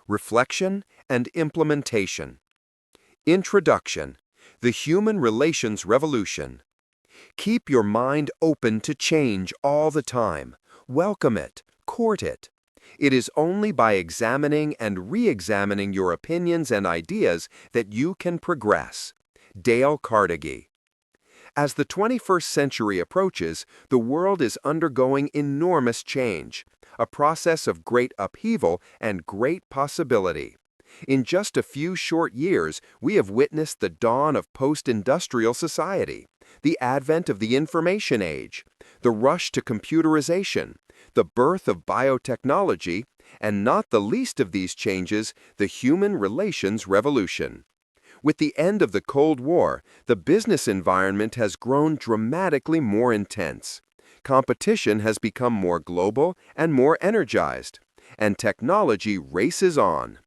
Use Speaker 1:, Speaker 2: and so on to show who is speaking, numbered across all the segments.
Speaker 1: Reflection and Implementation. Introduction. The Human Relations Revolution. Keep your mind open to change all the time. Welcome it. Court it. It is only by examining and re-examining your opinions and ideas that you can progress. Dale Carnegie. As the 21st century approaches, the world is undergoing enormous change, a process of great upheaval and great possibility. In just a few short years, we have witnessed the dawn of post-industrial society, the advent of the information age, the rush to computerization, the birth of biotechnology, and not the least of these changes, the human relations revolution. With the end of the Cold War, the business environment has grown dramatically more intense. Competition has become more global and more energized, and technology races on.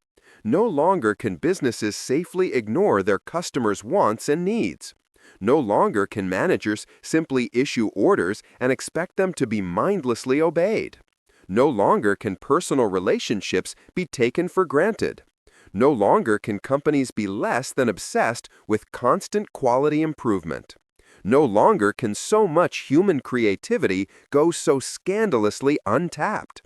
Speaker 1: No longer can businesses safely ignore their customers' wants and needs. No longer can managers simply issue orders and expect them to be mindlessly obeyed. No longer can personal relationships be taken for granted. No longer can companies be less than obsessed with constant quality improvement. No longer can so much human creativity go so scandalously untapped.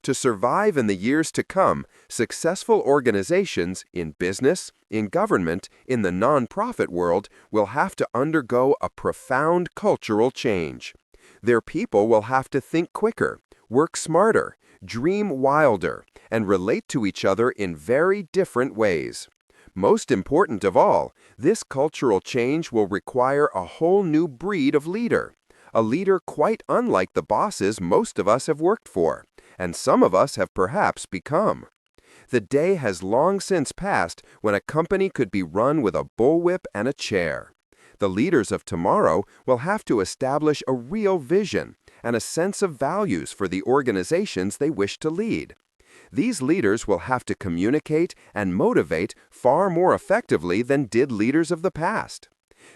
Speaker 1: To survive in the years to come, successful organizations in business, in government, in the nonprofit world will have to undergo a profound cultural change. Their people will have to think quicker, work smarter, dream wilder, and relate to each other in very different ways. Most important of all, this cultural change will require a whole new breed of leader, a leader quite unlike the bosses most of us have worked for, and some of us have perhaps become. The day has long since passed when a company could be run with a bullwhip and a chair. The leaders of tomorrow will have to establish a real vision and a sense of values for the organizations they wish to lead. These leaders will have to communicate and motivate far more effectively than did leaders of the past.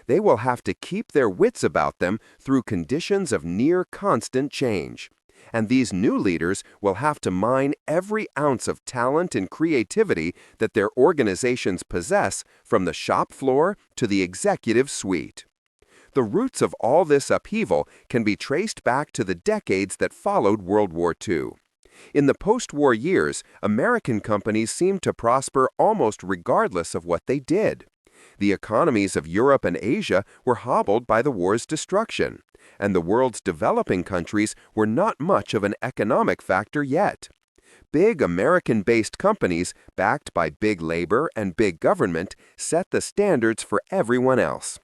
Speaker 1: They will have to keep their wits about them through conditions of near constant change. And these new leaders will have to mine every ounce of talent and creativity that their organizations possess from the shop floor to the executive suite. The roots of all this upheaval can be traced back to the decades that followed World War II. In the post-war years, American companies seemed to prosper almost regardless of what they did. The economies of Europe and Asia were hobbled by the war's destruction, and the world's developing countries were not much of an economic factor yet. Big American-based companies, backed by big labor and big government, set the standards for everyone else.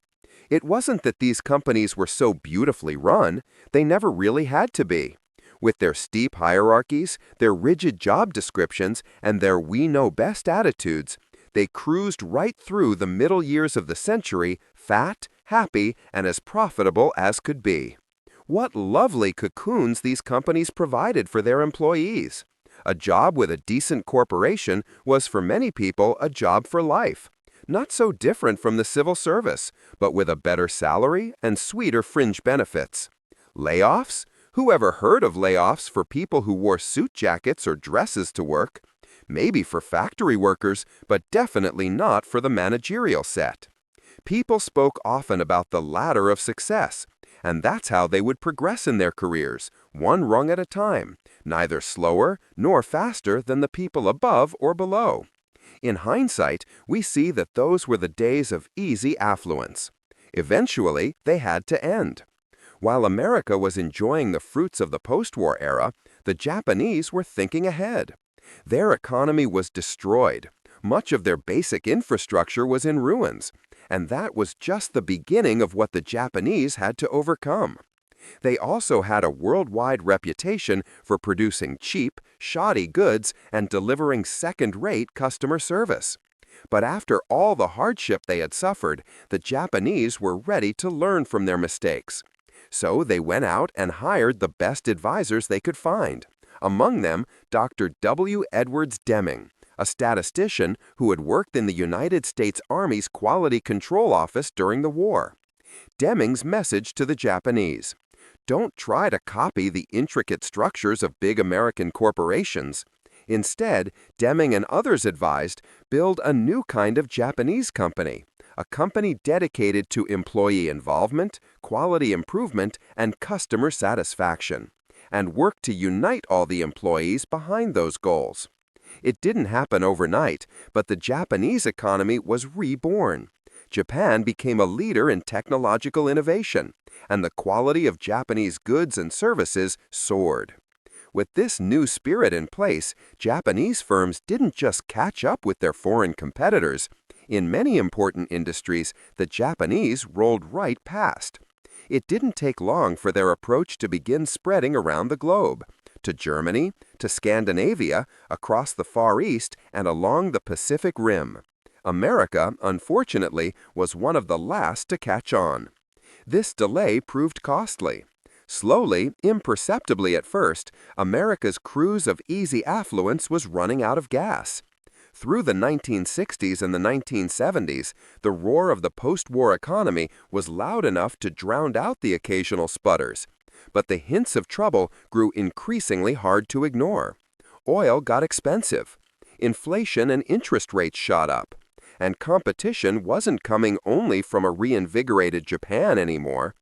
Speaker 1: It wasn't that these companies were so beautifully run, they never really had to be. With their steep hierarchies, their rigid job descriptions, and their we-know-best attitudes, they cruised right through the middle years of the century, fat, happy, and as profitable as could be. What lovely cocoons these companies provided for their employees. A job with a decent corporation was for many people a job for life. Not so different from the civil service, but with a better salary and sweeter fringe benefits. Layoffs? Who ever heard of layoffs for people who wore suit jackets or dresses to work? Maybe for factory workers, but definitely not for the managerial set. People spoke often about the ladder of success, and that's how they would progress in their careers, one rung at a time, neither slower nor faster than the people above or below. In hindsight, we see that those were the days of easy affluence. Eventually, they had to end. While America was enjoying the fruits of the post-war era, the Japanese were thinking ahead. Their economy was destroyed. Much of their basic infrastructure was in ruins, and that was just the beginning of what the Japanese had to overcome. They also had a worldwide reputation for producing cheap, shoddy goods and delivering second-rate customer service. But after all the hardship they had suffered, the Japanese were ready to learn from their mistakes. So they went out and hired the best advisors they could find. Among them, Dr. W. Edwards Deming, a statistician who had worked in the United States Army's Quality Control Office during the war. Deming's message to the Japanese: don't try to copy the intricate structures of big American corporations. Instead, Deming and others advised, build a new kind of Japanese company, a company dedicated to employee involvement, quality improvement, and customer satisfaction, and work to unite all the employees behind those goals. It didn't happen overnight, but the Japanese economy was reborn. Japan became a leader in technological innovation, and the quality of Japanese goods and services soared. With this new spirit in place, Japanese firms didn't just catch up with their foreign competitors. In many important industries, the Japanese rolled right past. It didn't take long for their approach to begin spreading around the globe, to Germany, to Scandinavia, across the Far East, and along the Pacific Rim. America, unfortunately, was one of the last to catch on. This delay proved costly. Slowly, imperceptibly at first, America's cruise of easy affluence was running out of gas. Through the 1960s and the 1970s, the roar of the post-war economy was loud enough to drown out the occasional sputters. But the hints of trouble grew increasingly hard to ignore. Oil got expensive. Inflation and interest rates shot up. And competition wasn't coming only from a reinvigorated Japan anymore.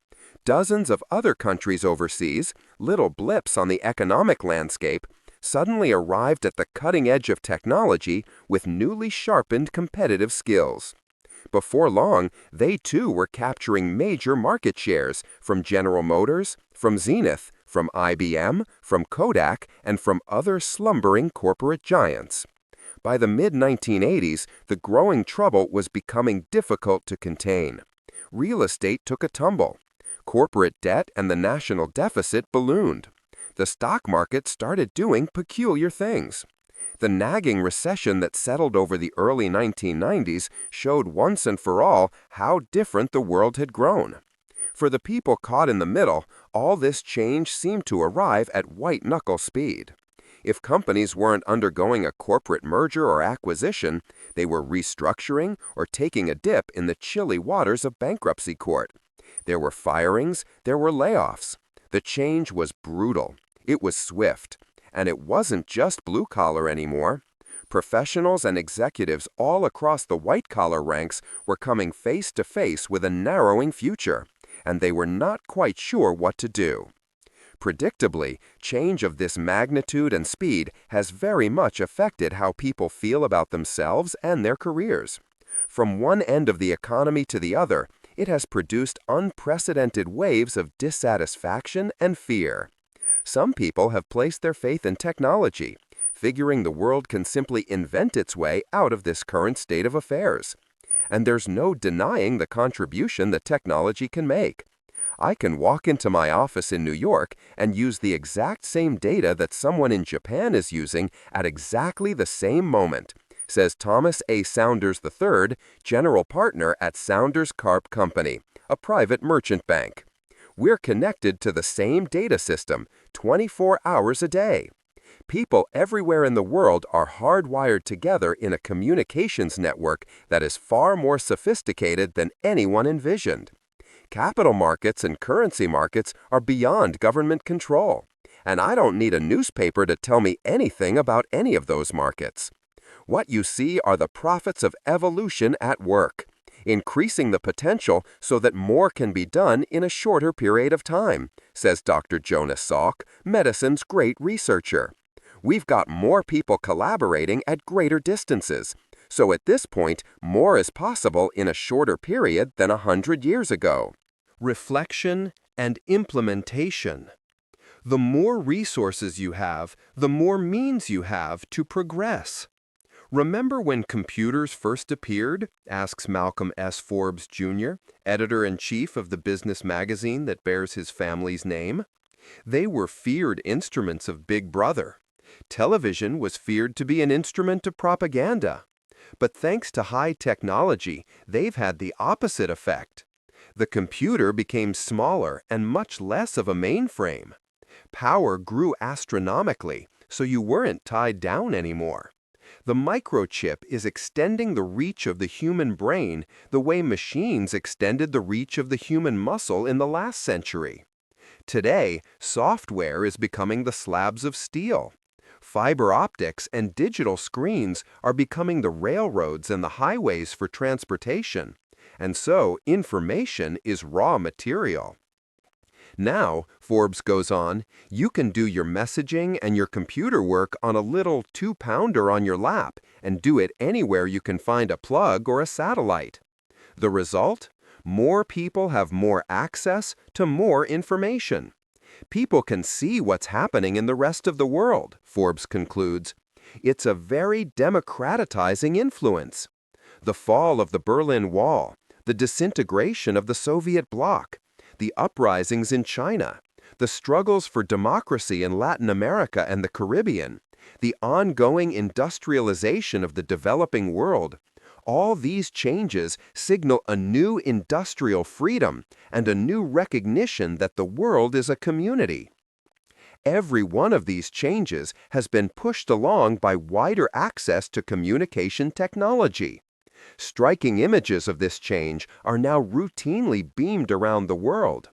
Speaker 1: Dozens of other countries overseas, little blips on the economic landscape, suddenly arrived at the cutting edge of technology with newly sharpened competitive skills. Before long, they too were capturing major market shares from General Motors, from Zenith, from IBM, from Kodak, and from other slumbering corporate giants. By the mid-1980s, the growing trouble was becoming difficult to contain. Real estate took a tumble. Corporate debt and the national deficit ballooned. The stock market started doing peculiar things. The nagging recession that settled over the early 1990s showed once and for all how different the world had grown. For the people caught in the middle, all this change seemed to arrive at white-knuckle speed. If companies weren't undergoing a corporate merger or acquisition, they were restructuring or taking a dip in the chilly waters of bankruptcy court. There were firings, there were layoffs. The change was brutal. It was swift. And it wasn't just blue-collar anymore. Professionals and executives all across the white-collar ranks were coming face to face with a narrowing future, and they were not quite sure what to do. Predictably, change of this magnitude and speed has very much affected how people feel about themselves and their careers. From one end of the economy to the other, it has produced unprecedented waves of dissatisfaction and fear. Some people have placed their faith in technology, figuring the world can simply invent its way out of this current state of affairs. And there's no denying the contribution that technology can make. I can walk into my office in New York and use the exact same data that someone in Japan is using at exactly the same moment, says Thomas A. Saunders III, general partner at Saunders Carp Company, a private merchant bank. We're connected to the same data system 24 hours a day. People everywhere in the world are hardwired together in a communications network that is far more sophisticated than anyone envisioned. Capital markets and currency markets are beyond government control, and I don't need a newspaper to tell me anything about any of those markets. What you see are the prophets of evolution at work, increasing the potential so that more can be done in a shorter period of time, says Dr. Jonas Salk, medicine's great researcher. We've got more people collaborating at greater distances, so at this point, more is possible in a shorter period than 100 years ago. Reflection and implementation. The more resources you have, the more means you have to progress. Remember when computers first appeared? Asks Malcolm S. Forbes, Jr., editor-in-chief of the business magazine that bears his family's name. They were feared instruments of Big Brother. Television was feared to be an instrument of propaganda. But thanks to high technology, they've had the opposite effect. The computer became smaller and much less of a mainframe. Power grew astronomically, so you weren't tied down anymore. The microchip is extending the reach of the human brain the way machines extended the reach of the human muscle in the last century. Today, software is becoming the slabs of steel. Fiber optics and digital screens are becoming the railroads and the highways for transportation, and so information is raw material. Now, Forbes goes on, you can do your messaging and your computer work on a little 2-pounder on your lap and do it anywhere you can find a plug or a satellite. The result? More people have more access to more information. People can see what's happening in the rest of the world, Forbes concludes. It's a very democratizing influence. The fall of the Berlin Wall, the disintegration of the Soviet bloc, the uprisings in China, the struggles for democracy in Latin America and the Caribbean, the ongoing industrialization of the developing world, all these changes signal a new industrial freedom and a new recognition that the world is a community. Every one of these changes has been pushed along by wider access to communication technology. Striking images of this change are now routinely beamed around the world.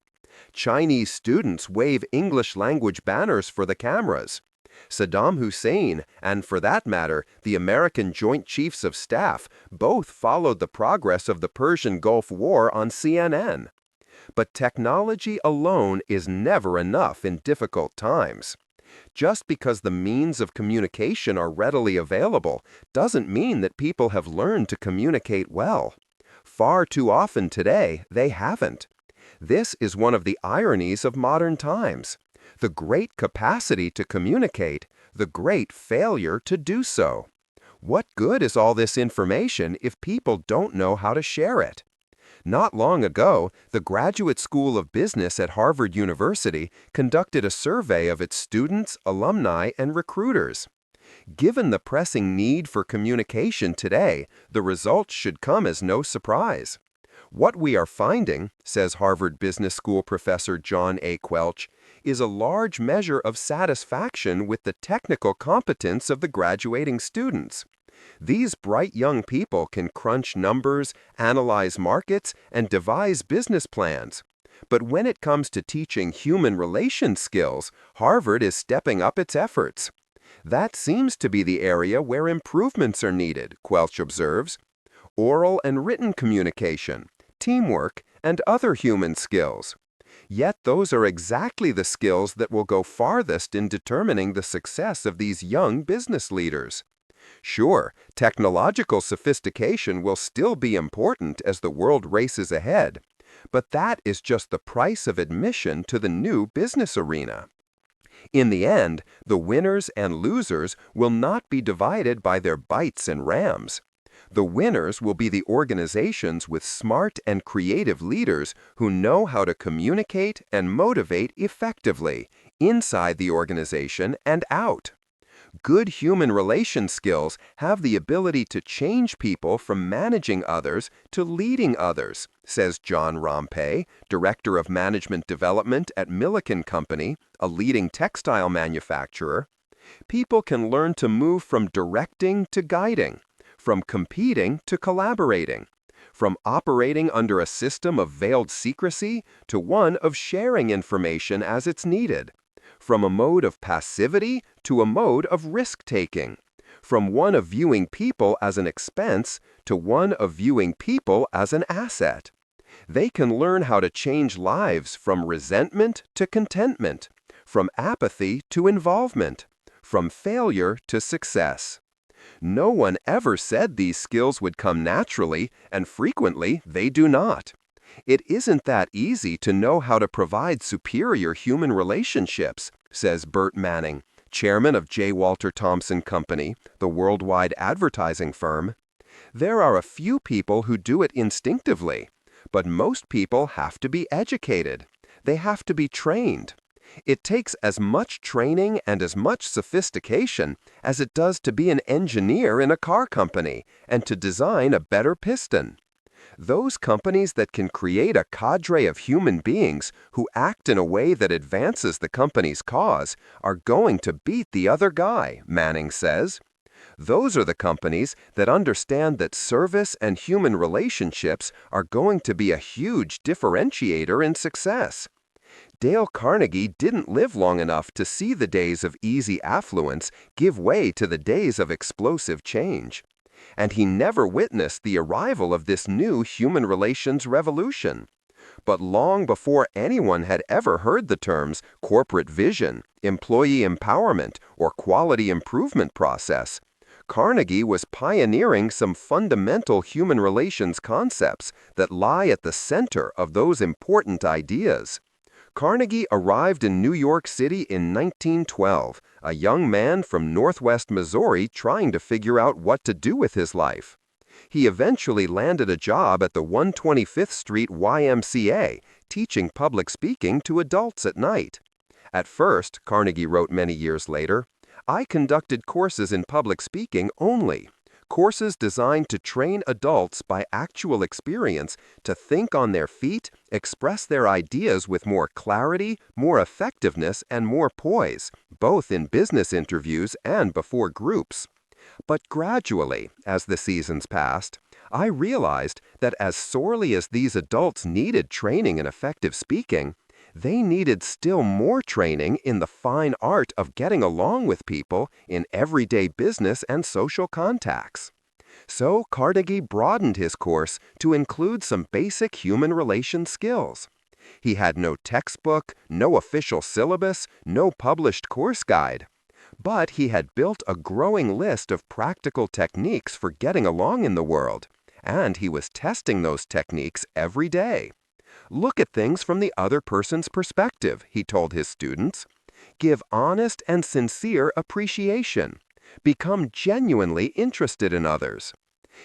Speaker 1: Chinese students wave English-language banners for the cameras. Saddam Hussein, and for that matter, the American Joint Chiefs of Staff, both followed the progress of the Persian Gulf War on CNN. But technology alone is never enough in difficult times. Just because the means of communication are readily available doesn't mean that people have learned to communicate well. Far too often today, they haven't. This is one of the ironies of modern times. The great capacity to communicate, the great failure to do so. What good is all this information if people don't know how to share it? Not long ago, the Graduate School of Business at Harvard University conducted a survey of its students, alumni, and recruiters. Given the pressing need for communication today, the results should come as no surprise. What we are finding, says Harvard Business School professor John A. Quelch, is a large measure of satisfaction with the technical competence of the graduating students. These bright young people can crunch numbers, analyze markets, and devise business plans. But when it comes to teaching human relations skills, Harvard is stepping up its efforts. That seems to be the area where improvements are needed, Quelch observes. Oral and written communication, teamwork, and other human skills. Yet those are exactly the skills that will go farthest in determining the success of these young business leaders. Sure, technological sophistication will still be important as the world races ahead, but that is just the price of admission to the new business arena. In the end, the winners and losers will not be divided by their bytes and RAMs. The winners will be the organizations with smart and creative leaders who know how to communicate and motivate effectively, inside the organization and out. Good human relations skills have the ability to change people from managing others to leading others, says John Rompe, Director of Management Development at Milliken Company, a leading textile manufacturer. People can learn to move from directing to guiding, from competing to collaborating, from operating under a system of veiled secrecy to one of sharing information as it's needed, from a mode of passivity to a mode of risk-taking, from one of viewing people as an expense to one of viewing people as an asset. They can learn how to change lives from resentment to contentment, from apathy to involvement, from failure to success. No one ever said these skills would come naturally, and frequently they do not. It isn't that easy to know how to provide superior human relationships, says Bert Manning, chairman of J. Walter Thompson Company, the worldwide advertising firm. There are a few people who do it instinctively, but most people have to be educated. They have to be trained. It takes as much training and as much sophistication as it does to be an engineer in a car company and to design a better piston. Those companies that can create a cadre of human beings who act in a way that advances the company's cause are going to beat the other guy, Manning says. Those are the companies that understand that service and human relationships are going to be a huge differentiator in success. Dale Carnegie didn't live long enough to see the days of easy affluence give way to the days of explosive change. And he never witnessed the arrival of this new human relations revolution. But long before anyone had ever heard the terms corporate vision, employee empowerment, or quality improvement process, Carnegie was pioneering some fundamental human relations concepts that lie at the center of those important ideas. Carnegie arrived in New York City in 1912, a young man from Northwest Missouri trying to figure out what to do with his life. He eventually landed a job at the 125th Street YMCA, teaching public speaking to adults at night. At first, Carnegie wrote many years later, I conducted courses in public speaking only. Courses designed to train adults by actual experience to think on their feet, express their ideas with more clarity, more effectiveness, and more poise, both in business interviews and before groups. But gradually, as the seasons passed, I realized that as sorely as these adults needed training in effective speaking, they needed still more training in the fine art of getting along with people in everyday business and social contacts. So Carnegie broadened his course to include some basic human relation skills. He had no textbook, no official syllabus, no published course guide. But he had built a growing list of practical techniques for getting along in the world, and he was testing those techniques every day. Look at things from the other person's perspective, he told his students. Give honest and sincere appreciation. Become genuinely interested in others.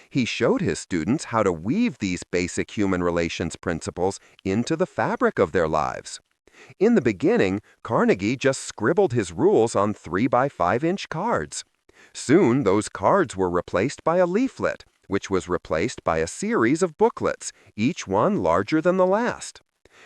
Speaker 1: He showed his students how to weave these basic human relations principles into the fabric of their lives. In the beginning, Carnegie just scribbled his rules on 3x5-inch cards. Soon, those cards were replaced by a leaflet, which was replaced by a series of booklets, each one larger than the last.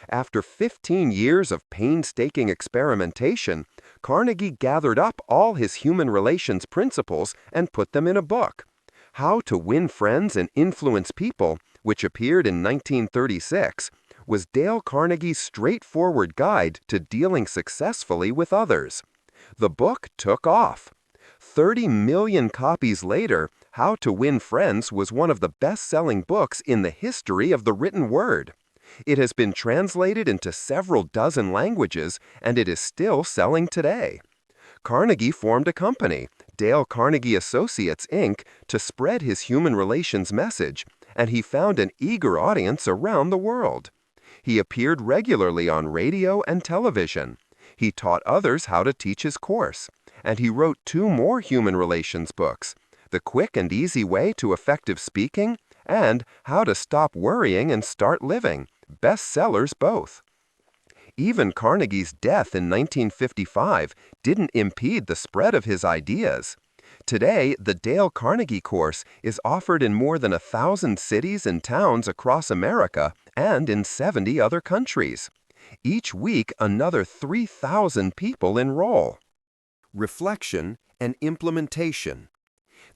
Speaker 1: After 15 years of painstaking experimentation, Carnegie gathered up all his human relations principles and put them in a book. How to Win Friends and Influence People, which appeared in 1936, was Dale Carnegie's straightforward guide to dealing successfully with others. The book took off. 30 million copies later, How to Win Friends was one of the best-selling books in the history of the written word. It has been translated into several dozen languages, and it is still selling today. Carnegie formed a company, Dale Carnegie Associates, Inc., to spread his human relations message, and he found an eager audience around the world. He appeared regularly on radio and television. He taught others how to teach his course, and he wrote 2 more human relations books, The Quick and Easy Way to Effective Speaking and How to Stop Worrying and Start Living, bestsellers both. Even Carnegie's death in 1955 didn't impede the spread of his ideas. Today, the Dale Carnegie course is offered in more than 1,000 cities and towns across America and in 70 other countries. Each week, another 3,000 people enroll. Reflection and implementation.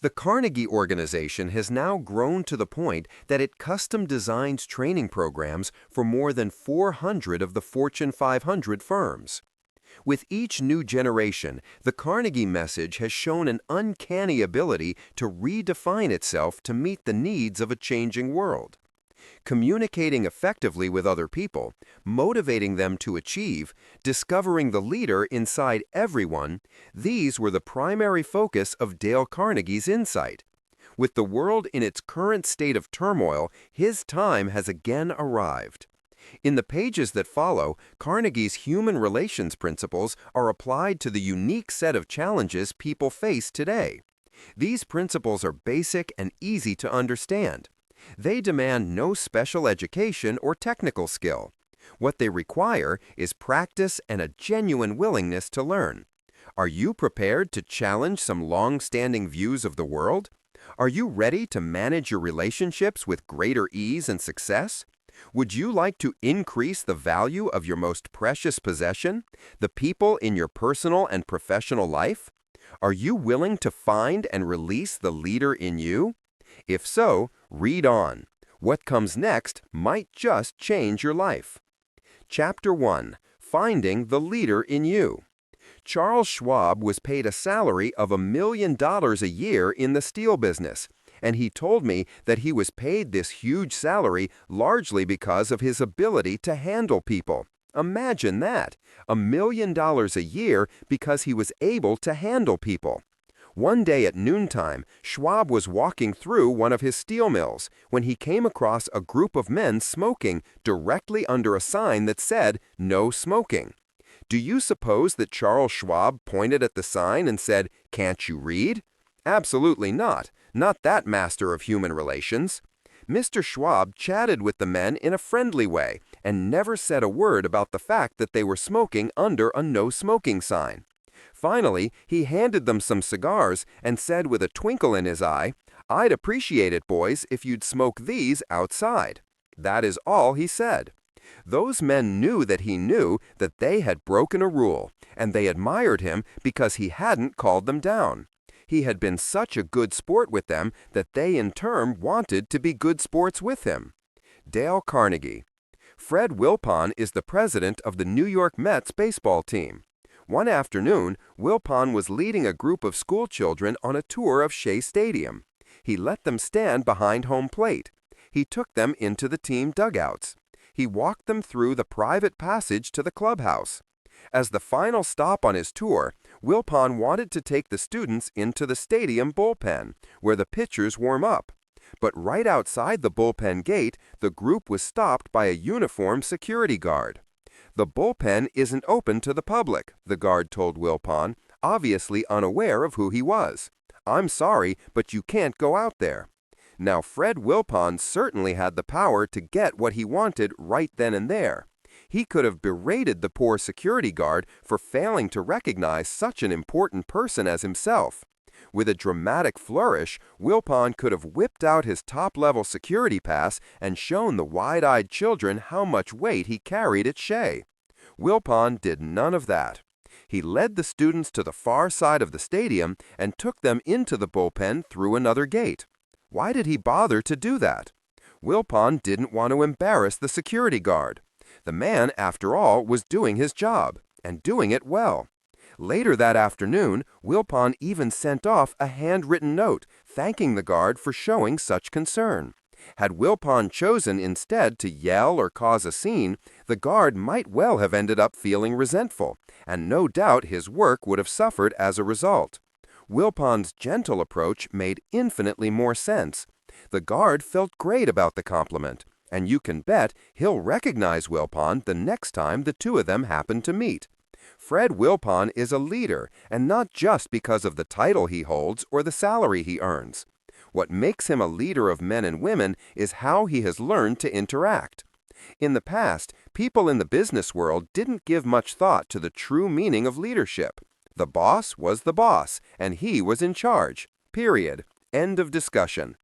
Speaker 1: The Carnegie Organization has now grown to the point that it custom designs training programs for more than 400 of the Fortune 500 firms. With each new generation, the Carnegie message has shown an uncanny ability to redefine itself to meet the needs of a changing world. Communicating effectively with other people, motivating them to achieve, discovering the leader inside everyone, these were the primary focus of Dale Carnegie's insight. With the world in its current state of turmoil, his time has again arrived. In the pages that follow, Carnegie's human relations principles are applied to the unique set of challenges people face today. These principles are basic and easy to understand. They demand no special education or technical skill. What they require is practice and a genuine willingness to learn. Are you prepared to challenge some long-standing views of the world? Are you ready to manage your relationships with greater ease and success? Would you like to increase the value of your most precious possession, the people in your personal and professional life? Are you willing to find and release the leader in you? If so, read on. What comes next might just change your life. Chapter 1. finding the leader in you. Charles Schwab was paid a salary of $1 million a year in the steel business, and he told me that he was paid this huge salary largely because of his ability to handle people. Imagine that, $1 million a year because he was able to handle people. One day at noontime, Schwab was walking through one of his steel mills when he came across a group of men smoking directly under a sign that said, "No smoking." Do you suppose that Charles Schwab pointed at the sign and said, "Can't you read?" Absolutely not. Not that master of human relations. Mr. Schwab chatted with the men in a friendly way and never said a word about the fact that they were smoking under a no-smoking sign. Finally, he handed them some cigars and said with a twinkle in his eye, "I'd appreciate it, boys, if you'd smoke these outside." That is all he said. Those men knew that they had broken a rule, and they admired him because he hadn't called them down. He had been such a good sport with them that they in turn wanted to be good sports with him. Dale Carnegie. Fred Wilpon is the president of the New York Mets baseball team. One afternoon, Wilpon was leading a group of school children on a tour of Shea Stadium. He let them stand behind home plate. He took them into the team dugouts. He walked them through the private passage to the clubhouse. As the final stop on his tour, Wilpon wanted to take the students into the stadium bullpen, where the pitchers warm up. But right outside the bullpen gate, the group was stopped by a uniformed security guard. "The bullpen isn't open to the public," the guard told Wilpon, obviously unaware of who he was. "I'm sorry, but you can't go out there." Now, Fred Wilpon certainly had the power to get what he wanted right then and there. He could have berated the poor security guard for failing to recognize such an important person as himself. With a dramatic flourish, Wilpon could have whipped out his top-level security pass and shown the wide-eyed children how much weight he carried at Shea. Wilpon did none of that. He led the students to the far side of the stadium and took them into the bullpen through another gate. Why did he bother to do that? Wilpon didn't want to embarrass the security guard. The man, after all, was doing his job, and doing it well. Later that afternoon, Wilpon even sent off a handwritten note thanking the guard for showing such concern. Had Wilpon chosen instead to yell or cause a scene, the guard might well have ended up feeling resentful, and no doubt his work would have suffered as a result. Wilpon's gentle approach made infinitely more sense. The guard felt great about the compliment, and you can bet he'll recognize Wilpon the next time the two of them happen to meet. Fred Wilpon is a leader, and not just because of the title he holds or the salary he earns. What makes him a leader of men and women is how he has learned to interact. In the past, people in the business world didn't give much thought to the true meaning of leadership. The boss was the boss, and he was in charge. Period. End of discussion.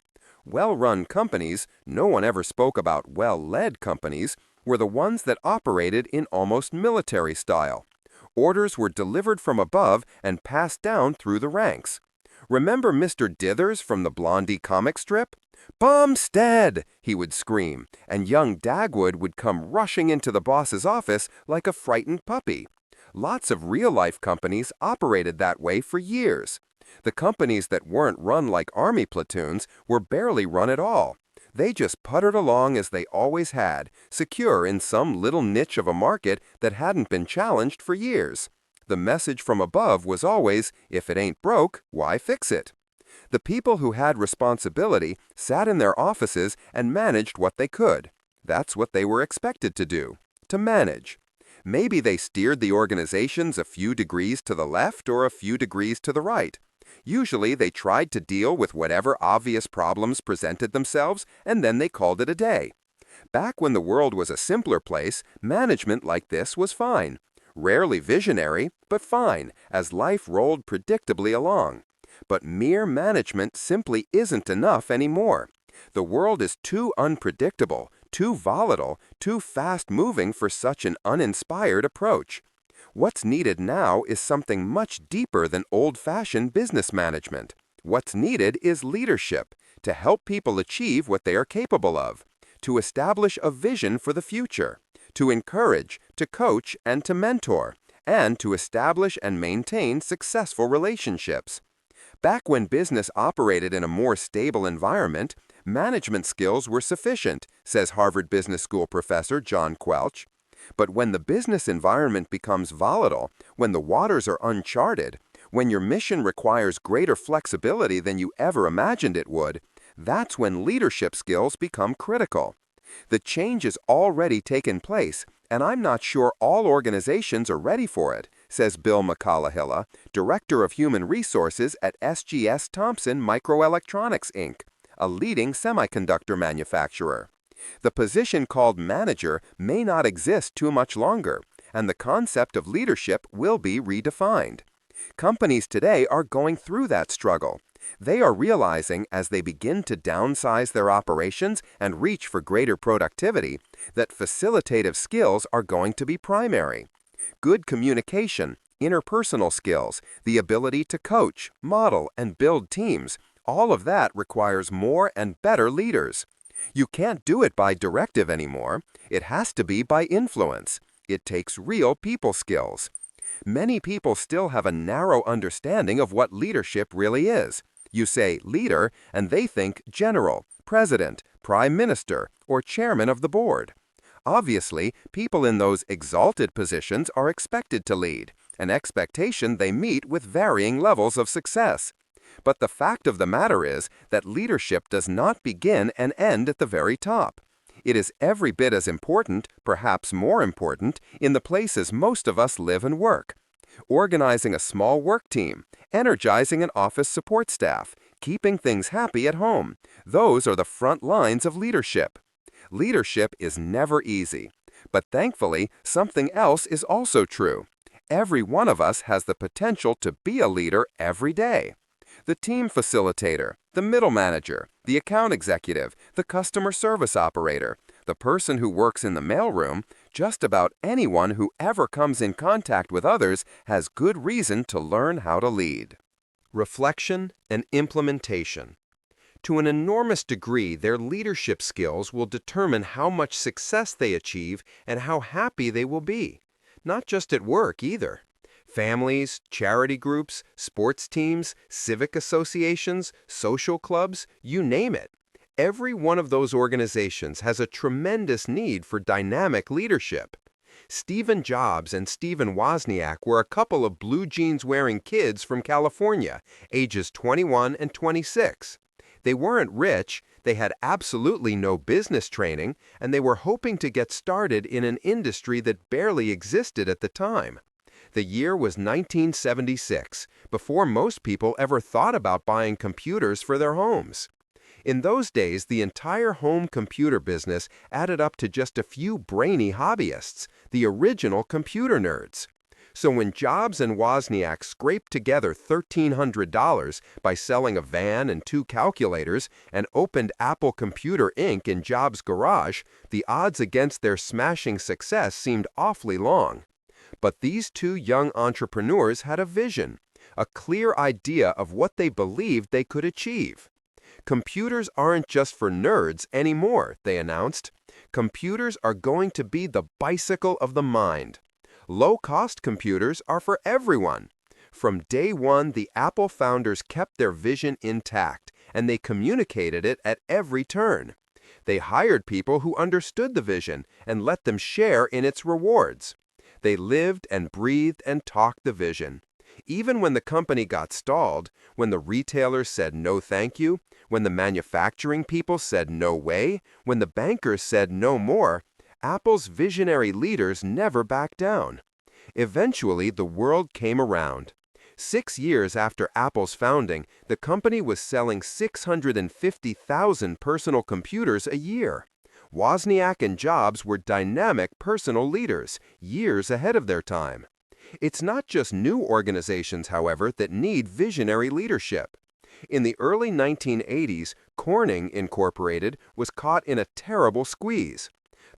Speaker 1: Well-run companies, no one ever spoke about well-led companies, were the ones that operated in almost military style. Orders were delivered from above and passed down through the ranks. Remember Mr. Dithers from the Blondie comic strip? "Bumstead!" he would scream, and young Dagwood would come rushing into the boss's office like a frightened puppy. Lots of real-life companies operated that way for years. The companies that weren't run like army platoons were barely run at all. They just puttered along as they always had, secure in some little niche of a market that hadn't been challenged for years. The message from above was always, "If it ain't broke, why fix it?" The people who had responsibility sat in their offices and managed what they could. That's what they were expected to do, to manage. Maybe they steered the organizations a few degrees to the left or a few degrees to the right. Usually they tried to deal with whatever obvious problems presented themselves, and then they called it a day. Back when the world was a simpler place, management like this was fine. Rarely visionary, but fine, as life rolled predictably along. But mere management simply isn't enough anymore. The world is too unpredictable, too volatile, too fast-moving for such an uninspired approach. What's needed now is something much deeper than old-fashioned business management. What's needed is leadership, to help people achieve what they are capable of, to establish a vision for the future, to encourage, to coach, and to mentor, and to establish and maintain successful relationships. Back when business operated in a more stable environment, management skills were sufficient, says Harvard Business School professor John Quelch. But when the business environment becomes volatile, when the waters are uncharted, when your mission requires greater flexibility than you ever imagined it would, that's when leadership skills become critical. The change has already taken place, and I'm not sure all organizations are ready for it, says Bill McCallahilla, Director of Human Resources at SGS Thompson Microelectronics, Inc., a leading semiconductor manufacturer. The position called manager may not exist too much longer, and the concept of leadership will be redefined. Companies today are going through that struggle. They are realizing as they begin to downsize their operations and reach for greater productivity that facilitative skills are going to be primary. Good communication, interpersonal skills, the ability to coach, model, and build teams, all of that requires more and better leaders. You can't do it by directive anymore. It has to be by influence. It takes real people skills. Many people still have a narrow understanding of what leadership really is. You say leader, and they think general, president, prime minister, or chairman of the board. Obviously, people in those exalted positions are expected to lead, an expectation they meet with varying levels of success. But the fact of the matter is that leadership does not begin and end at the very top. It is every bit as important, perhaps more important, in the places most of us live and work. Organizing a small work team, energizing an office support staff, keeping things happy at home. Those are the front lines of leadership. Leadership is never easy. But thankfully, something else is also true. Every one of us has the potential to be a leader every day. The team facilitator, the middle manager, the account executive, the customer service operator, the person who works in the mailroom, just about anyone who ever comes in contact with others has good reason to learn how to lead. Reflection and implementation. To an enormous degree, their leadership skills will determine how much success they achieve and how happy they will be. Not just at work either. Families, charity groups, sports teams, civic associations, social clubs, you name it. Every one of those organizations has a tremendous need for dynamic leadership. Stephen Jobs and Stephen Wozniak were a couple of blue jeans-wearing kids from California, ages 21 and 26. They weren't rich, they had absolutely no business training, and they were hoping to get started in an industry that barely existed at the time. The year was 1976, before most people ever thought about buying computers for their homes. In those days, the entire home computer business added up to just a few brainy hobbyists, the original computer nerds. So when Jobs and Wozniak scraped together $1,300 by selling a van and 2 calculators and opened Apple Computer Inc. in Jobs' garage, the odds against their smashing success seemed awfully long. But these 2 young entrepreneurs had a vision, a clear idea of what they believed they could achieve. Computers aren't just for nerds anymore, they announced. Computers are going to be the bicycle of the mind. Low-cost computers are for everyone. From day one, the Apple founders kept their vision intact, and they communicated it at every turn. They hired people who understood the vision and let them share in its rewards. They lived and breathed and talked the vision. Even when the company got stalled, when the retailers said no thank you, when the manufacturing people said no way, when the bankers said no more, Apple's visionary leaders never backed down. Eventually, the world came around. 6 years after Apple's founding, the company was selling 650,000 personal computers a year. Wozniak and Jobs were dynamic personal leaders, years ahead of their time. It's not just new organizations, however, that need visionary leadership. In the early 1980s, Corning Incorporated was caught in a terrible squeeze.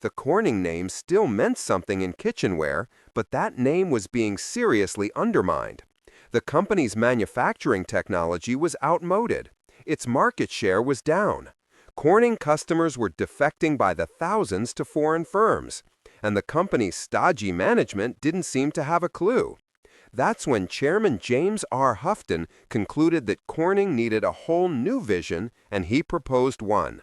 Speaker 1: The Corning name still meant something in kitchenware, but that name was being seriously undermined. The company's manufacturing technology was outmoded. Its market share was down. Corning customers were defecting by the thousands to foreign firms. and the company's stodgy management didn't seem to have a clue. That's when Chairman James R. Houghton concluded that Corning needed a whole new vision, and he proposed one.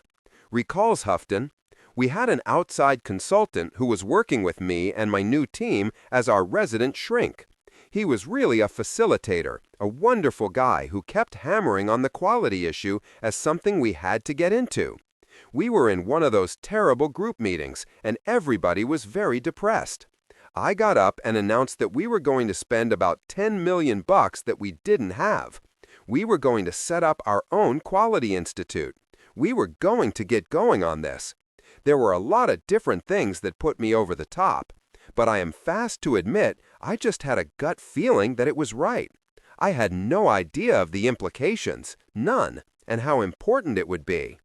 Speaker 1: Recalls Houghton, "We had an outside consultant who was working with me and my new team as our resident shrink. He was really a facilitator, a wonderful guy who kept hammering on the quality issue as something we had to get into. We were in one of those terrible group meetings, and everybody was very depressed. I got up and announced that we were going to spend about $10 million that we didn't have. We were going to set up our own quality institute. We were going to get going on this. There were a lot of different things that put me over the top, but I am fast to admit I just had a gut feeling that it was right. I had no idea of the implications, none, and how important it would be."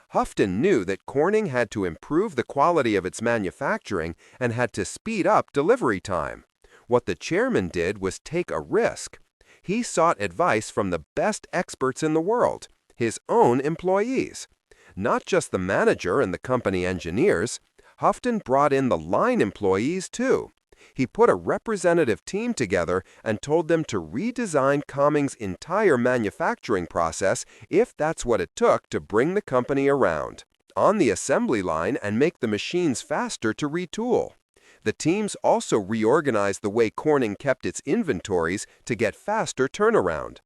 Speaker 1: Houghton knew that Corning had to improve the quality of its manufacturing and had to speed up delivery time. What the chairman did was take a risk. He sought advice from the best experts in the world, his own employees. Not just the manager and the company engineers, Houghton brought in the line employees too. He put a representative team together and told them to redesign Corning's entire manufacturing process if that's what it took to bring the company around, on the assembly line, and make the machines faster to retool. The teams also reorganized the way Corning kept its inventories to get faster turnaround.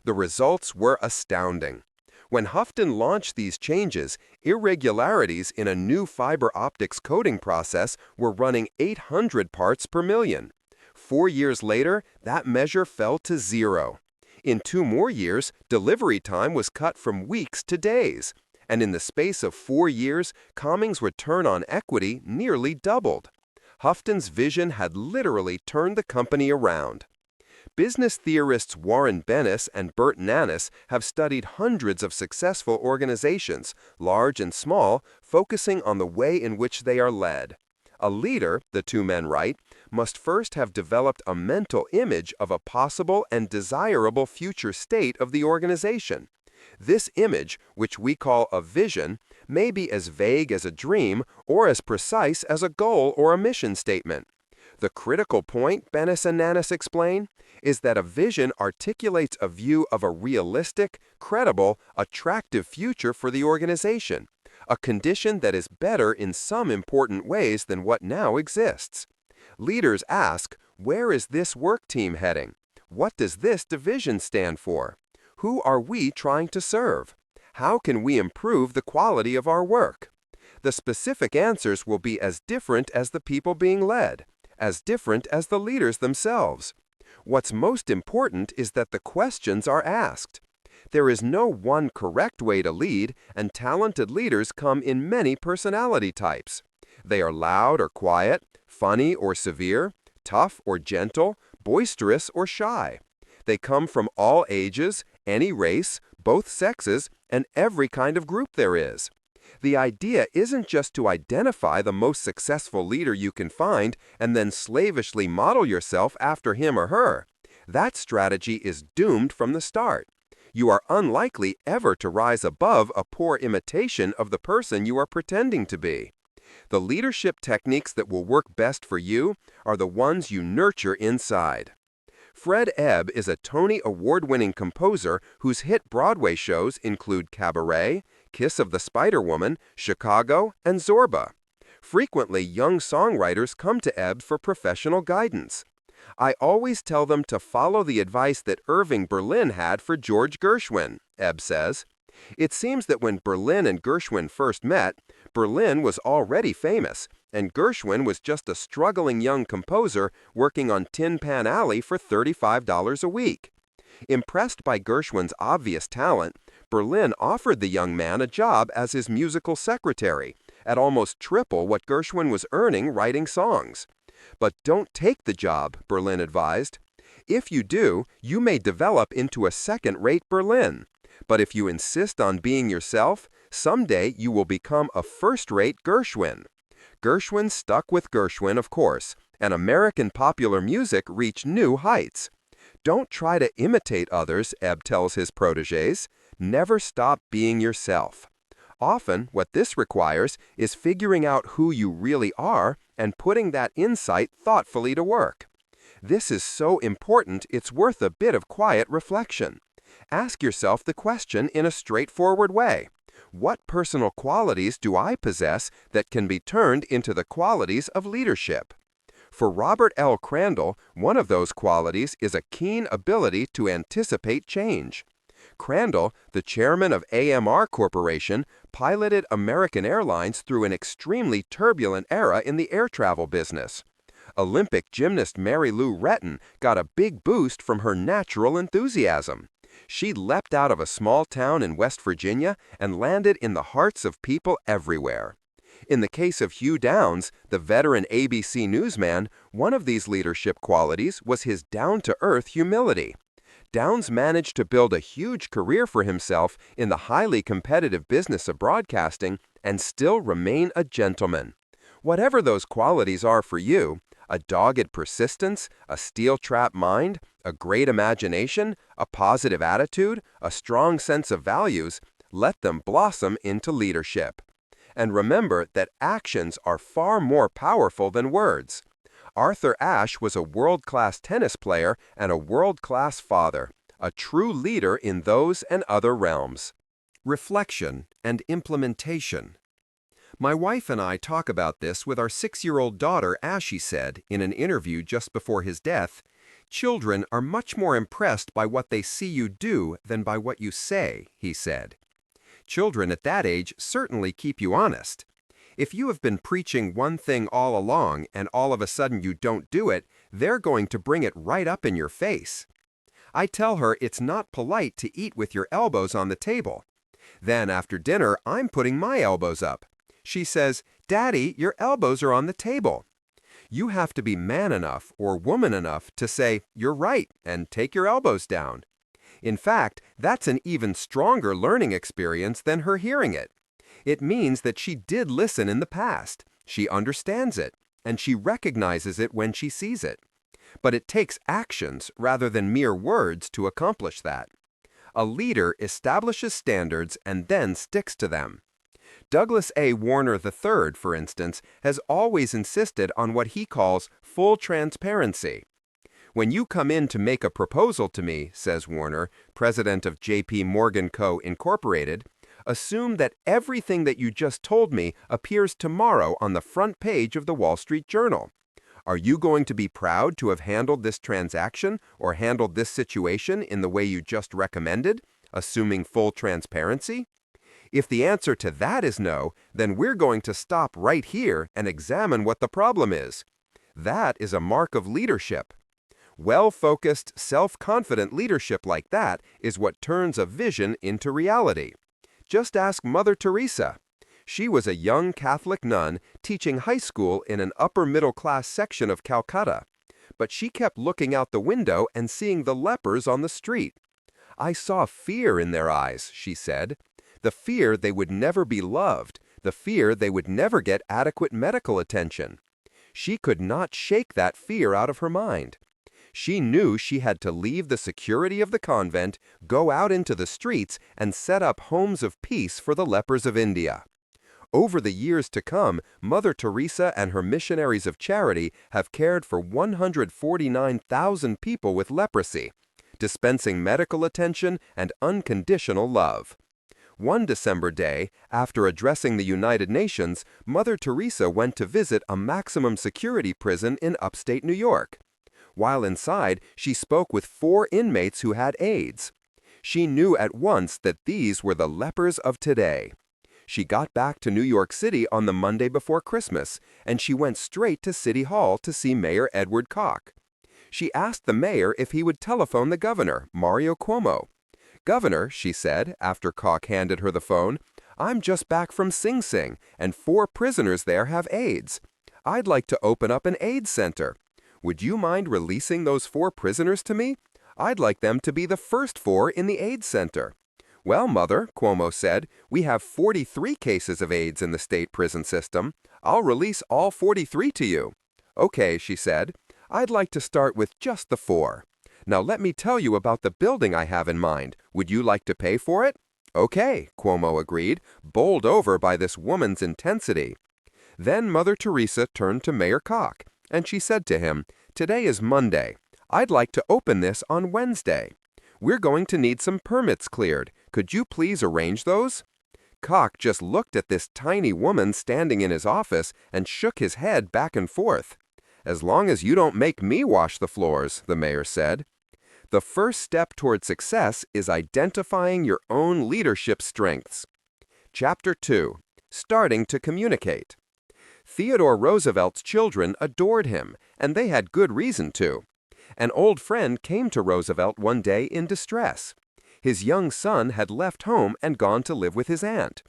Speaker 1: The results were astounding. When Houghton launched these changes, irregularities in a new fiber optics coating process were running 800 parts per million. 4 years later, that measure fell to 0. In 2 more years, delivery time was cut from weeks to days. And in the space of 4 years, Corning's return on equity nearly doubled. Houghton's vision had literally turned the company around. Business theorists Warren Bennis and Bert Nanis have studied hundreds of successful organizations, large and small, focusing on the way in which they are led. A leader, the two men write, must first have developed a mental image of a possible and desirable future state of the organization. This image, which we call a vision, may be as vague as a dream or as precise as a goal or a mission statement. The critical point, Bennis and Nanis explain, is that a vision articulates a view of a realistic, credible, attractive future for the organization, a condition that is better in some important ways than what now exists. Leaders ask, where is this work team heading? What does this division stand for? Who are we trying to serve? How can we improve the quality of our work? The specific answers will be as different as the people being led, as different as the leaders themselves. What's most important is that the questions are asked. There is no one correct way to lead, and talented leaders come in many personality types. They are loud or quiet, funny or severe, tough or gentle, boisterous or shy. They come from all ages, any race, both sexes, and every kind of group there is. The idea isn't just to identify the most successful leader you can find and then slavishly model yourself after him or her. That strategy is doomed from the start. You are unlikely ever to rise above a poor imitation of the person you are pretending to be. The leadership techniques that will work best for you are the ones you nurture inside. Fred Ebb is a Tony Award-winning composer whose hit Broadway shows include Cabaret, Kiss of the Spider-Woman, Chicago, and Zorba. Frequently, young songwriters come to Ebb for professional guidance. I always tell them to follow the advice that Irving Berlin had for George Gershwin, Ebb says. It seems that when Berlin and Gershwin first met, Berlin was already famous, and Gershwin was just a struggling young composer working on Tin Pan Alley for $35 a week. Impressed by Gershwin's obvious talent, Berlin offered the young man a job as his musical secretary, at almost triple what Gershwin was earning writing songs. But don't take the job, Berlin advised. If you do, you may develop into a second-rate Berlin. But if you insist on being yourself, someday you will become a first-rate Gershwin. Gershwin stuck with Gershwin, of course, and American popular music reached new heights. Don't try to imitate others, Ebb tells his protégés. Never stop being yourself. Often, what this requires is figuring out who you really are and putting that insight thoughtfully to work. This is so important it's worth a bit of quiet reflection. Ask yourself the question in a straightforward way. What personal qualities do I possess that can be turned into the qualities of leadership? For Robert L. Crandall, one of those qualities is a keen ability to anticipate change. Crandall, the chairman of AMR Corporation, piloted American Airlines through an extremely turbulent era in the air travel business. Olympic gymnast Mary Lou Retton got a big boost from her natural enthusiasm. She leapt out of a small town in West Virginia and landed in the hearts of people everywhere. In the case of Hugh Downs, the veteran ABC newsman, one of these leadership qualities was his down-to-earth humility. Downs managed to build a huge career for himself in the highly competitive business of broadcasting and still remain a gentleman. Whatever those qualities are for you, a dogged persistence, a steel-trap mind, a great imagination, a positive attitude, a strong sense of values, let them blossom into leadership. And remember that actions are far more powerful than words. Arthur Ashe was a world-class tennis player and a world-class father, a true leader in those and other realms. Reflection and implementation. My wife and I talk about this with our 6-year-old daughter. Ashe said, in an interview just before his death, "Children are much more impressed by what they see you do than by what you say," he said. Children at that age certainly keep you honest. If you have been preaching one thing all along and all of a sudden you don't do it, they're going to bring it right up in your face. I tell her it's not polite to eat with your elbows on the table. Then after dinner, I'm putting my elbows up. She says, "Daddy, your elbows are on the table." You have to be man enough or woman enough to say, "You're right," and take your elbows down. In fact, that's an even stronger learning experience than her hearing it. It means that she did listen in the past, she understands it, and she recognizes it when she sees it. But it takes actions rather than mere words to accomplish that. A leader establishes standards and then sticks to them. Douglas A. Warner III, for instance, has always insisted on what he calls full transparency. "When you come in to make a proposal to me," says Warner, president of J.P. Morgan Co., Incorporated, "assume that everything that you just told me appears tomorrow on the front page of the Wall Street Journal. Are you going to be proud to have handled this transaction or handled this situation in the way you just recommended, assuming full transparency? If the answer to that is no, then we're going to stop right here and examine what the problem is. That is a mark of leadership. Well-focused, self-confident leadership like that is what turns a vision into reality. Just ask Mother Teresa. She was a young Catholic nun teaching high school in an upper-middle-class section of Calcutta. But she kept looking out the window and seeing the lepers on the street. "I saw fear in their eyes," she said. The fear they would never be loved, the fear they would never get adequate medical attention. She could not shake that fear out of her mind. She knew she had to leave the security of the convent, go out into the streets, and set up homes of peace for the lepers of India. Over the years to come, Mother Teresa and her missionaries of charity have cared for 149,000 people with leprosy, dispensing medical attention and unconditional love. One December day, after addressing the United Nations, Mother Teresa went to visit a maximum security prison in upstate New York. While inside, she spoke with 4 inmates who had AIDS. She knew at once that these were the lepers of today. She got back to New York City on the Monday before Christmas, and she went straight to City Hall to see Mayor Edward Koch. She asked the mayor if he would telephone the governor, Mario Cuomo. "Governor," she said, after Koch handed her the phone, "I'm just back from Sing Sing, and 4 prisoners there have AIDS. I'd like to open up an AIDS center. Would you mind releasing those 4 prisoners to me? I'd like them to be the first 4 in the AIDS center." "Well, Mother," Cuomo said, "we have 43 cases of AIDS in the state prison system. I'll release all 43 to you." "Okay," she said, "I'd like to start with just the 4. Now let me tell you about the building I have in mind. Would you like to pay for it?" "Okay," Cuomo agreed, bowled over by this woman's intensity. Then Mother Teresa turned to Mayor Koch, and she said to him, "Today is Monday. I'd like to open this on Wednesday. We're going to need some permits cleared. Could you please arrange those?" Koch just looked at this tiny woman standing in his office and shook his head back and forth. "As long as you don't make me wash the floors," the mayor said. The first step toward success is identifying your own leadership strengths. Chapter 2. Starting to communicate. Theodore Roosevelt's children adored him, and they had good reason to. An old friend came to Roosevelt one day in distress. His young son had left home and gone to live with his aunt.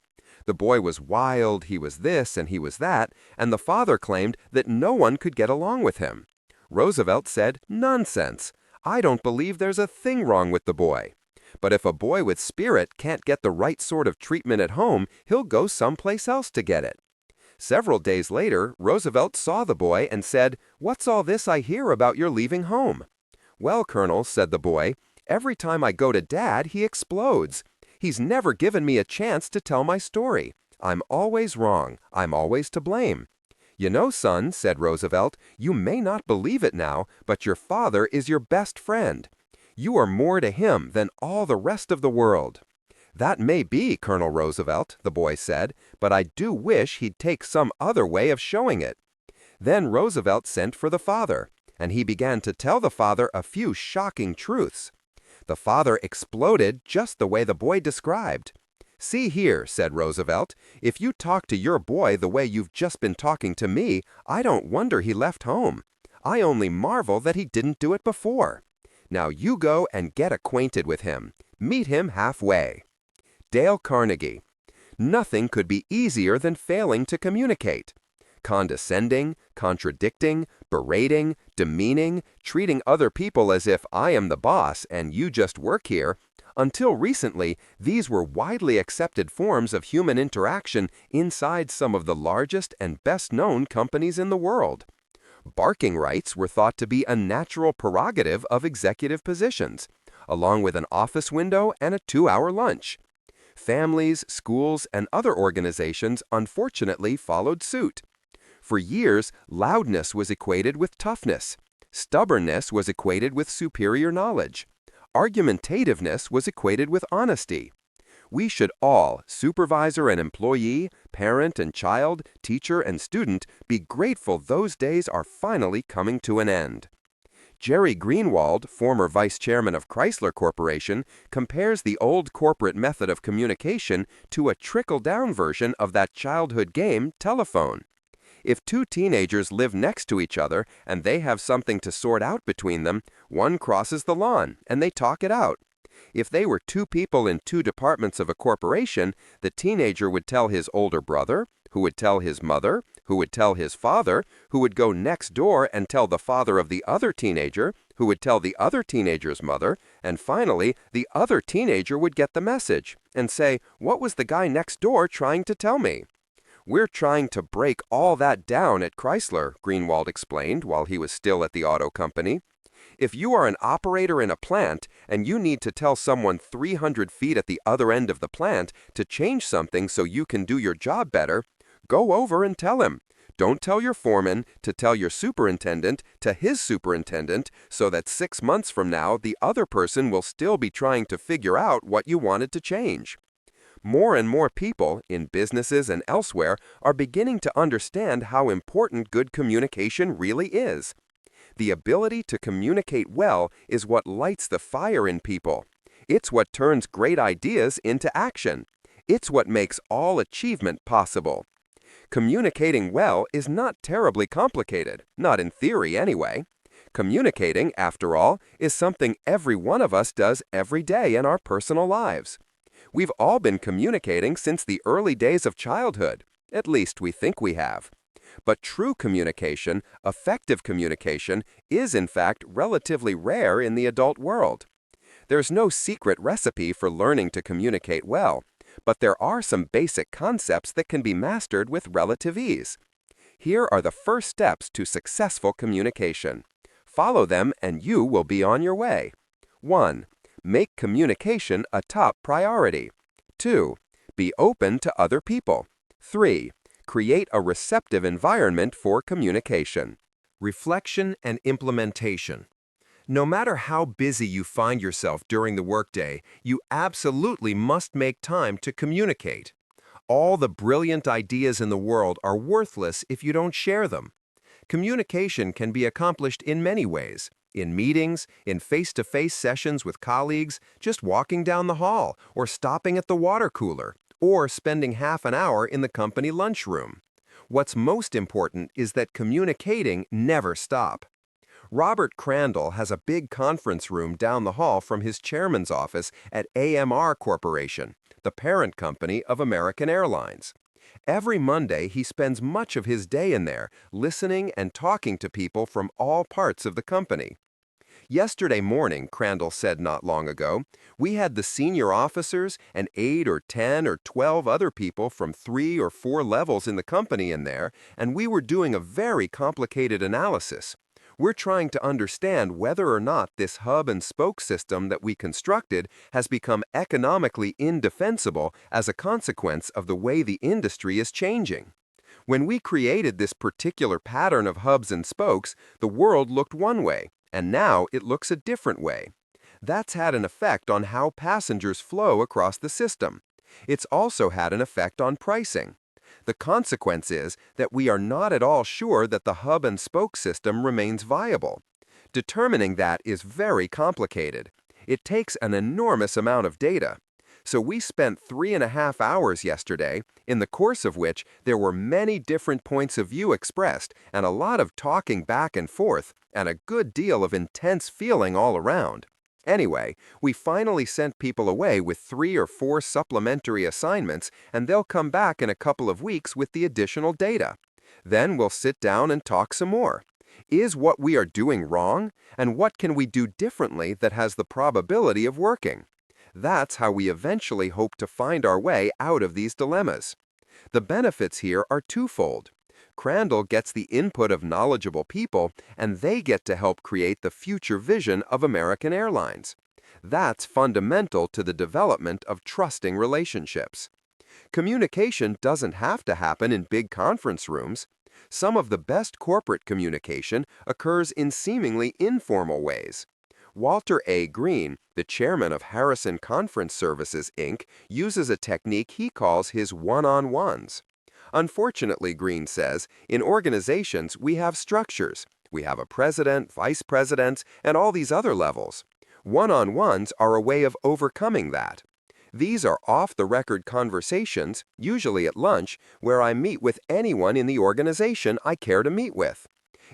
Speaker 1: The boy was wild, he was this and he was that, and the father claimed that no one could get along with him. Roosevelt said, "Nonsense. I don't believe there's a thing wrong with the boy. But if a boy with spirit can't get the right sort of treatment at home, he'll go someplace else to get it." Several days later, Roosevelt saw the boy and said, "What's all this I hear about your leaving home?" "Well, Colonel," said the boy, "every time I go to Dad, he explodes. He's never given me a chance to tell my story. I'm always wrong. I'm always to blame." "You know, son," said Roosevelt, "you may not believe it now, but your father is your best friend. You are more to him than all the rest of the world." "That may be, Colonel Roosevelt," the boy said, "but I do wish he'd take some other way of showing it." Then Roosevelt sent for the father, and he began to tell the father a few shocking truths. The father exploded just the way the boy described. "See here," said Roosevelt, "if you talk to your boy the way you've just been talking to me, I don't wonder he left home. I only marvel that he didn't do it before. Now you go and get acquainted with him. Meet him halfway." Dale Carnegie. Nothing could be easier than failing to communicate. Condescending, contradicting, berating, demeaning, treating other people as if I am the boss and you just work here. Until recently, these were widely accepted forms of human interaction inside some of the largest and best-known companies in the world. Barking rights were thought to be a natural prerogative of executive positions, along with an office window and a 2-hour lunch. Families, schools, and other organizations unfortunately followed suit. For years, loudness was equated with toughness. Stubbornness was equated with superior knowledge. Argumentativeness was equated with honesty. We should all, supervisor and employee, parent and child, teacher and student, be grateful those days are finally coming to an end. Jerry Greenwald, former vice chairman of Chrysler Corporation, compares the old corporate method of communication to a trickle-down version of that childhood game, telephone. If two teenagers live next to each other and they have something to sort out between them, one crosses the lawn and they talk it out. If they were two people in two departments of a corporation, the teenager would tell his older brother, who would tell his mother, who would tell his father, who would go next door and tell the father of the other teenager, who would tell the other teenager's mother, and finally, the other teenager would get the message and say, "What was the guy next door trying to tell me?" "We're trying to break all that down at Chrysler," Greenwald explained while he was still at the auto company. If you are an operator in a plant and you need to tell someone 300 feet at the other end of the plant to change something so you can do your job better, go over and tell him. Don't tell your foreman to tell your superintendent to his superintendent so that 6 months from now the other person will still be trying to figure out what you wanted to change. More and more people, in businesses and elsewhere, are beginning to understand how important good communication really is. The ability to communicate well is what lights the fire in people. It's what turns great ideas into action. It's what makes all achievement possible. Communicating well is not terribly complicated, not in theory anyway. Communicating, after all, is something every one of us does every day in our personal lives. We've all been communicating since the early days of childhood. At least we think we have. But true communication, effective communication, is in fact relatively rare in the adult world. There's no secret recipe for learning to communicate well, but there are some basic concepts that can be mastered with relative ease. Here are the first steps to successful communication. Follow them and you will be on your way. 1. Make communication a top priority. 2. Be open to other people. 3. create a receptive environment for communication. Reflection and implementation. No matter how busy you find yourself during the workday, you absolutely must make time to communicate. All the brilliant ideas in the world are worthless if you don't share them. Communication can be accomplished in many ways. In meetings, in face-to-face sessions with colleagues, just walking down the hall, or stopping at the water cooler, or spending half an hour in the company lunchroom. What's most important is that communicating never stop. Robert Crandall has a big conference room down the hall from his chairman's office at AMR Corporation, the parent company of American Airlines. Every Monday, he spends much of his day in there, listening and talking to people from all parts of the company. Yesterday morning, Crandall said not long ago, we had the senior officers and 8 or 10 or 12 other people from 3 or 4 levels in the company in there, and we were doing a very complicated analysis. We're trying to understand whether or not this hub and spoke system that we constructed has become economically indefensible as a consequence of the way the industry is changing. When we created this particular pattern of hubs and spokes, the world looked one way, and now it looks a different way. That's had an effect on how passengers flow across the system. It's also had an effect on pricing. The consequence is that we are not at all sure that the hub and spoke system remains viable. Determining that is very complicated. It takes an enormous amount of data. So we spent 3.5 hours yesterday, in the course of which there were many different points of view expressed, and a lot of talking back and forth, and a good deal of intense feeling all around. Anyway, we finally sent people away with 3 or 4 supplementary assignments, and they'll come back in a couple of weeks with the additional data. Then we'll sit down and talk some more. Is what we are doing wrong? And what can we do differently that has the probability of working? That's how we eventually hope to find our way out of these dilemmas. The benefits here are twofold. Crandall gets the input of knowledgeable people, and they get to help create the future vision of American Airlines. That's fundamental to the development of trusting relationships. Communication doesn't have to happen in big conference rooms. Some of the best corporate communication occurs in seemingly informal ways. Walter A. Green, the chairman of Harrison Conference Services, Inc., uses a technique he calls his one-on-ones. Unfortunately, Green says, in organizations we have structures. We have a president, vice presidents, and all these other levels. One-on-ones are a way of overcoming that. These are off-the-record conversations, usually at lunch, where I meet with anyone in the organization I care to meet with.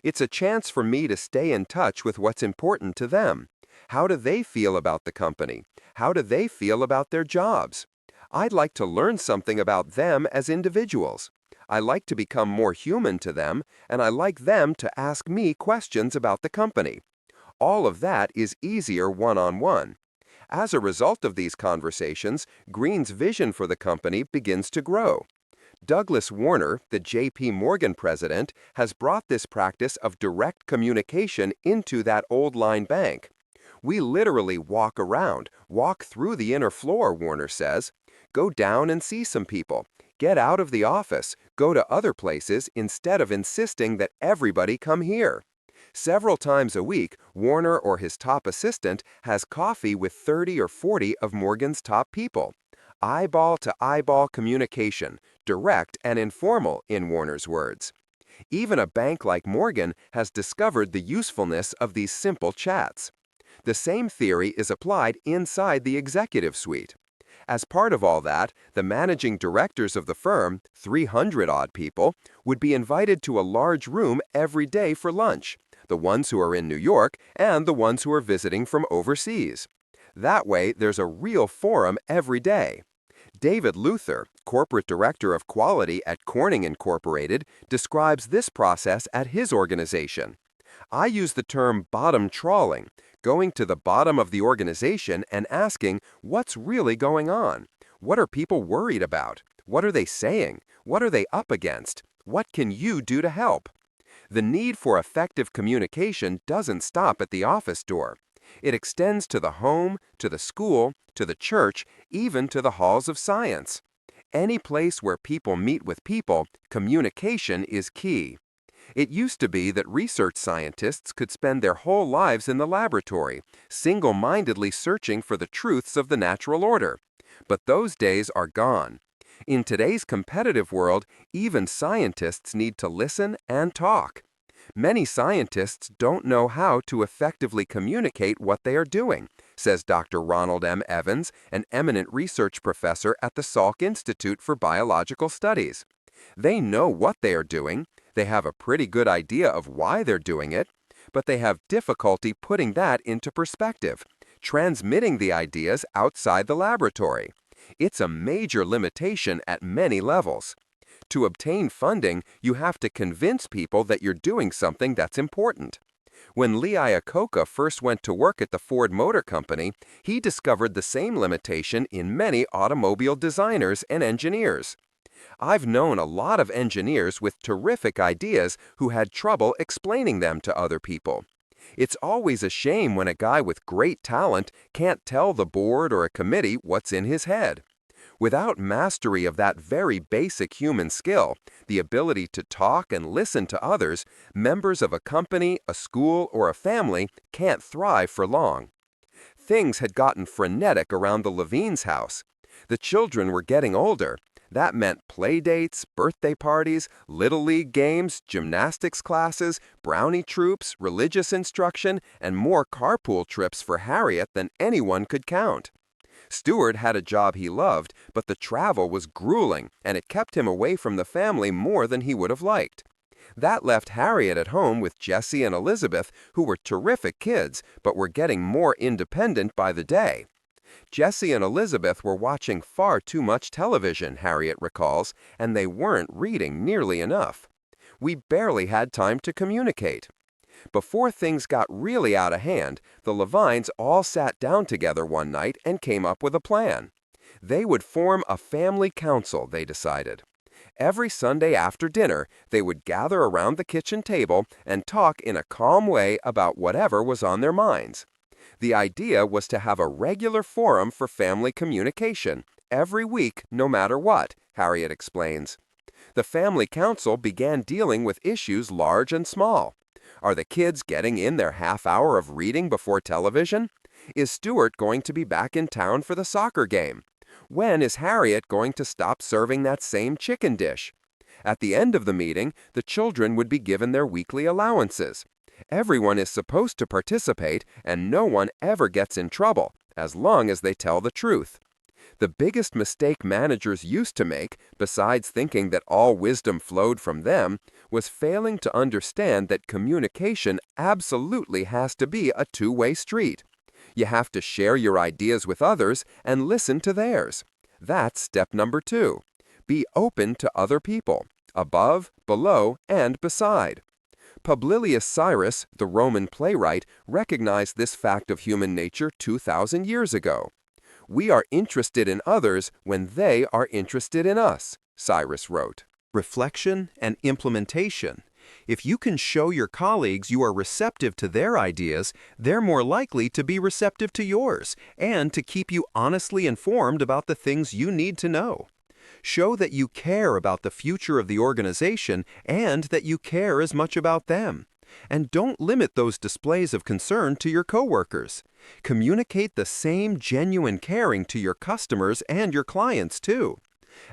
Speaker 1: It's a chance for me to stay in touch with what's important to them. How do they feel about the company? How do they feel about their jobs? I'd like to learn something about them as individuals. I like to become more human to them, and I like them to ask me questions about the company. All of that is easier one-on-one. As a result of these conversations, Green's vision for the company begins to grow. Douglas Warner, the J.P. Morgan president, has brought this practice of direct communication into that old line bank. We literally walk around, walk through the inner floor, Warner says. Go down and see some people. Get out of the office. Go to other places instead of insisting that everybody come here. Several times a week, Warner or his top assistant has coffee with 30 or 40 of Morgan's top people. Eyeball-to-eyeball communication, direct and informal, in Warner's words. Even a bank like Morgan has discovered the usefulness of these simple chats. The same theory is applied inside the executive suite. As part of all that, the managing directors of the firm, 300-odd people, would be invited to a large room every day for lunch, the ones who are in New York and the ones who are visiting from overseas. That way, there's a real forum every day. David Luther, corporate director of quality at Corning Incorporated, describes this process at his organization. I use the term bottom trawling, going to the bottom of the organization and asking what's really going on. What are people worried about? What are they saying? What are they up against? What can you do to help? The need for effective communication doesn't stop at the office door. It extends to the home, to the school, to the church, even to the halls of science. Any place where people meet with people, communication is key. It used to be that research scientists could spend their whole lives in the laboratory, single-mindedly searching for the truths of the natural order. But those days are gone. In today's competitive world, even scientists need to listen and talk. Many scientists don't know how to effectively communicate what they are doing, says Dr. Ronald M. Evans, an eminent research professor at the Salk Institute for Biological Studies. They know what they are doing, they have a pretty good idea of why they're doing it, but they have difficulty putting that into perspective, transmitting the ideas outside the laboratory. It's a major limitation at many levels. To obtain funding, you have to convince people that you're doing something that's important. When Iacocca first went to work at the Ford Motor Company, he discovered the same limitation in many automobile designers and engineers. I've known a lot of engineers with terrific ideas who had trouble explaining them to other people. It's always a shame when a guy with great talent can't tell the board or a committee what's in his head. Without mastery of that very basic human skill, the ability to talk and listen to others, members of a company, a school, or a family can't thrive for long. Things had gotten frenetic around the Levines' house. The children were getting older. That meant play dates, birthday parties, little league games, gymnastics classes, brownie troops, religious instruction, and more carpool trips for Harriet than anyone could count. Stuart had a job he loved, but the travel was grueling, and it kept him away from the family more than he would have liked. That left Harriet at home with Jessie and Elizabeth, who were terrific kids, but were getting more independent by the day. Jessie and Elizabeth were watching far too much television, Harriet recalls, and they weren't reading nearly enough. We barely had time to communicate. Before things got really out of hand, the Levines all sat down together one night and came up with a plan. They would form a family council, they decided. Every Sunday after dinner, they would gather around the kitchen table and talk in a calm way about whatever was on their minds. The idea was to have a regular forum for family communication, every week, no matter what, Harriet explains. The family council began dealing with issues large and small. Are the kids getting in their half hour of reading before television? Is Stuart going to be back in town for the soccer game? When is Harriet going to stop serving that same chicken dish? At the end of the meeting, the children would be given their weekly allowances. Everyone is supposed to participate, and no one ever gets in trouble, as long as they tell the truth. The biggest mistake managers used to make, besides thinking that all wisdom flowed from them, was failing to understand that communication absolutely has to be a two-way street. You have to share your ideas with others and listen to theirs. That's step number 2. Be open to other people, above, below, and beside. Publilius Cyrus, the Roman playwright, recognized this fact of human nature 2,000 years ago. We are interested in others when they are interested in us, Cyrus wrote. Reflection and implementation. If you can show your colleagues you are receptive to their ideas, they're more likely to be receptive to yours and to keep you honestly informed about the things you need to know. Show that you care about the future of the organization and that you care as much about them. And don't limit those displays of concern to your coworkers. Communicate the same genuine caring to your customers and your clients, too.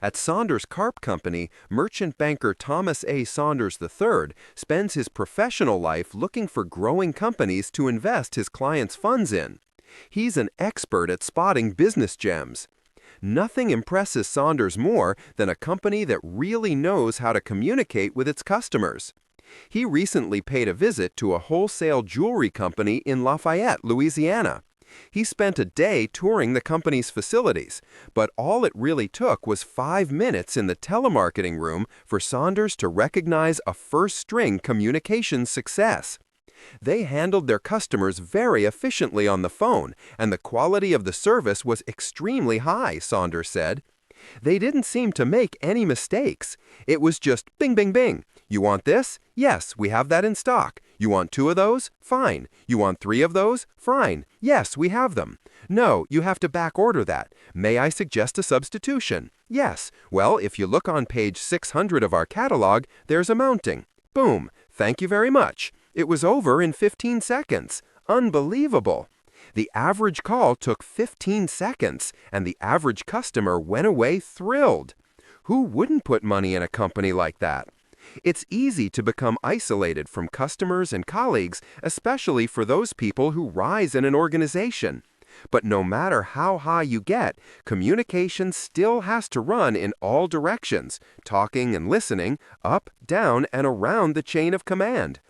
Speaker 1: At Saunders Carp Company, merchant banker Thomas A. Saunders III spends his professional life looking for growing companies to invest his clients' funds in. He's an expert at spotting business gems. Nothing impresses Saunders more than a company that really knows how to communicate with its customers. He recently paid a visit to a wholesale jewelry company in Lafayette, Louisiana. He spent a day touring the company's facilities, but all it really took was 5 minutes in the telemarketing room for Saunders to recognize a first-string communications success. They handled their customers very efficiently on the phone, and the quality of the service was extremely high, Saunders said. They didn't seem to make any mistakes. It was just bing, bing, bing. You want this? Yes, we have that in stock. You want 2 of those? Fine. You want 3 of those? Fine. Yes, we have them. No, you have to back order that. May I suggest a substitution? Yes. Well, if you look on page 600 of our catalog, there's a mounting. Boom. Thank you very much. It was over in 15 seconds. Unbelievable. The average call took 15 seconds, and the average customer went away thrilled. Who wouldn't put money in a company like that? It's easy to become isolated from customers and colleagues, especially for those people who rise in an organization. But no matter how high you get, communication still has to run in all directions, talking and listening, up, down, and around the chain of command.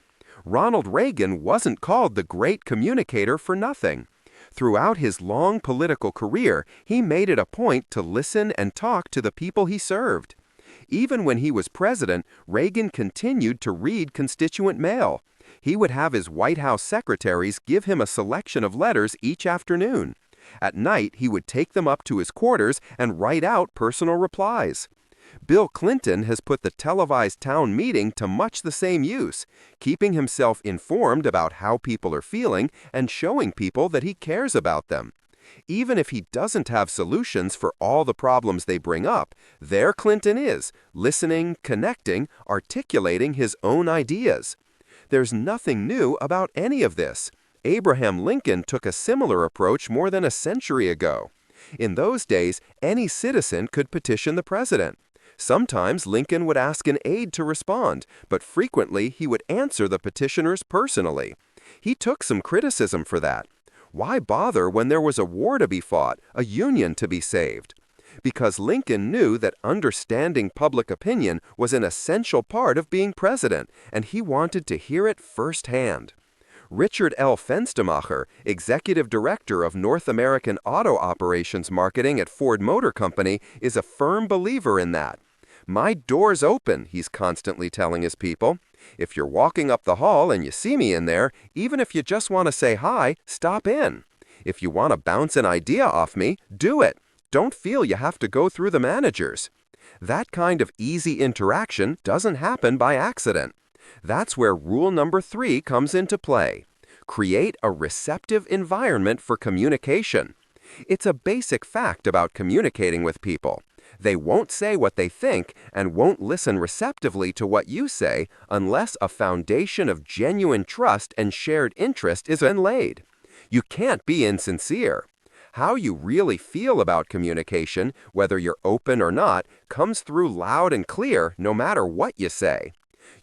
Speaker 1: Ronald Reagan wasn't called the great communicator for nothing. Throughout his long political career, he made it a point to listen and talk to the people he served. Even when he was president, Reagan continued to read constituent mail. He would have his White House secretaries give him a selection of letters each afternoon. At night, he would take them up to his quarters and write out personal replies. Bill Clinton has put the televised town meeting to much the same use, keeping himself informed about how people are feeling and showing people that he cares about them. Even if he doesn't have solutions for all the problems they bring up, there Clinton is, listening, connecting, articulating his own ideas. There's nothing new about any of this. Abraham Lincoln took a similar approach more than a century ago. In those days, any citizen could petition the president. Sometimes Lincoln would ask an aide to respond, but frequently he would answer the petitioners personally. He took some criticism for that. Why bother when there was a war to be fought, a union to be saved? Because Lincoln knew that understanding public opinion was an essential part of being president, and he wanted to hear it firsthand. Richard L. Fenstermacher, executive director of North American Auto Operations Marketing at Ford Motor Company, is a firm believer in that. My door's open, he's constantly telling his people. If you're walking up the hall and you see me in there, even if you just want to say hi, stop in. If you want to bounce an idea off me, do it. Don't feel you have to go through the managers. That kind of easy interaction doesn't happen by accident. That's where rule number 3 comes into play. Create a receptive environment for communication. It's a basic fact about communicating with people. They won't say what they think and won't listen receptively to what you say unless a foundation of genuine trust and shared interest is laid. You can't be insincere. How you really feel about communication, whether you're open or not, comes through loud and clear no matter what you say.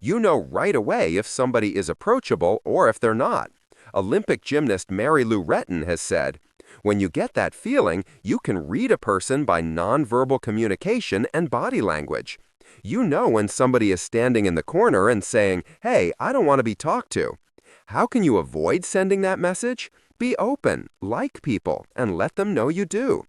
Speaker 1: You know right away if somebody is approachable or if they're not. Olympic gymnast Mary Lou Retton has said, "When you get that feeling, you can read a person by nonverbal communication and body language. You know when somebody is standing in the corner and saying, 'Hey, I don't want to be talked to.' How can you avoid sending that message? Be open, like people, and let them know you do.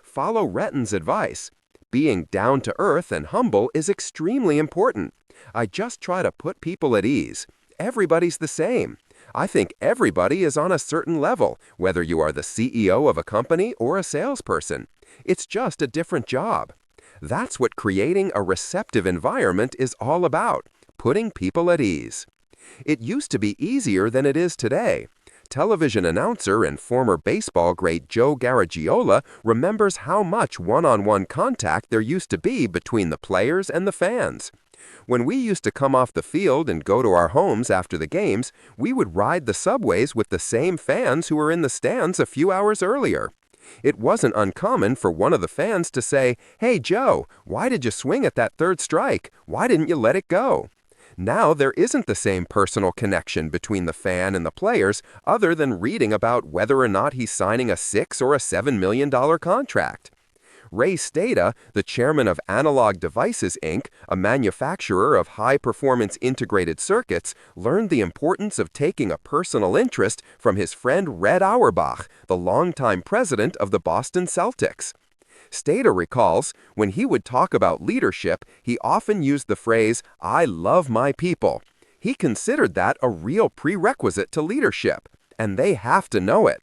Speaker 1: Follow Retton's advice. Being down to earth and humble is extremely important. I just try to put people at ease. Everybody's the same. I think everybody is on a certain level, whether you are the CEO of a company or a salesperson. It's just a different job." That's what creating a receptive environment is all about, putting people at ease. It used to be easier than it is today. Television announcer and former baseball great Joe Garagiola remembers how much one-on-one contact there used to be between the players and the fans. When we used to come off the field and go to our homes after the games, we would ride the subways with the same fans who were in the stands a few hours earlier. It wasn't uncommon for one of the fans to say, "Hey Joe, why did you swing at that third strike? Why didn't you let it go?" Now there isn't the same personal connection between the fan and the players other than reading about whether or not he's signing a $6 or a $7 million contract. Ray Stata, the chairman of Analog Devices, Inc., a manufacturer of high-performance integrated circuits, learned the importance of taking a personal interest from his friend Red Auerbach, the longtime president of the Boston Celtics. Stata recalls, when he would talk about leadership, he often used the phrase, "I love my people." He considered that a real prerequisite to leadership, and they have to know it.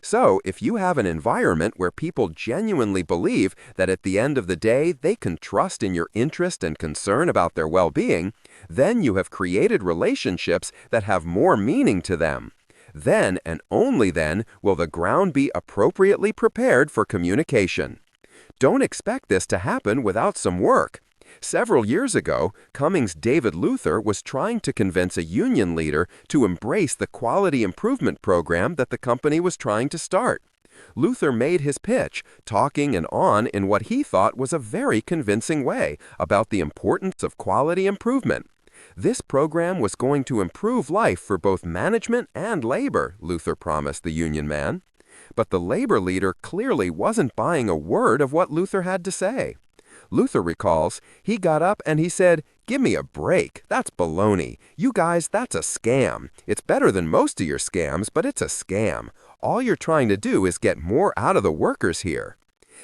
Speaker 1: So, if you have an environment where people genuinely believe that at the end of the day they can trust in your interest and concern about their well-being, then you have created relationships that have more meaning to them. Then and only then will the ground be appropriately prepared for communication. Don't expect this to happen without some work. Several years ago, Cummings' David Luther was trying to convince a union leader to embrace the quality improvement program that the company was trying to start. Luther made his pitch, talking and on in what he thought was a very convincing way about the importance of quality improvement. This program was going to improve life for both management and labor, Luther promised the union man. But the labor leader clearly wasn't buying a word of what Luther had to say. Luther recalls, he got up and he said, "Give me a break. That's baloney. You guys, that's a scam. It's better than most of your scams, but it's a scam. All you're trying to do is get more out of the workers here."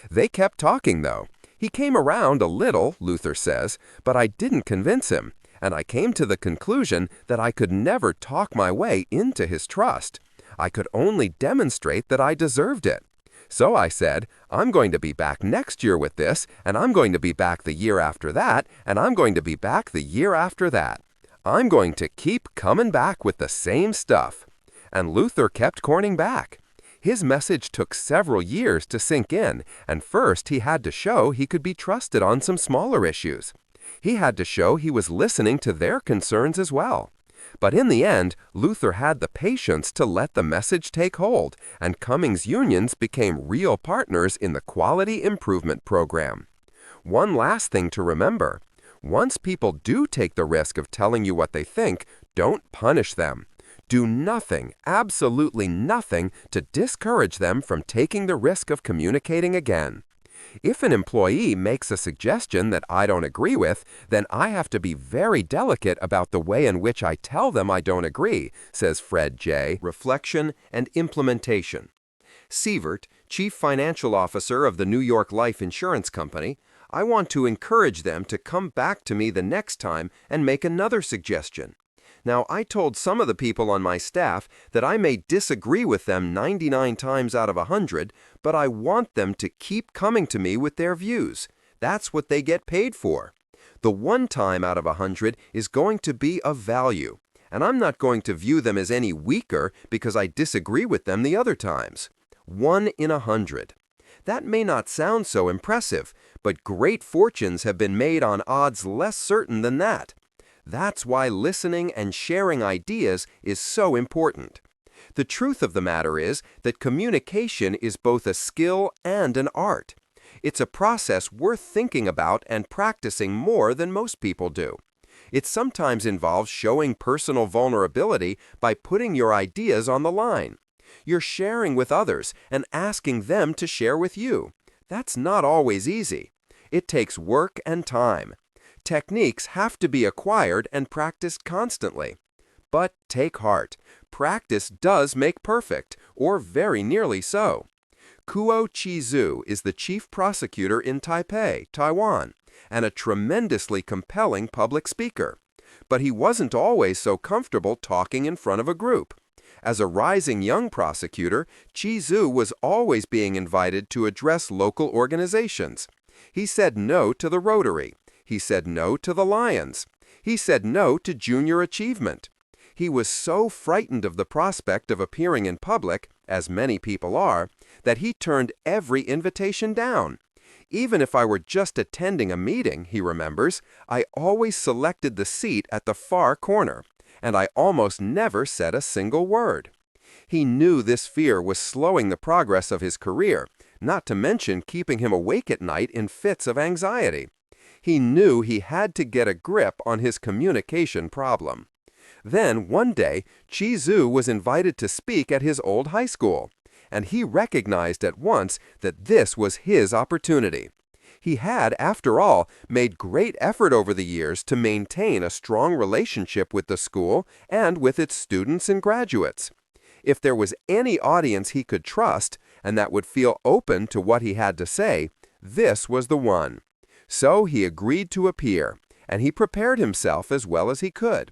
Speaker 1: They kept talking, though. He came around a little, Luther says, but I didn't convince him, and I came to the conclusion that I could never talk my way into his trust. I could only demonstrate that I deserved it. So I said, I'm going to be back next year with this, and I'm going to be back the year after that, and I'm going to be back the year after that. I'm going to keep coming back with the same stuff. And Luther kept corning back. His message took several years to sink in, and first he had to show he could be trusted on some smaller issues. He had to show he was listening to their concerns as well. But in the end, Luther had the patience to let the message take hold, and Cummings unions became real partners in the quality improvement program. One last thing to remember. Once people do take the risk of telling you what they think, don't punish them. Do nothing, absolutely nothing, to discourage them from taking the risk of communicating again. If an employee makes a suggestion that I don't agree with, then I have to be very delicate about the way in which I tell them I don't agree, says Fred J. Reflection and Implementation. Sievert, Chief Financial Officer of the New York Life Insurance Company, I want to encourage them to come back to me the next time and make another suggestion. Now, I told some of the people on my staff that I may disagree with them 99 times out of 100, but I want them to keep coming to me with their views. That's what they get paid for. The one time out of 100 is going to be of value, and I'm not going to view them as any weaker because I disagree with them the other times. 1 in 100. That may not sound so impressive, but great fortunes have been made on odds less certain than that. That's why listening and sharing ideas is so important. The truth of the matter is that communication is both a skill and an art. It's a process worth thinking about and practicing more than most people do. It sometimes involves showing personal vulnerability by putting your ideas on the line. You're sharing with others and asking them to share with you. That's not always easy. It takes work and time. Techniques have to be acquired and practiced constantly. But take heart. Practice does make perfect, or very nearly so. Kuo Chi-zu is the chief prosecutor in Taipei, Taiwan, and a tremendously compelling public speaker. But he wasn't always so comfortable talking in front of a group. As a rising young prosecutor, Chi-zu was always being invited to address local organizations. He said no to the Rotary. He said no to the Lions. He said no to Junior Achievement. He was so frightened of the prospect of appearing in public, as many people are, that he turned every invitation down. Even if I were just attending a meeting, he remembers, I always selected the seat at the far corner, and I almost never said a single word. He knew this fear was slowing the progress of his career, not to mention keeping him awake at night in fits of anxiety. He knew he had to get a grip on his communication problem. Then, one day, Chi-zu was invited to speak at his old high school, and he recognized at once that this was his opportunity. He had, after all, made great effort over the years to maintain a strong relationship with the school and with its students and graduates. If there was any audience he could trust, and that would feel open to what he had to say, this was the one. So he agreed to appear, and he prepared himself as well as he could.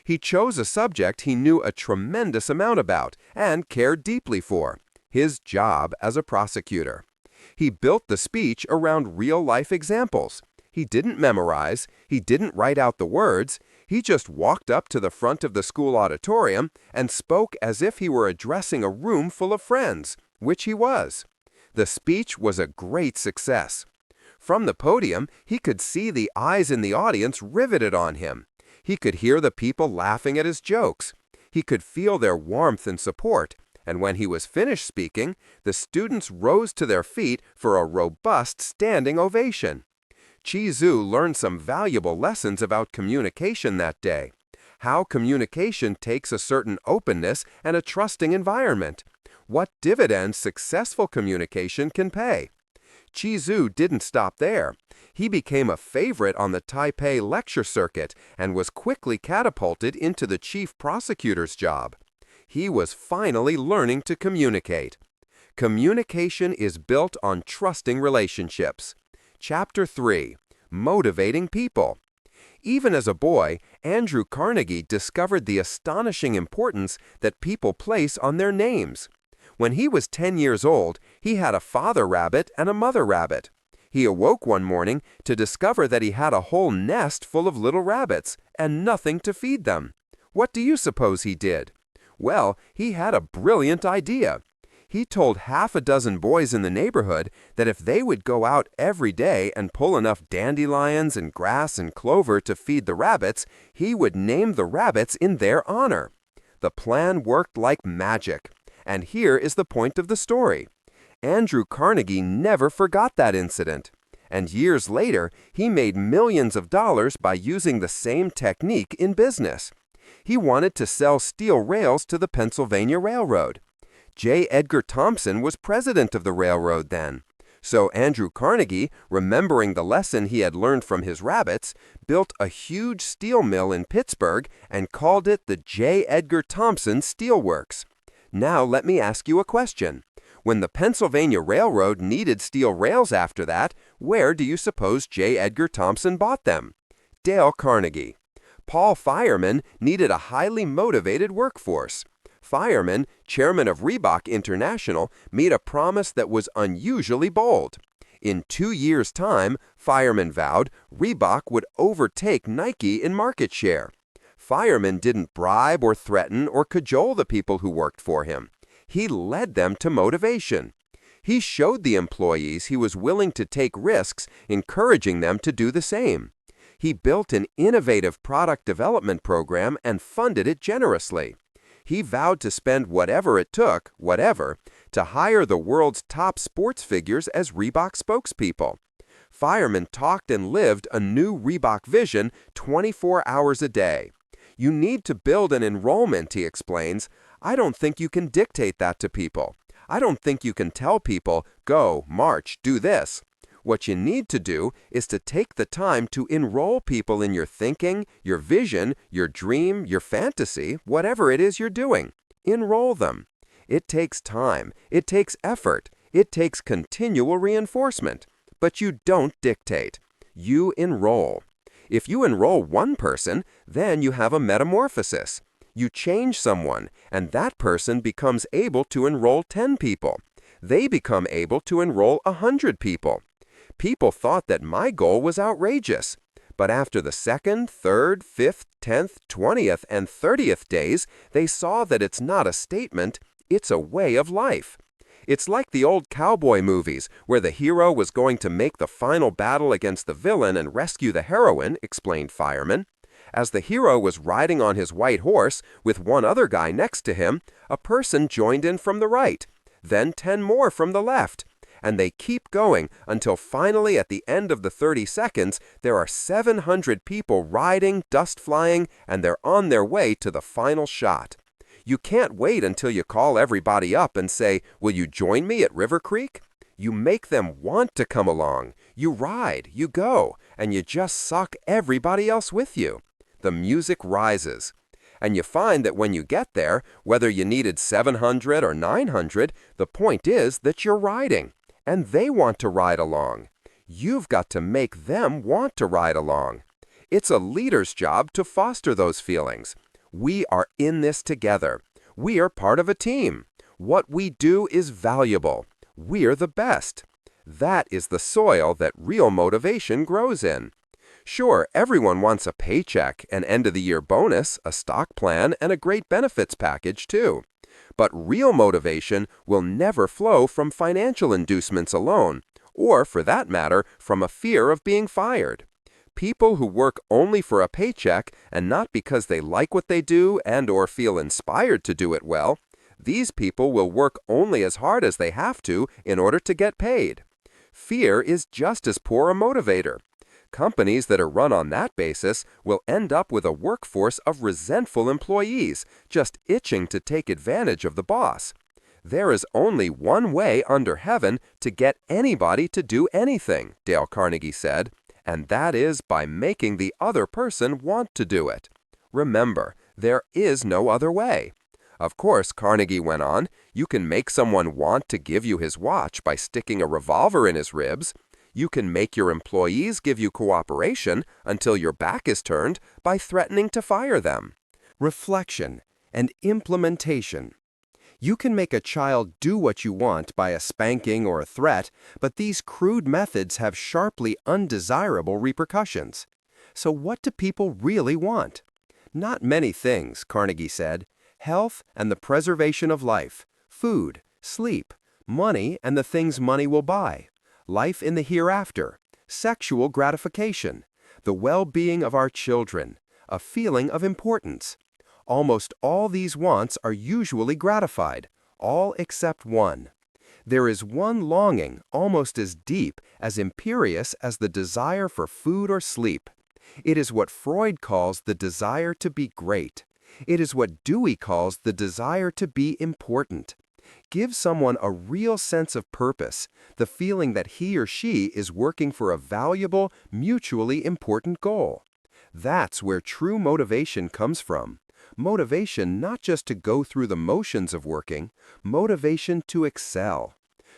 Speaker 1: He chose a subject he knew a tremendous amount about and cared deeply for, his job as a prosecutor. He built the speech around real-life examples. He didn't memorize, he didn't write out the words, he just walked up to the front of the school auditorium and spoke as if he were addressing a room full of friends, which he was. The speech was a great success. From the podium, he could see the eyes in the audience riveted on him. He could hear the people laughing at his jokes. He could feel their warmth and support, and when he was finished speaking, the students rose to their feet for a robust standing ovation. Zhu learned some valuable lessons about communication that day. How communication takes a certain openness and a trusting environment. What dividends successful communication can pay. Zhu didn't stop there. He became a favorite on the Taipei lecture circuit and was quickly catapulted into the chief prosecutor's job. He was finally learning to communicate. Communication is built on trusting relationships. Chapter 3. Motivating People. Even as a boy, Andrew Carnegie discovered the astonishing importance that people place on their names. When he was 10 years old, he had a father rabbit and a mother rabbit. He awoke one morning to discover that he had a whole nest full of little rabbits and nothing to feed them. What do you suppose he did? Well, he had a brilliant idea. He told half a dozen boys in the neighborhood that if they would go out every day and pull enough dandelions and grass and clover to feed the rabbits, he would name the rabbits in their honor. The plan worked like magic. And here is the point of the story. Andrew Carnegie never forgot that incident. And years later, he made millions of dollars by using the same technique in business. He wanted to sell steel rails to the Pennsylvania Railroad. J. Edgar Thompson was president of the railroad then. So Andrew Carnegie, remembering the lesson he had learned from his rabbits, built a huge steel mill in Pittsburgh and called it the J. Edgar Thompson Steel Works. Now let me ask you a question. When the Pennsylvania Railroad needed steel rails after that, where do you suppose J. Edgar Thompson bought them? Dale Carnegie. Paul Fireman needed a highly motivated workforce. Fireman, chairman of Reebok International, made a promise that was unusually bold. In 2 years' time, Fireman vowed Reebok would overtake Nike in market share. Fireman didn't bribe or threaten or cajole the people who worked for him. He led them to motivation. He showed the employees he was willing to take risks, encouraging them to do the same. He built an innovative product development program and funded it generously. He vowed to spend whatever it took, to hire the world's top sports figures as Reebok spokespeople. Fireman talked and lived a new Reebok vision 24 hours a day. You need to build an enrollment, he explains. I don't think you can dictate that to people. I don't think you can tell people, go, march, do this. What you need to do is to take the time to enroll people in your thinking, your vision, your dream, your fantasy, whatever it is you're doing. Enroll them. It takes time. It takes effort. It takes continual reinforcement. But you don't dictate. You enroll. If you enroll one person, then you have a metamorphosis. You change someone, and that person becomes able to enroll 10 people. They become able to enroll 100 people. People thought that my goal was outrageous. But after the 2nd, 3rd, 5th, 10th, 20th, and 30th days, they saw that it's not a statement, it's a way of life. It's like the old cowboy movies, where the hero was going to make the final battle against the villain and rescue the heroine, explained Fireman. As the hero was riding on his white horse, with one other guy next to him, a person joined in from the right, then 10 more from the left. And they keep going until finally at the end of the 30 seconds, there are 700 people riding, dust flying, and they're on their way to the final shot. You can't wait until you call everybody up and say, will you join me at River Creek? You make them want to come along. You ride, you go, and you just suck everybody else with you. The music rises. And you find that when you get there, whether you needed 700 or 900, the point is that you're riding. And they want to ride along. You've got to make them want to ride along. It's a leader's job to foster those feelings. We are in this together. We are part of a team. What we do is valuable. We're the best. That is the soil that real motivation grows in. Sure, everyone wants a paycheck, an end-of-the-year bonus, a stock plan, and a great benefits package, too. But real motivation will never flow from financial inducements alone, or, for that matter, from a fear of being fired. People who work only for a paycheck and not because they like what they do and/or feel inspired to do it well, these people will work only as hard as they have to in order to get paid. Fear is just as poor a motivator. Companies that are run on that basis will end up with a workforce of resentful employees, just itching to take advantage of the boss. There is only one way under heaven to get anybody to do anything, Dale Carnegie said, and that is by making the other person want to do it. Remember, there is no other way. Of course, Carnegie went on, you can make someone want to give you his watch by sticking a revolver in his ribs. You can make your employees give you cooperation until your back is turned by threatening to fire them. Reflection and implementation. You can make a child do what you want by a spanking or a threat, but these crude methods have sharply undesirable repercussions. So what do people really want? Not many things, Carnegie said. Health and the preservation of life, food, sleep, money and the things money will buy, life in the hereafter, sexual gratification, the well-being of our children, a feeling of importance. Almost all these wants are usually gratified, all except one. There is one longing almost as deep, as imperious as the desire for food or sleep. It is what Freud calls the desire to be great. It is what Dewey calls the desire to be important. Give someone a real sense of purpose, the feeling that he or she is working for a valuable, mutually important goal. That's where true motivation comes from. Motivation not just to go through the motions of working, motivation to excel.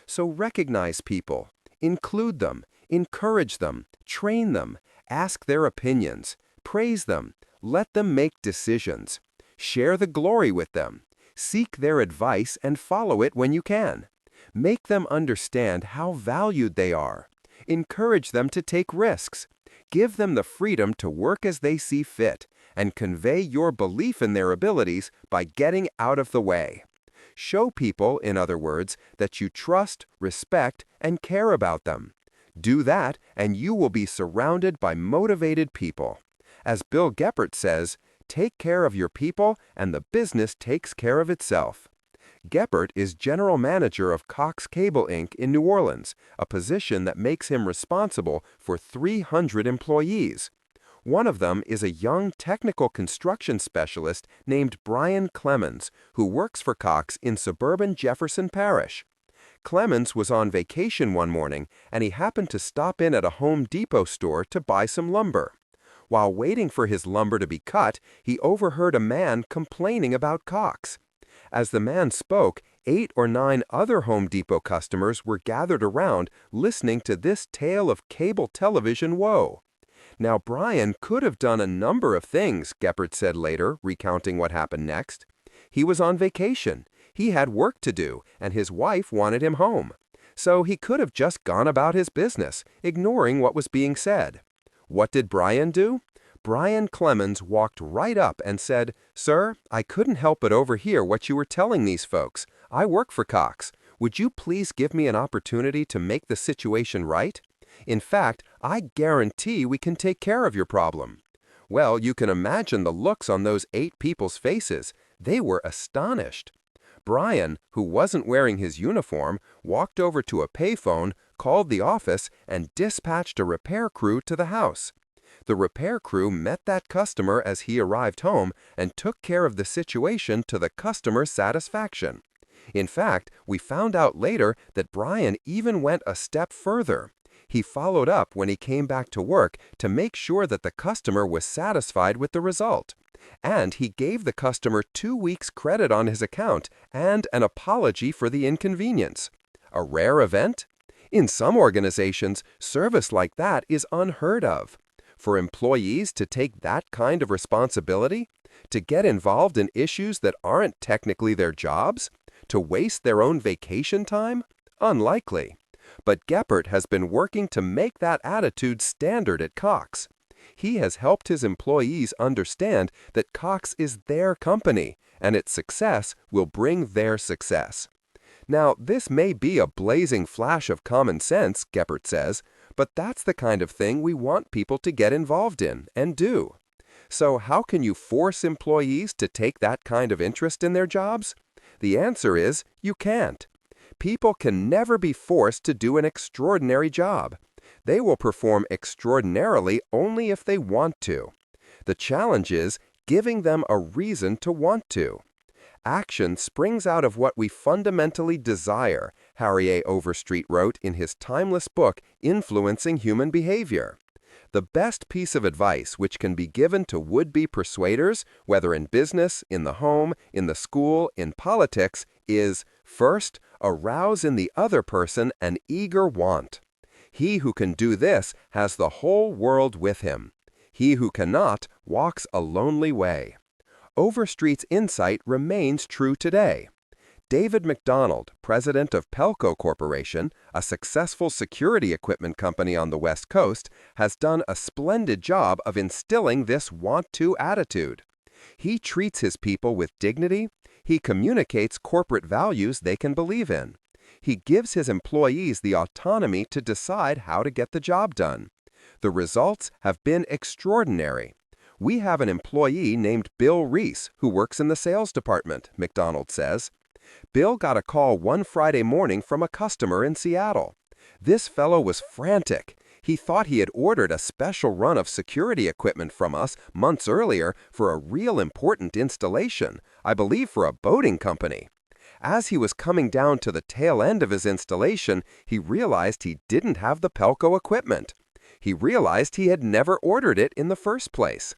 Speaker 1: So recognize people, include them, encourage them, train them, ask their opinions, praise them, let them make decisions. Share the glory with them. Seek their advice and follow it when you can. Make them understand how valued they are. Encourage them to take risks. Give them the freedom to work as they see fit, and convey your belief in their abilities by getting out of the way. Show people, in other words, that you trust, respect, and care about them. Do that, and you will be surrounded by motivated people. As Bill Geppert says, take care of your people and the business takes care of itself. Geppert is general manager of Cox Cable Inc. in New Orleans, a position that makes him responsible for 300 employees. One of them is a young technical construction specialist named Brian Clemens, who works for Cox in suburban Jefferson Parish. Clemens was on vacation one morning, and he happened to stop in at a Home Depot store to buy some lumber. While waiting for his lumber to be cut, he overheard a man complaining about Cox. As the man spoke, 8 or 9 other Home Depot customers were gathered around listening to this tale of cable television woe. Now, Brian could have done a number of things, Geppert said later, recounting what happened next. He was on vacation. He had work to do, and his wife wanted him home. So he could have just gone about his business, ignoring what was being said. What did Brian do? Brian Clemens walked right up and said, "Sir, I couldn't help but overhear what you were telling these folks. I work for Cox. Would you please give me an opportunity to make the situation right? In fact, I guarantee we can take care of your problem." Well, you can imagine the looks on those 8 people's faces. They were astonished. Brian, who wasn't wearing his uniform, walked over to a payphone, called the office, and dispatched a repair crew to the house. The repair crew met that customer as he arrived home and took care of the situation to the customer's satisfaction. In fact, we found out later that Brian even went a step further. He followed up when he came back to work to make sure that the customer was satisfied with the result. And he gave the customer 2 weeks' credit on his account and an apology for the inconvenience. A rare event? In some organizations, service like that is unheard of. For employees to take that kind of responsibility? To get involved in issues that aren't technically their jobs? To waste their own vacation time? Unlikely. But Geppert has been working to make that attitude standard at Cox. He has helped his employees understand that Cox is their company, and its success will bring their success. Now, this may be a blazing flash of common sense, Geppert says, but that's the kind of thing we want people to get involved in and do. So how can you force employees to take that kind of interest in their jobs? The answer is you can't. People can never be forced to do an extraordinary job. They will perform extraordinarily only if they want to. The challenge is giving them a reason to want to. Action springs out of what we fundamentally desire, Harry A. Overstreet wrote in his timeless book, Influencing Human Behavior. The best piece of advice which can be given to would-be persuaders, whether in business, in the home, in the school, in politics, is, first, arouse in the other person an eager want. He who can do this has the whole world with him. He who cannot walks a lonely way. Overstreet's insight remains true today. David McDonald, president of Pelco Corporation, a successful security equipment company on the West Coast, has done a splendid job of instilling this want-to attitude. He treats his people with dignity. He communicates corporate values they can believe in. He gives his employees the autonomy to decide how to get the job done. The results have been extraordinary. We have an employee named Bill Reese who works in the sales department, McDonald says. Bill got a call one Friday morning from a customer in Seattle. This fellow was frantic. He thought he had ordered a special run of security equipment from us months earlier for a real important installation, I believe for a boating company. As he was coming down to the tail end of his installation, he realized he didn't have the Pelco equipment. He realized he had never ordered it in the first place.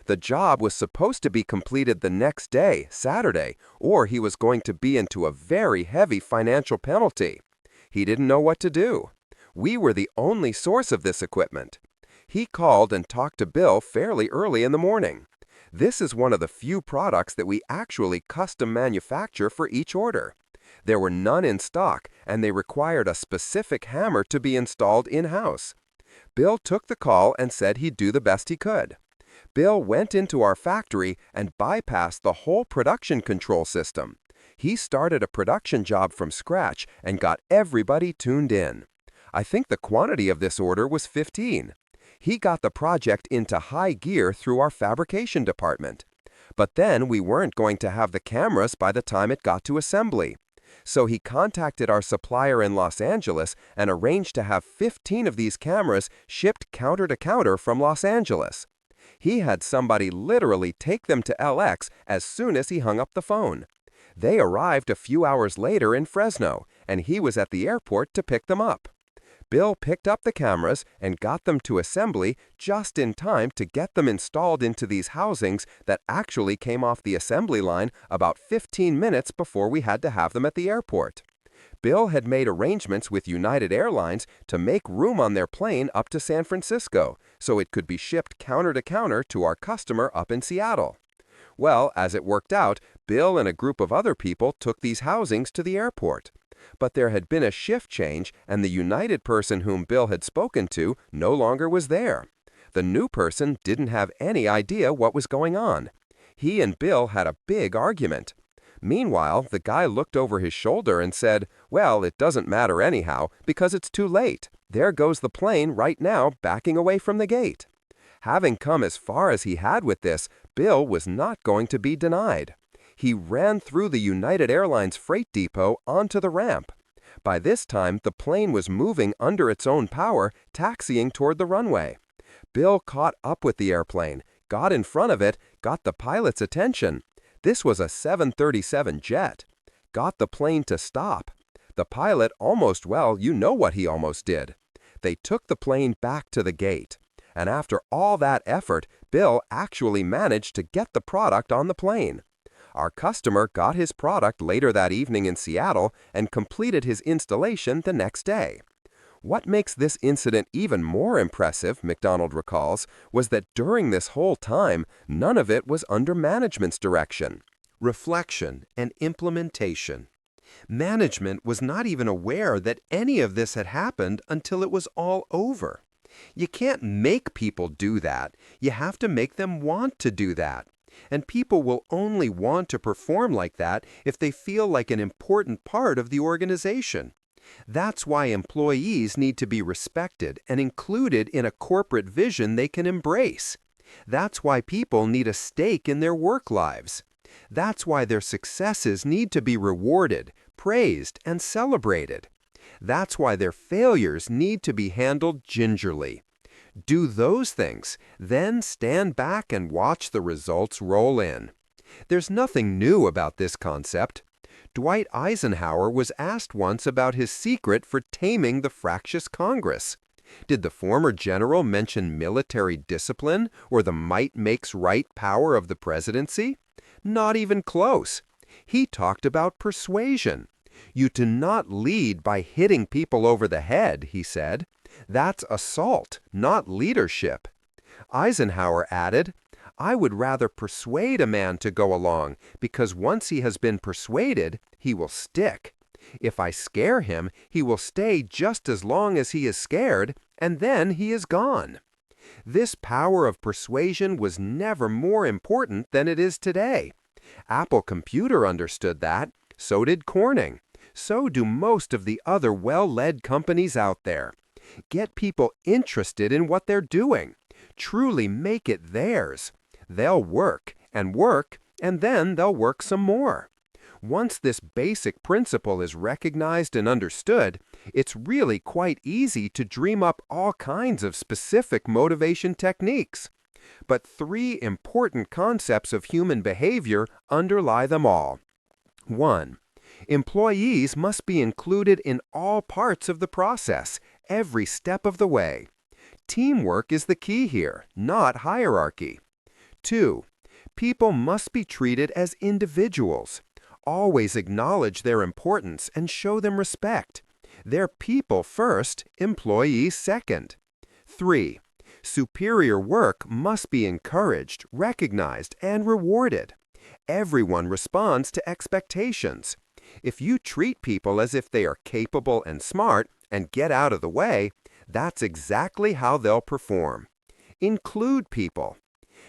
Speaker 1: The job was supposed to be completed the next day, Saturday, or he was going to be into a very heavy financial penalty. He didn't know what to do. We were the only source of this equipment. He called and talked to Bill fairly early in the morning. This is one of the few products that we actually custom manufacture for each order. There were none in stock, and they required a specific hammer to be installed in-house. Bill took the call and said he'd do the best he could. Bill went into our factory and bypassed the whole production control system. He started a production job from scratch and got everybody tuned in. I think the quantity of this order was 15. He got the project into high gear through our fabrication department. But then we weren't going to have the cameras by the time it got to assembly. So he contacted our supplier in Los Angeles and arranged to have 15 of these cameras shipped counter to counter from Los Angeles. He had somebody literally take them to LX as soon as he hung up the phone. They arrived a few hours later in Fresno, and he was at the airport to pick them up. Bill picked up the cameras and got them to assembly just in time to get them installed into these housings that actually came off the assembly line about 15 minutes before we had to have them at the airport. Bill had made arrangements with United Airlines to make room on their plane up to San Francisco so it could be shipped counter to counter to our customer up in Seattle. Well, as it worked out, Bill and a group of other people took these housings to the airport. But there had been a shift change, and the United person whom Bill had spoken to no longer was there. The new person didn't have any idea what was going on. He and Bill had a big argument. Meanwhile, the guy looked over his shoulder and said, "Well, it doesn't matter anyhow, because it's too late. There goes the plane right now backing away from the gate." Having come as far as he had with this, Bill was not going to be denied. He ran through the United Airlines freight depot onto the ramp. By this time, the plane was moving under its own power, taxiing toward the runway. Bill caught up with the airplane, got in front of it, got the pilot's attention. This was a 737 jet. Got the plane to stop. The pilot almost, well, you know what he almost did. They took the plane back to the gate. And after all that effort, Bill actually managed to get the product on the plane. Our customer got his product later that evening in Seattle and completed his installation the next day. What makes this incident even more impressive, McDonald recalls, was that during this whole time, none of it was under management's direction. Reflection and implementation. Management was not even aware that any of this had happened until it was all over. You can't make people do that. You have to make them want to do that. And people will only want to perform like that if they feel like an important part of the organization. That's why employees need to be respected and included in a corporate vision they can embrace. That's why people need a stake in their work lives. That's why their successes need to be rewarded, praised, and celebrated. That's why their failures need to be handled gingerly. Do those things, then stand back and watch the results roll in. There's nothing new about this concept. Dwight Eisenhower was asked once about his secret for taming the fractious Congress. Did the former general mention military discipline or the might makes right power of the presidency? Not even close. He talked about persuasion. You do not lead by hitting people over the head, he said. That's assault, not leadership. Eisenhower added, I would rather persuade a man to go along, because once he has been persuaded, he will stick. If I scare him, he will stay just as long as he is scared, and then he is gone. This power of persuasion was never more important than it is today. Apple Computer understood that. So did Corning. So do most of the other well-led companies out there. Get people interested in what they're doing. Truly make it theirs. They'll work, and then they'll work some more. Once this basic principle is recognized and understood, it's really quite easy to dream up all kinds of specific motivation techniques. But three important concepts of human behavior underlie them all. 1. Employees must be included in all parts of the process, every step of the way. Teamwork is the key here, not hierarchy. 2. People must be treated as individuals. Always acknowledge their importance and show them respect. They're people first, employees second. 3. Superior work must be encouraged, recognized, and rewarded. Everyone responds to expectations. If you treat people as if they are capable and smart and get out of the way, that's exactly how they'll perform. Include people.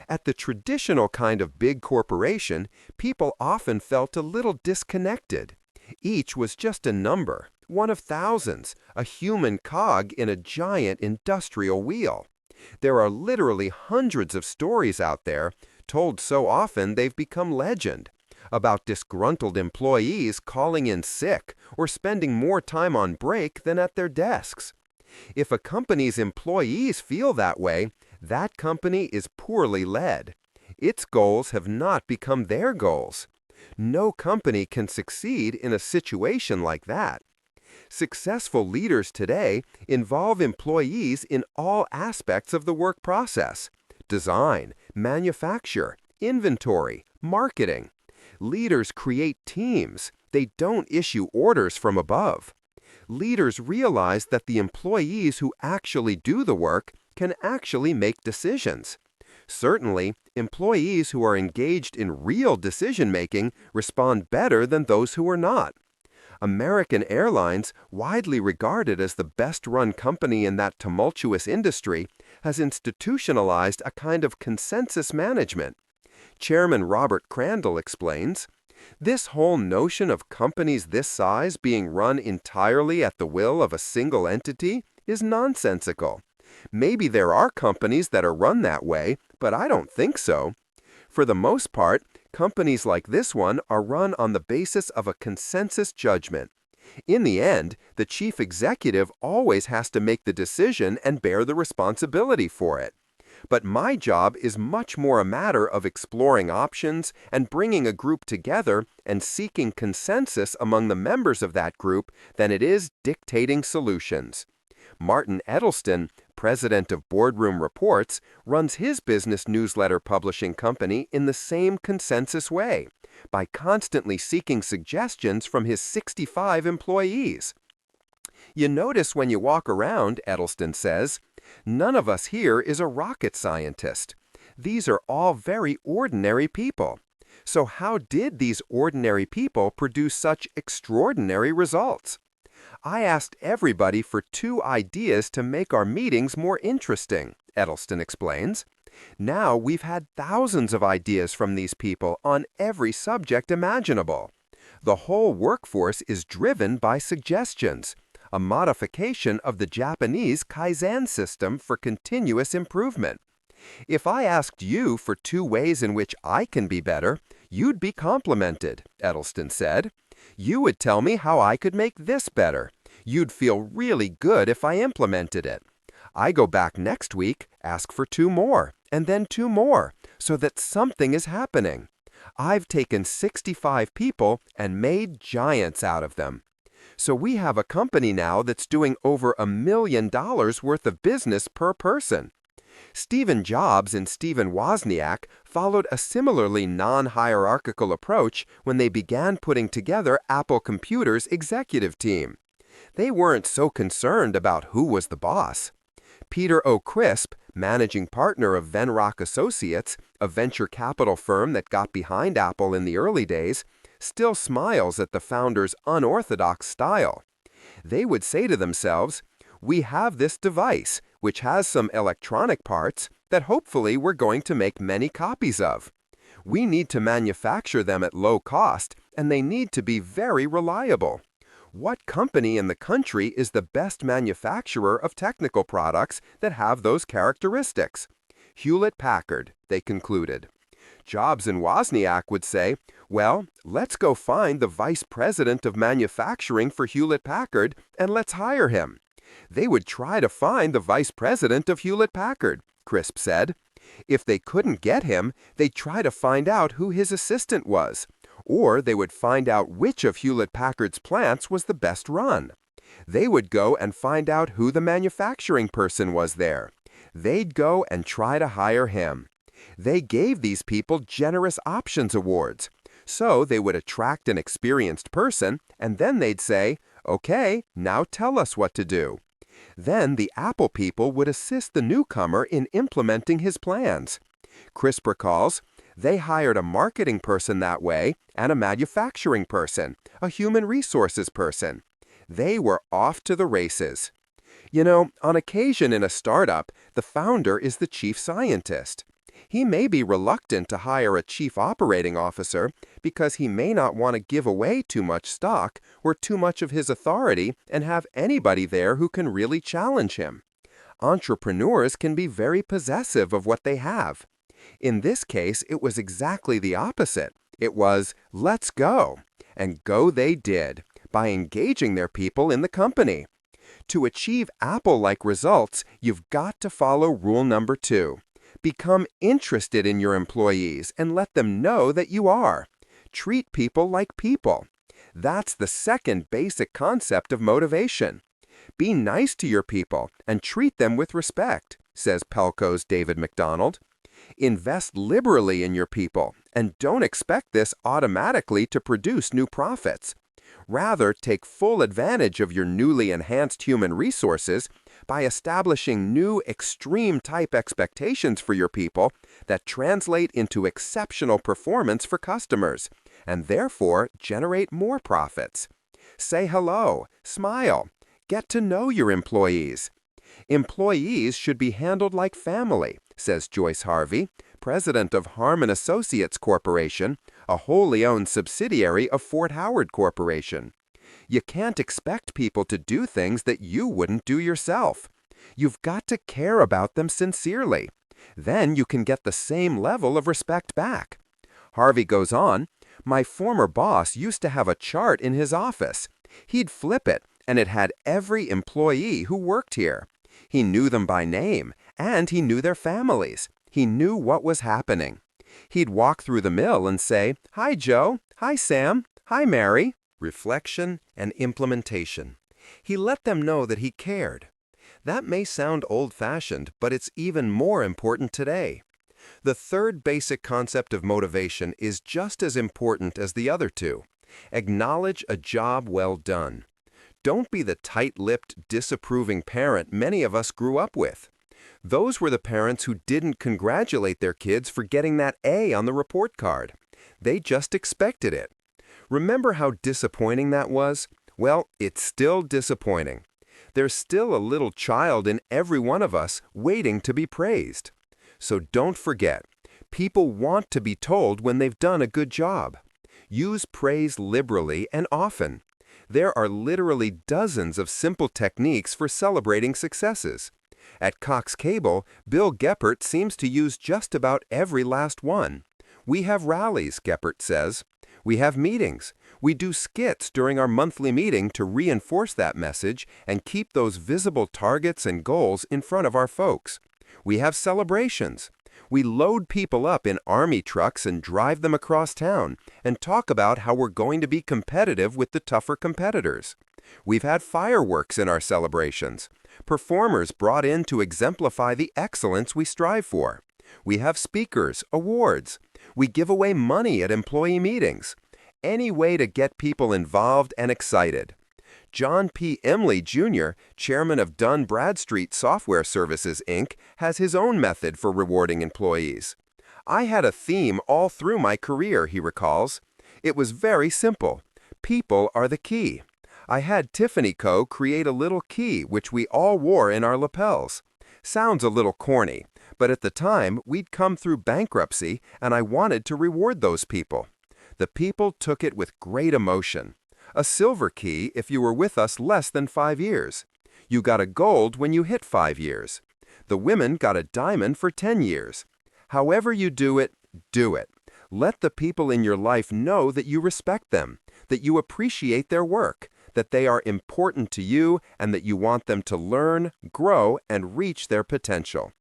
Speaker 1: At the traditional kind of big corporation, people often felt a little disconnected. Each was just a number, one of thousands, a human cog in a giant industrial wheel. There are literally hundreds of stories out there, told so often they've become legend, about disgruntled employees calling in sick or spending more time on break than at their desks. If a company's employees feel that way, that company is poorly led. Its goals have not become their goals. No company can succeed in a situation like that. Successful leaders today involve employees in all aspects of the work process: design, manufacture, inventory, marketing. Leaders create teams. They don't issue orders from above. Leaders realize that the employees who actually do the work can actually make decisions. Certainly, employees who are engaged in real decision-making respond better than those who are not. American Airlines, widely regarded as the best-run company in that tumultuous industry, has institutionalized a kind of consensus management. Chairman Robert Crandall explains, "This whole notion of companies this size being run entirely at the will of a single entity is nonsensical. Maybe there are companies that are run that way, but I don't think so. For the most part, companies like this one are run on the basis of a consensus judgment. In the end, the chief executive always has to make the decision and bear the responsibility for it. But my job is much more a matter of exploring options and bringing a group together and seeking consensus among the members of that group than it is dictating solutions." Martin Edelston, president of Boardroom Reports, runs his business newsletter publishing company in the same consensus way, by constantly seeking suggestions from his 65 employees. "You notice when you walk around," Edelston says, "none of us here is a rocket scientist. These are all very ordinary people. So how did these ordinary people produce such extraordinary results? I asked everybody for 2 ideas to make our meetings more interesting, Edelston explains. Now we've had thousands of ideas from these people on every subject imaginable. The whole workforce is driven by suggestions, a modification of the Japanese Kaizen system for continuous improvement. If I asked you for 2 ways in which I can be better, you'd be complimented, Edelston said. You would tell me how I could make this better. You'd feel really good if I implemented it. I go back next week, ask for 2 more, and then 2 more, so that something is happening. I've taken 65 people and made giants out of them. So we have a company now that's doing over $1 million worth of business per person. Stephen Jobs and Stephen Wozniak followed a similarly non-hierarchical approach when they began putting together Apple Computer's executive team. They weren't so concerned about who was the boss. Peter O. Crisp, managing partner of Venrock Associates, a venture capital firm that got behind Apple in the early days, still smiles at the founder's unorthodox style. They would say to themselves, "We have this device, which has some electronic parts that hopefully we're going to make many copies of. We need to manufacture them at low cost, and they need to be very reliable. What company in the country is the best manufacturer of technical products that have those characteristics? Hewlett-Packard," they concluded. Jobs and Wozniak would say, "Well, let's go find the vice president of manufacturing for Hewlett-Packard and let's hire him." They would try to find the vice president of Hewlett-Packard, Crisp said. If they couldn't get him, they'd try to find out who his assistant was. Or they would find out which of Hewlett-Packard's plants was the best run. They would go and find out who the manufacturing person was there. They'd go and try to hire him. They gave these people generous options awards. So they would attract an experienced person, and then they'd say, "Okay, now tell us what to do." Then the Apple people would assist the newcomer in implementing his plans. Crisp recalls, they hired a marketing person that way and a manufacturing person, a human resources person. They were off to the races. You know, on occasion in a startup, the founder is the chief scientist. He may be reluctant to hire a chief operating officer because he may not want to give away too much stock or too much of his authority and have anybody there who can really challenge him. Entrepreneurs can be very possessive of what they have. In this case, it was exactly the opposite. It was, "Let's go." And go they did, by engaging their people in the company. To achieve Apple-like results, you've got to follow rule number 2. Become interested in your employees and let them know that you are. Treat people like people. That's the second basic concept of motivation. Be nice to your people and treat them with respect, says Pelco's David McDonald. Invest liberally in your people and don't expect this automatically to produce new profits. Rather, take full advantage of your newly enhanced human resources by establishing new extreme-type expectations for your people that translate into exceptional performance for customers, and therefore generate more profits. Say hello, smile, get to know your employees. Employees should be handled like family, says Joyce Harvey, president of Harmon Associates Corporation, a wholly owned subsidiary of Fort Howard Corporation. You can't expect people to do things that you wouldn't do yourself. You've got to care about them sincerely. Then you can get the same level of respect back. Harvey goes on, "My former boss used to have a chart in his office. He'd flip it, and it had every employee who worked here. He knew them by name, and he knew their families. He knew what was happening. He'd walk through the mill and say, 'Hi, Joe. Hi, Sam. Hi, Mary.'" Reflection and implementation. He let them know that he cared. That may sound old-fashioned, but it's even more important today. The third basic concept of motivation is just as important as the other 2. Acknowledge a job well done. Don't be the tight-lipped, disapproving parent many of us grew up with. Those were the parents who didn't congratulate their kids for getting that A on the report card. They just expected it. Remember how disappointing that was? Well, it's still disappointing. There's still a little child in every one of us waiting to be praised. So don't forget, people want to be told when they've done a good job. Use praise liberally and often. There are literally dozens of simple techniques for celebrating successes. At Cox Cable, Bill Geppert seems to use just about every last one. We have rallies, Geppert says. We have meetings. We do skits during our monthly meeting to reinforce that message and keep those visible targets and goals in front of our folks. We have celebrations. We load people up in army trucks and drive them across town and talk about how we're going to be competitive with the tougher competitors. We've had fireworks in our celebrations. Performers brought in to exemplify the excellence we strive for. We have speakers, awards. We give away money at employee meetings. Any way to get people involved and excited. John P. Emley, Jr., chairman of Dun Bradstreet Software Services, Inc., has his own method for rewarding employees. I had a theme all through my career, he recalls. It was very simple. People are the key. I had Tiffany Co. create a little key which we all wore in our lapels. Sounds a little corny, but at the time we'd come through bankruptcy and I wanted to reward those people. The people took it with great emotion. A silver key if you were with us less than 5 years. You got a gold when you hit 5 years. The women got a diamond for 10 years. However you do it, do it. Let the people in your life know that you respect them, that you appreciate their work, that they are important to you, and that you want them to learn, grow, and reach their potential.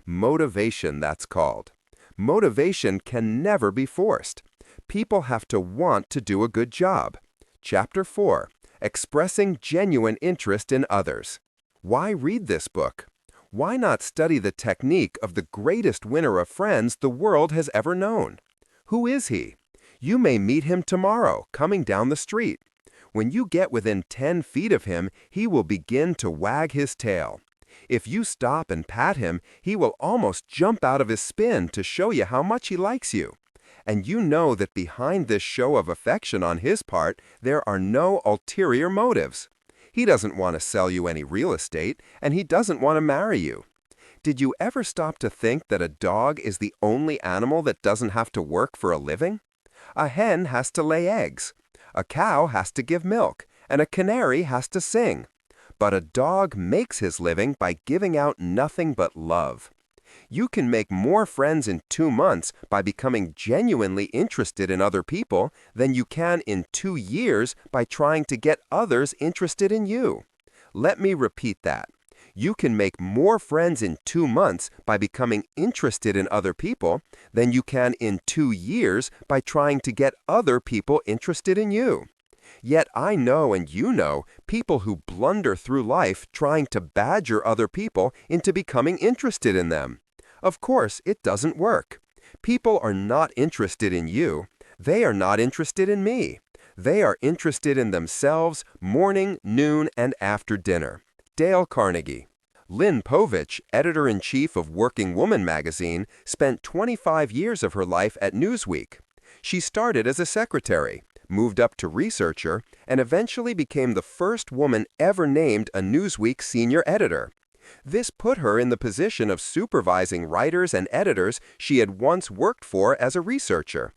Speaker 1: Motivation, that's called. Motivation can never be forced. People have to want to do a good job. Chapter 4. Expressing genuine interest in others. Why read this book? Why not study the technique of the greatest winner of friends the world has ever known? Who is he? You may meet him tomorrow, coming down the street. When you get within 10 feet of him, he will begin to wag his tail. If you stop and pat him, he will almost jump out of his spin to show you how much he likes you. And you know that behind this show of affection on his part, there are no ulterior motives. He doesn't want to sell you any real estate, and he doesn't want to marry you. Did you ever stop to think that a dog is the only animal that doesn't have to work for a living? A hen has to lay eggs. A cow has to give milk, and a canary has to sing. But a dog makes his living by giving out nothing but love. You can make more friends in 2 months by becoming genuinely interested in other people than you can in 2 years by trying to get others interested in you. Let me repeat that. You can make more friends in 2 months by becoming interested in other people than you can in 2 years by trying to get other people interested in you. Yet I know and you know people who blunder through life trying to badger other people into becoming interested in them. Of course, it doesn't work. People are not interested in you. They are not interested in me. They are interested in themselves morning, noon, and after dinner. Dale Carnegie. Lynn Povich, editor-in-chief of Working Woman magazine, spent 25 years of her life at Newsweek. She started as a secretary, moved up to researcher, and eventually became the first woman ever named a Newsweek senior editor. This put her in the position of supervising writers and editors she had once worked for as a researcher.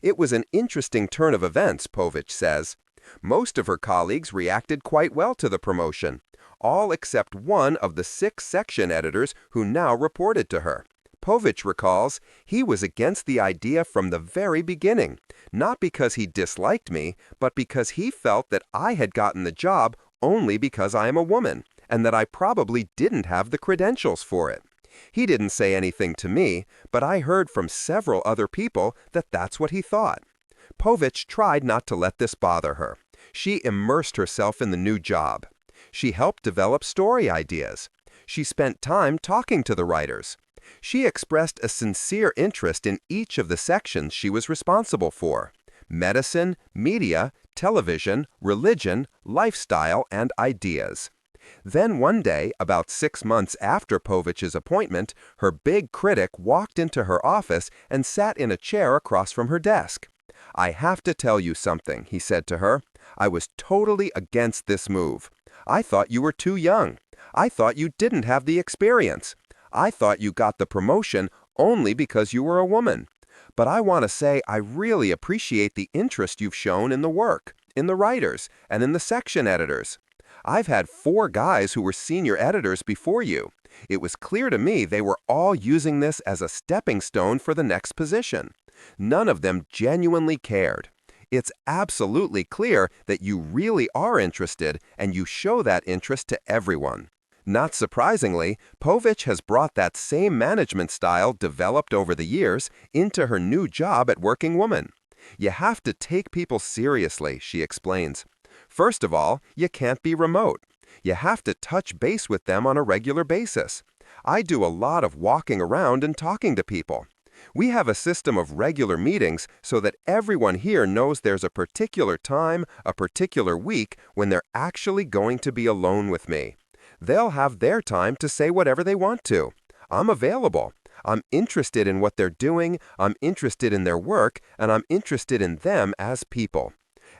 Speaker 1: It was an interesting turn of events, Povich says. Most of her colleagues reacted quite well to the promotion, all except one of the 6 section editors who now reported to her. Povich recalls, he was against the idea from the very beginning, not because he disliked me, but because he felt that I had gotten the job only because I am a woman, and that I probably didn't have the credentials for it. He didn't say anything to me, but I heard from several other people that that's what he thought. Povich tried not to let this bother her. She immersed herself in the new job. She helped develop story ideas. She spent time talking to the writers. She expressed a sincere interest in each of the sections she was responsible for: medicine, media, television, religion, lifestyle, and ideas. Then one day, about 6 months after Povich's appointment, her big critic walked into her office and sat in a chair across from her desk. "I have to tell you something," he said to her. "I was totally against this move. I thought you were too young. I thought you didn't have the experience. I thought you got the promotion only because you were a woman. But I want to say I really appreciate the interest you've shown in the work, in the writers, and in the section editors. I've had 4 guys who were senior editors before you. It was clear to me they were all using this as a stepping stone for the next position. None of them genuinely cared. It's absolutely clear that you really are interested, and you show that interest to everyone." Not surprisingly, Povich has brought that same management style developed over the years into her new job at Working Woman. "You have to take people seriously," she explains. "First of all, you can't be remote. You have to touch base with them on a regular basis. I do a lot of walking around and talking to people. We have a system of regular meetings so that everyone here knows there's a particular time, a particular week, when they're actually going to be alone with me. They'll have their time to say whatever they want to. I'm available. I'm interested in what they're doing, I'm interested in their work, and I'm interested in them as people.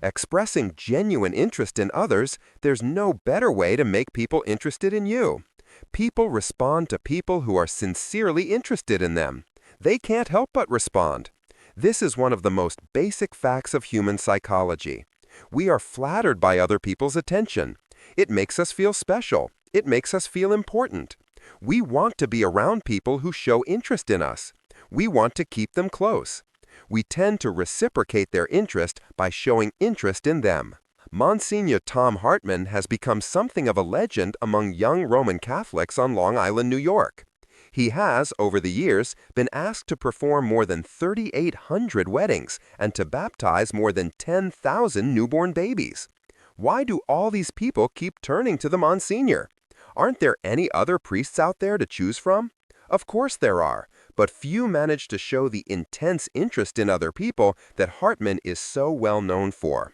Speaker 1: Expressing genuine interest in others, there's no better way to make people interested in you. People respond to people who are sincerely interested in them. They can't help but respond. This is one of the most basic facts of human psychology. We are flattered by other people's attention. It makes us feel special. It makes us feel important. We want to be around people who show interest in us. We want to keep them close. We tend to reciprocate their interest by showing interest in them. Monsignor Tom Hartman has become something of a legend among young Roman Catholics on Long Island, New York. He has, over the years, been asked to perform more than 3,800 weddings and to baptize more than 10,000 newborn babies. Why do all these people keep turning to the Monsignor? Aren't there any other priests out there to choose from? Of course there are, but few manage to show the intense interest in other people that Hartman is so well known for.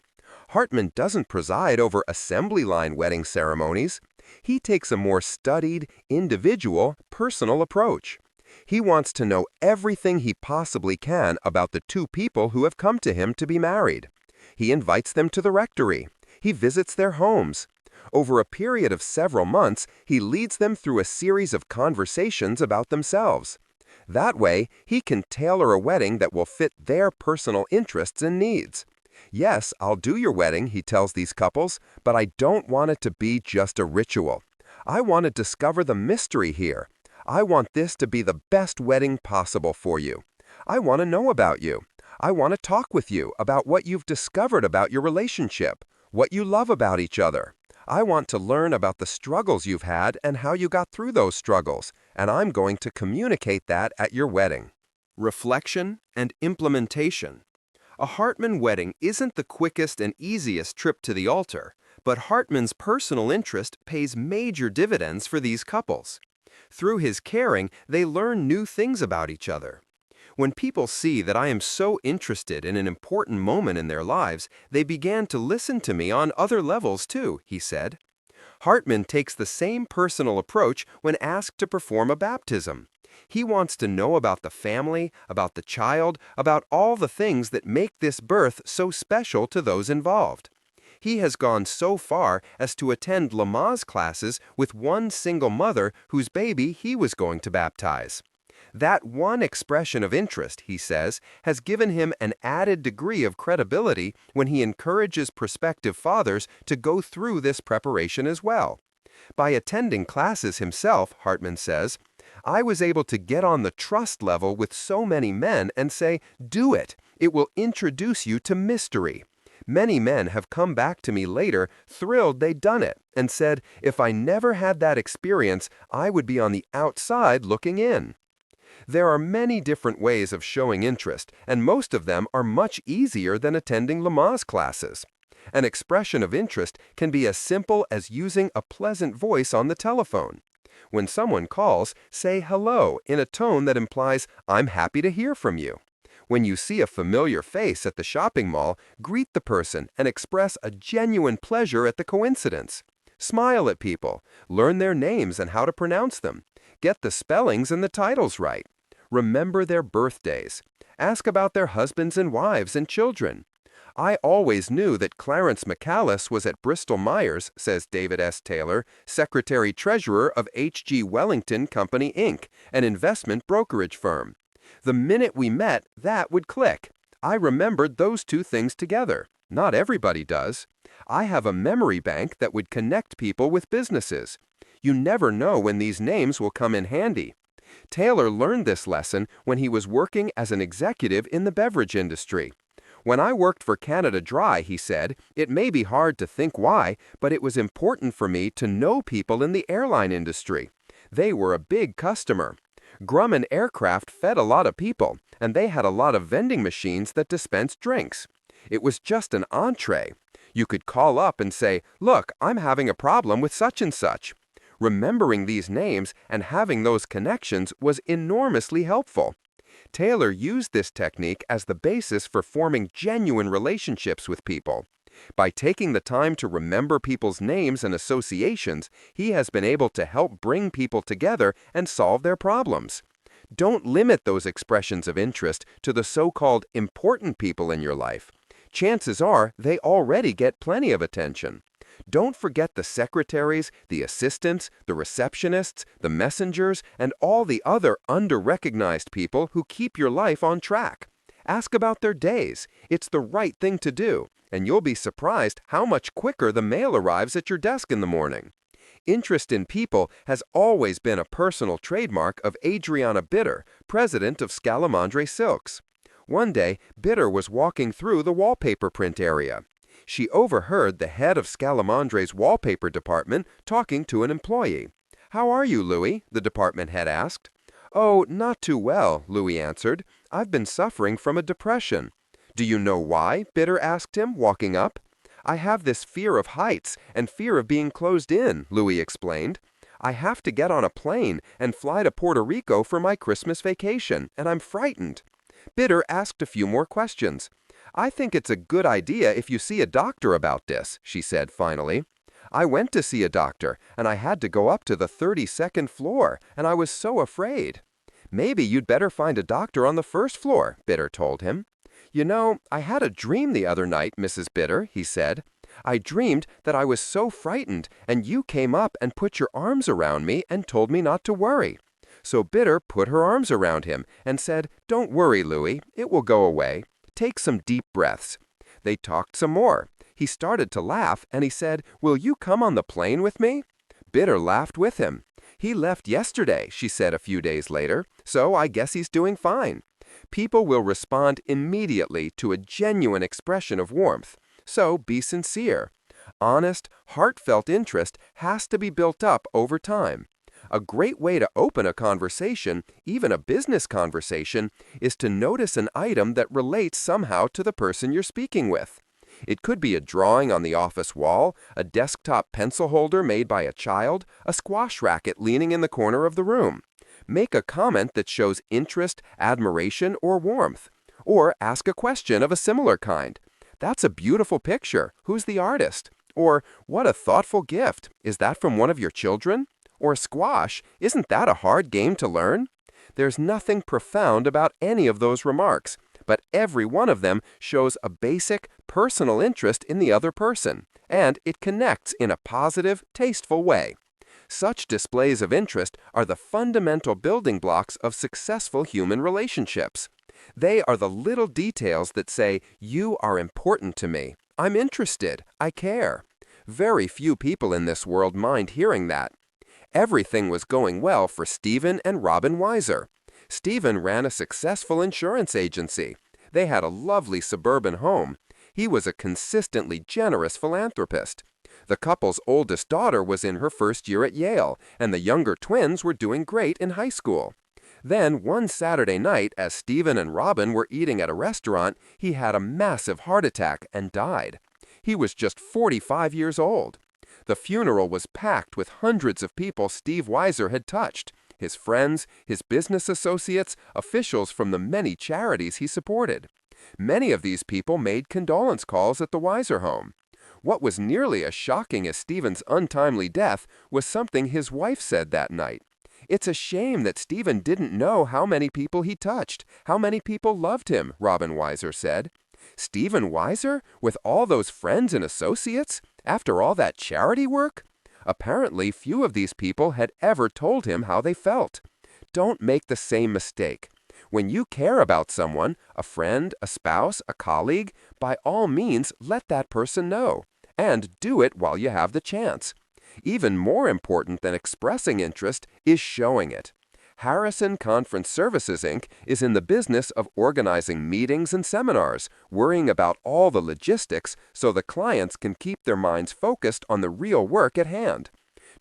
Speaker 1: Hartman doesn't preside over assembly line wedding ceremonies. He takes a more studied, individual, personal approach. He wants to know everything he possibly can about the 2 people who have come to him to be married. He invites them to the rectory. He visits their homes. Over a period of several months, he leads them through a series of conversations about themselves. That way, he can tailor a wedding that will fit their personal interests and needs. "Yes, I'll do your wedding," he tells these couples, "but I don't want it to be just a ritual. I want to discover the mystery here. I want this to be the best wedding possible for you. I want to know about you. I want to talk with you about what you've discovered about your relationship, what you love about each other. I want to learn about the struggles you've had and how you got through those struggles, and I'm going to communicate that at your wedding." Reflection and implementation. A Hartman wedding isn't the quickest and easiest trip to the altar, but Hartman's personal interest pays major dividends for these couples. Through his caring, they learn new things about each other. "When people see that I am so interested in an important moment in their lives, they began to listen to me on other levels too," he said. Hartman takes the same personal approach when asked to perform a baptism. He wants to know about the family, about the child, about all the things that make this birth so special to those involved. He has gone so far as to attend Lamaze classes with one single mother whose baby he was going to baptize. That one expression of interest, he says, has given him an added degree of credibility when he encourages prospective fathers to go through this preparation as well. By attending classes himself, Hartman says, "I was able to get on the trust level with so many men and say, 'Do it. It will introduce you to mystery.' Many men have come back to me later, thrilled they'd done it, and said, 'If I never had that experience, I would be on the outside looking in.'" There are many different ways of showing interest, and most of them are much easier than attending Lamaze classes. An expression of interest can be as simple as using a pleasant voice on the telephone. When someone calls, say hello in a tone that implies, "I'm happy to hear from you." When you see a familiar face at the shopping mall, greet the person and express a genuine pleasure at the coincidence. Smile at people, learn their names and how to pronounce them. Get the spellings and the titles right. Remember their birthdays. Ask about their husbands and wives and children. I always knew that Clarence McCallus was at Bristol Myers, says David S. Taylor, Secretary-Treasurer of H.G. Wellington Company, Inc., an investment brokerage firm. The minute we met, that would click. I remembered those two things together. Not everybody does. I have a memory bank that would connect people with businesses. You never know when these names will come in handy. Taylor learned this lesson when he was working as an executive in the beverage industry. When I worked for Canada Dry, he said, it may be hard to think why, but it was important for me to know people in the airline industry. They were a big customer. Grumman Aircraft fed a lot of people, and they had a lot of vending machines that dispensed drinks. It was just an entree. You could call up and say, look, I'm having a problem with such and such. Remembering these names and having those connections was enormously helpful. Taylor used this technique as the basis for forming genuine relationships with people. By taking the time to remember people's names and associations, he has been able to help bring people together and solve their problems. Don't limit those expressions of interest to the so-called important people in your life. Chances are they already get plenty of attention. Don't forget the secretaries, the assistants, the receptionists, the messengers, and all the other under-recognized people who keep your life on track. Ask about their days. It's the right thing to do, and you'll be surprised how much quicker the mail arrives at your desk in the morning. Interest in people has always been a personal trademark of Adriana Bitter, president of Scalamandre Silks. One day, Bitter was walking through the wallpaper print area. She overheard the head of Scalamandre's wallpaper department talking to an employee. "How are you, Louis?" the department head asked. "Oh, not too well," Louis answered. "I've been suffering from a depression." "Do you know why?" Bitter asked him, walking up. "I have this fear of heights and fear of being closed in," Louis explained. "I have to get on a plane and fly to Puerto Rico for my Christmas vacation, and I'm frightened." Bitter asked a few more questions. "I think it's a good idea if you see a doctor about this," she said finally. "I went to see a doctor, and I had to go up to the 32nd floor, and I was so afraid." "Maybe you'd better find a doctor on the first floor," Bitter told him. "You know, I had a dream the other night, Mrs. Bitter," he said. "I dreamed that I was so frightened, and you came up and put your arms around me and told me not to worry." So Bitter put her arms around him and said, "Don't worry, Louis, it will go away. Take some deep breaths." They talked some more. He started to laugh, and he said, "Will you come on the plane with me?" Bitter laughed with him. "He left yesterday," she said a few days later, "so I guess he's doing fine." People will respond immediately to a genuine expression of warmth. So be sincere. Honest, heartfelt interest has to be built up over time. A great way to open a conversation, even a business conversation, is to notice an item that relates somehow to the person you're speaking with. It could be a drawing on the office wall, a desktop pencil holder made by a child, a squash racket leaning in the corner of the room. Make a comment that shows interest, admiration, or warmth. Or ask a question of a similar kind. "That's a beautiful picture. Who's the artist?" Or, "What a thoughtful gift. Is that from one of your children?" Or, "Squash, isn't that a hard game to learn?" There's nothing profound about any of those remarks, but every one of them shows a basic, personal interest in the other person, and it connects in a positive, tasteful way. Such displays of interest are the fundamental building blocks of successful human relationships. They are the little details that say, "You are important to me. I'm interested. I care." Very few people in this world mind hearing that. Everything was going well for Stephen and Robin Weiser. Stephen ran a successful insurance agency. They had a lovely suburban home. He was a consistently generous philanthropist. The couple's oldest daughter was in her first year at Yale, and the younger twins were doing great in high school. Then, one Saturday night, as Stephen and Robin were eating at a restaurant, he had a massive heart attack and died. He was just 45 years old. The funeral was packed with hundreds of people Steve Weiser had touched, his friends, his business associates, officials from the many charities he supported. Many of these people made condolence calls at the Weiser home. What was nearly as shocking as Stephen's untimely death was something his wife said that night. "It's a shame that Stephen didn't know how many people he touched, how many people loved him," Robin Weiser said. Stephen Weiser, with all those friends and associates, after all that charity work? Apparently, few of these people had ever told him how they felt. Don't make the same mistake. When you care about someone, a friend, a spouse, a colleague, by all means let that person know. And do it while you have the chance. Even more important than expressing interest is showing it. Harrison Conference Services, Inc. is in the business of organizing meetings and seminars, worrying about all the logistics so the clients can keep their minds focused on the real work at hand.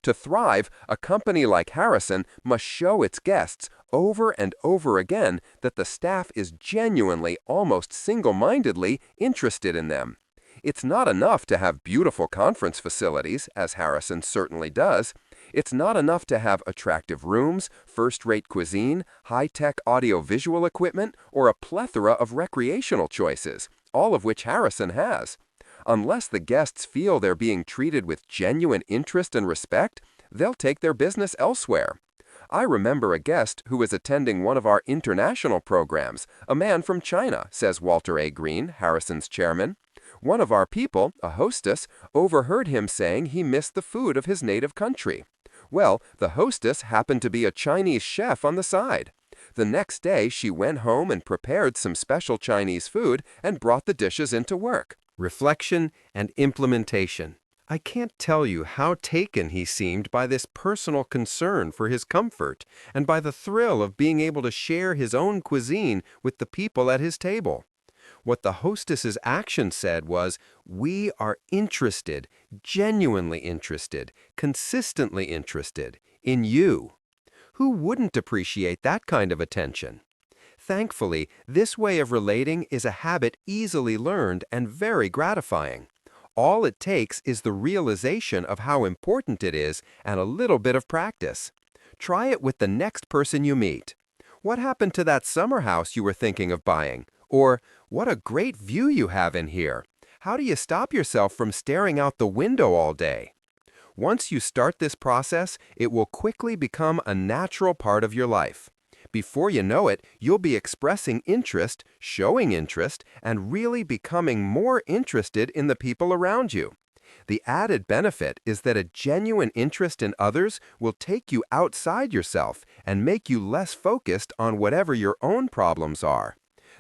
Speaker 1: To thrive, a company like Harrison must show its guests over and over again that the staff is genuinely, almost single-mindedly interested in them. It's not enough to have beautiful conference facilities, as Harrison certainly does. It's not enough to have attractive rooms, first-rate cuisine, high-tech audio-visual equipment, or a plethora of recreational choices, all of which Harrison has. Unless the guests feel they're being treated with genuine interest and respect, they'll take their business elsewhere. I remember a guest who was attending one of our international programs, a man from China, says Walter A. Green, Harrison's chairman. One of our people, a hostess, overheard him saying he missed the food of his native country. Well, the hostess happened to be a Chinese chef on the side. The next day, she went home and prepared some special Chinese food and brought the dishes into work. Reflection and implementation. I can't tell you how taken he seemed by this personal concern for his comfort and by the thrill of being able to share his own cuisine with the people at his table. What the hostess's action said was, "We are interested, genuinely interested, consistently interested in you." Who wouldn't appreciate that kind of attention? Thankfully, this way of relating is a habit easily learned and very gratifying. All it takes is the realization of how important it is and a little bit of practice. Try it with the next person you meet. "What happened to that summer house you were thinking of buying?" Or, "What a great view you have in here. How do you stop yourself from staring out the window all day?" Once you start this process, it will quickly become a natural part of your life. Before you know it, you'll be expressing interest, showing interest, and really becoming more interested in the people around you. The added benefit is that a genuine interest in others will take you outside yourself and make you less focused on whatever your own problems are.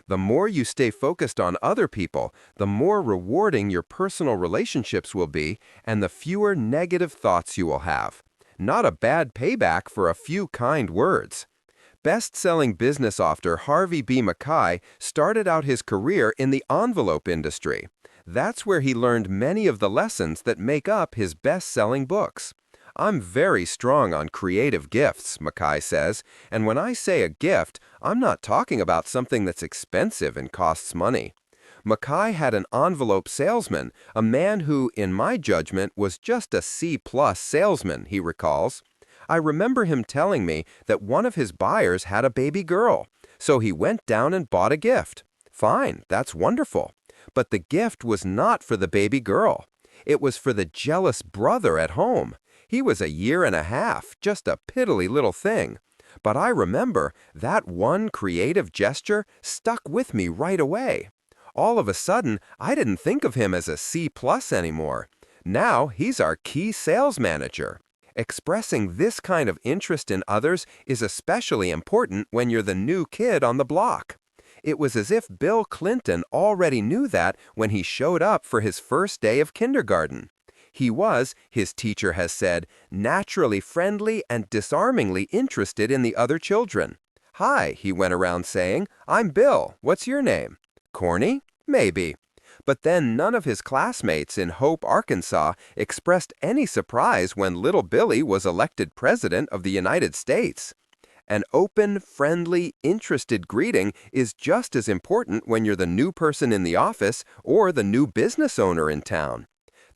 Speaker 1: The more you stay focused on other people, the more rewarding your personal relationships will be and the fewer negative thoughts you will have. Not a bad payback for a few kind words. Best-selling business author Harvey B. Mackay started out his career in the envelope industry. That's where he learned many of the lessons that make up his best-selling books. "I'm very strong on creative gifts," Mackay says, "and when I say a gift, I'm not talking about something that's expensive and costs money." Mackay had an envelope salesman, a man who, in my judgment, was just a C-plus salesman, he recalls. "I remember him telling me that one of his buyers had a baby girl, so he went down and bought a gift. Fine, that's wonderful. But the gift was not for the baby girl. It was for the jealous brother at home. He was 1.5 years, just a piddly little thing. But I remember that one creative gesture stuck with me right away. All of a sudden, I didn't think of him as a C-plus anymore. Now he's our key sales manager." Expressing this kind of interest in others is especially important when you're the new kid on the block. It was as if Bill Clinton already knew that when he showed up for his first day of kindergarten. He was, his teacher has said, naturally friendly and disarmingly interested in the other children. "Hi," he went around saying, "I'm Bill. What's your name?" "Corny? Maybe." But then none of his classmates in Hope, Arkansas, expressed any surprise when little Billy was elected President of the United States. An open, friendly, interested greeting is just as important when you're the new person in the office or the new business owner in town.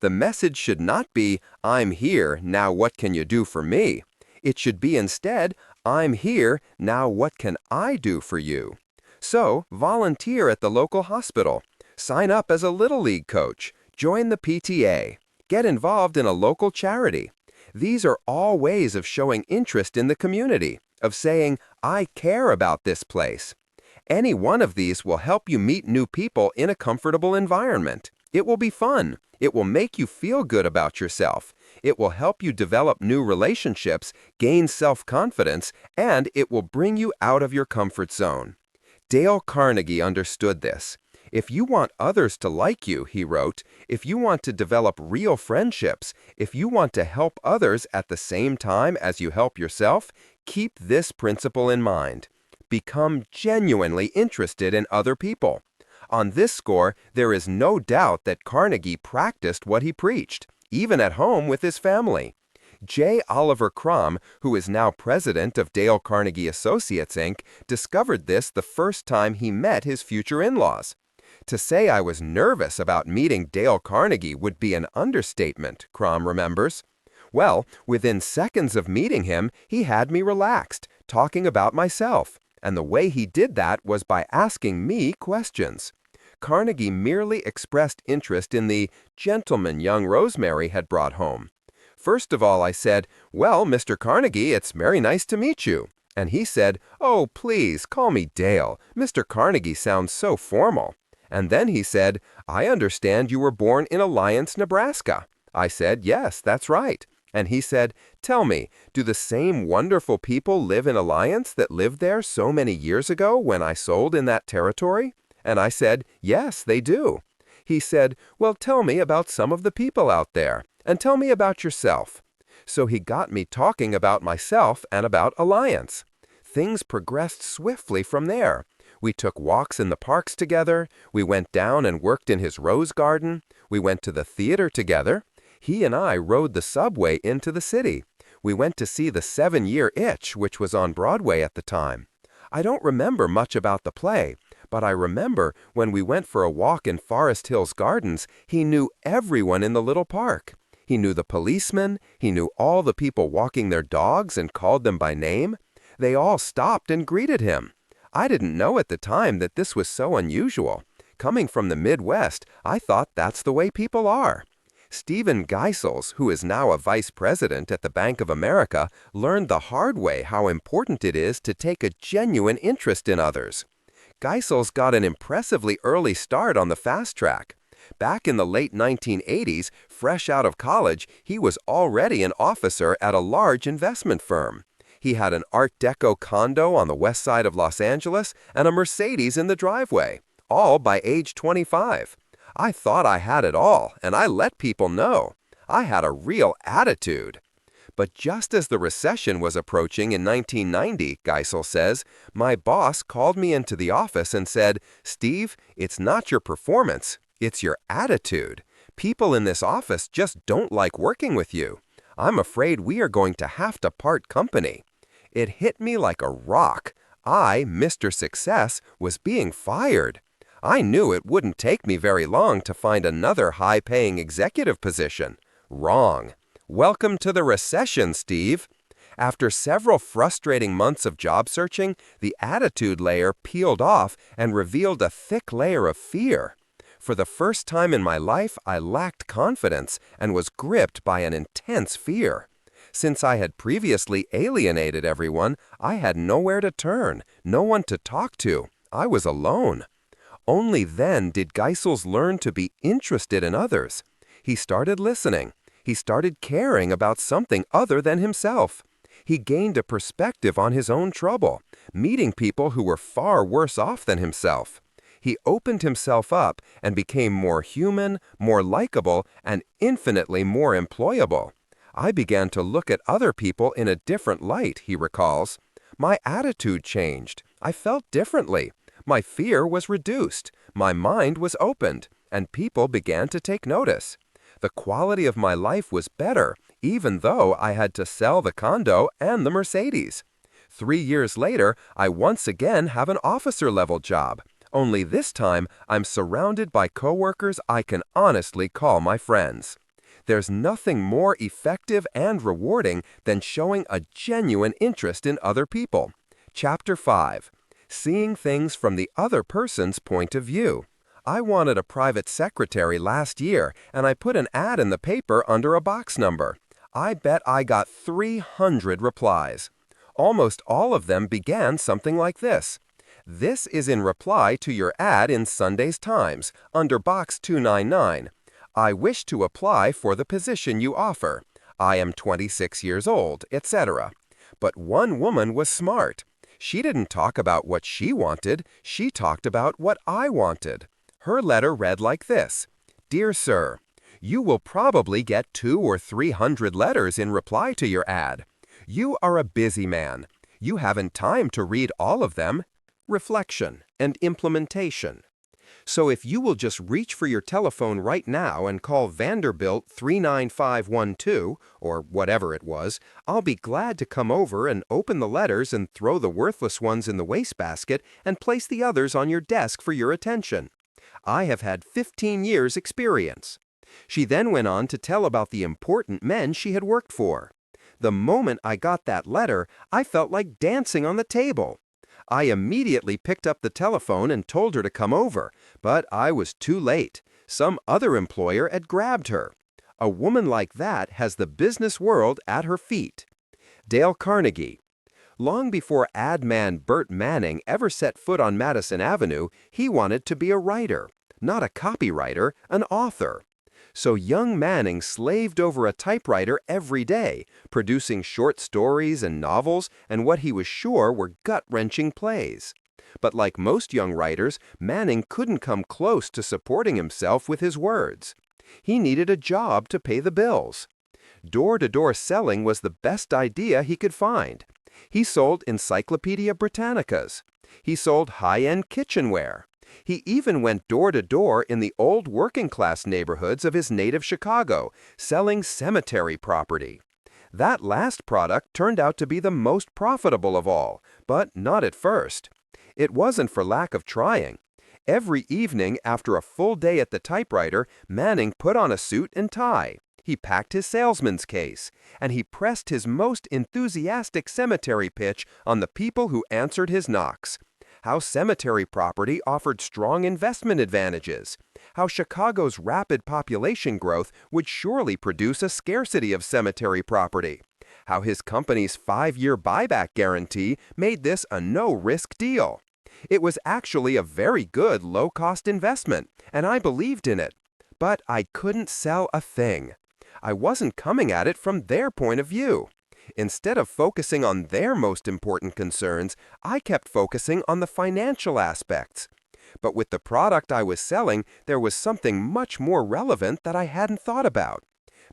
Speaker 1: The message should not be, "I'm here, now what can you do for me?" It should be instead, "I'm here, now what can I do for you?" So, volunteer at the local hospital. Sign up as a Little League coach. Join the PTA. Get involved in a local charity. These are all ways of showing interest in the community, of saying, I care about this place. Any one of these will help you meet new people in a comfortable environment. It will be fun. It will make you feel good about yourself. It will help you develop new relationships, gain self-confidence, and it will bring you out of your comfort zone. Dale Carnegie understood this. If you want others to like you, he wrote, if you want to develop real friendships, if you want to help others at the same time as you help yourself, keep this principle in mind. Become genuinely interested in other people. On this score, there is no doubt that Carnegie practiced what he preached, even at home with his family. J. Oliver Crumb, who is now president of Dale Carnegie Associates, Inc., discovered this the first time he met his future in-laws. To say I was nervous about meeting Dale Carnegie would be an understatement, Crumb remembers. Well, within seconds of meeting him, he had me relaxed, talking about myself. And the way he did that was by asking me questions. Carnegie merely expressed interest in the gentleman young Rosemary had brought home. First of all, I said, "Well, Mr. Carnegie, it's very nice to meet you." And he said, "Oh, please, call me Dale. Mr. Carnegie sounds so formal." And then he said, "I understand you were born in Alliance, Nebraska." I said, "Yes, that's right." And he said, "Tell me, do the same wonderful people live in Alliance that lived there so many years ago when I sold in that territory?" And I said, "Yes, they do." He said, "Well, tell me about some of the people out there, and tell me about yourself." So he got me talking about myself and about Alliance. Things progressed swiftly from there. We took walks in the parks together. We went down and worked in his rose garden. We went to the theater together. He and I rode the subway into the city. We went to see The 7-Year Itch, which was on Broadway at the time. I don't remember much about the play, but I remember when we went for a walk in Forest Hills Gardens, he knew everyone in the little park. He knew the policemen, he knew all the people walking their dogs and called them by name. They all stopped and greeted him. I didn't know at the time that this was so unusual. Coming from the Midwest, I thought that's the way people are. Stephen Geisels, who is now a vice president at the Bank of America, learned the hard way how important it is to take a genuine interest in others. Geisels got an impressively early start on the fast track. Back in the late 1980s, fresh out of college, he was already an officer at a large investment firm. He had an Art Deco condo on the west side of Los Angeles and a Mercedes in the driveway, all by age 25. I thought I had it all, and I let people know. I had a real attitude. But just as the recession was approaching in 1990, Geisel says, my boss called me into the office and said, "Steve, it's not your performance, it's your attitude. People in this office just don't like working with you. I'm afraid we are going to have to part company." It hit me like a rock. I, Mr. Success, was being fired. I knew it wouldn't take me very long to find another high-paying executive position. Wrong. Welcome to the recession, Steve. After several frustrating months of job searching, the attitude layer peeled off and revealed a thick layer of fear. For the first time in my life, I lacked confidence and was gripped by an intense fear. Since I had previously alienated everyone, I had nowhere to turn, no one to talk to. I was alone. Only then did Geisels learn to be interested in others. He started listening. He started caring about something other than himself. He gained a perspective on his own trouble, meeting people who were far worse off than himself. He opened himself up and became more human, more likable, and infinitely more employable. I began to look at other people in a different light, he recalls. My attitude changed. I felt differently. My fear was reduced. My mind was opened, and people began to take notice. The quality of my life was better, even though I had to sell the condo and the Mercedes. 3 years later, I once again have an officer-level job. Only this time, I'm surrounded by coworkers I can honestly call my friends. There's nothing more effective and rewarding than showing a genuine interest in other people. Chapter 5. Seeing things from the other person's point of view. I wanted a private secretary last year, and I put an ad in the paper under a box number. I bet I got 300 replies. Almost all of them began something like this. This is in reply to your ad in Sunday's Times, under Box 299. I wish to apply for the position you offer. I am 26 years old, etc. But one woman was smart. She didn't talk about what she wanted, she talked about what I wanted. Her letter read like this: Dear Sir, you will probably get 200 or 300 letters in reply to your ad. You are a busy man. You haven't time to read all of them. Reflection and implementation. So if you will just reach for your telephone right now and call Vanderbilt 39512, or whatever it was, I'll be glad to come over and open the letters and throw the worthless ones in the wastebasket and place the others on your desk for your attention. I have had 15 years' experience. She then went on to tell about the important men she had worked for. The moment I got that letter, I felt like dancing on the table. I immediately picked up the telephone and told her to come over, but I was too late. Some other employer had grabbed her. A woman like that has the business world at her feet. Dale Carnegie. Long before ad man Bert Manning ever set foot on Madison Avenue, he wanted to be a writer, not a copywriter, an author. So young Manning slaved over a typewriter every day, producing short stories and novels and what he was sure were gut-wrenching plays. But like most young writers, Manning couldn't come close to supporting himself with his words. He needed a job to pay the bills. Door-to-door selling was the best idea he could find. He sold Encyclopedia Britannicas. He sold high-end kitchenware. He even went door-to-door in the old working-class neighborhoods of his native Chicago, selling cemetery property. That last product turned out to be the most profitable of all, but not at first. It wasn't for lack of trying. Every evening after a full day at the typewriter, Manning put on a suit and tie. He packed his salesman's case, and he pressed his most enthusiastic cemetery pitch on the people who answered his knocks. How cemetery property offered strong investment advantages, how Chicago's rapid population growth would surely produce a scarcity of cemetery property, how his company's 5-year buyback guarantee made this a no-risk deal. It was actually a very good low-cost investment, and I believed in it. But I couldn't sell a thing. I wasn't coming at it from their point of view. Instead of focusing on their most important concerns, I kept focusing on the financial aspects. But with the product I was selling, there was something much more relevant that I hadn't thought about.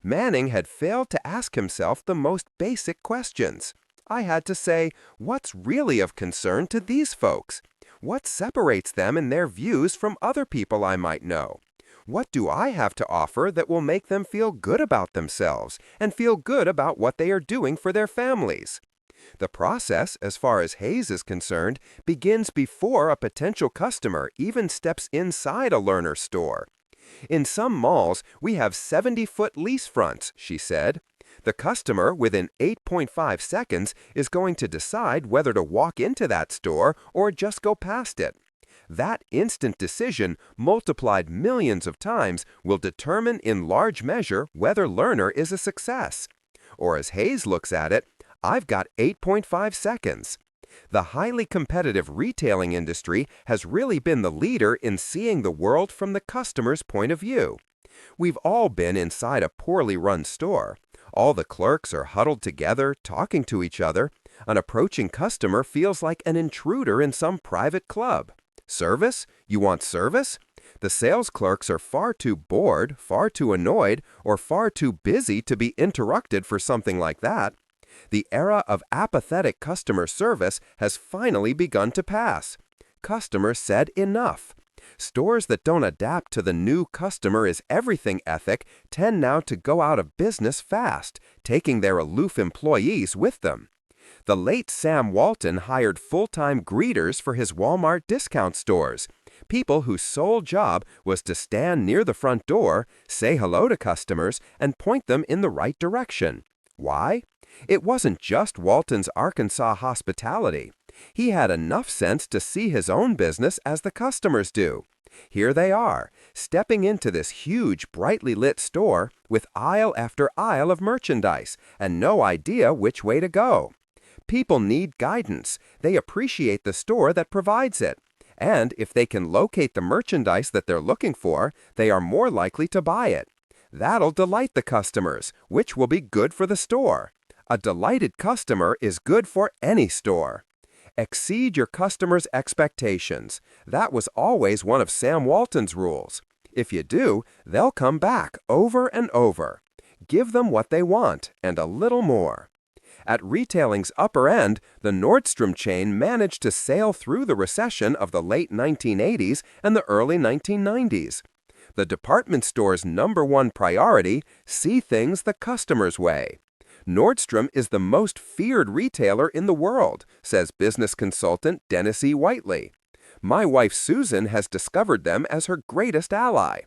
Speaker 1: Manning had failed to ask himself the most basic questions. I had to say, what's really of concern to these folks? What separates them in their views from other people I might know? What do I have to offer that will make them feel good about themselves and feel good about what they are doing for their families? The process, as far as Hayes is concerned, begins before a potential customer even steps inside a learner store. In some malls, we have 70-foot lease fronts, she said. The customer, within 8.5 seconds, is going to decide whether to walk into that store or just go past it. That instant decision, multiplied millions of times, will determine in large measure whether learner is a success. Or as Hayes looks at it, I've got 8.5 seconds. The highly competitive retailing industry has really been the leader in seeing the world from the customer's point of view. We've all been inside a poorly run store. All the clerks are huddled together, talking to each other. An approaching customer feels like an intruder in some private club. Service? You want service? The sales clerks are far too bored, far too annoyed, or far too busy to be interrupted for something like that. The era of apathetic customer service has finally begun to pass. Customers said enough. Stores that don't adapt to the new customer is everything ethic tend now to go out of business fast, taking their aloof employees with them. The late Sam Walton hired full-time greeters for his Walmart discount stores, people whose sole job was to stand near the front door, say hello to customers, and point them in the right direction. Why? It wasn't just Walton's Arkansas hospitality. He had enough sense to see his own business as the customers do. Here they are, stepping into this huge, brightly lit store with aisle after aisle of merchandise and no idea which way to go. People need guidance. They appreciate the store that provides it. And if they can locate the merchandise that they're looking for, they are more likely to buy it. That'll delight the customers, which will be good for the store. A delighted customer is good for any store. Exceed your customers' expectations. That was always one of Sam Walton's rules. If you do, they'll come back over and over. Give them what they want and a little more. At retailing's upper end, the Nordstrom chain managed to sail through the recession of the late 1980s and the early 1990s. The department store's #1 priority: see things the customer's way. Nordstrom is the most feared retailer in the world, says business consultant Dennis E. Whiteley. My wife Susan has discovered them as her greatest ally.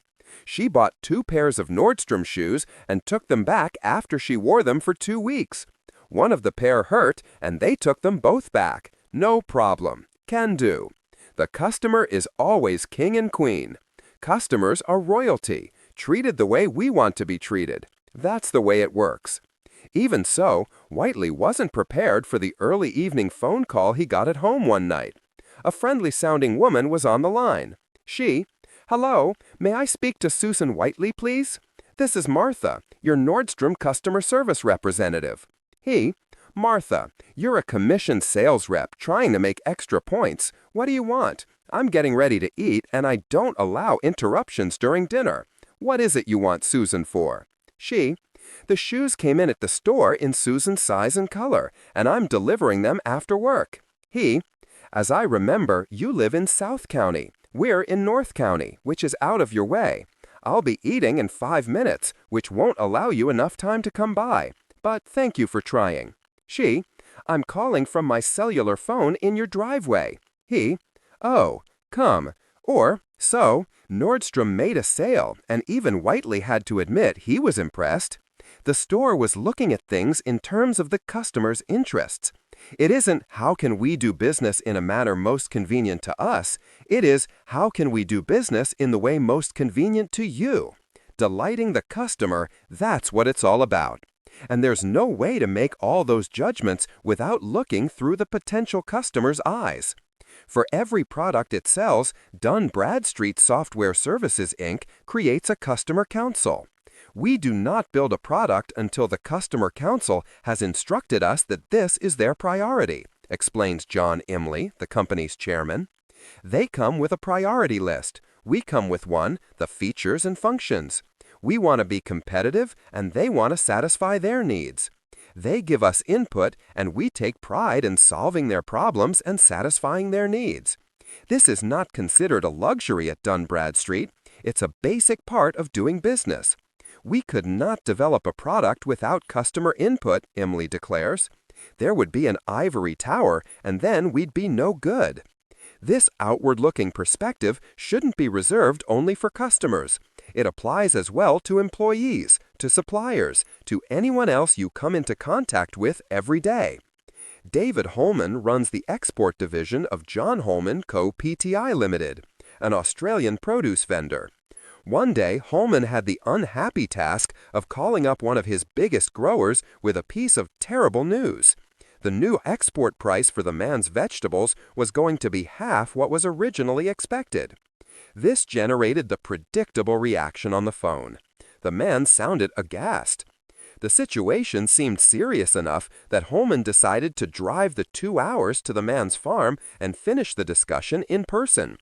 Speaker 1: She bought 2 pairs of Nordstrom shoes and took them back after she wore them for 2 weeks. One of the pair hurt, and they took them both back. No problem. Can do. The customer is always king and queen. Customers are royalty, treated the way we want to be treated. That's the way it works. Even so, Whiteley wasn't prepared for the early evening phone call he got at home one night. A friendly-sounding woman was on the line. She, "Hello, may I speak to Susan Whiteley, please? This is Martha, your Nordstrom customer service representative." He, "Martha, you're a commissioned sales rep trying to make extra points. What do you want? I'm getting ready to eat, and I don't allow interruptions during dinner. What is it you want Susan for?" She, "The shoes came in at the store in Susan's size and color, and I'm delivering them after work." He, "As I remember, you live in South County. We're in North County, which is out of your way. I'll be eating in 5 minutes, which won't allow you enough time to come by. But thank you for trying." She, "I'm calling from my cellular phone in your driveway." He, "Oh, come." Or, so, Nordstrom made a sale, and even Whiteley had to admit he was impressed. The store was looking at things in terms of the customer's interests. It isn't how can we do business in a manner most convenient to us. It is how can we do business in the way most convenient to you. Delighting the customer, that's what it's all about. And there's no way to make all those judgments without looking through the potential customer's eyes. For every product it sells, Dun Bradstreet Software Services, Inc. creates a customer council. We do not build a product until the customer council has instructed us that this is their priority, explains John Imley, the company's chairman. They come with a priority list. We come with one, the features and functions. We want to be competitive, and they want to satisfy their needs. They give us input, and we take pride in solving their problems and satisfying their needs. This is not considered a luxury at Dun Bradstreet. It's a basic part of doing business. We could not develop a product without customer input, Imley declares. There would be an ivory tower, and then we'd be no good. This outward-looking perspective shouldn't be reserved only for customers. It applies as well to employees, to suppliers, to anyone else you come into contact with every day. David Holman runs the export division of John Holman Co. Pty Limited, an Australian produce vendor. One day, Holman had the unhappy task of calling up one of his biggest growers with a piece of terrible news. The new export price for the man's vegetables was going to be half what was originally expected. This generated the predictable reaction on the phone. The man sounded aghast. The situation seemed serious enough that Holman decided to drive the 2 hours to the man's farm and finish the discussion in person.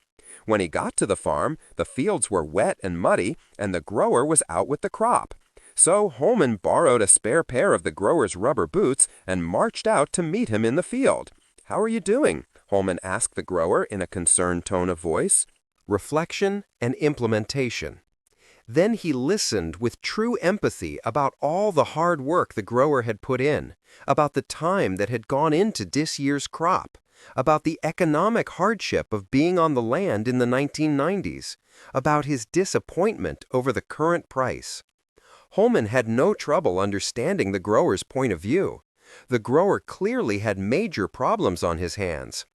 Speaker 1: When he got to the farm, the fields were wet and muddy, and the grower was out with the crop. So Holman borrowed a spare pair of the grower's rubber boots and marched out to meet him in the field. "How are you doing?" Holman asked the grower in a concerned tone of voice. Reflection and implementation. Then he listened with true empathy about all the hard work the grower had put in, about the time that had gone into this year's crop, about the economic hardship of being on the land in the 1990s, about his disappointment over the current price. Holman had no trouble understanding the grower's point of view. The grower clearly had major problems on his hands.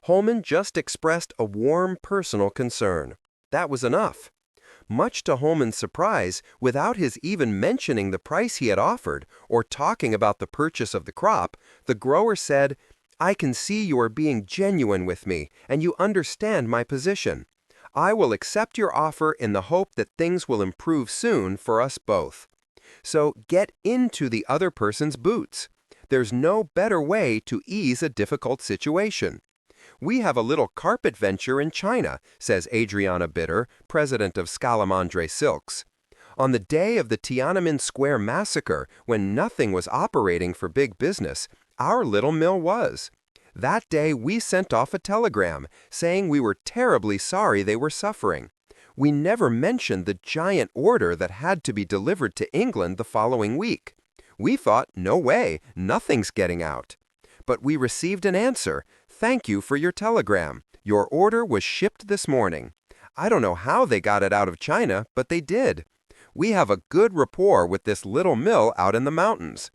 Speaker 1: Holman just expressed a warm personal concern. That was enough. Much to Holman's surprise, without his even mentioning the price he had offered or talking about the purchase of the crop, the grower said, "I can see you are being genuine with me, and you understand my position. I will accept your offer in the hope that things will improve soon for us both." So get into the other person's boots. There's no better way to ease a difficult situation. "We have a little carpet venture in China," says Adriana Bitter, president of Scalamandre Silks. "On the day of the Tiananmen Square massacre, when nothing was operating for big business, our little mill was. That day we sent off a telegram saying we were terribly sorry they were suffering. We never mentioned the giant order that had to be delivered to England the following week. We thought, no way, nothing's getting out. But we received an answer. Thank you for your telegram. Your order was shipped this morning. I don't know how they got it out of China, but they did. We have a good rapport with this little mill out in the mountains."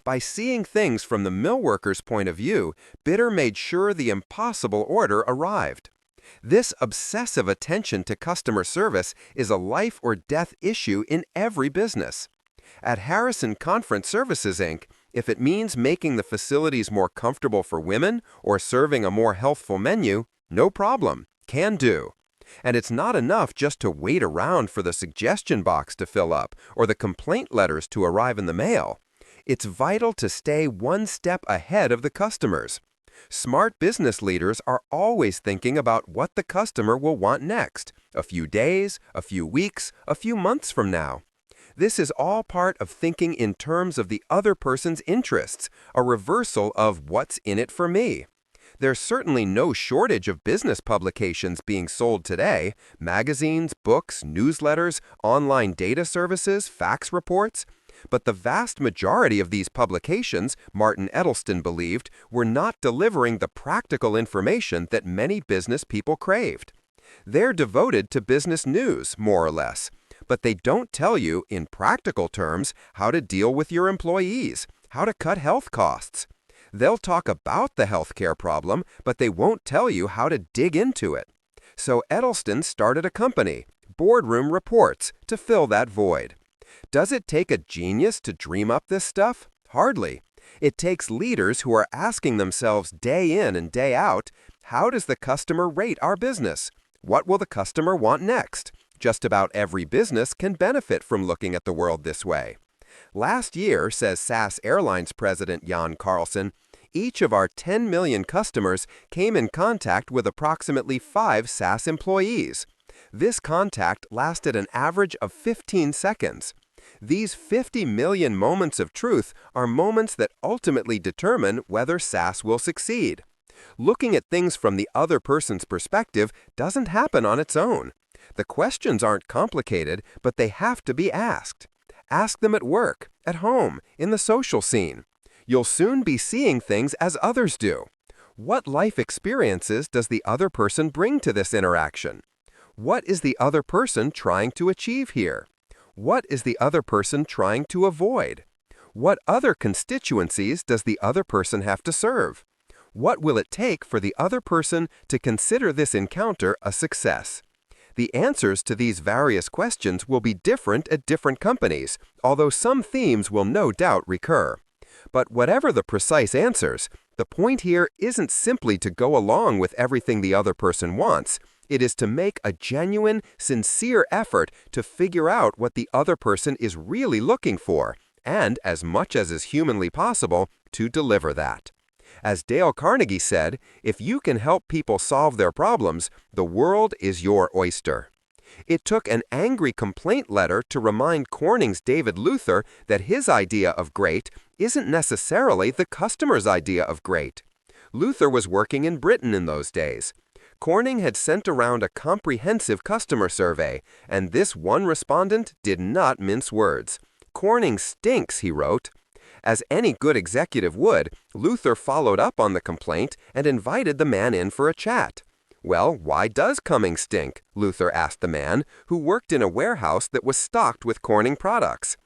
Speaker 1: By seeing things from the mill worker's point of view, Bitter made sure the impossible order arrived. This obsessive attention to customer service is a life or death issue in every business. At Harrison Conference Services, Inc., if it means making the facilities more comfortable for women or serving a more healthful menu, no problem, can do. And it's not enough just to wait around for the suggestion box to fill up or the complaint letters to arrive in the mail. It's vital to stay one step ahead of the customers. Smart business leaders are always thinking about what the customer will want next, a few days, a few weeks, a few months from now. This is all part of thinking in terms of the other person's interests, a reversal of what's in it for me. There's certainly no shortage of business publications being sold today: magazines, books, newsletters, online data services, fax reports. But the vast majority of these publications, Martin Edelston believed, were not delivering the practical information that many business people craved. They're devoted to business news, more or less, but they don't tell you, in practical terms, how to deal with your employees, how to cut health costs. They'll talk about the healthcare problem, but they won't tell you how to dig into it. So Edelston started a company, Boardroom Reports, to fill that void. Does it take a genius to dream up this stuff? Hardly. It takes leaders who are asking themselves day in and day out, how does the customer rate our business? What will the customer want next? Just about every business can benefit from looking at the world this way. Last year, says SAS Airlines President Jan Carlson, each of our 10 million customers came in contact with approximately 5 SAS employees. This contact lasted an average of 15 seconds. These 50 million moments of truth are moments that ultimately determine whether SAS will succeed. Looking at things from the other person's perspective doesn't happen on its own. The questions aren't complicated, but they have to be asked. Ask them at work, at home, in the social scene. You'll soon be seeing things as others do. What life experiences does the other person bring to this interaction? What is the other person trying to achieve here? What is the other person trying to avoid? What other constituencies does the other person have to serve? What will it take for the other person to consider this encounter a success? The answers to these various questions will be different at different companies, although some themes will no doubt recur. But whatever the precise answers, the point here isn't simply to go along with everything the other person wants. It is to make a genuine, sincere effort to figure out what the other person is really looking for, and, as much as is humanly possible, to deliver that. As Dale Carnegie said, if you can help people solve their problems, the world is your oyster. It took an angry complaint letter to remind Corning's David Luther that his idea of great isn't necessarily the customer's idea of great. Luther was working in Britain in those days. Corning had sent around a comprehensive customer survey, and this one respondent did not mince words. "Corning stinks," he wrote. As any good executive would, Luther followed up on the complaint and invited the man in for a chat. "Well, why does Cumming stink?" Luther asked the man, who worked in a warehouse that was stocked with Corning products.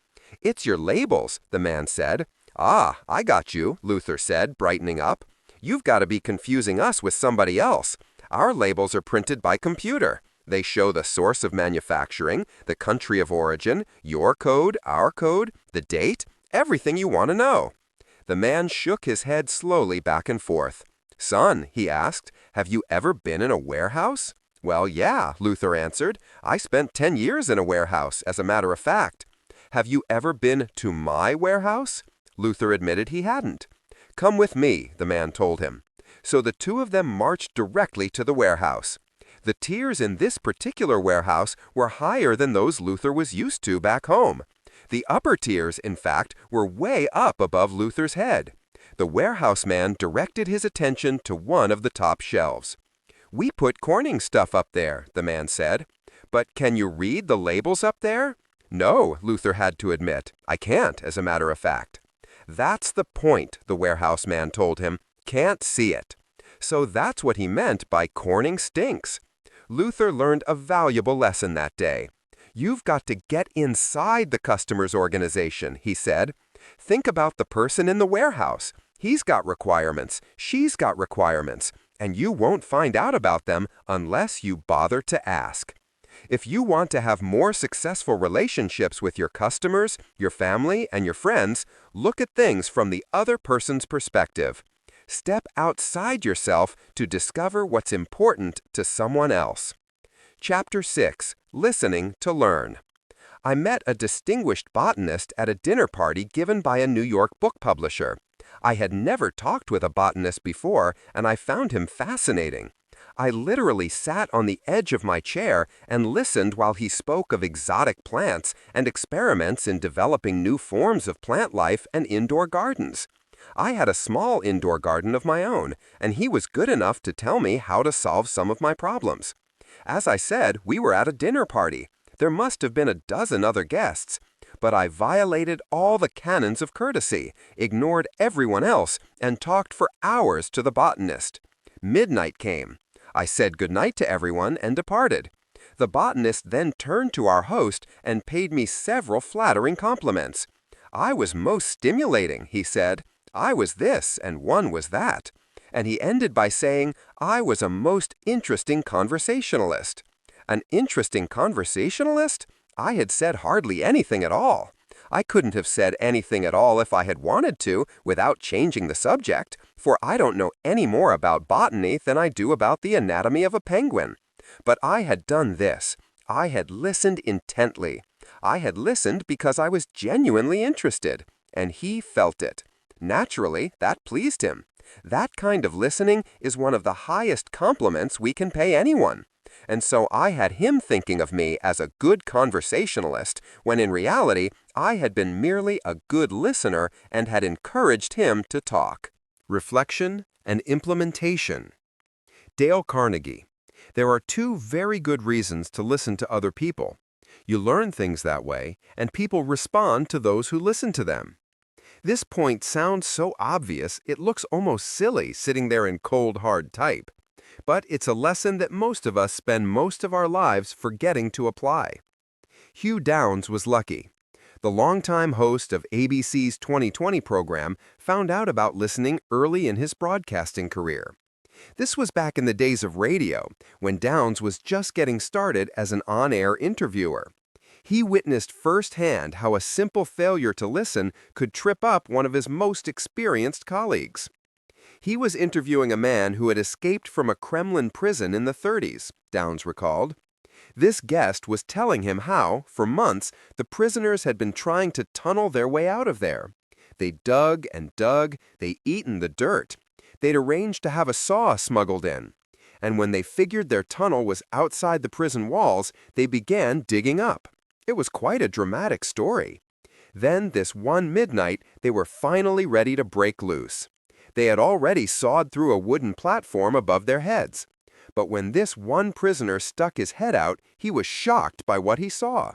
Speaker 1: "It's your labels," the man said. "Ah, I got you," Luther said, brightening up. "You've got to be confusing us with somebody else. Our labels are printed by computer. They show the source of manufacturing, the country of origin, your code, our code, the date, everything you want to know." The man shook his head slowly back and forth. "Son," he asked, "have you ever been in a warehouse?" "Well, yeah," Luther answered. "I spent 10 years in a warehouse, as a matter of fact." "Have you ever been to my warehouse?" Luther admitted he hadn't. "Come with me," the man told him. So the two of them marched directly to the warehouse. The tiers in this particular warehouse were higher than those Luther was used to back home. The upper tiers, in fact, were way up above Luther's head. The warehouse man directed his attention to one of the top shelves. "We put Corning stuff up there," the man said. "But can you read the labels up there?" "No," Luther had to admit. "I can't, as a matter of fact." "That's the point," the warehouse man told him. "Can't see it." So that's what he meant by Corning stinks. Luther learned a valuable lesson that day. "You've got to get inside the customer's organization," he said. "Think about the person in the warehouse. He's got requirements, she's got requirements, and you won't find out about them unless you bother to ask." If you want to have more successful relationships with your customers, your family, and your friends, look at things from the other person's perspective. Step outside yourself to discover what's important to someone else. Chapter 6. Listening to Learn. I met a distinguished botanist at a dinner party given by a New York book publisher. I had never talked with a botanist before, and I found him fascinating. I literally sat on the edge of my chair and listened while he spoke of exotic plants and experiments in developing new forms of plant life and indoor gardens. I had a small indoor garden of my own, and he was good enough to tell me how to solve some of my problems. As I said, we were at a dinner party. There must have been a dozen other guests. But I violated all the canons of courtesy, ignored everyone else, and talked for hours to the botanist. Midnight came. I said goodnight to everyone and departed. The botanist then turned to our host and paid me several flattering compliments. "I was most stimulating," he said. "I was this, and one was that." And he ended by saying I was a most interesting conversationalist. An interesting conversationalist? I had said hardly anything at all. I couldn't have said anything at all if I had wanted to without changing the subject, for I don't know any more about botany than I do about the anatomy of a penguin. But I had done this. I had listened intently. I had listened because I was genuinely interested, and he felt it. Naturally, that pleased him. That kind of listening is one of the highest compliments we can pay anyone. And so I had him thinking of me as a good conversationalist, when in reality I had been merely a good listener and had encouraged him to talk. Reflection and implementation. Dale Carnegie. There are two very good reasons to listen to other people. You learn things that way, and people respond to those who listen to them. This point sounds so obvious it looks almost silly sitting there in cold, hard type. But it's a lesson that most of us spend most of our lives forgetting to apply. Hugh Downs was lucky. The longtime host of ABC's 2020 program found out about listening early in his broadcasting career. This was back in the days of radio, when Downs was just getting started as an on-air interviewer. He witnessed firsthand how a simple failure to listen could trip up one of his most experienced colleagues. He was interviewing a man who had escaped from a Kremlin prison in the 30s, Downs recalled. This guest was telling him how, for months, the prisoners had been trying to tunnel their way out of there. They dug and dug, they'd eaten the dirt. They'd arranged to have a saw smuggled in. And when they figured their tunnel was outside the prison walls, they began digging up. It was quite a dramatic story. Then, this one midnight, they were finally ready to break loose. They had already sawed through a wooden platform above their heads. But when this one prisoner stuck his head out, he was shocked by what he saw.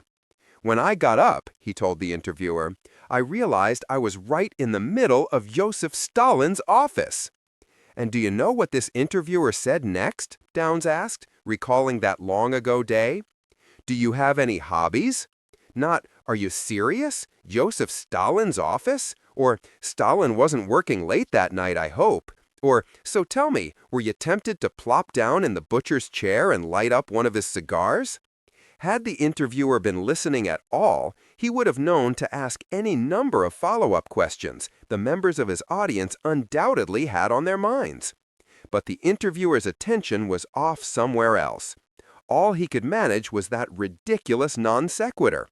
Speaker 1: "When I got up," he told the interviewer, "I realized I was right in the middle of Joseph Stalin's office." "And do you know what this interviewer said next?" Downs asked, recalling that long-ago day. "Do you have any hobbies?" Not, "Are you serious? Joseph Stalin's office?" Or, Stalin wasn't working late that night, I hope. Or, so tell me, were you tempted to plop down in the butcher's chair and light up one of his cigars? Had the interviewer been listening at all, he would have known to ask any number of follow-up questions the members of his audience undoubtedly had on their minds. But the interviewer's attention was off somewhere else. All he could manage was that ridiculous non sequitur,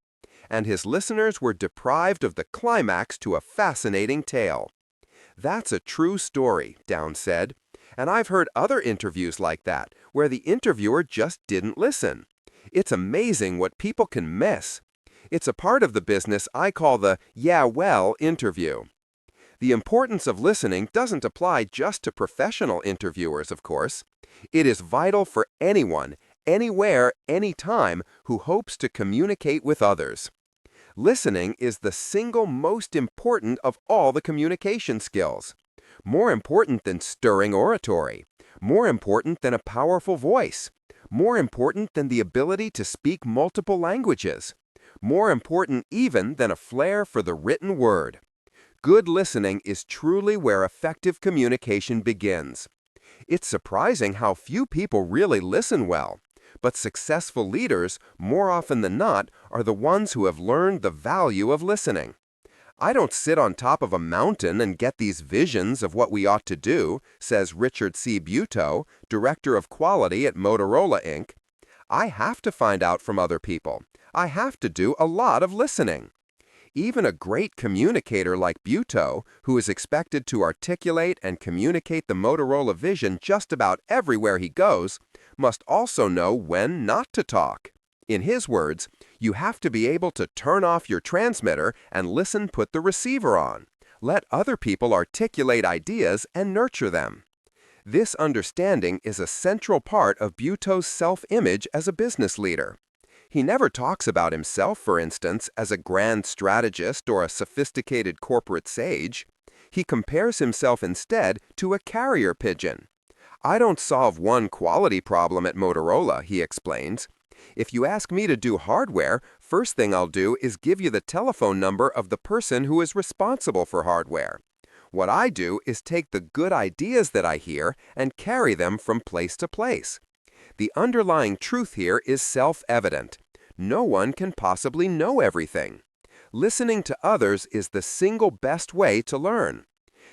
Speaker 1: and his listeners were deprived of the climax to a fascinating tale. That's a true story, Downs said, and I've heard other interviews like that, where the interviewer just didn't listen. It's amazing what people can miss. It's a part of the business I call the "yeah, well" interview. The importance of listening doesn't apply just to professional interviewers, of course. It is vital for anyone, anywhere, anytime, who hopes to communicate with others. Listening is the single most important of all the communication skills. More important than stirring oratory. More important than a powerful voice. More important than the ability to speak multiple languages. More important even than a flair for the written word. Good listening is truly where effective communication begins. It's surprising how few people really listen well, but successful leaders, more often than not, are the ones who have learned the value of listening. I don't sit on top of a mountain and get these visions of what we ought to do, says Richard C. Buteau, Director of Quality at Motorola, Inc. I have to find out from other people. I have to do a lot of listening. Even a great communicator like Buteau, who is expected to articulate and communicate the Motorola vision just about everywhere he goes, must also know when not to talk. In his words, you have to be able to turn off your transmitter and put the receiver on. Let other people articulate ideas and nurture them. This understanding is a central part of Buteau's self-image as a business leader. He never talks about himself, for instance, as a grand strategist or a sophisticated corporate sage. He compares himself instead to a carrier pigeon. I don't solve one quality problem at Motorola, he explains. If you ask me to do hardware, first thing I'll do is give you the telephone number of the person who is responsible for hardware. What I do is take the good ideas that I hear and carry them from place to place. The underlying truth here is self-evident. No one can possibly know everything. Listening to others is the single best way to learn.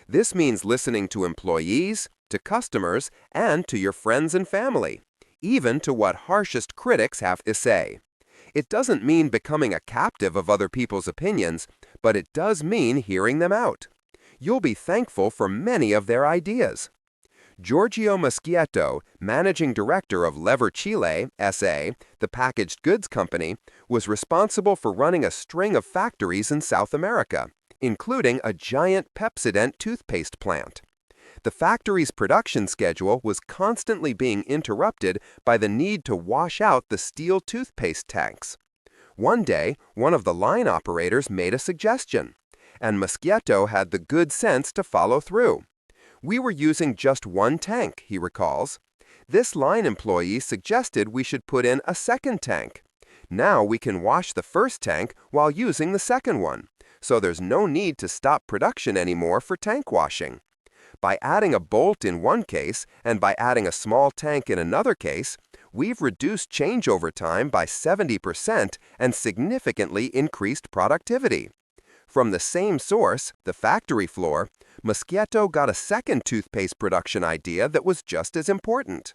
Speaker 1: This means listening to employees, to customers, and to your friends and family, even to what harshest critics have to say. It doesn't mean becoming a captive of other people's opinions, but it does mean hearing them out. You'll be thankful for many of their ideas. Giorgio Muschietto, managing director of Lever Chile, S.A., the packaged goods company, was responsible for running a string of factories in South America, including a giant Pepsodent toothpaste plant. The factory's production schedule was constantly being interrupted by the need to wash out the steel toothpaste tanks. One day, one of the line operators made a suggestion, and Muschietto had the good sense to follow through. We were using just one tank, he recalls. This line employee suggested we should put in a second tank. Now we can wash the first tank while using the second one, so there's no need to stop production anymore for tank washing. By adding a bolt in one case and by adding a small tank in another case, we've reduced changeover time by 70% and significantly increased productivity. From the same source, the factory floor, Muschietto got a second toothpaste production idea that was just as important.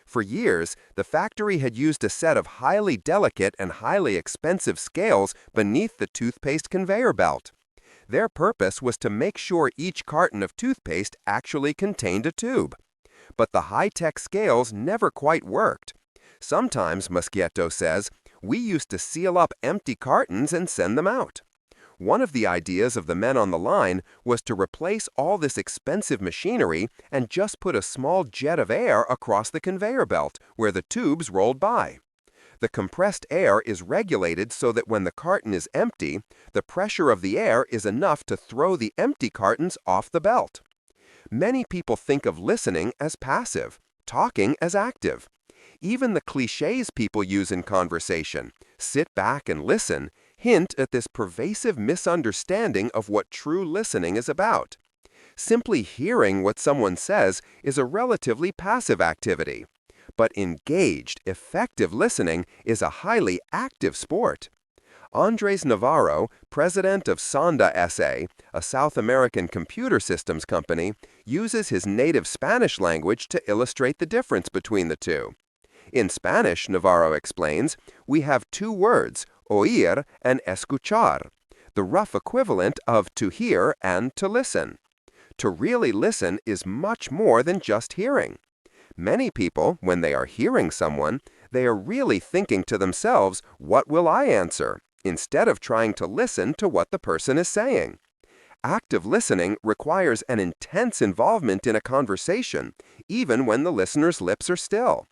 Speaker 1: For years, the factory had used a set of highly delicate and highly expensive scales beneath the toothpaste conveyor belt. Their purpose was to make sure each carton of toothpaste actually contained a tube. But the high-tech scales never quite worked. Sometimes, Muschietto says, we used to seal up empty cartons and send them out. One of the ideas of the men on the line was to replace all this expensive machinery and just put a small jet of air across the conveyor belt where the tubes rolled by. The compressed air is regulated so that when the carton is empty, the pressure of the air is enough to throw the empty cartons off the belt. Many people think of listening as passive, talking as active. Even the cliches people use in conversation, sit back and listen, hint at this pervasive misunderstanding of what true listening is about. Simply hearing what someone says is a relatively passive activity, but engaged, effective listening is a highly active sport. Andres Navarro, president of Sonda SA, a South American computer systems company, uses his native Spanish language to illustrate the difference between the two. In Spanish, Navarro explains, we have two words, oír and escuchar, the rough equivalent of to hear and to listen. To really listen is much more than just hearing. Many people, when they are hearing someone, they are really thinking to themselves, what will I answer? Instead of trying to listen to what the person is saying. Active listening requires an intense involvement in a conversation, even when the listener's lips are still.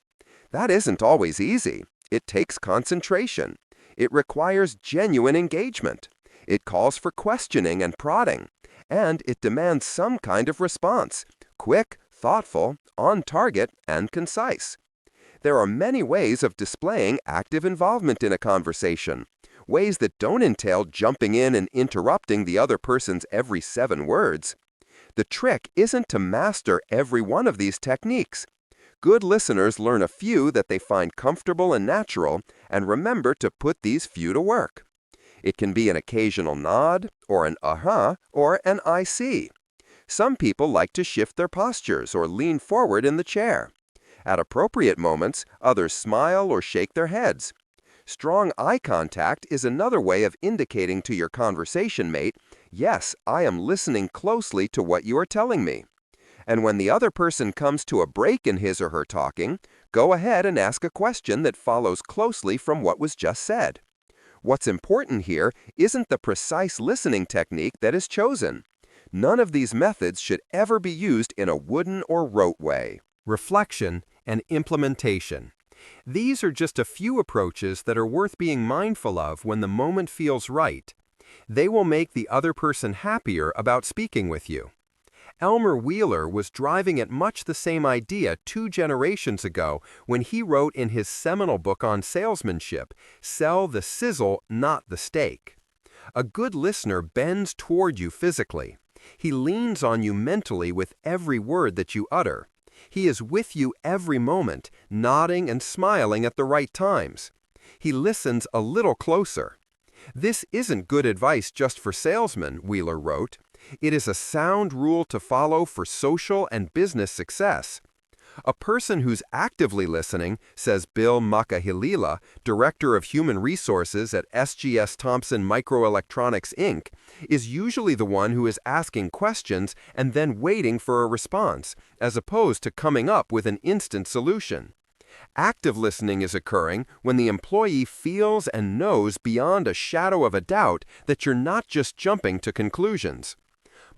Speaker 1: That isn't always easy. It takes concentration. It requires genuine engagement. It calls for questioning and prodding. And it demands some kind of response, quick, thoughtful, on target, and concise. There are many ways of displaying active involvement in a conversation. Ways that don't entail jumping in and interrupting the other person's every 7 words. The trick isn't to master every one of these techniques. Good listeners learn a few that they find comfortable and natural, and remember to put these few to work. It can be an occasional nod, or an uh-huh, or an I see. Some people like to shift their postures or lean forward in the chair. At appropriate moments, others smile or shake their heads. Strong eye contact is another way of indicating to your conversation mate, yes, I am listening closely to what you are telling me. And when the other person comes to a break in his or her talking, go ahead and ask a question that follows closely from what was just said. What's important here isn't the precise listening technique that is chosen. None of these methods should ever be used in a wooden or rote way. Reflection and implementation. These are just a few approaches that are worth being mindful of when the moment feels right. They will make the other person happier about speaking with you. Elmer Wheeler was driving at much the same idea 2 generations ago when he wrote in his seminal book on salesmanship, Sell the Sizzle, Not the Steak. A good listener bends toward you physically. He leans on you mentally with every word that you utter. He is with you every moment, nodding and smiling at the right times. He listens a little closer. This isn't good advice just for salesmen, Wheeler wrote. It is a sound rule to follow for social and business success. A person who's actively listening, says Bill Makahilila, Director of Human Resources at SGS Thompson Microelectronics, Inc., is usually the one who is asking questions and then waiting for a response, as opposed to coming up with an instant solution. Active listening is occurring when the employee feels and knows beyond a shadow of a doubt that you're not just jumping to conclusions.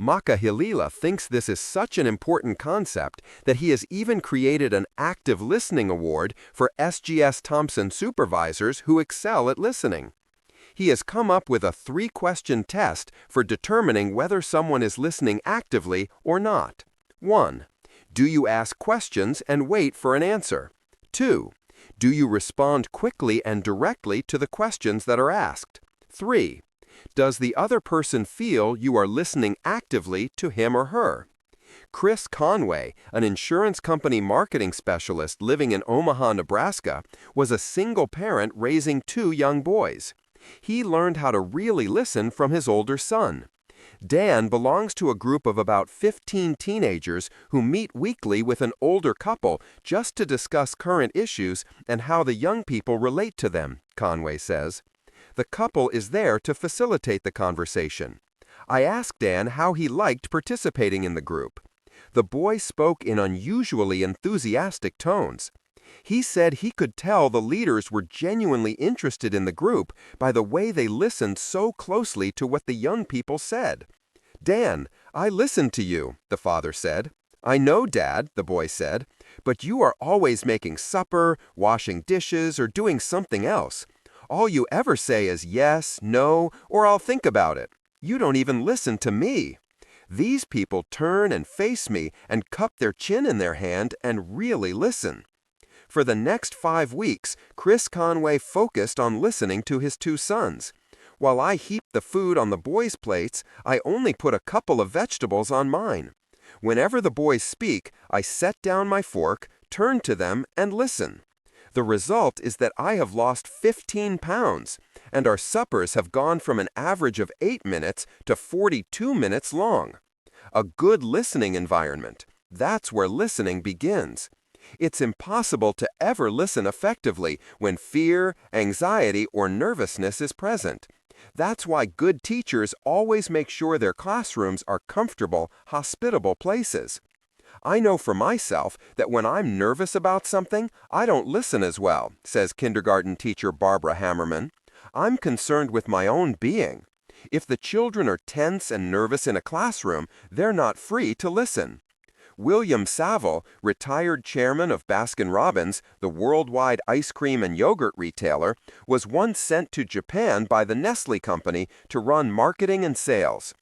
Speaker 1: Makahilila thinks this is such an important concept that he has even created an Active Listening Award for SGS Thompson supervisors who excel at listening. He has come up with a 3-question test for determining whether someone is listening actively or not. 1. Do you ask questions and wait for an answer? 2. Do you respond quickly and directly to the questions that are asked? 3. Does the other person feel you are listening actively to him or her? Chris Conway, an insurance company marketing specialist living in Omaha, Nebraska, was a single parent raising 2 young boys. He learned how to really listen from his older son. Dan belongs to a group of about 15 teenagers who meet weekly with an older couple just to discuss current issues and how the young people relate to them, Conway says. The couple is there to facilitate the conversation. I asked Dan how he liked participating in the group. The boy spoke in unusually enthusiastic tones. He said he could tell the leaders were genuinely interested in the group by the way they listened so closely to what the young people said. Dan, I listened to you, the father said. I know, Dad, the boy said, but you are always making supper, washing dishes, or doing something else. All you ever say is yes, no, or I'll think about it. You don't even listen to me. These people turn and face me and cup their chin in their hand and really listen. For the next 5 weeks, Chris Conway focused on listening to his 2 sons. While I heap the food on the boys' plates, I only put a couple of vegetables on mine. Whenever the boys speak, I set down my fork, turn to them, and listen. The result is that I have lost 15 pounds, and our suppers have gone from an average of 8 minutes to 42 minutes long. A good listening environment. That's where listening begins. It's impossible to ever listen effectively when fear, anxiety, or nervousness is present. That's why good teachers always make sure their classrooms are comfortable, hospitable places. I know for myself that when I'm nervous about something, I don't listen as well, says kindergarten teacher Barbara Hammerman. I'm concerned with my own being. If the children are tense and nervous in a classroom, they're not free to listen. William Saville, retired chairman of Baskin-Robbins, the worldwide ice cream and yogurt retailer, was once sent to Japan by the Nestle company to run marketing and sales.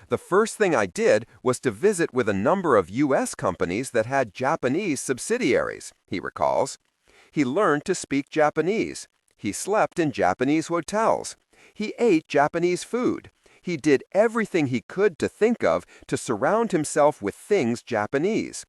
Speaker 1: The first thing I did was to visit with a number of U.S. companies that had Japanese subsidiaries, he recalls. He learned to speak Japanese. He slept in Japanese hotels. He ate Japanese food. He did everything he could to think of to surround himself with things Japanese.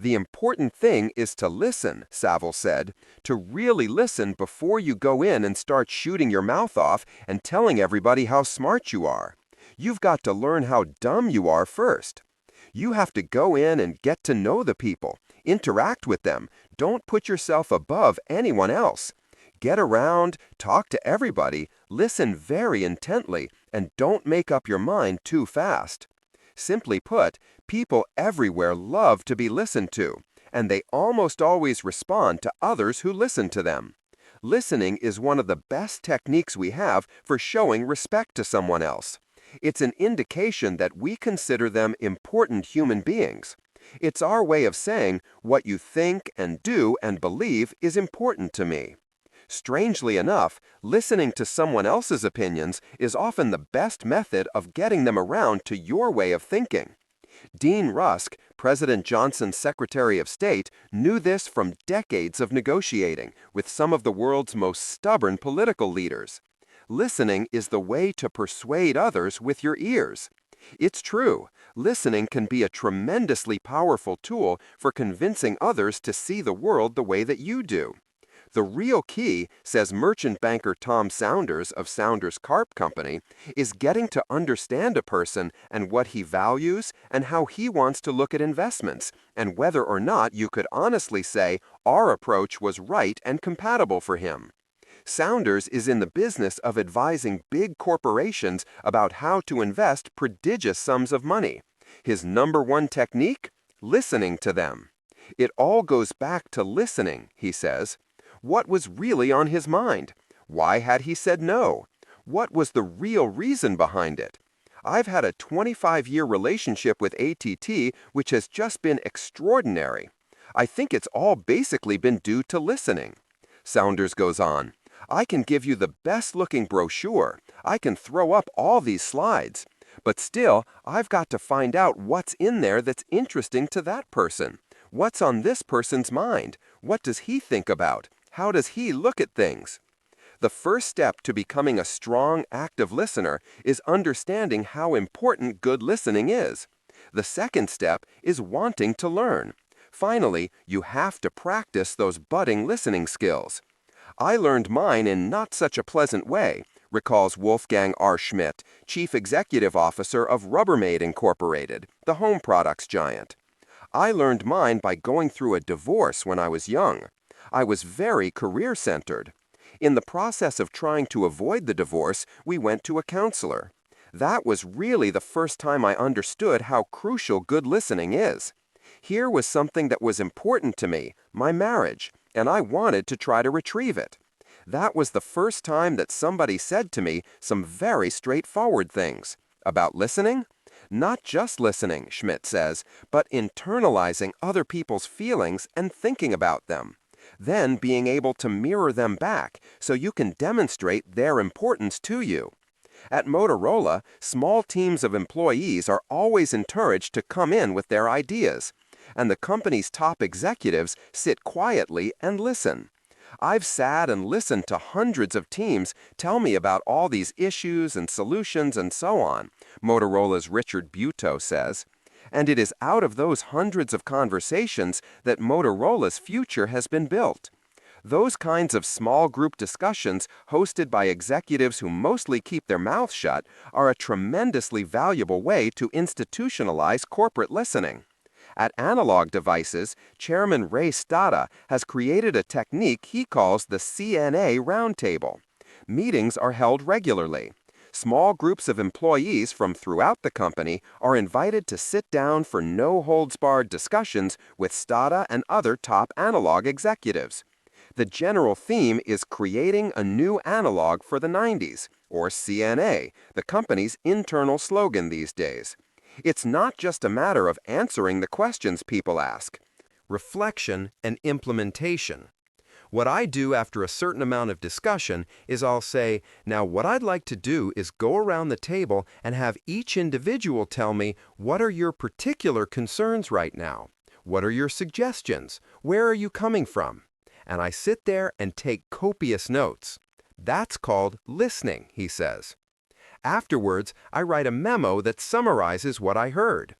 Speaker 1: The important thing is to listen, Saville said, to really listen before you go in and start shooting your mouth off and telling everybody how smart you are. You've got to learn how dumb you are first. You have to go in and get to know the people, interact with them. Don't put yourself above anyone else. Get around, talk to everybody, listen very intently, and don't make up your mind too fast. Simply put, people everywhere love to be listened to, and they almost always respond to others who listen to them. Listening is one of the best techniques we have for showing respect to someone else. It's an indication that we consider them important human beings. It's our way of saying what you think and do and believe is important to me. Strangely enough, listening to someone else's opinions is often the best method of getting them around to your way of thinking. Dean Rusk, President Johnson's Secretary of State, knew this from decades of negotiating with some of the world's most stubborn political leaders. Listening is the way to persuade others with your ears. It's true, listening can be a tremendously powerful tool for convincing others to see the world the way that you do. The real key, says merchant banker Tom Saunders of Saunders Carp Company, is getting to understand a person and what he values and how he wants to look at investments, and whether or not you could honestly say our approach was right and compatible for him. Saunders is in the business of advising big corporations about how to invest prodigious sums of money. His number one technique? Listening to them. It all goes back to listening, he says. What was really on his mind? Why had he said no? What was the real reason behind it? I've had a 25-year relationship with ATT which has just been extraordinary. I think it's all basically been due to listening. Saunders goes on. I can give you the best-looking brochure. I can throw up all these slides. But still, I've got to find out what's in there that's interesting to that person. What's on this person's mind? What does he think about? How does he look at things? The first step to becoming a strong, active listener is understanding how important good listening is. The second step is wanting to learn. Finally, you have to practice those budding listening skills. I learned mine in not such a pleasant way, recalls Wolfgang R. Schmidt, Chief Executive Officer of Rubbermaid Incorporated, the home products giant. I learned mine by going through a divorce when I was young. I was very career-centered. In the process of trying to avoid the divorce, we went to a counselor. That was really the first time I understood how crucial good listening is. Here was something that was important to me, my marriage, and I wanted to try to retrieve it. That was the first time that somebody said to me some very straightforward things. About listening? Not just listening, Schmidt says, but internalizing other people's feelings and thinking about them. Then being able to mirror them back so you can demonstrate their importance to you. At Motorola, small teams of employees are always encouraged to come in with their ideas, and the company's top executives sit quietly and listen. I've sat and listened to hundreds of teams tell me about all these issues and solutions and so on, Motorola's Richard Buteau says. And it is out of those hundreds of conversations that Motorola's future has been built. Those kinds of small group discussions hosted by executives who mostly keep their mouths shut are a tremendously valuable way to institutionalize corporate listening. At Analog Devices, Chairman Ray Stata has created a technique he calls the CNA Roundtable. Meetings are held regularly. Small groups of employees from throughout the company are invited to sit down for no-holds-barred discussions with Stata and other top analog executives. The general theme is creating a new analog for the 90s, or CNA, the company's internal slogan these days. It's not just a matter of answering the questions people ask. Reflection and implementation. What I do after a certain amount of discussion is I'll say, now what I'd like to do is go around the table and have each individual tell me, what are your particular concerns right now? What are your suggestions? Where are you coming from? And I sit there and take copious notes. That's called listening, he says. Afterwards, I write a memo that summarizes what I heard.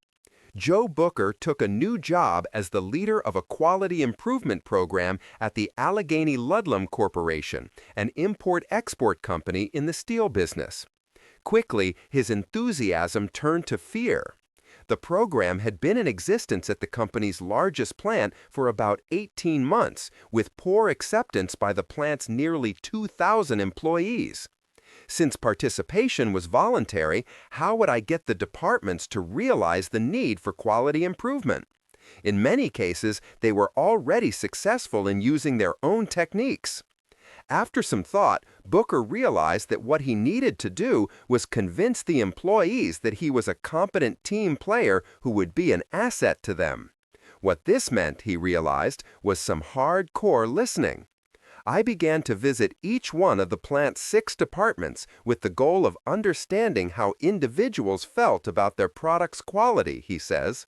Speaker 1: Joe Booker took a new job as the leader of a quality improvement program at the Allegheny Ludlam Corporation, an import-export company in the steel business. Quickly, his enthusiasm turned to fear. The program had been in existence at the company's largest plant for about 18 months, with poor acceptance by the plant's nearly 2,000 employees. Since participation was voluntary, how would I get the departments to realize the need for quality improvement? In many cases, they were already successful in using their own techniques. After some thought, Booker realized that what he needed to do was convince the employees that he was a competent team player who would be an asset to them. What this meant, he realized, was some hardcore listening. I began to visit each one of the plant's 6 departments with the goal of understanding how individuals felt about their product's quality, he says.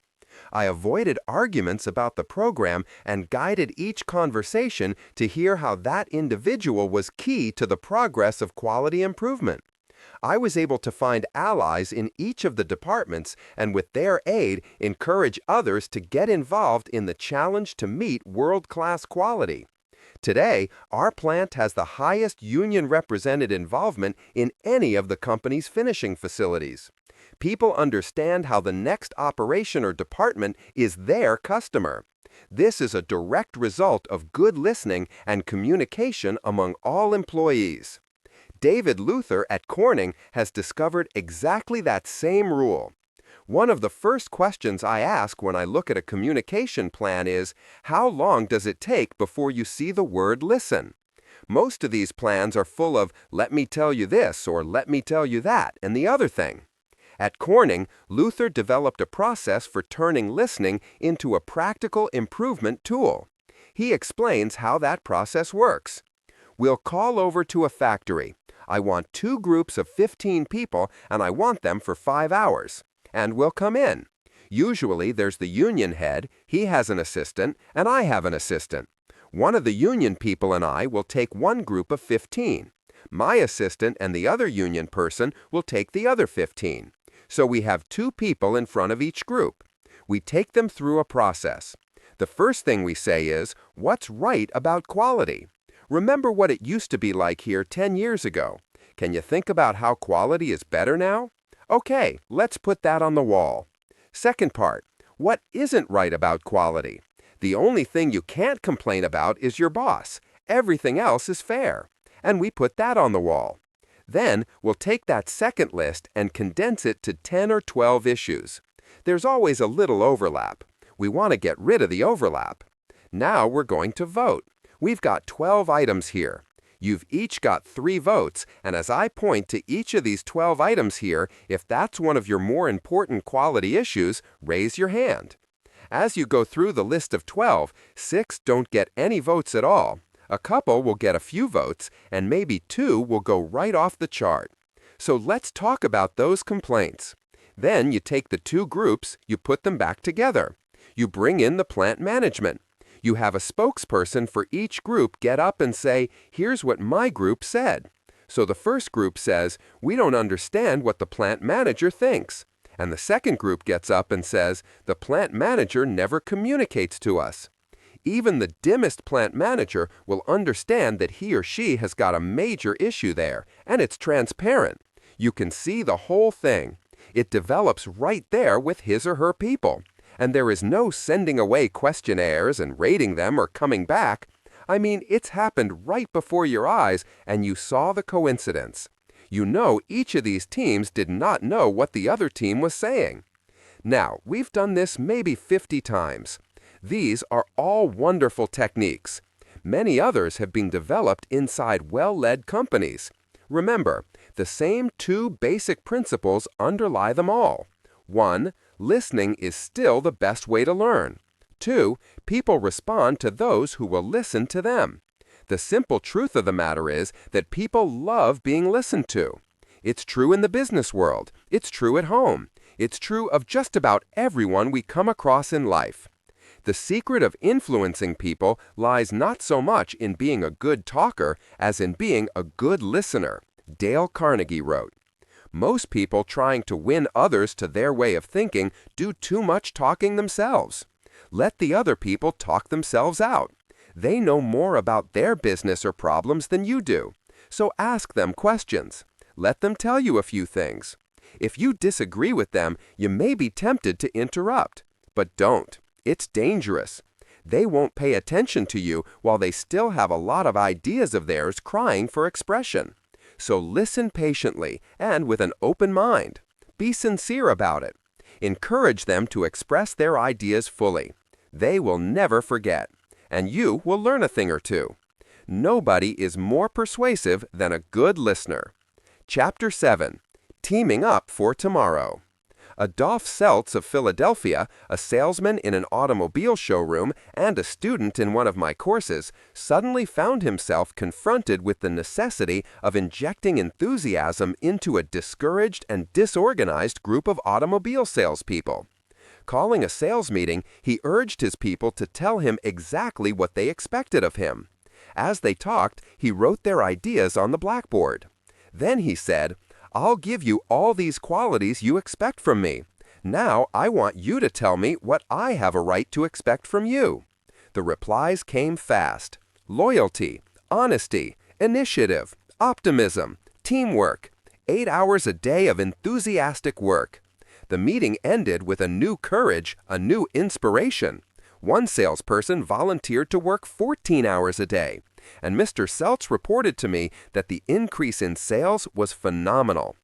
Speaker 1: I avoided arguments about the program and guided each conversation to hear how that individual was key to the progress of quality improvement. I was able to find allies in each of the departments and with their aid encourage others to get involved in the challenge to meet world-class quality. Today, our plant has the highest union-represented involvement in any of the company's finishing facilities. People understand how the next operation or department is their customer. This is a direct result of good listening and communication among all employees. David Luther at Corning has discovered exactly that same rule. One of the first questions I ask when I look at a communication plan is, how long does it take before you see the word listen? Most of these plans are full of, let me tell you this or let me tell you that and the other thing. At Corning, Luther developed a process for turning listening into a practical improvement tool. He explains how that process works. We'll call over to a factory. I want 2 groups of 15 people and I want them for 5 hours. And we'll come in. Usually there's the union head, he has an assistant, and I have an assistant. One of the union people and I will take one group of 15. My assistant and the other union person will take the other 15. So we have 2 people in front of each group. We take them through a process. The first thing we say is, what's right about quality? Remember what it used to be like here 10 years ago. Can you think about how quality is better now? Okay, let's put that on the wall. Second part, what isn't right about quality? The only thing you can't complain about is your boss. Everything else is fair. And we put that on the wall. Then we'll take that second list and condense it to 10 or 12 issues. There's always a little overlap. We want to get rid of the overlap. Now we're going to vote. We've got 12 items here. You've each got 3 votes, and as I point to each of these 12 items here, if that's one of your more important quality issues, raise your hand. As you go through the list of 12, 6 don't get any votes at all. A couple will get a few votes, and maybe 2 will go right off the chart. So let's talk about those complaints. Then you take the 2 groups, you put them back together. You bring in the plant management. You have a spokesperson for each group get up and say, "Here's what my group said." So the first group says, "We don't understand what the plant manager thinks." And the second group gets up and says, "The plant manager never communicates to us." Even the dimmest plant manager will understand that he or she has got a major issue there, and it's transparent. You can see the whole thing. It develops right there with his or her people. And there is no sending away questionnaires and rating them or coming back. I mean, it's happened right before your eyes, and you saw the coincidence. You know each of these teams did not know what the other team was saying. Now, we've done this maybe 50 times. These are all wonderful techniques. Many others have been developed inside well-led companies. Remember, the same two basic principles underlie them all. 1. Listening is still the best way to learn. 2. People respond to those who will listen to them. The simple truth of the matter is that people love being listened to. It's true in the business world. It's true at home. It's true of just about everyone we come across in life. The secret of influencing people lies not so much in being a good talker as in being a good listener, Dale Carnegie wrote. Most people trying to win others to their way of thinking do too much talking themselves. Let the other people talk themselves out. They know more about their business or problems than you do. So ask them questions. Let them tell you a few things. If you disagree with them, you may be tempted to interrupt. But don't. It's dangerous. They won't pay attention to you while they still have a lot of ideas of theirs crying for expression. So listen patiently and with an open mind. Be sincere about it. Encourage them to express their ideas fully. They will never forget, and you will learn a thing or two. Nobody is more persuasive than a good listener. Chapter 7. Teaming Up for Tomorrow. Adolph Seltz of Philadelphia, a salesman in an automobile showroom and a student in one of my courses, suddenly found himself confronted with the necessity of injecting enthusiasm into a discouraged and disorganized group of automobile salespeople. Calling a sales meeting, he urged his people to tell him exactly what they expected of him. As they talked, he wrote their ideas on the blackboard. Then he said, "I'll give you all these qualities you expect from me. Now I want you to tell me what I have a right to expect from you." The replies came fast. Loyalty, honesty, initiative, optimism, teamwork. 8 hours a day of enthusiastic work. The meeting ended with a new courage, a new inspiration. One salesperson volunteered to work 14 hours a day. And Mr. Seltz reported to me that the increase in sales was phenomenal.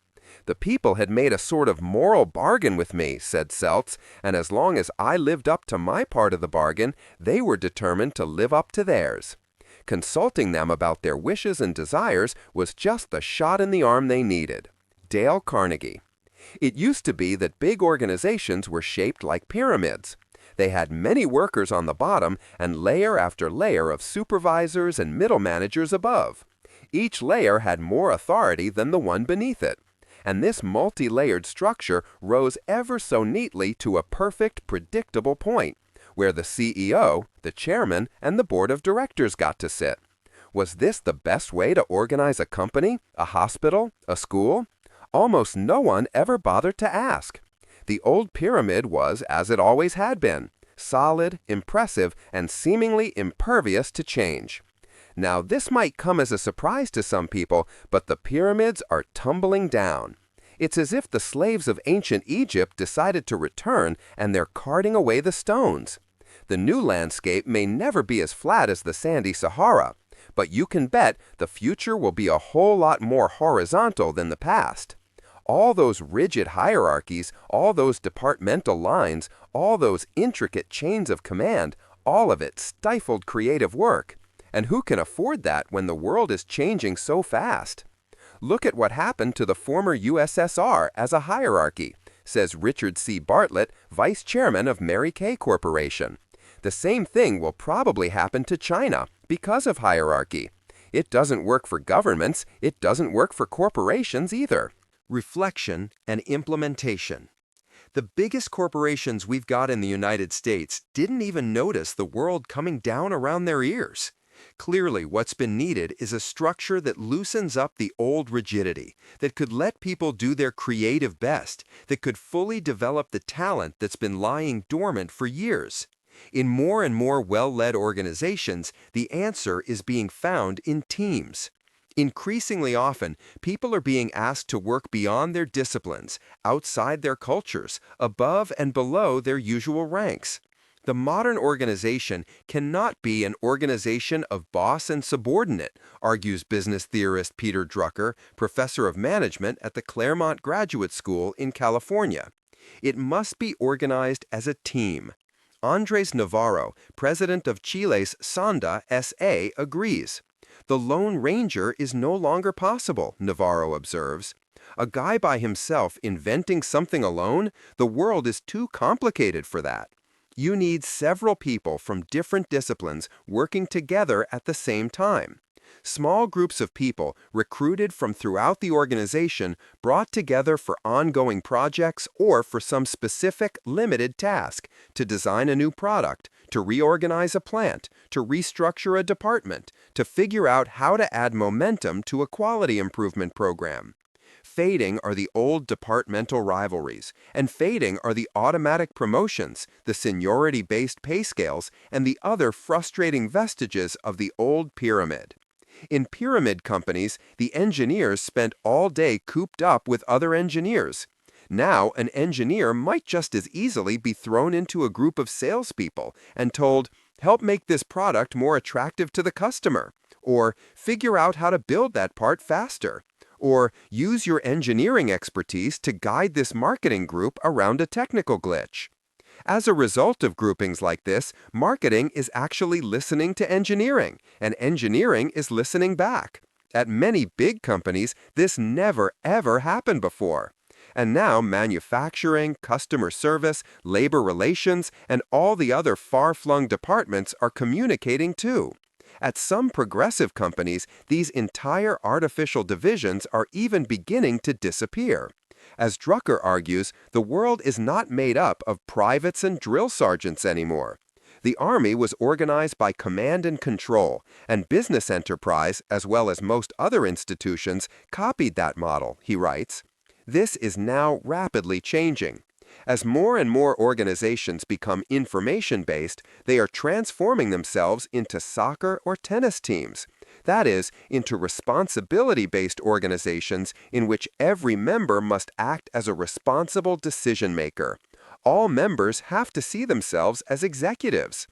Speaker 1: "The people had made a sort of moral bargain with me," said Seltz, "and as long as I lived up to my part of the bargain, they were determined to live up to theirs." Consulting them about their wishes and desires was just the shot in the arm they needed. Dale Carnegie. It used to be that big organizations were shaped like pyramids. They had many workers on the bottom and layer after layer of supervisors and middle managers above. Each layer had more authority than the one beneath it. And this multi-layered structure rose ever so neatly to a perfect, predictable point, where the CEO, the chairman, and the board of directors got to sit. Was this the best way to organize a company, a hospital, a school? Almost no one ever bothered to ask. The old pyramid was as it always had been, solid, impressive, and seemingly impervious to change. Now, this might come as a surprise to some people, but the pyramids are tumbling down. It's as if the slaves of ancient Egypt decided to return and they're carting away the stones. The new landscape may never be as flat as the sandy Sahara, but you can bet the future will be a whole lot more horizontal than the past. All those rigid hierarchies, all those departmental lines, all those intricate chains of command, all of it stifled creative work. And who can afford that when the world is changing so fast? Look at what happened to the former USSR as a hierarchy, says Richard C. Bartlett, vice chairman of Mary Kay Corporation. The same thing will probably happen to China because of hierarchy. It doesn't work for governments, it doesn't work for corporations either. Reflection and implementation. The biggest corporations we've got in the United States didn't even notice the world coming down around their ears. Clearly, what's been needed is a structure that loosens up the old rigidity, that could let people do their creative best, that could fully develop the talent that's been lying dormant for years. In more and more well-led organizations, the answer is being found in teams. Increasingly often, people are being asked to work beyond their disciplines, outside their cultures, above and below their usual ranks. The modern organization cannot be an organization of boss and subordinate, argues business theorist Peter Drucker, professor of management at the Claremont Graduate School in California. It must be organized as a team. Andres Navarro, president of Chile's Sonda S.A., agrees. The Lone Ranger is no longer possible, Navarro observes. A guy by himself inventing something alone? The world is too complicated for that. You need several people from different disciplines working together at the same time. Small groups of people recruited from throughout the organization brought together for ongoing projects or for some specific limited task, to design a new product, to reorganize a plant, to restructure a department, to figure out how to add momentum to a quality improvement program. Fading are the old departmental rivalries, and fading are the automatic promotions, the seniority-based pay scales, and the other frustrating vestiges of the old pyramid. In pyramid companies, the engineers spent all day cooped up with other engineers. Now, an engineer might just as easily be thrown into a group of salespeople and told, "Help make this product more attractive to the customer," or "Figure out how to build that part faster," or "Use your engineering expertise to guide this marketing group around a technical glitch." As a result of groupings like this, marketing is actually listening to engineering, and engineering is listening back. At many big companies, this never ever happened before. And now manufacturing, customer service, labor relations, and all the other far-flung departments are communicating too. At some progressive companies, these entire artificial divisions are even beginning to disappear. As Drucker argues, the world is not made up of privates and drill sergeants anymore. The Army was organized by command and control, and business enterprise, as well as most other institutions, copied that model, he writes. This is now rapidly changing. As more and more organizations become information-based, they are transforming themselves into soccer or tennis teams. That is, into responsibility-based organizations in which every member must act as a responsible decision-maker. All members have to see themselves as executives.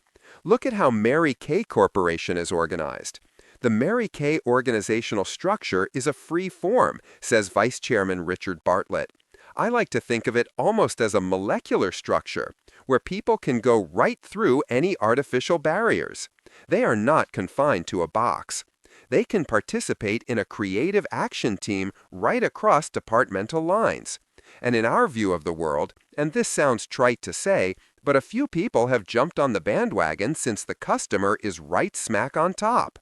Speaker 1: Look at how Mary Kay Corporation is organized. The Mary Kay organizational structure is a free form, says Vice Chairman Richard Bartlett. I like to think of it almost as a molecular structure, where people can go right through any artificial barriers. They are not confined to a box. They can participate in a creative action team right across departmental lines. And in our view of the world, and this sounds trite to say, but a few people have jumped on the bandwagon since the customer is right smack on top.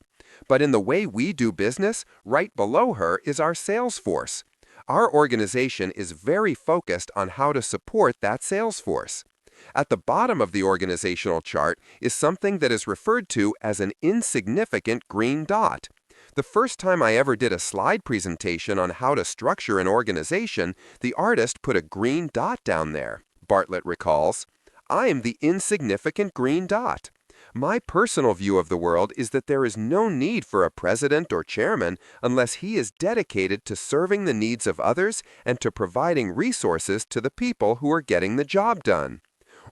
Speaker 1: But in the way we do business, right below her is our sales force. Our organization is very focused on how to support that sales force. At the bottom of the organizational chart is something that is referred to as an insignificant green dot. The first time I ever did a slide presentation on how to structure an organization, the artist put a green dot down there, Bartlett recalls. I'm the insignificant green dot. My personal view of the world is that there is no need for a president or chairman unless he is dedicated to serving the needs of others and to providing resources to the people who are getting the job done.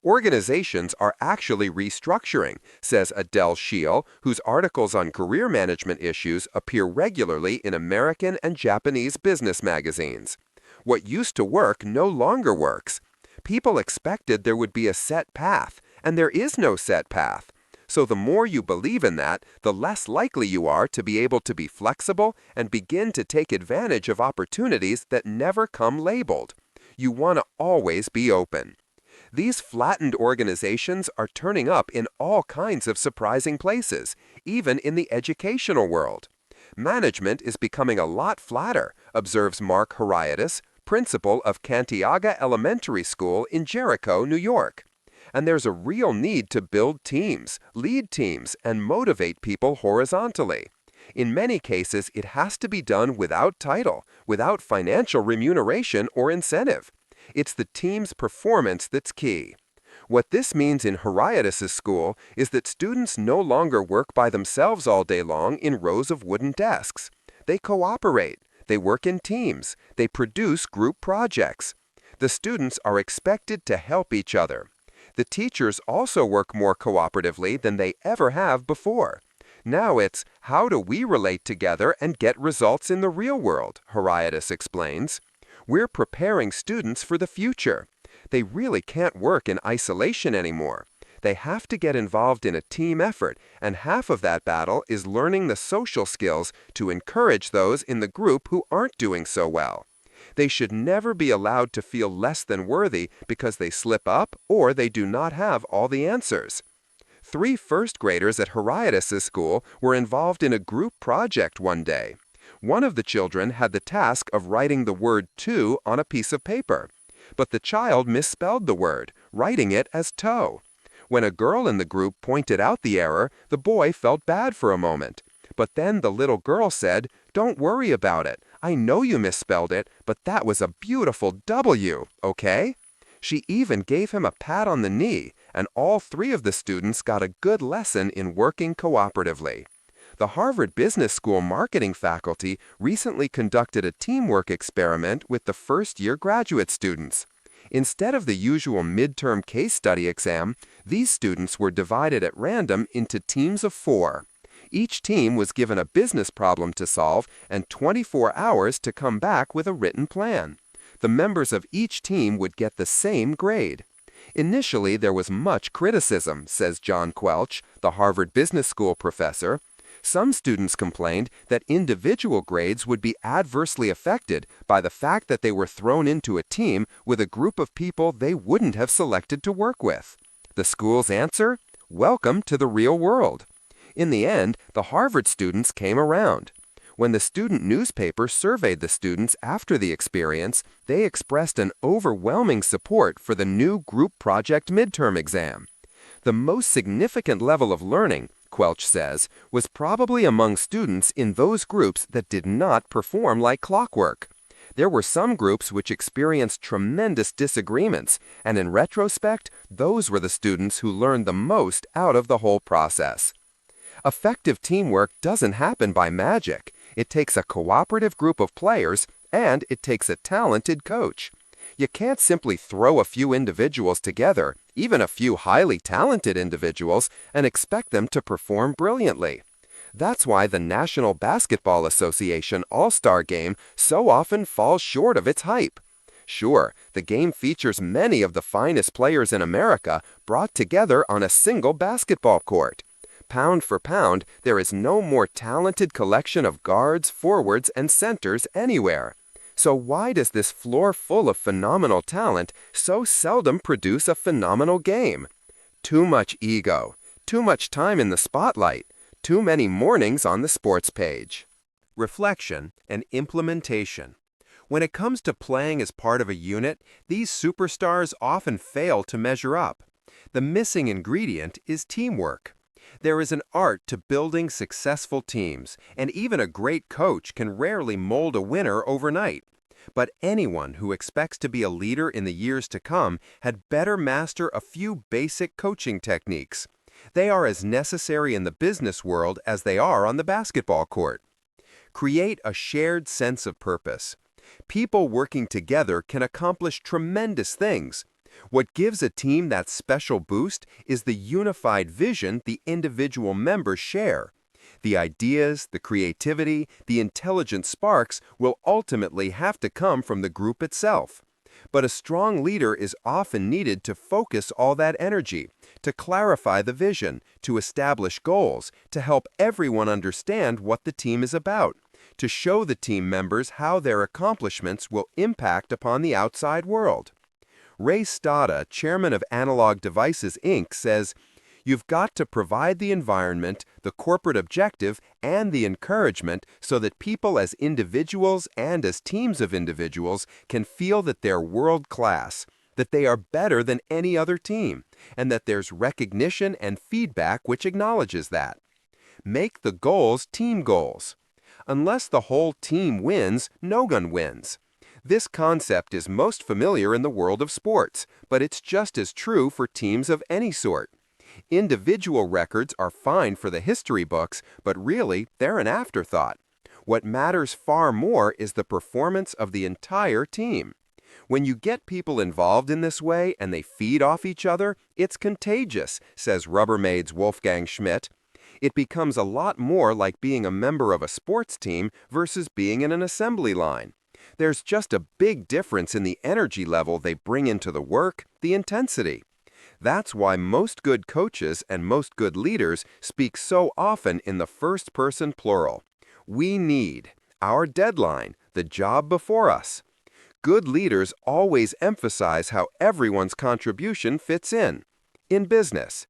Speaker 1: Organizations are actually restructuring, says Adele Scheel, whose articles on career management issues appear regularly in American and Japanese business magazines. What used to work no longer works. People expected there would be a set path, and there is no set path. So the more you believe in that, the less likely you are to be able to be flexible and begin to take advantage of opportunities that never come labeled. You want to always be open. These flattened organizations are turning up in all kinds of surprising places, even in the educational world. Management is becoming a lot flatter, observes Mark Horiadis, principal of Cantiaga Elementary School in Jericho, New York. And there's a real need to build teams, lead teams, and motivate people horizontally. In many cases, it has to be done without title, without financial remuneration or incentive. It's the team's performance that's key. What this means in Herodias' school is that students no longer work by themselves all day long in rows of wooden desks. They cooperate, they work in teams, they produce group projects. The students are expected to help each other. The teachers also work more cooperatively than they ever have before. Now it's, how do we relate together and get results in the real world, Herodias explains. We're preparing students for the future. They really can't work in isolation anymore. They have to get involved in a team effort, and half of that battle is learning the social skills to encourage those in the group who aren't doing so well. They should never be allowed to feel less than worthy because they slip up or they do not have all the answers. 3 first graders at Herodias' school were involved in a group project one day. One of the children had the task of writing the word to on a piece of paper. But the child misspelled the word, writing it as toe. When a girl in the group pointed out the error, the boy felt bad for a moment. But then the little girl said, "Don't worry about it. I know you misspelled it, but that was a beautiful W, okay?" She even gave him a pat on the knee, and all 3 of the students got a good lesson in working cooperatively. The Harvard Business School marketing faculty recently conducted a teamwork experiment with the first-year graduate students. Instead of the usual midterm case study exam, these students were divided at random into teams of 4. Each team was given a business problem to solve and 24 hours to come back with a written plan. The members of each team would get the same grade. Initially, there was much criticism, says John Quelch, the Harvard Business School professor. Some students complained that individual grades would be adversely affected by the fact that they were thrown into a team with a group of people they wouldn't have selected to work with. The school's answer? Welcome to the real world. In the end, the Harvard students came around. When the student newspaper surveyed the students after the experience, they expressed an overwhelming support for the new group project midterm exam. The most significant level of learning, Quelch says, was probably among students in those groups that did not perform like clockwork. There were some groups which experienced tremendous disagreements, and in retrospect, those were the students who learned the most out of the whole process. Effective teamwork doesn't happen by magic. It takes a cooperative group of players, and it takes a talented coach. You can't simply throw a few individuals together, even a few highly talented individuals, and expect them to perform brilliantly. That's why the National Basketball Association All-Star Game so often falls short of its hype. Sure, the game features many of the finest players in America brought together on a single basketball court. Pound for pound, there is no more talented collection of guards, forwards, and centers anywhere. So why does this floor full of phenomenal talent so seldom produce a phenomenal game? Too much ego, too much time in the spotlight, too many mornings on the sports page. Reflection and implementation. When it comes to playing as part of a unit, these superstars often fail to measure up. The missing ingredient is teamwork. There is an art to building successful teams, and even a great coach can rarely mold a winner overnight. But anyone who expects to be a leader in the years to come had better master a few basic coaching techniques. They are as necessary in the business world as they are on the basketball court. Create a shared sense of purpose. People working together can accomplish tremendous things. What gives a team that special boost is the unified vision the individual members share. The ideas, the creativity, the intelligent sparks will ultimately have to come from the group itself. But a strong leader is often needed to focus all that energy, to clarify the vision, to establish goals, to help everyone understand what the team is about, to show the team members how their accomplishments will impact upon the outside world. Ray Stada, chairman of Analog Devices, Inc., says, You've got to provide the environment, the corporate objective, and the encouragement so that people as individuals and as teams of individuals can feel that they're world class, that they are better than any other team, and that there's recognition and feedback which acknowledges that. Make the goals team goals. Unless the whole team wins, no one wins. This concept is most familiar in the world of sports, but it's just as true for teams of any sort. Individual records are fine for the history books, but really, they're an afterthought. What matters far more is the performance of the entire team. When you get people involved in this way and they feed off each other, it's contagious, says Rubbermaid's Wolfgang Schmidt. It becomes a lot more like being a member of a sports team versus being in an assembly line. There's just a big difference in the energy level they bring into the work, the intensity. That's why most good coaches and most good leaders speak so often in the first-person plural. We need, our deadline, the job before us. Good leaders always emphasize how everyone's contribution fits in. In business,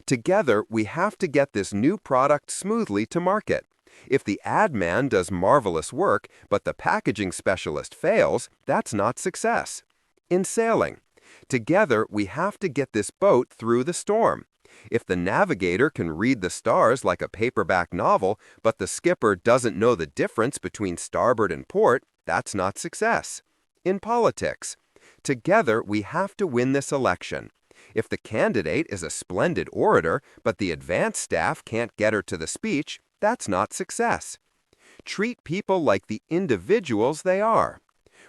Speaker 1: together we have to get this new product smoothly to market. If the ad man does marvelous work, but the packaging specialist fails, that's not success. In sailing, together, we have to get this boat through the storm. If the navigator can read the stars like a paperback novel, but the skipper doesn't know the difference between starboard and port, that's not success. In politics, together, we have to win this election. If the candidate is a splendid orator, but the advance staff can't get her to the speech, that's not success. Treat people like the individuals they are.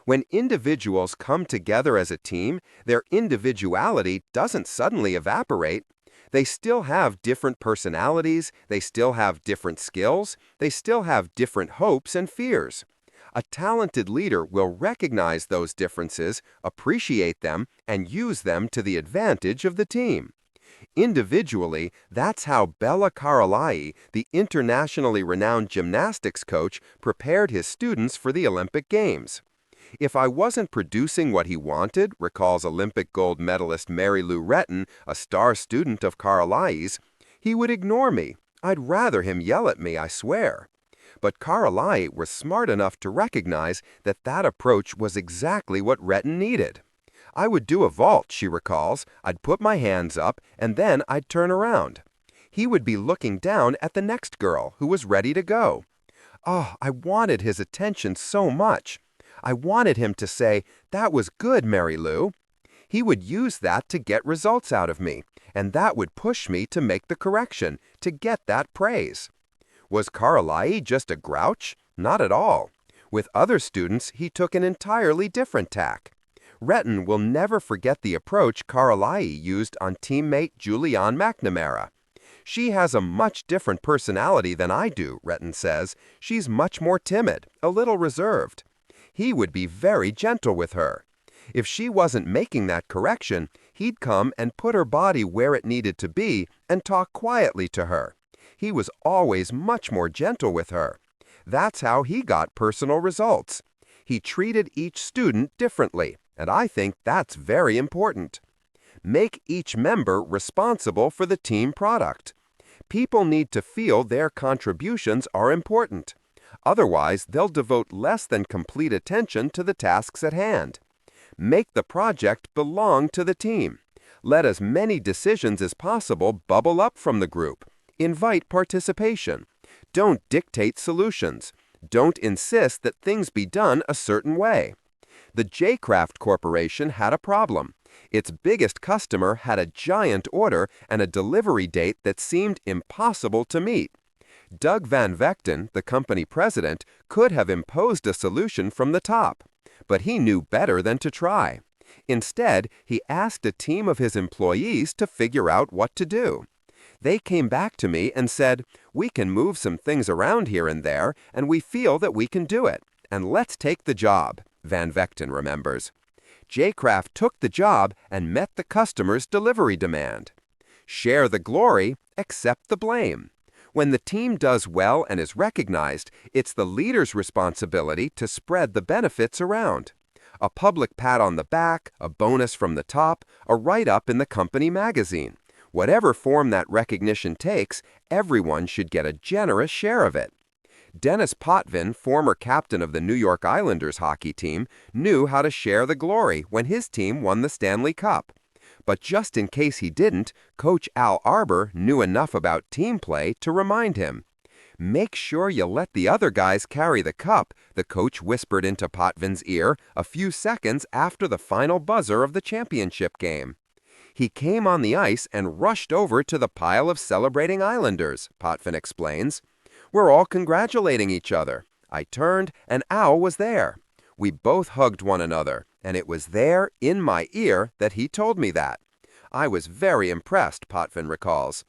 Speaker 1: When individuals come together as a team, their individuality doesn't suddenly evaporate. They still have different personalities, they still have different skills, they still have different hopes and fears. A talented leader will recognize those differences, appreciate them, and use them to the advantage of the team. Individually, that's how Bella Carolai, the internationally renowned gymnastics coach, prepared his students for the Olympic Games. If I wasn't producing what he wanted, recalls Olympic gold medalist Mary Lou Retton, a star student of Carolai's, he would ignore me. I'd rather him yell at me, I swear. But Carolai was smart enough to recognize that that approach was exactly what Retton needed. I would do a vault, she recalls. I'd put my hands up, and then I'd turn around. He would be looking down at the next girl, who was ready to go. Oh, I wanted his attention so much. I wanted him to say, "That was good, Mary Lou." He would use that to get results out of me, and that would push me to make the correction, to get that praise. Was Carolai just a grouch? Not at all. With other students, he took an entirely different tack. Retton will never forget the approach Carolai used on teammate Julianne McNamara. She has a much different personality than I do, Retton says. She's much more timid, a little reserved. He would be very gentle with her. If she wasn't making that correction, he'd come and put her body where it needed to be and talk quietly to her. He was always much more gentle with her. That's how he got personal results. He treated each student differently, and I think that's very important. Make each member responsible for the team product. People need to feel their contributions are important. Otherwise, they'll devote less than complete attention to the tasks at hand. Make the project belong to the team. Let as many decisions as possible bubble up from the group. Invite participation. Don't dictate solutions. Don't insist that things be done a certain way. The J-Craft Corporation had a problem. Its biggest customer had a giant order and a delivery date that seemed impossible to meet. Doug Van Vechten, the company president, could have imposed a solution from the top, but he knew better than to try. Instead, he asked a team of his employees to figure out what to do. They came back to me and said, "We can move some things around here and there, and we feel that we can do it. And let's take the job," Van Vechten remembers. J-Craft took the job and met the customer's delivery demand. Share the glory, accept the blame. When the team does well and is recognized, it's the leader's responsibility to spread the benefits around. A public pat on the back, a bonus from the top, a write-up in the company magazine. Whatever form that recognition takes, everyone should get a generous share of it. Dennis Potvin, former captain of the New York Islanders hockey team, knew how to share the glory when his team won the Stanley Cup. But just in case he didn't, Coach Al Arbour knew enough about team play to remind him. "Make sure you let the other guys carry the cup," the coach whispered into Potvin's ear a few seconds after the final buzzer of the championship game. "He came on the ice and rushed over to the pile of celebrating Islanders," Potvin explains. "We're all congratulating each other. I turned, and Al was there. We both hugged one another, and it was there, in my ear, that he told me that. I was very impressed," Potvin recalls.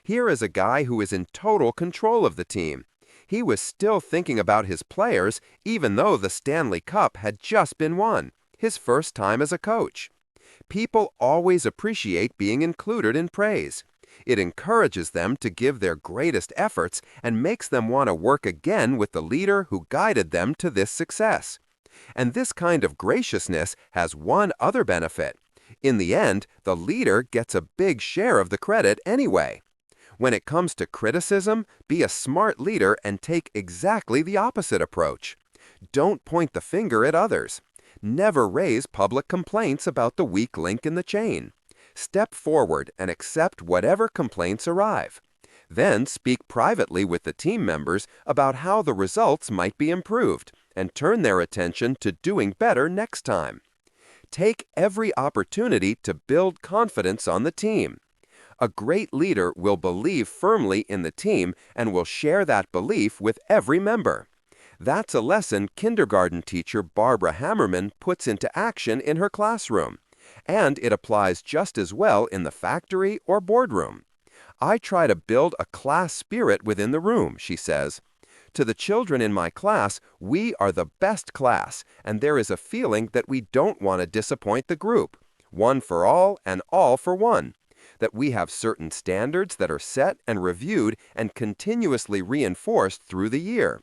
Speaker 1: Here is a guy who is in total control of the team. He was still thinking about his players, even though the Stanley Cup had just been won, his first time as a coach. People always appreciate being included in praise. It encourages them to give their greatest efforts and makes them want to work again with the leader who guided them to this success. And this kind of graciousness has one other benefit. In the end, the leader gets a big share of the credit anyway. When it comes to criticism, be a smart leader and take exactly the opposite approach. Don't point the finger at others. Never raise public complaints about the weak link in the chain. Step forward and accept whatever complaints arrive. Then speak privately with the team members about how the results might be improved and turn their attention to doing better next time. Take every opportunity to build confidence on the team. A great leader will believe firmly in the team and will share that belief with every member. That's a lesson kindergarten teacher Barbara Hammerman puts into action in her classroom, and it applies just as well in the factory or boardroom. "I try to build a class spirit within the room," she says. "To the children in my class, we are the best class, and there is a feeling that we don't want to disappoint the group. One for all and all for one. That we have certain standards that are set and reviewed and continuously reinforced through the year.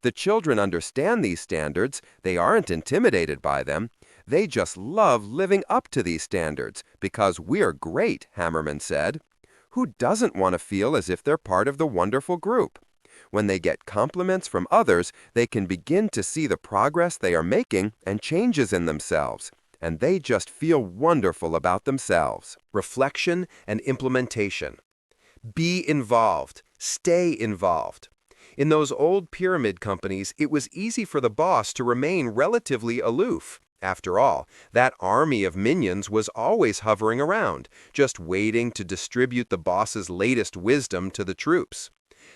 Speaker 1: The children understand these standards, they aren't intimidated by them. They just love living up to these standards because we're great," Hammerman said. Who doesn't want to feel as if they're part of the wonderful group? When they get compliments from others, they can begin to see the progress they are making and changes in themselves. And they just feel wonderful about themselves. Reflection and implementation. Be involved. Stay involved. In those old pyramid companies, it was easy for the boss to remain relatively aloof. After all, that army of minions was always hovering around, just waiting to distribute the boss's latest wisdom to the troops.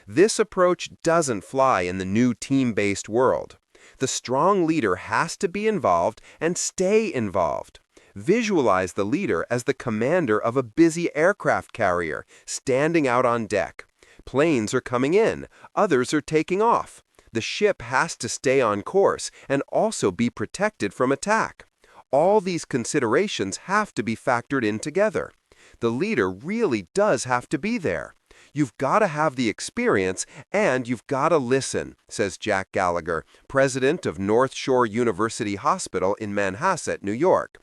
Speaker 1: This approach doesn't fly in the new team-based world. The strong leader has to be involved and stay involved. Visualize the leader as the commander of a busy aircraft carrier, standing out on deck. Planes are coming in, others are taking off. The ship has to stay on course and also be protected from attack. All these considerations have to be factored in together. The leader really does have to be there. You've got to have the experience and you've got to listen, says Jack Gallagher, president of North Shore University Hospital in Manhasset, New York.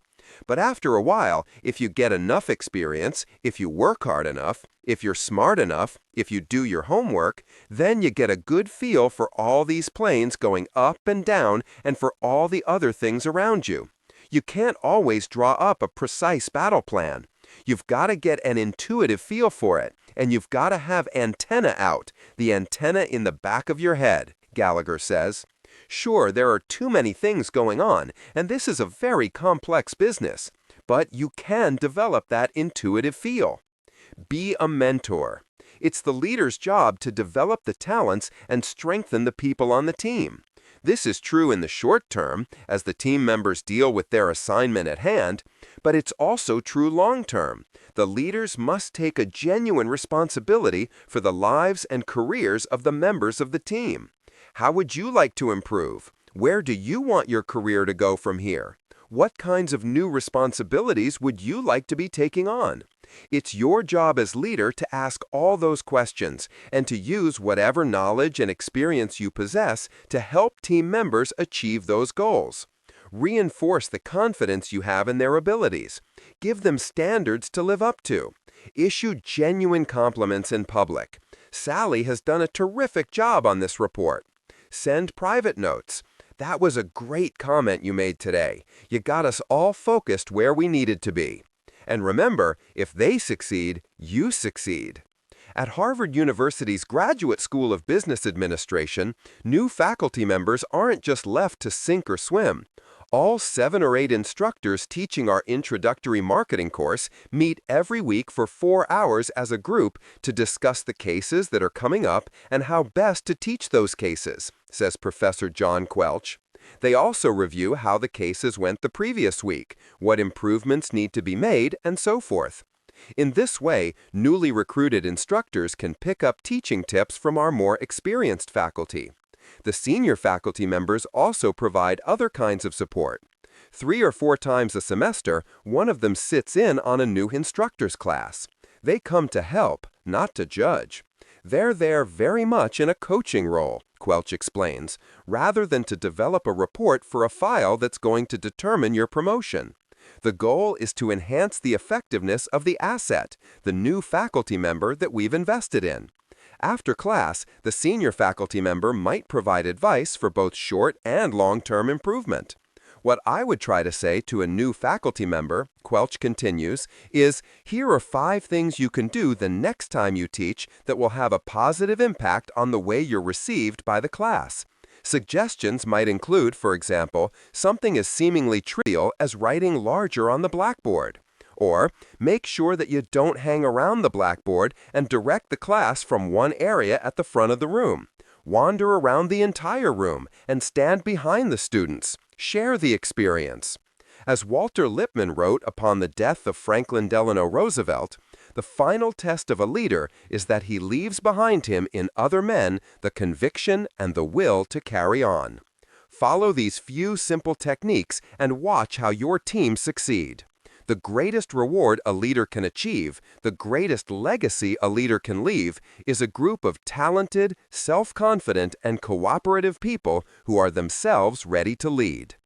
Speaker 1: But after a while, if you get enough experience, if you work hard enough, if you're smart enough, if you do your homework, then you get a good feel for all these planes going up and down and for all the other things around you. You can't always draw up a precise battle plan. You've got to get an intuitive feel for it, and you've got to have antenna out, the antenna in the back of your head, Gallagher says. Sure, there are too many things going on, and this is a very complex business, but you can develop that intuitive feel. Be a mentor. It's the leader's job to develop the talents and strengthen the people on the team. This is true in the short term, as the team members deal with their assignment at hand, but it's also true long term. The leaders must take a genuine responsibility for the lives and careers of the members of the team. How would you like to improve? Where do you want your career to go from here? What kinds of new responsibilities would you like to be taking on? It's your job as leader to ask all those questions and to use whatever knowledge and experience you possess to help team members achieve those goals. Reinforce the confidence you have in their abilities. Give them standards to live up to. Issue genuine compliments in public. Sally has done a terrific job on this report. Send private notes. That was a great comment you made today. You got us all focused where we needed to be. And remember, if they succeed, you succeed. At Harvard University's Graduate School of Business Administration, new faculty members aren't just left to sink or swim. All 7 or 8 instructors teaching our introductory marketing course meet every week for 4 hours as a group to discuss the cases that are coming up and how best to teach those cases, says Professor John Quelch. They also review how the cases went the previous week, what improvements need to be made, and so forth. In this way, newly recruited instructors can pick up teaching tips from our more experienced faculty. The senior faculty members also provide other kinds of support. 3 or 4 times a semester, one of them sits in on a new instructor's class. They come to help, not to judge. They're there very much in a coaching role, Quelch explains, rather than to develop a report for a file that's going to determine your promotion. The goal is to enhance the effectiveness of the asset, the new faculty member that we've invested in. After class, the senior faculty member might provide advice for both short and long-term improvement. What I would try to say to a new faculty member, Quelch continues, is here are 5 things you can do the next time you teach that will have a positive impact on the way you're received by the class. Suggestions might include, for example, something as seemingly trivial as writing larger on the blackboard. Or, make sure that you don't hang around the blackboard and direct the class from one area at the front of the room. Wander around the entire room and stand behind the students. Share the experience. As Walter Lippmann wrote upon the death of Franklin Delano Roosevelt, the final test of a leader is that he leaves behind him in other men the conviction and the will to carry on. Follow these few simple techniques and watch how your team succeed. The greatest reward a leader can achieve, the greatest legacy a leader can leave, is a group of talented, self-confident, and cooperative people who are themselves ready to lead.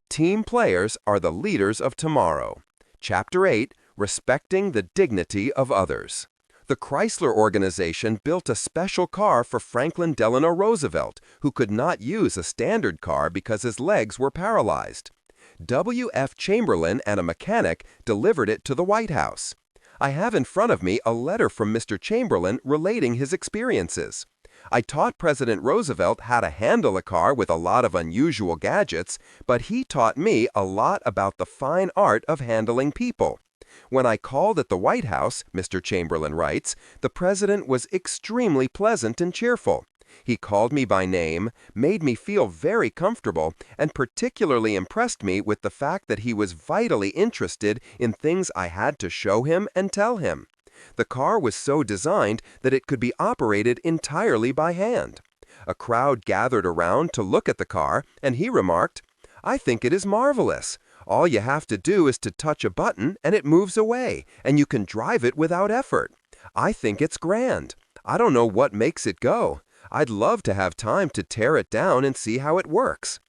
Speaker 1: Team players are the leaders of tomorrow. Chapter 8, Respecting the Dignity of Others. The Chrysler organization built a special car for Franklin Delano Roosevelt, who could not use a standard car because his legs were paralyzed. W.F. Chamberlain and a mechanic delivered it to the White House. I have in front of me a letter from Mr. Chamberlain relating his experiences. I taught President Roosevelt how to handle a car with a lot of unusual gadgets, but he taught me a lot about the fine art of handling people. When I called at the White House, Mr. Chamberlain writes, the president was extremely pleasant and cheerful. He called me by name, made me feel very comfortable, and particularly impressed me with the fact that he was vitally interested in things I had to show him and tell him. The car was so designed that it could be operated entirely by hand. A crowd gathered around to look at the car, and he remarked, "I think it is marvelous. All you have to do is to touch a button and it moves away, and you can drive it without effort. I think it's grand. I don't know what makes it go. I'd love to have time to tear it down and see how it works."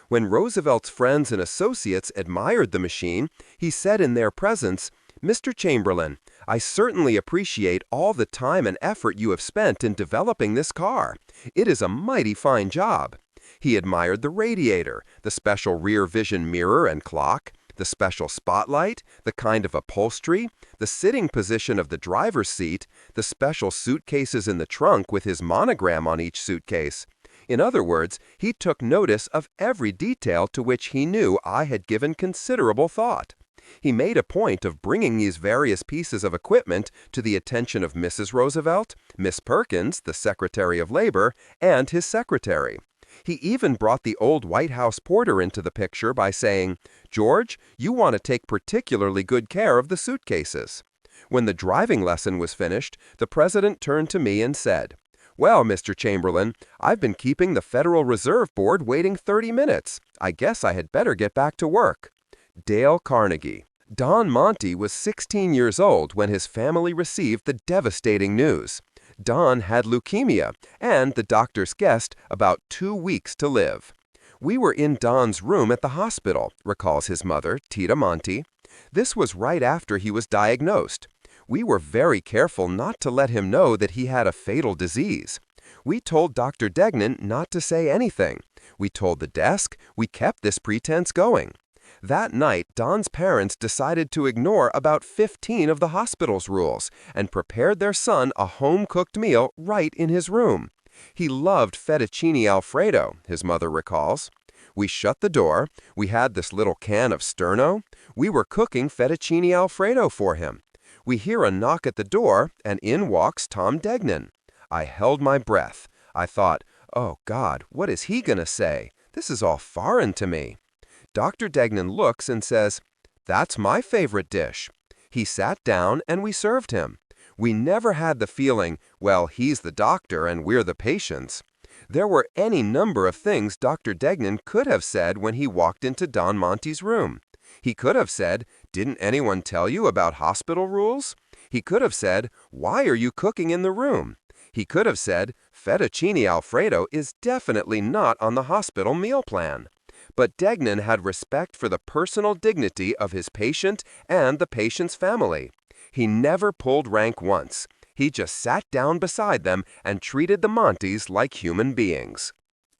Speaker 1: When Roosevelt's friends and associates admired the machine, he said in their presence, "Mr. Chamberlain, I certainly appreciate all the time and effort you have spent in developing this car. It is a mighty fine job." He admired the radiator, the special rear vision mirror and clock, the special spotlight, the kind of upholstery, the sitting position of the driver's seat, the special suitcases in the trunk with his monogram on each suitcase. In other words, he took notice of every detail to which he knew I had given considerable thought. He made a point of bringing these various pieces of equipment to the attention of Mrs. Roosevelt, Miss Perkins, the Secretary of Labor, and his secretary. He even brought the old White House porter into the picture by saying, "George, you want to take particularly good care of the suitcases." When the driving lesson was finished, the president turned to me and said, "Well, Mr. Chamberlain, I've been keeping the Federal Reserve Board waiting 30 minutes. I guess I had better get back to work." Dale Carnegie. Don Monty was 16 years old when his family received the devastating news. Don had leukemia, and the doctors guessed about 2 weeks to live. "We were in Don's room at the hospital," recalls his mother, Tita Monty. "This was right after he was diagnosed. We were very careful not to let him know that he had a fatal disease. We told Dr. Degnan not to say anything. We told the desk. We kept this pretense going. That night, Don's parents decided to ignore about 15 of the hospital's rules and prepared their son a home-cooked meal right in his room. He loved fettuccine alfredo, his mother recalls. We shut the door. We had this little can of sterno. We were cooking fettuccine alfredo for him. We hear a knock at the door, and in walks Tom Degnan. I held my breath. I thought, oh God, what is he going to say? This is all foreign to me. Dr. Degnan looks and says, "That's my favorite dish." He sat down and we served him. We never had the feeling, well, he's the doctor and we're the patients. There were any number of things Dr. Degnan could have said when he walked into Don Monte's room. He could have said, "Didn't anyone tell you about hospital rules?" He could have said, "Why are you cooking in the room?" He could have said, "Fettuccine alfredo is definitely not on the hospital meal plan." But Degnan had respect for the personal dignity of his patient and the patient's family. He never pulled rank once. He just sat down beside them and treated the Montes like human beings.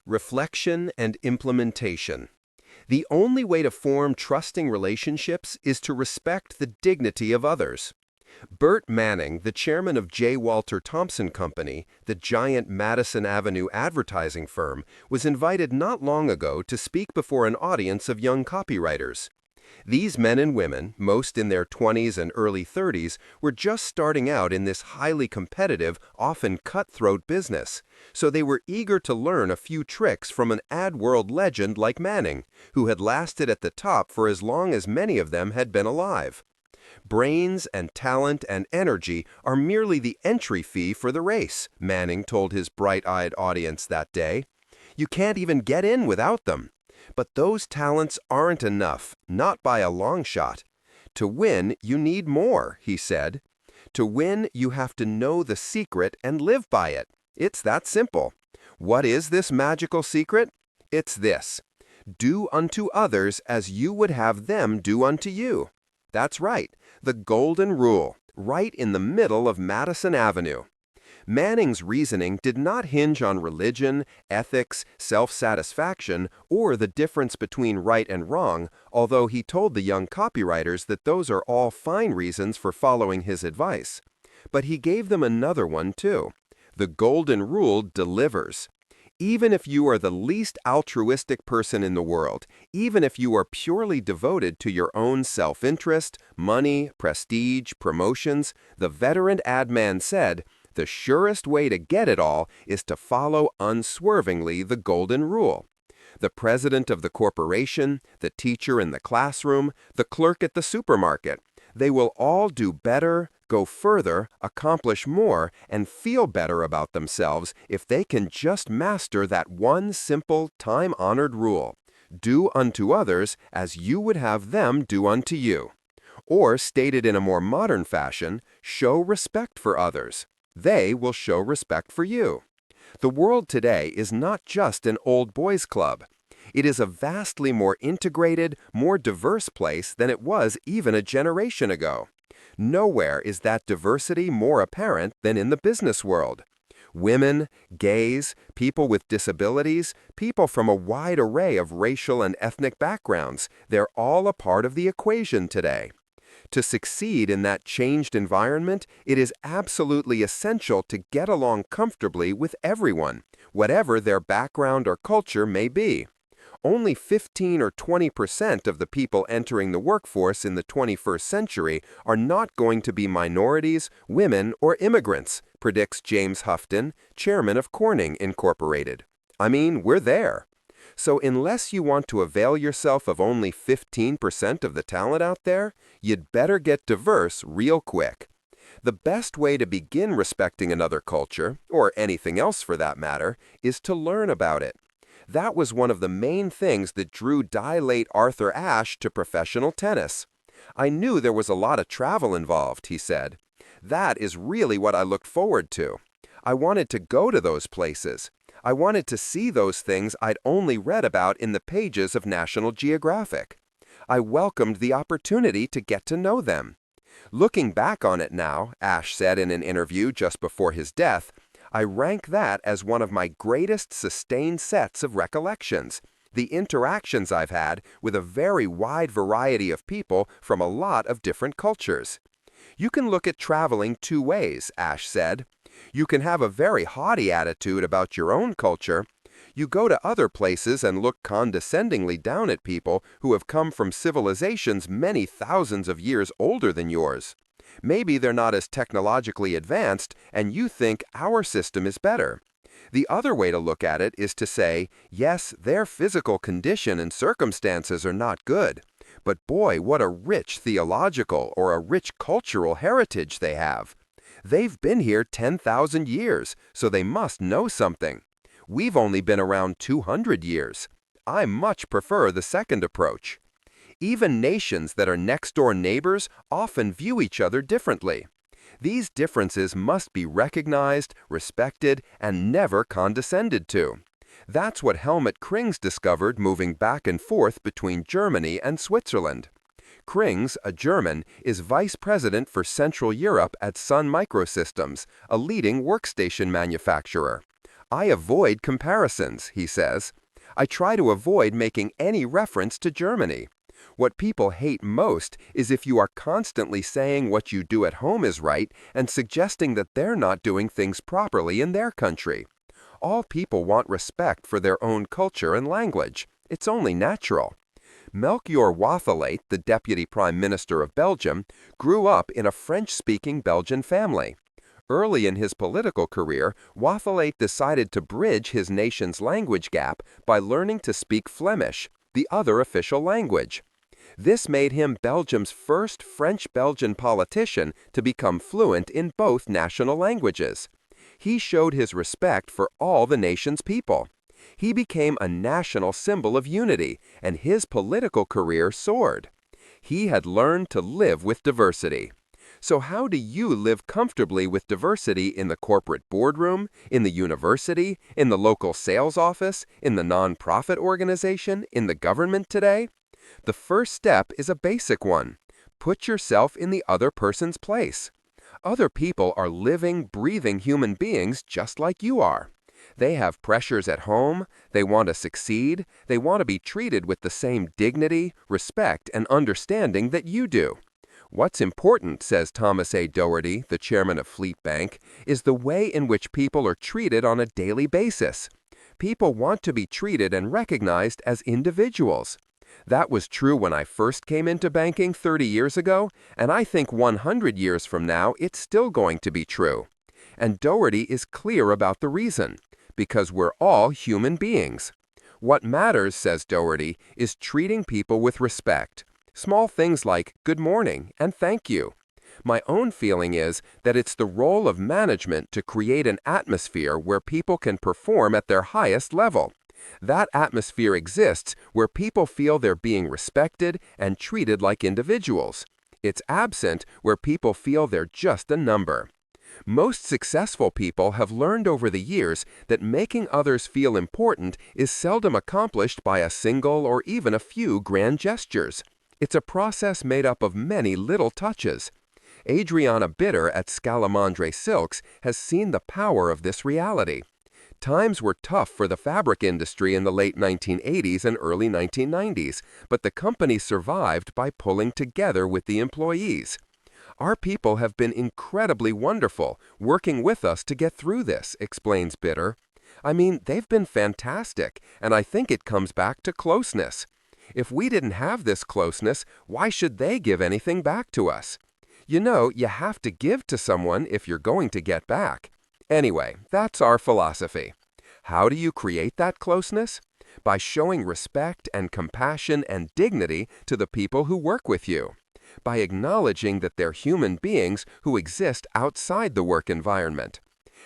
Speaker 1: Reflection and implementation. The only way to form trusting relationships is to respect the dignity of others. Bert Manning, the chairman of J. Walter Thompson Company, the giant Madison Avenue advertising firm, was invited not long ago to speak before an audience of young copywriters. These men and women, most in their 20s and early 30s, were just starting out in this highly competitive, often cutthroat business, so they were eager to learn a few tricks from an ad world legend like Manning, who had lasted at the top for as long as many of them had been alive. Brains and talent and energy are merely the entry fee for the race, Manning told his bright-eyed audience that day. You can't even get in without them. But those talents aren't enough, not by a long shot. To win, you need more, he said. To win, you have to know the secret and live by it. It's that simple. What is this magical secret? It's this: do unto others as you would have them do unto you. That's right, the golden rule, right in the middle of Madison Avenue. Manning's reasoning did not hinge on religion, ethics, self-satisfaction, or the difference between right and wrong, although he told the young copywriters that those are all fine reasons for following his advice. But he gave them another one too. The golden rule delivers. Even if you are the least altruistic person in the world, even if you are purely devoted to your own self-interest, money, prestige, promotions, the veteran ad man said, the surest way to get it all is to follow unswervingly the golden rule. The president of the corporation, the teacher in the classroom, the clerk at the supermarket, they will all do better, go further, accomplish more, and feel better about themselves if they can just master that one simple, time-honored rule. Do unto others as you would have them do unto you. Or, stated in a more modern fashion, show respect for others. They will show respect for you. The world today is not just an old boys club. It is a vastly more integrated, more diverse place than it was even a generation ago. Nowhere is that diversity more apparent than in the business world. Women, gays, people with disabilities, people from a wide array of racial and ethnic backgrounds, they're all a part of the equation today. To succeed in that changed environment, it is absolutely essential to get along comfortably with everyone, whatever their background or culture may be. Only 15 or 20% of the people entering the workforce in the 21st century are not going to be minorities, women, or immigrants, predicts James Houghton, chairman of Corning Incorporated. I mean, we're there. So unless you want to avail yourself of only 15% of the talent out there, you'd better get diverse real quick. The best way to begin respecting another culture, or anything else for that matter, is to learn about it. That was one of the main things that drew late Arthur Ashe to professional tennis. I knew there was a lot of travel involved, he said. That is really what I looked forward to. I wanted to go to those places. I wanted to see those things I'd only read about in the pages of National Geographic. I welcomed the opportunity to get to know them. Looking back on it now, Ash said in an interview just before his death, I rank that as one of my greatest sustained sets of recollections. The interactions I've had with a very wide variety of people from a lot of different cultures. You can look at traveling two ways, Ash said. You can have a very haughty attitude about your own culture. You go to other places and look condescendingly down at people who have come from civilizations many thousands of years older than yours. Maybe they're not as technologically advanced, and you think our system is better. The other way to look at it is to say, yes, their physical condition and circumstances are not good, but boy, what a rich theological or a rich cultural heritage they have. They've been here 10,000 years, so they must know something. We've only been around 200 years. I much prefer the second approach. Even nations that are next-door neighbors often view each other differently. These differences must be recognized, respected, and never condescended to. That's what Helmut Krings discovered moving back and forth between Germany and Switzerland. Krings, a German, is vice president for Central Europe at Sun Microsystems, a leading workstation manufacturer. I avoid comparisons, he says. I try to avoid making any reference to Germany. What people hate most is if you are constantly saying what you do at home is right and suggesting that they're not doing things properly in their country. All people want respect for their own culture and language. It's only natural. Melchior Wathelet, the Deputy Prime Minister of Belgium, grew up in a French-speaking Belgian family. Early in his political career, Wathelet decided to bridge his nation's language gap by learning to speak Flemish, the other official language. This made him Belgium's first French-Belgian politician to become fluent in both national languages. He showed his respect for all the nation's people. He became a national symbol of unity, and his political career soared. He had learned to live with diversity. So how do you live comfortably with diversity in the corporate boardroom, in the university, in the local sales office, in the nonprofit organization, in the government today? The first step is a basic one. Put yourself in the other person's place. Other people are living, breathing human beings just like you are. They have pressures at home, they want to succeed, they want to be treated with the same dignity, respect, and understanding that you do. What's important, says Thomas A. Doherty, the chairman of Fleet Bank, is the way in which people are treated on a daily basis. People want to be treated and recognized as individuals. That was true when I first came into banking 30 years ago, and I think 100 years from now it's still going to be true. And Doherty is clear about the reason. Because we're all human beings. What matters, says Doherty, is treating people with respect. Small things like good morning and thank you. My own feeling is that it's the role of management to create an atmosphere where people can perform at their highest level. That atmosphere exists where people feel they're being respected and treated like individuals. It's absent where people feel they're just a number. Most successful people have learned over the years that making others feel important is seldom accomplished by a single or even a few grand gestures. It's a process made up of many little touches. Adriana Bitter at Scalamandre Silks has seen the power of this reality. Times were tough for the fabric industry in the late 1980s and early 1990s, but the company survived by pulling together with the employees. Our people have been incredibly wonderful, working with us to get through this, explains Bitter. I mean, they've been fantastic, and I think it comes back to closeness. If we didn't have this closeness, why should they give anything back to us? You know, you have to give to someone if you're going to get back. Anyway, that's our philosophy. How do you create that closeness? By showing respect and compassion and dignity to the people who work with you. By acknowledging that they're human beings who exist outside the work environment.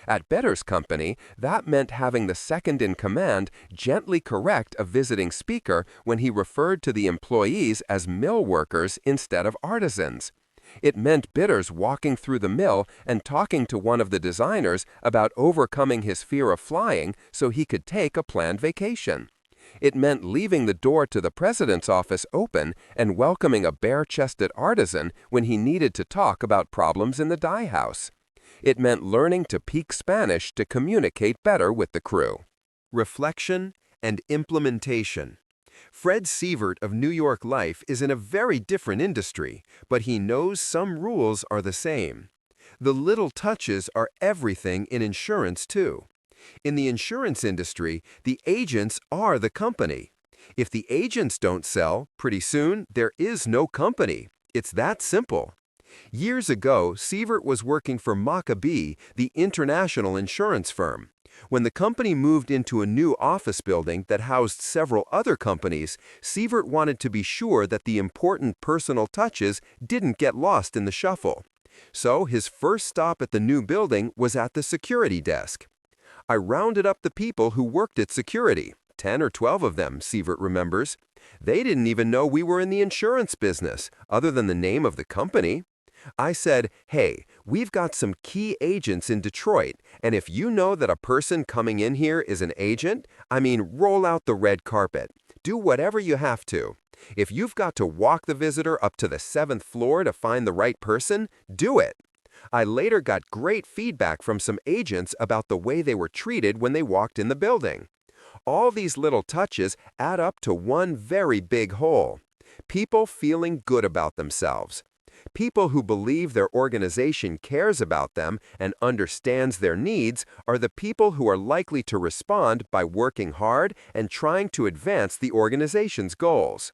Speaker 1: At Better's company, that meant having the second in command gently correct a visiting speaker when he referred to the employees as mill workers instead of artisans. It meant Bitters walking through the mill and talking to one of the designers about overcoming his fear of flying so he could take a planned vacation.
Speaker 2: It meant leaving the door to the president's office open and welcoming a bare-chested artisan when he needed to talk about problems in the dye house. It meant learning to speak Spanish to communicate better with the crew.
Speaker 1: Reflection and implementation. Fred Sievert of New York Life is in a very different industry, but he knows some rules are the same. The little touches are everything in insurance, too. In the insurance industry, the agents are the company. If the agents don't sell, pretty soon there is no company. It's that simple. Years ago, Sievert was working for Maccabee, the international insurance firm. When the company moved into a new office building that housed several other companies, Sievert wanted to be sure that the important personal touches didn't get lost in the shuffle. So his first stop at the new building was at the security desk. I rounded up the people who worked at security, 10 or 12 of them, Sievert remembers. They didn't even know we were in the insurance business, other than the name of the company. I said, hey, we've got some key agents in Detroit, and if you know that a person coming in here is an agent, roll out the red carpet. Do whatever you have to. If you've got to walk the visitor up to the 7th floor to find the right person, do it. I later got great feedback from some agents about the way they were treated when they walked in the building. All these little touches add up to one very big whole. People feeling good about themselves. People who believe their organization cares about them and understands their needs are the people who are likely to respond by working hard and trying to advance the organization's goals.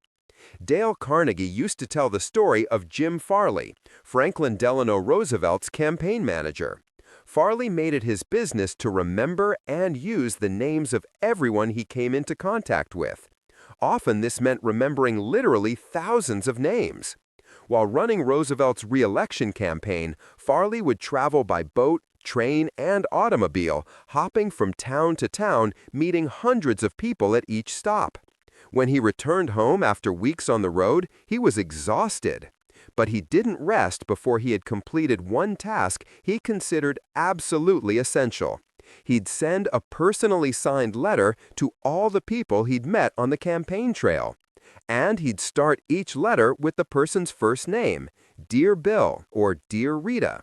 Speaker 1: Dale Carnegie used to tell the story of Jim Farley, Franklin Delano Roosevelt's campaign manager. Farley made it his business to remember and use the names of everyone he came into contact with. Often this meant remembering literally thousands of names. While running Roosevelt's re-election campaign, Farley would travel by boat, train, and automobile, hopping from town to town, meeting hundreds of people at each stop. When he returned home after weeks on the road, he was exhausted. But he didn't rest before he had completed one task he considered absolutely essential. He'd send a personally signed letter to all the people he'd met on the campaign trail. And he'd start each letter with the person's first name, Dear Bill or Dear Rita.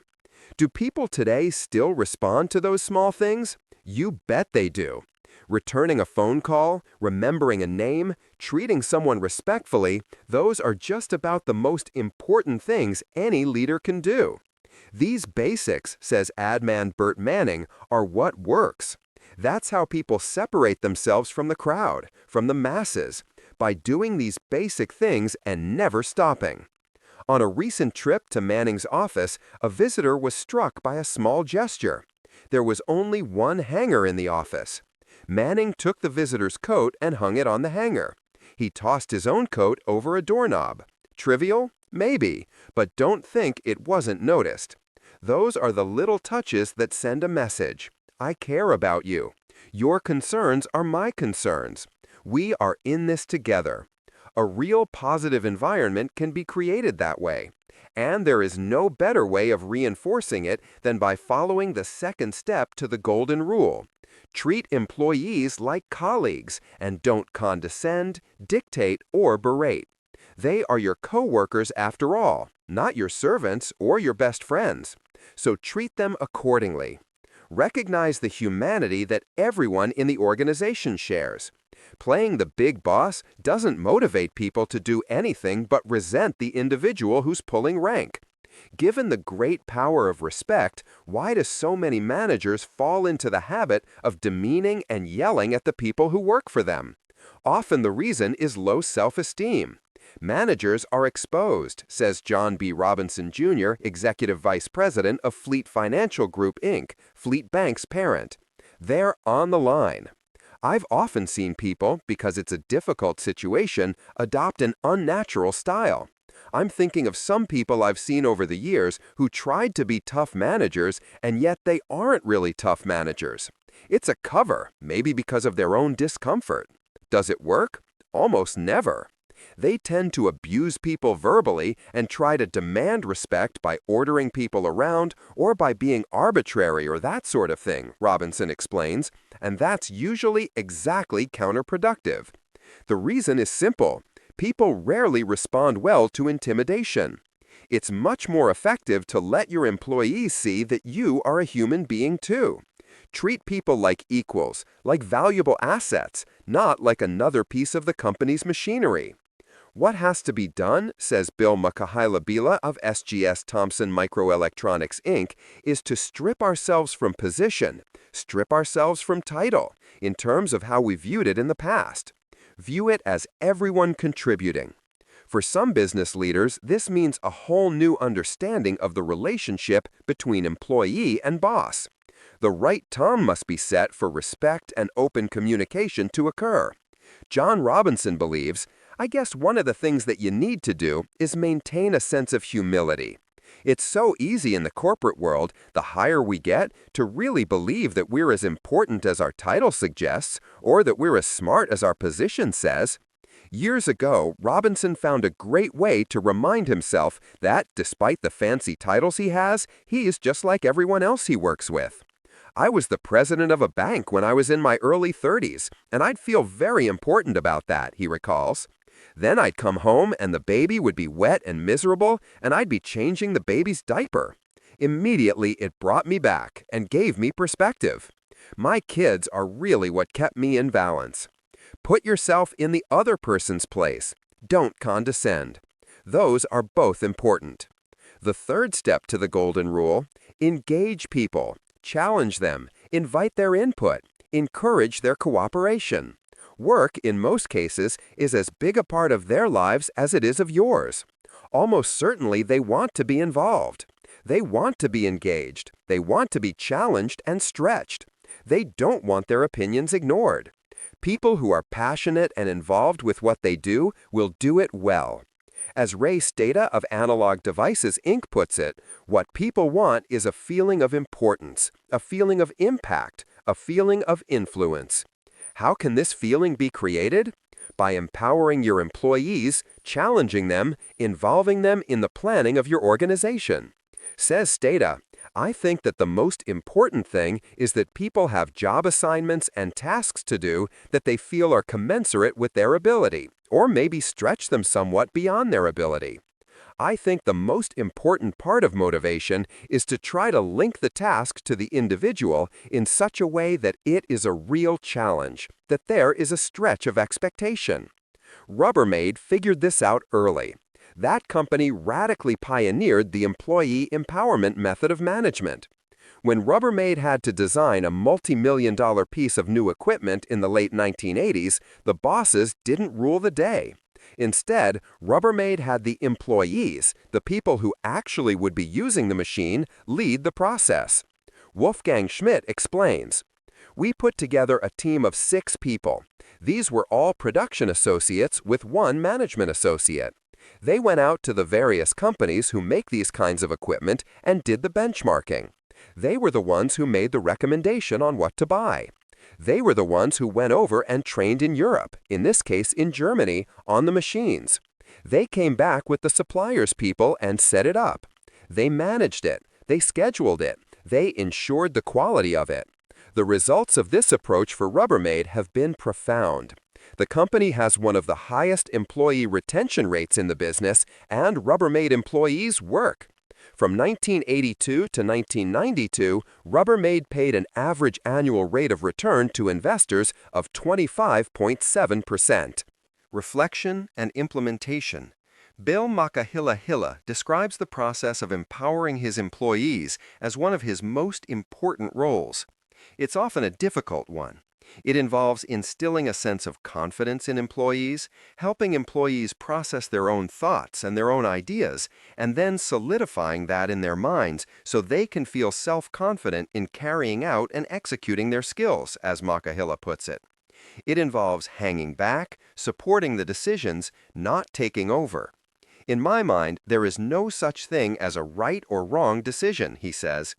Speaker 1: Do people today still respond to those small things? You bet they do. Returning a phone call, remembering a name, treating someone respectfully, those are just about the most important things any leader can do. These basics, says ad man Bert Manning, are what works. That's how people separate themselves from the crowd, from the masses, by doing these basic things and never stopping. On a recent trip to Manning's office, a visitor was struck by a small gesture. There was only one hanger in the office. Manning took the visitor's coat and hung it on the hanger. He tossed his own coat over a doorknob. Trivial? Maybe, but don't think it wasn't noticed. Those are the little touches that send a message. I care about you. Your concerns are my concerns. We are in this together. A real positive environment can be created that way. And there is no better way of reinforcing it than by following the second step to the golden rule. Treat employees like colleagues and don't condescend, dictate, or berate. They are your co-workers after all, not your servants or your best friends. So treat them accordingly. Recognize the humanity that everyone in the organization shares. Playing the big boss doesn't motivate people to do anything but resent the individual who's pulling rank. Given the great power of respect, why do so many managers fall into the habit of demeaning and yelling at the people who work for them? Often the reason is low self-esteem. Managers are exposed, says John B. Robinson Jr., Executive Vice President of Fleet Financial Group, Inc., Fleet Bank's parent. They're on the line. I've often seen people, because it's a difficult situation, adopt an unnatural style. I'm thinking of some people I've seen over the years who tried to be tough managers, and yet they aren't really tough managers. It's a cover, maybe because of their own discomfort. Does it work? Almost never. They tend to abuse people verbally and try to demand respect by ordering people around or by being arbitrary or that sort of thing, Robinson explains, and that's usually exactly counterproductive.
Speaker 2: The reason is simple. People rarely respond well to intimidation. It's much more effective to let your employees see that you are a human being too. Treat people like equals, like valuable assets, not like another piece of the company's machinery. What has to be done, says Bill Makahaila of SGS Thomson Microelectronics Inc., is to strip ourselves from position, strip ourselves from title, in terms of how we viewed it in the past. View it as everyone contributing. For some business leaders, this means a whole new understanding of the relationship between employee and boss. The right tone must be set for respect and open communication to occur. John Robinson believes, I guess one of the things that you need to do is maintain a sense of humility. It's so easy in the corporate world, the higher we get, to really believe that we're as important as our title suggests, or that we're as smart as our position says. Years ago, Robinson found a great way to remind himself that, despite the fancy titles he has, he is just like everyone else he works with. I was the president of a bank when I was in my early 30s, and I'd feel very important about that, he recalls. Then I'd come home and the baby would be wet and miserable, and I'd be changing the baby's diaper. Immediately, it brought me back and gave me perspective. My kids are really what kept me in balance. Put yourself in the other person's place. Don't condescend. Those are both important. The third step to the golden rule: engage people, challenge them, invite their input, encourage their cooperation. Work, in most cases, is as big a part of their lives as it is of yours. Almost certainly they want to be involved. They want to be engaged. They want to be challenged and stretched. They don't want their opinions ignored. People who are passionate and involved with what they do will do it well. As Ray Stata of Analog Devices, Inc. puts it, what people want is a feeling of importance, a feeling of impact, a feeling of influence. How can this feeling be created? By empowering your employees, challenging them, involving them in the planning of your organization. Says Stata, I think that the most important thing is that people have job assignments and tasks to do that they feel are commensurate with their ability, or maybe stretch them somewhat beyond their ability. I think the most important part of motivation is to try to link the task to the individual in such a way that it is a real challenge, that there is a stretch of expectation. Rubbermaid figured this out early. That company radically pioneered the employee empowerment method of management. When Rubbermaid had to design a multi-million-dollar piece of new equipment in the late 1980s, the bosses didn't rule the day. Instead, Rubbermaid had the employees, the people who actually would be using the machine, lead the process. Wolfgang Schmidt explains, we put together a team of 6 people. These were all production associates with 1 management associate. They went out to the various companies who make these kinds of equipment and did the benchmarking. They were the ones who made the recommendation on what to buy. They were the ones who went over and trained in Europe, in this case in Germany, on the machines. They came back with the suppliers people and set it up. They managed it. They scheduled it. They ensured the quality of it. The results of this approach for Rubbermaid have been profound. The company has one of the highest employee retention rates in the business, and Rubbermaid employees work. From 1982 to 1992, Rubbermaid paid an average annual rate of return to investors of 25.7%.
Speaker 1: Reflection and implementation. Bill Makahaila describes the process of empowering his employees as one of his most important roles. It's often a difficult one. It involves instilling a sense of confidence in employees, helping employees process their own thoughts and their own ideas, and then solidifying that in their minds so they can feel self-confident in carrying out and executing their skills, as Makahaila puts it. It involves hanging back, supporting the decisions, not taking over. In my mind, there is no such thing as a right or wrong decision, he says.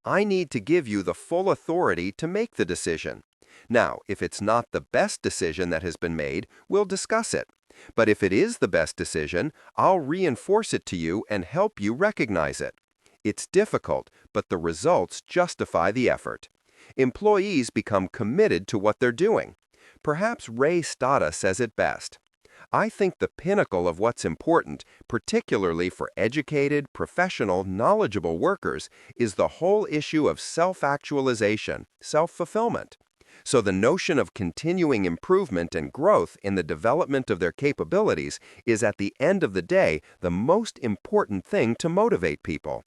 Speaker 1: I need to give you the full authority to make the decision. Now, if it's not the best decision that has been made, we'll discuss it. But if it is the best decision, I'll reinforce it to you and help you recognize it. It's difficult, but the results justify the effort. Employees become committed to what they're doing. Perhaps Ray Stata says it best. I think the pinnacle of what's important, particularly for educated, professional, knowledgeable workers, is the whole issue of self-actualization, self-fulfillment. So the notion of continuing improvement and growth in the development of their capabilities is at the end of the day the most important thing to motivate people.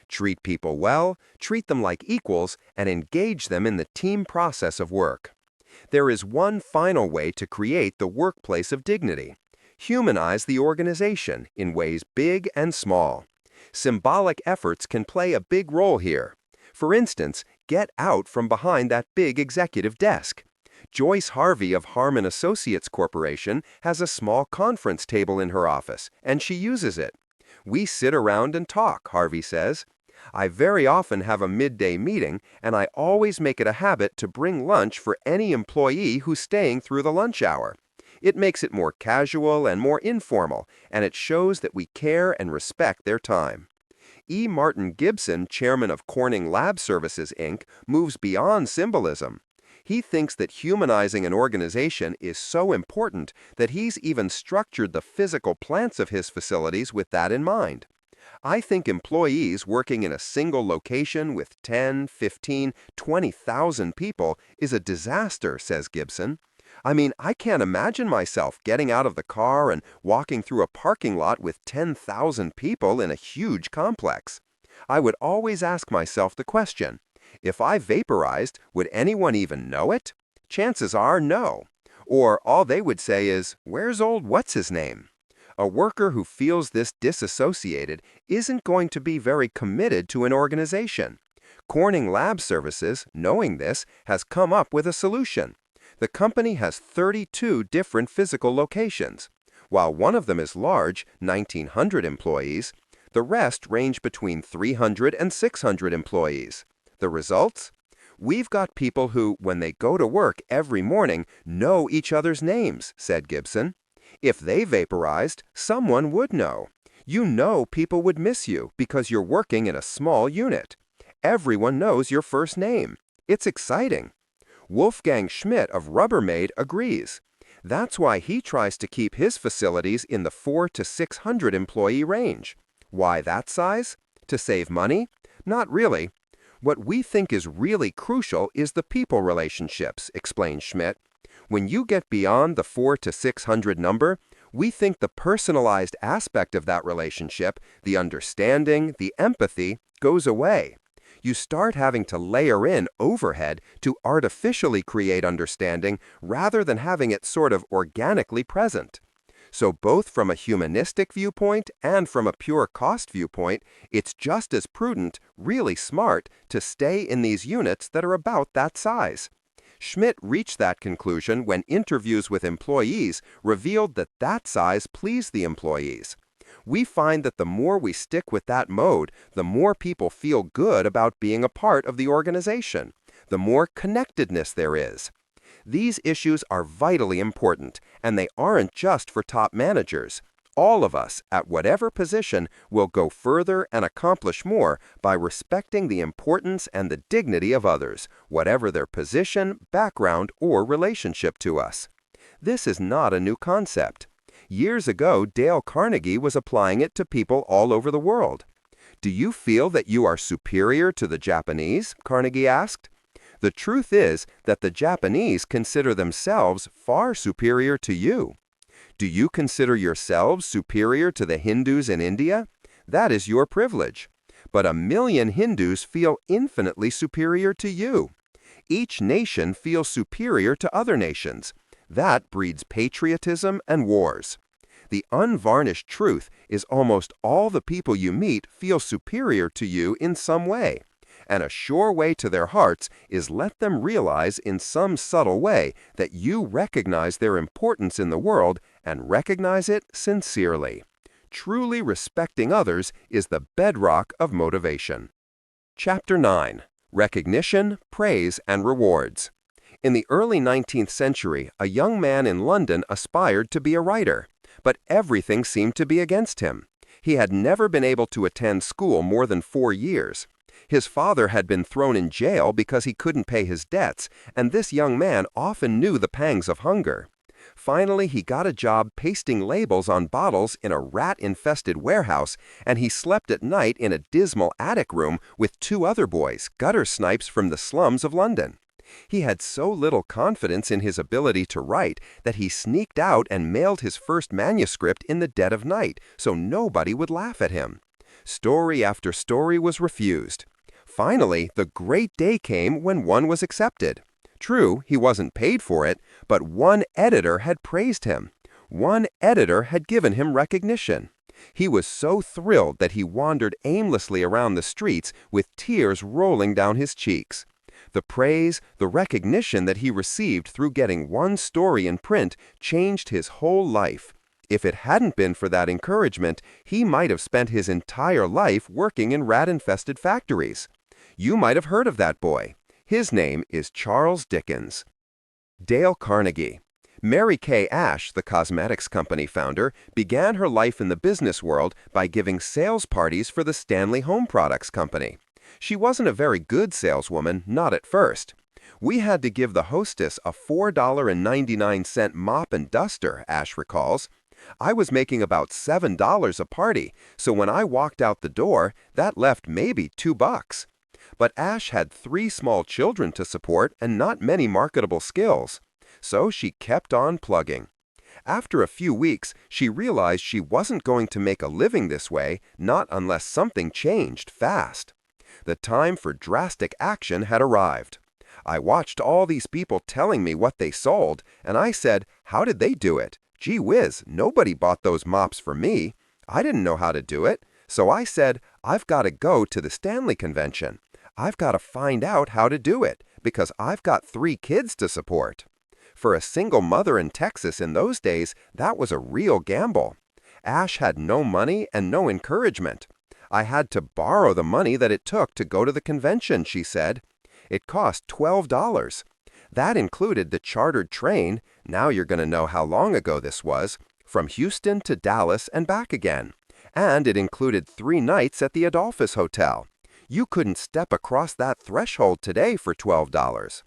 Speaker 1: Treat people well, treat them like equals, and engage them in the team process of work. There is one final way to create the workplace of dignity. Humanize the organization in ways big and small. Symbolic efforts can play a big role here. For instance, get out from behind that big executive desk. Joyce Harvey of Harmon Associates Corporation has a small conference table in her office, and she uses it. We sit around and talk, Harvey says. I very often have a midday meeting, and I always make it a habit to bring lunch for any employee who's staying through the lunch hour. It makes it more casual and more informal, and it shows that we care and respect their time. E. Martin Gibson, chairman of Corning Lab Services, Inc., moves beyond symbolism. He thinks that humanizing an organization is so important that he's even structured the physical plants of his facilities with that in mind. I think employees working in a single location with 10, 15, 20,000 people is a disaster, says Gibson. I mean, I can't imagine myself getting out of the car and walking through a parking lot with 10,000 people in a huge complex. I would always ask myself the question, if I vaporized, would anyone even know it? Chances are no. Or all they would say is, where's old what's-his-name? A worker who feels this disassociated isn't going to be very committed to an organization. Corning Lab Services, knowing this, has come up with a solution. The company has 32 different physical locations. While one of them is large, 1,900 employees, the rest range between 300 and 600 employees. The results? We've got people who, when they go to work every morning, know each other's names, said Gibson. If they vaporized, someone would know. You know people would miss you because you're working in a small unit. Everyone knows your first name. It's exciting. Wolfgang Schmidt of Rubbermaid agrees. That's why he tries to keep his facilities in the 400 to 600 employee range. Why that size? To save money? Not really. What we think is really crucial is the people relationships, explains Schmidt. When you get beyond the 400 to 600 number, we think the personalized aspect of that relationship, the understanding, the empathy, goes away. You start having to layer in overhead to artificially create understanding rather than having it sort of organically present. So both from a humanistic viewpoint and from a pure cost viewpoint, it's just as prudent, really smart, to stay in these units that are about that size. Schmidt reached that conclusion when interviews with employees revealed that that size pleased the employees. We find that the more we stick with that mode, the more people feel good about being a part of the organization, the more connectedness there is. These issues are vitally important, and they aren't just for top managers. All of us, at whatever position, will go further and accomplish more by respecting the importance and the dignity of others, whatever their position, background, or relationship to us. This is not a new concept. Years ago, Dale Carnegie was applying it to people all over the world. Do you feel that you are superior to the Japanese? Carnegie asked. The truth is that the Japanese consider themselves far superior to you. Do you consider yourselves superior to the Hindus in India? That is your privilege. But 1 million Hindus feel infinitely superior to you. Each nation feels superior to other nations. That breeds patriotism and wars. The unvarnished truth is almost all the people you meet feel superior to you in some way. And a sure way to their hearts is let them realize in some subtle way that you recognize their importance in the world and recognize it sincerely. Truly respecting others is the bedrock of motivation. Chapter 9. Recognition, Praise, and Rewards. In the early 19th century, a young man in London aspired to be a writer, but everything seemed to be against him. He had never been able to attend school more than 4 years.
Speaker 2: His father had been thrown in jail because he couldn't pay his debts, and this young man often knew the pangs of hunger. Finally, he got a job pasting labels on bottles in a rat-infested warehouse, and he slept at night in a dismal attic room with two other boys, gutter snipes from the slums of London. He had so little confidence in his ability to write that he sneaked out and mailed his first manuscript in the dead of night so nobody would laugh at him. Story after story was refused. Finally, the great day came when one was accepted. True, he wasn't paid for it, but one editor had praised him. One editor had given him recognition. He was so thrilled that he wandered aimlessly around the streets with tears rolling down his cheeks. The praise, the recognition that he received through getting one story in print changed his whole life. If it hadn't been for that encouragement, he might have spent his entire life working in rat-infested factories. You might have heard of that boy. His name is Charles Dickens. Dale Carnegie. Mary Kay Ash, the cosmetics company founder, began her life in the business world by giving sales parties for the Stanley Home Products Company. She wasn't a very good saleswoman, not at first. We had to give the hostess a $4.99 mop and duster, Ash recalls. I was making about $7 a party, so when I walked out the door, that left maybe $2. But Ash had 3 small children to support and not many marketable skills. So she kept on plugging. After a few weeks, she realized she wasn't going to make a living this way, not unless something changed fast. The time for drastic action had arrived. I watched all these people telling me what they sold, and I said, how did they do it? Gee whiz, nobody bought those mops for me. I didn't know how to do it. So I said, I've got to go to the Stanley Convention. I've got to find out how to do it, because I've got 3 kids to support. For a single mother in Texas in those days, that was a real gamble. Ash had no money and no encouragement. I had to borrow the money that it took to go to the convention, she said. It cost $12. That included the chartered train, now you're going to know how long ago this was, from Houston to Dallas and back again. And it included 3 nights at the Adolphus Hotel. You couldn't step across that threshold today for $12.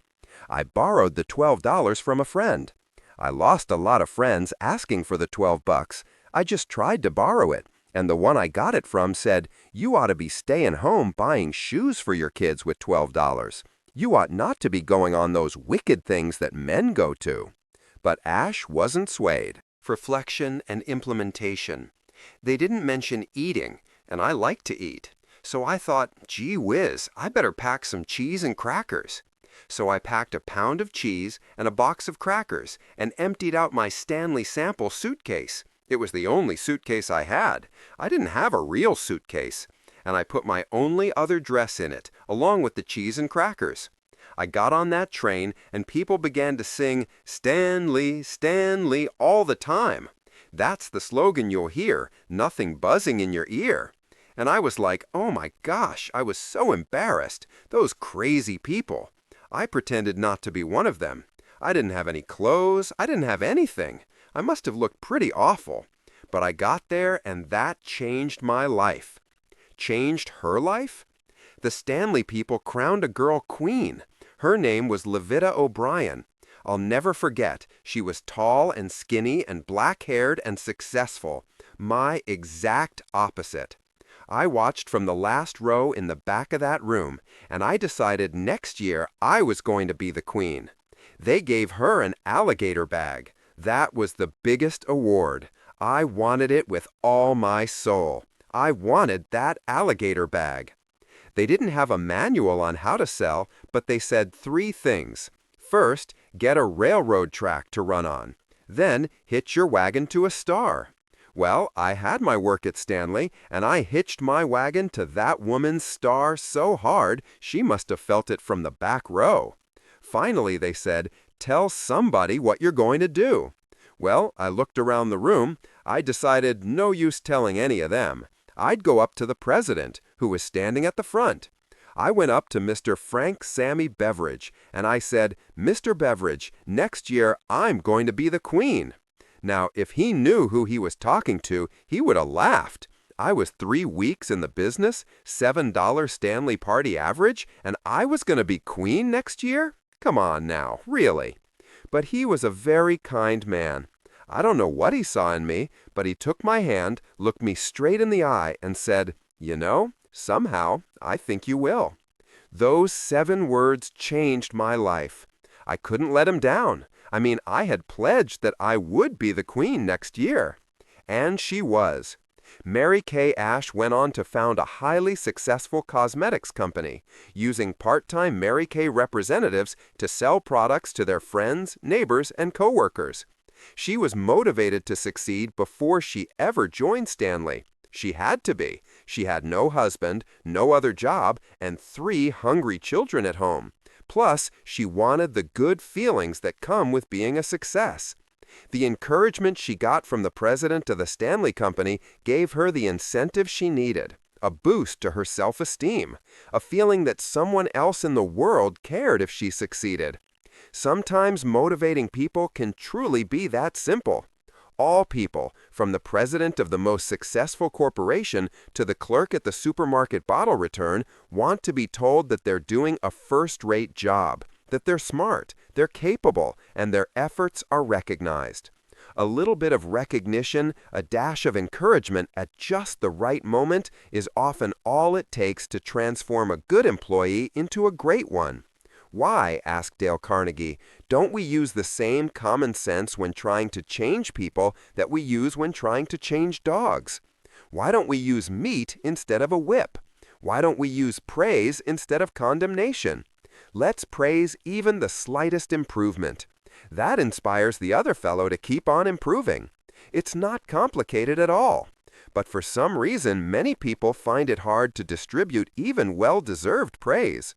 Speaker 2: I borrowed the $12 from a friend. I lost a lot of friends asking for the $12. I just tried to borrow it, and the one I got it from said, you ought to be staying home buying shoes for your kids with $12. You ought not to be going on those wicked things that men go to. But Ash wasn't swayed. Reflection and implementation. They didn't mention eating, and I like to eat. So I thought, gee whiz, I better pack some cheese and crackers. So I packed a pound of cheese and a box of crackers and emptied out my Stanley sample suitcase. It was the only suitcase I had. I didn't have a real suitcase. And I put my only other dress in it, along with the cheese and crackers. I got on that train, and people began to sing, Stanley, Stanley, all the time. That's the slogan you'll hear, nothing buzzing in your ear. And I was like, oh my gosh, I was so embarrassed. Those crazy people. I pretended not to be one of them. I didn't have any clothes. I didn't have anything. I must have looked pretty awful. But I got there, and that changed my life. Changed her life? The Stanley people crowned a girl queen. Her name was Levita O'Brien. I'll never forget. She was tall and skinny and black-haired and successful. My exact opposite. I watched from the last row in the back of that room, and I decided next year I was going to be the queen. They gave her an alligator bag. That was the biggest award. I wanted it with all my soul. I wanted that alligator bag. They didn't have a manual on how to sell, but they said 3 things. First, get a railroad track to run on. Then, hitch your wagon to a star. Well, I had my work at Stanley, and I hitched my wagon to that woman's star so hard she must have felt it from the back row. Finally, they said, tell somebody what you're going to do. Well, I looked around the room. I decided no use telling any of them. I'd go up to the president, who was standing at the front. I went up to Mr. Frank Sammy Beveridge, and I said, Mr. Beveridge, next year I'm going to be the queen. Now, if he knew who he was talking to, he would have laughed. I was 3 weeks in the business, $7 Stanley Party average, and I was going to be queen next year? Come on now, really. But he was a very kind man. I don't know what he saw in me, but he took my hand, looked me straight in the eye, and said, "You know, somehow, I think you will." Those 7 words changed my life. I couldn't let him down. I mean, I had pledged that I would be the queen next year. And she was. Mary Kay Ash went on to found a highly successful cosmetics company, using part-time Mary Kay representatives to sell products to their friends, neighbors, and coworkers. She was motivated to succeed before she ever joined Stanley. She had to be. She had no husband, no other job, and 3 hungry children at home. Plus, she wanted the good feelings that come with being a success. The encouragement she got from the president of the Stanley Company gave her the incentive she needed, a boost to her self-esteem, a feeling that someone else in the world cared if she succeeded. Sometimes motivating people can truly be that simple. All people, from the president of the most successful corporation to the clerk at the supermarket bottle return, want to be told that they're doing a first-rate job, that they're smart, they're capable, and their efforts are recognized. A little bit of recognition, a dash of encouragement at just the right moment is often all it takes to transform a good employee into a great one. Why, asked Dale Carnegie, don't we use the same common sense when trying to change people that we use when trying to change dogs? Why don't we use meat instead of a whip? Why don't we use praise instead of condemnation? Let's praise even the slightest improvement. That inspires the other fellow to keep on improving. It's not complicated at all. But for some reason, many people find it hard to distribute even well-deserved praise.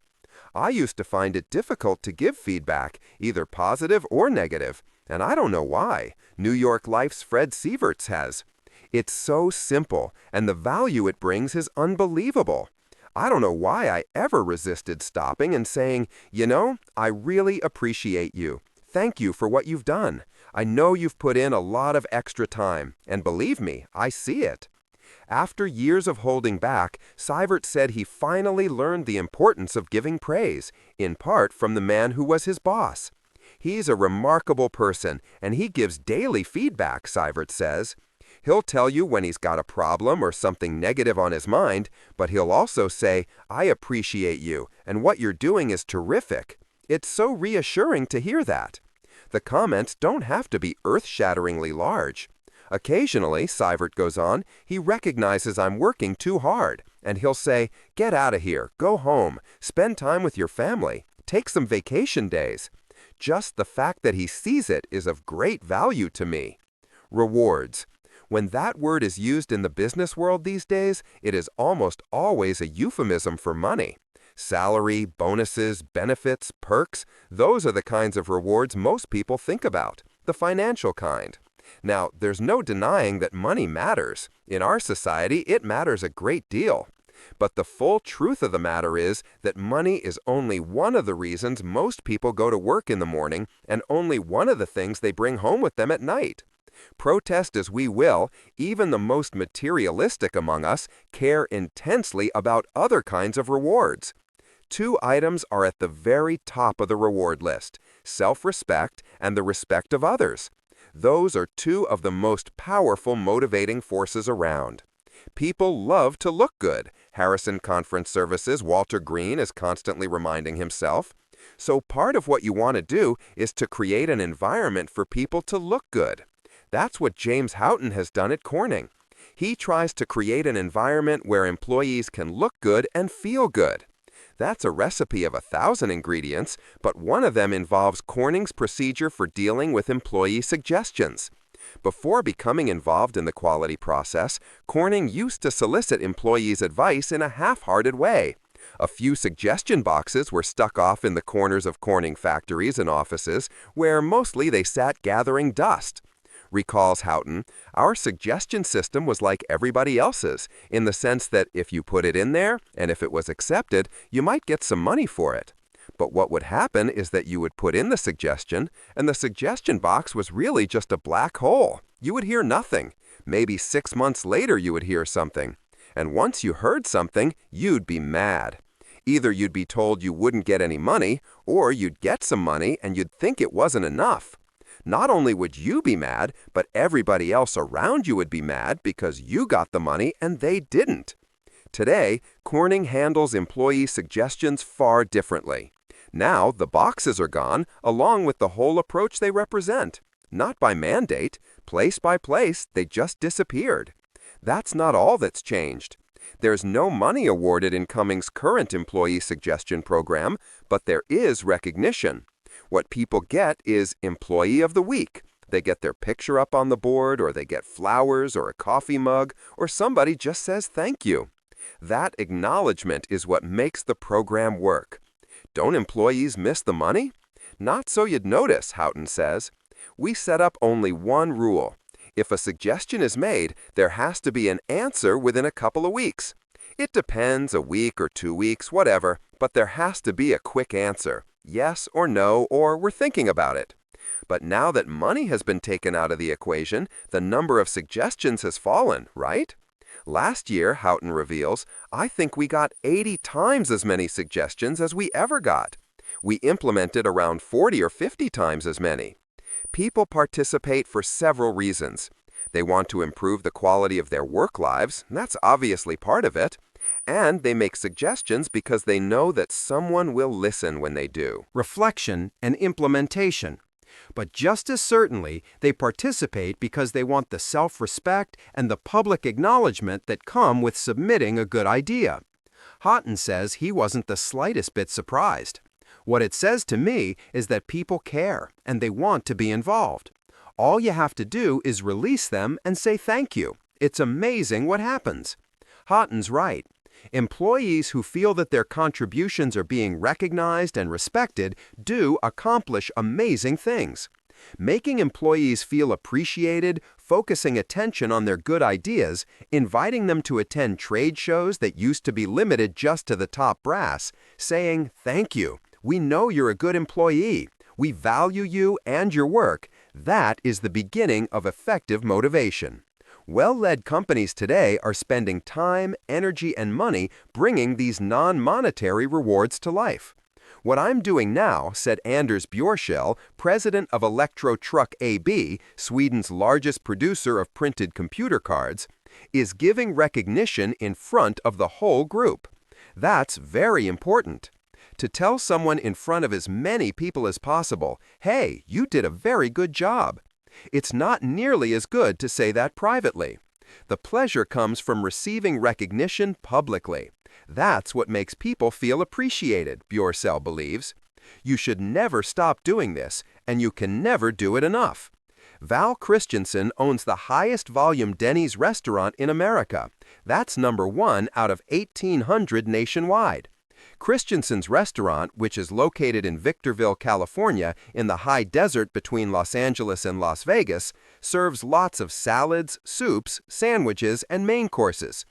Speaker 2: I used to find it difficult to give feedback, either positive or negative, and I don't know why. New York Life's Fred Sieverts has. It's so simple, and the value it brings is unbelievable. I don't know why I ever resisted stopping and saying, "You know, I really appreciate you. Thank you for what you've done. I know you've put in a lot of extra time, and believe me, I see it." After years of holding back, Seivert said he finally learned the importance of giving praise, in part from the man who was his boss. He's a remarkable person, and he gives daily feedback, Seivert says. He'll tell you when he's got a problem or something negative on his mind, but he'll also say, "I appreciate you, and what you're doing is terrific." It's so reassuring to hear that. The comments don't have to be earth-shatteringly large. Occasionally, Seivert goes on, he recognizes I'm working too hard, and he'll say, "Get out of here, go home, spend time with your family, take some vacation days." Just the fact that he sees it is of great value to me. Rewards. When that word is used in the business world these days, it is almost always a euphemism for money. Salary, bonuses, benefits, perks, those are the kinds of rewards most people think about, the financial kind. Now, there's no denying that money matters. In our society, it matters a great deal. But the full truth of the matter is that money is only one of the reasons most people go to work in the morning and only one of the things they bring home with them at night. Protest as we will, even the most materialistic among us care intensely about other kinds of rewards. 2 items are at the very top of the reward list: self-respect and the respect of others. Those are 2 of the most powerful motivating forces around. People love to look good. Harrison Conference Services' Walter Green is constantly reminding himself. So part of what you want to do is to create an environment for people to look good. That's what James Houghton has done at Corning. He tries to create an environment where employees can look good and feel good. That's a recipe of 1,000 ingredients, but one of them involves Corning's procedure for dealing with employee suggestions. Before becoming involved in the quality process, Corning used to solicit employees' advice in a half-hearted way. A few suggestion boxes were stuck off in the corners of Corning factories and offices, where mostly they sat gathering dust. Recalls Houghton, our suggestion system was like everybody else's, in the sense that if you put it in there, and if it was accepted, you might get some money for it. But what would happen is that you would put in the suggestion, and the suggestion box was really just a black hole. You would hear nothing. Maybe 6 months later you would hear something. And once you heard something, you'd be mad. Either you'd be told you wouldn't get any money, or you'd get some money and you'd think it wasn't enough. Not only would you be mad, but everybody else around you would be mad because you got the money and they didn't. Today, Corning handles employee suggestions far differently. Now, the boxes are gone, along with the whole approach they represent. Not by mandate, place by place, they just disappeared. That's not all that's changed. There's no money awarded in Cummings' current employee suggestion program, but there is recognition. What people get is Employee of the Week. They get their picture up on the board, or they get flowers or a coffee mug, or somebody just says thank you. That acknowledgement is what makes the program work. Don't employees miss the money? Not so you'd notice, Houghton says. We set up only one rule. If a suggestion is made, there has to be an answer within a couple of weeks. It depends, a week or 2 weeks, whatever, but there has to be a quick answer. Yes or no, or we're thinking about it. But now that money has been taken out of the equation, the number of suggestions has fallen, right? Last year, Houghton reveals, I think we got 80 times as many suggestions as we ever got. We implemented around 40 or 50 times as many. People participate for several reasons. They want to improve the quality of their work lives, that's obviously part of it. And they make suggestions because they know that someone will listen when they do.
Speaker 1: Reflection and implementation. But just as certainly, they participate because they want the self-respect and the public acknowledgement that come with submitting a good idea. Houghton says he wasn't the slightest bit surprised. What it says to me is that people care and they want to be involved. All you have to do is release them and say thank you. It's amazing what happens. Houghton's right. Employees who feel that their contributions are being recognized and respected do accomplish amazing things. Making employees feel appreciated, focusing attention on their good ideas, inviting them to attend trade shows that used to be limited just to the top brass, saying, "Thank you, we know you're a good employee, we value you and your work," that is the beginning of effective motivation. Well-led companies today are spending time, energy, and money bringing these non-monetary rewards to life. What I'm doing now, said Anders Björshell, president of Electro Truck AB, Sweden's largest producer of printed computer cards, is giving recognition in front of the whole group. That's very important. To tell someone in front of as many people as possible, "Hey, you did a very good job." It's not nearly as good to say that privately. The pleasure comes from receiving recognition publicly. That's what makes people feel appreciated, Björshell believes. You should never stop doing this, and you can never do it enough. Val Christensen owns the highest volume Denny's restaurant in America. That's #1 out of 1,800 nationwide. Christensen's restaurant, which is located in Victorville, California, in the high desert between Los Angeles and Las Vegas, serves lots of salads, soups, sandwiches, and main courses.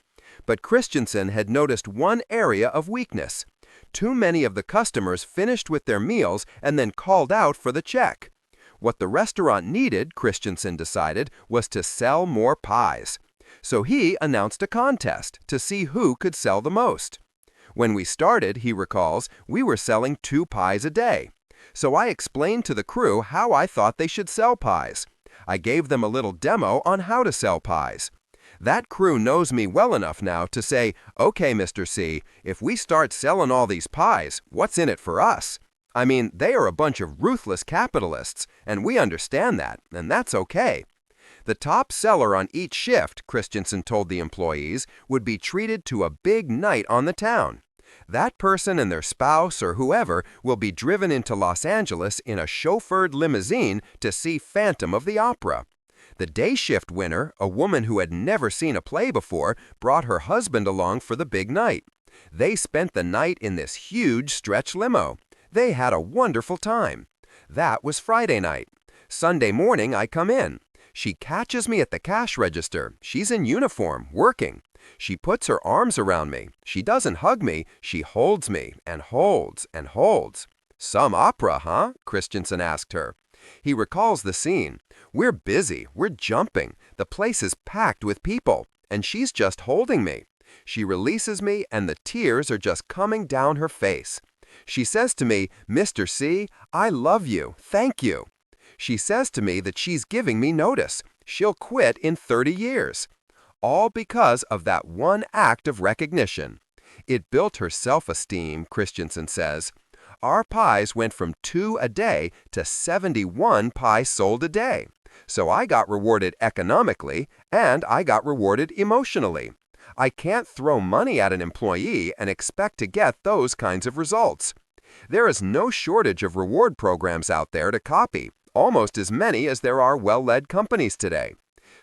Speaker 1: But Christensen had noticed one area of weakness. Too many of the customers finished with their meals and then called out for the check. What the restaurant needed, Christensen decided, was to sell more pies. So he announced a contest to see who could sell the most. When we started, he recalls, we were selling 2 pies a day. So I explained to the crew how I thought they should sell pies. I gave them a little demo on how to sell pies. That crew knows me well enough now to say, "Okay, Mr. C, if we start selling all these pies, what's in it for us?" I mean, they are a bunch of ruthless capitalists, and we understand that, and that's okay. The top seller on each shift, Christensen told the employees, would be treated to a big night on the town. That person and their spouse or whoever will be driven into Los Angeles in a chauffeured limousine to see Phantom of the Opera. The day shift winner, a woman who had never seen a play before, brought her husband along for the big night. They spent the night in this huge stretch limo. They had a wonderful time. That was Friday night. Sunday morning, I come in. She catches me at the cash register. She's in uniform, working. She puts her arms around me. She doesn't hug me. She holds me and holds and holds. "Some opera, huh?" Christensen asked her. He recalls the scene. "We're busy. We're jumping.
Speaker 2: The place is packed with people, and she's just holding me. She releases me, and the tears are just coming down her face. She says to me, "Mr. C, I love you. Thank you." She says to me that she's giving me notice. She'll quit in 30 years. All because of that one act of recognition. It built her self-esteem, Christensen says. Our pies went from 2 a day to 71 pies sold a day. So I got rewarded economically, and I got rewarded emotionally. I can't throw money at an employee and expect to get those kinds of results. There is no shortage of reward programs out there to copy, almost as many as there are well-led companies today.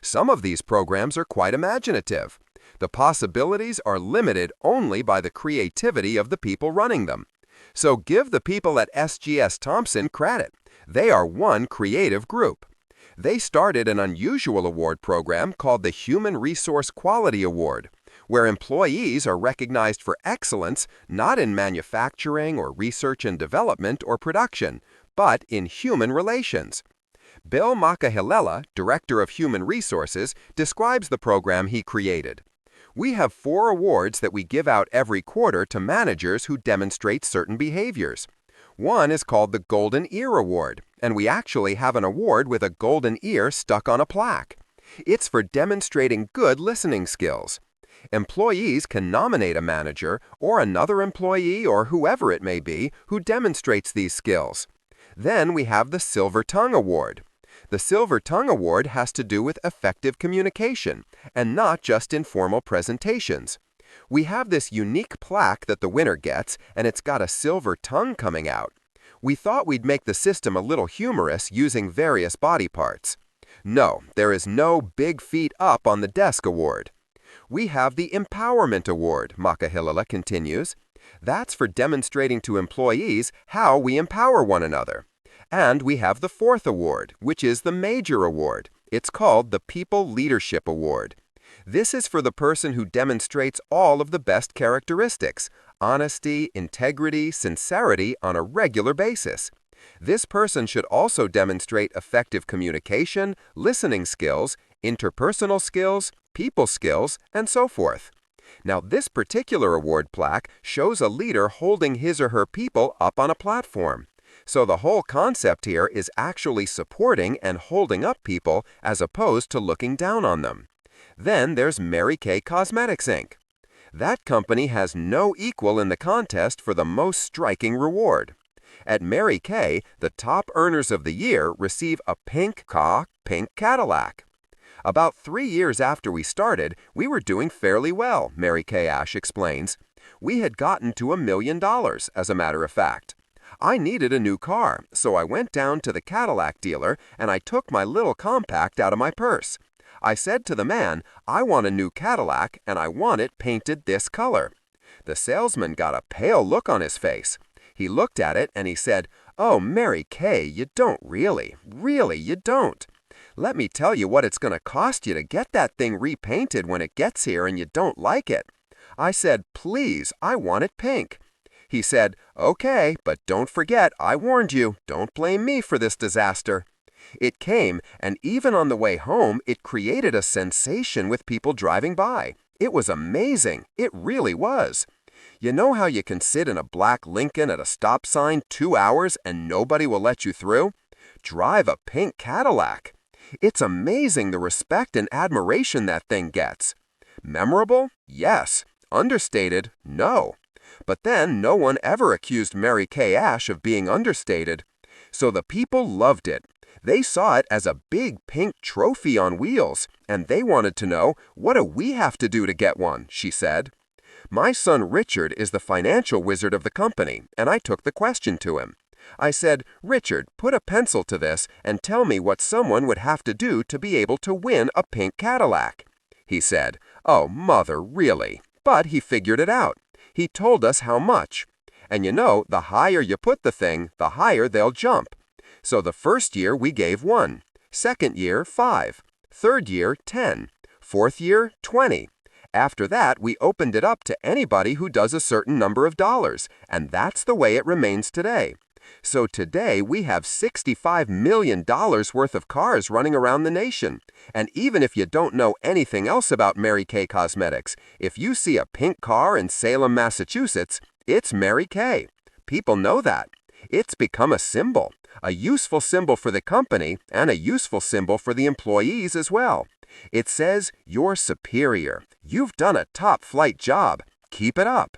Speaker 2: Some of these programs are quite imaginative. The possibilities are limited only by the creativity of the people running them. So give the people at SGS Thompson credit. They are one creative group. They started an unusual award program called the Human Resource Quality Award, where employees are recognized for excellence not in manufacturing or research and development or production, but in human relations. Bill Makahilela, Director of Human Resources, describes the program he created. We have 4 awards that we give out every quarter to managers who demonstrate certain behaviors. One is called the Golden Ear Award, and we actually have an award with a golden ear stuck on a plaque. It's for demonstrating good listening skills. Employees can nominate a manager or another employee or whoever it may be who demonstrates these skills. Then we have the Silver Tongue Award. The Silver Tongue Award has to do with effective communication, and not just informal presentations. We have this unique plaque that the winner gets, and it's got a silver tongue coming out. We thought we'd make the system a little humorous using various body parts. No, there is no Big Feet Up on the Desk award. We have the Empowerment Award, Makahilela continues. That's for demonstrating to employees how we empower one another. And we have the 4th award, which is the major award. It's called the People Leadership Award. This is for the person who demonstrates all of the best characteristics, honesty, integrity, sincerity on a regular basis. This person should also demonstrate effective communication, listening skills, interpersonal skills, people skills, and so forth. Now, this particular award plaque shows a leader holding his or her people up on a platform. So the whole concept here is actually supporting and holding up people as opposed to looking down on them. Then there's Mary Kay Cosmetics, Inc. That company has no equal in the contest for the most striking reward. At Mary Kay, the top earners of the year receive a pink Cadillac. About 3 years after we started, we were doing fairly well, Mary Kay Ash explains. We had gotten to $1 million, as a matter of fact. I needed a new car, so I went down to the Cadillac dealer and I took my little compact out of my purse. I said to the man, "I want a new Cadillac and I want it painted this color." The salesman got a pale look on his face. He looked at it and he said, "Oh, Mary Kay, you don't really. Really, you don't. Let me tell you what it's going to cost you to get that thing repainted when it gets here and you don't like it." I said, "Please, I want it pink." He said, "Okay, but don't forget, I warned you. Don't blame me for this disaster." It came, and even on the way home, it created a sensation with people driving by. It was amazing. It really was. You know how you can sit in a black Lincoln at a stop sign 2 hours and nobody will let you through? Drive a pink Cadillac. It's amazing the respect and admiration that thing gets. Memorable? Yes. Understated? No. But then no one ever accused Mary Kay Ash of being understated. So the people loved it. They saw it as a big pink trophy on wheels, and they wanted to know, "What do we have to do to get one?" she said. My son Richard is the financial wizard of the company, and I took the question to him. I said, "Richard, put a pencil to this and tell me what someone would have to do to be able to win a pink Cadillac." He said, "Oh, Mother, really?" But he figured it out. He told us how much. And you know, the higher you put the thing, the higher they'll jump. So the first year we gave 1, second year 5, third year 10, fourth year 20. After that, we opened it up to anybody who does a certain number of dollars, and that's the way it remains today. So today we have $65 million worth of cars running around the nation. And even if you don't know anything else about Mary Kay Cosmetics, if you see a pink car in Salem, Massachusetts, it's Mary Kay. People know that. It's become a symbol, a useful symbol for the company and a useful symbol for the employees as well. It says, "You're superior. You've done a top-flight job. Keep it up."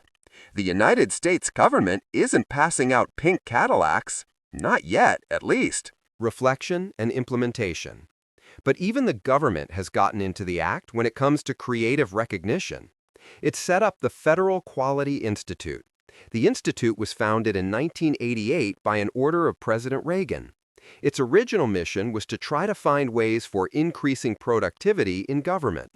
Speaker 2: The United States government isn't passing out pink Cadillacs. Not yet, at least.
Speaker 1: Reflection and implementation. But even the government has gotten into the act when it comes to creative recognition. It set up the Federal Quality Institute. The institute was founded in 1988 by an order of President Reagan. Its original mission was to try to find ways for increasing productivity in government.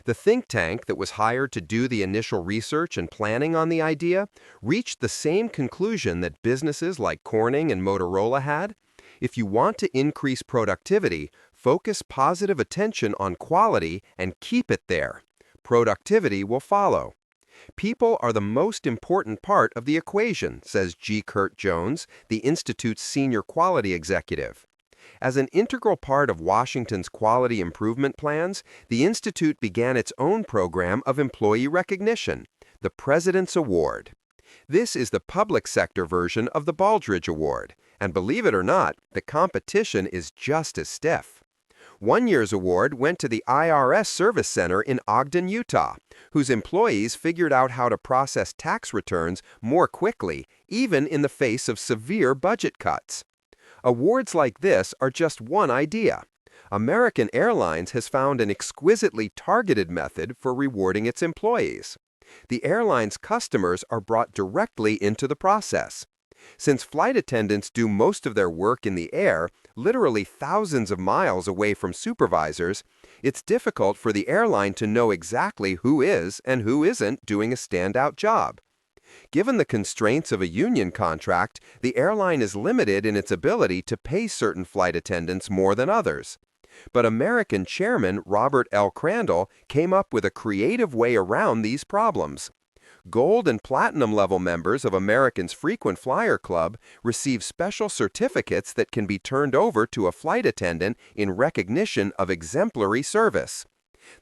Speaker 1: The think tank that was hired to do the initial research and planning on the idea reached the same conclusion that businesses like Corning and Motorola had. If you want to increase productivity, focus positive attention on quality and keep it there. Productivity will follow. People are the most important part of the equation, says G. Kurt Jones, the Institute's senior quality executive. As an integral part of Washington's quality improvement plans, the Institute began its own program of employee recognition, the President's Award. This is the public sector version of the Baldrige Award, and believe it or not, the competition is just as stiff. One year's award went to the IRS Service Center in Ogden, Utah, whose employees figured out how to process tax returns more quickly, even in the face of severe budget cuts. Awards like this are just one idea. American Airlines has found an exquisitely targeted method for rewarding its employees. The airline's customers are brought directly into the process. Since flight attendants do most of their work in the air, literally thousands of miles away from supervisors, it's difficult for the airline to know exactly who is and who isn't doing a standout job. Given the constraints of a union contract, the airline is limited in its ability to pay certain flight attendants more than others. But American Chairman Robert L. Crandall came up with a creative way around these problems. Gold and platinum level members of Americans Frequent Flyer Club receive special certificates that can be turned over to a flight attendant in recognition of exemplary service.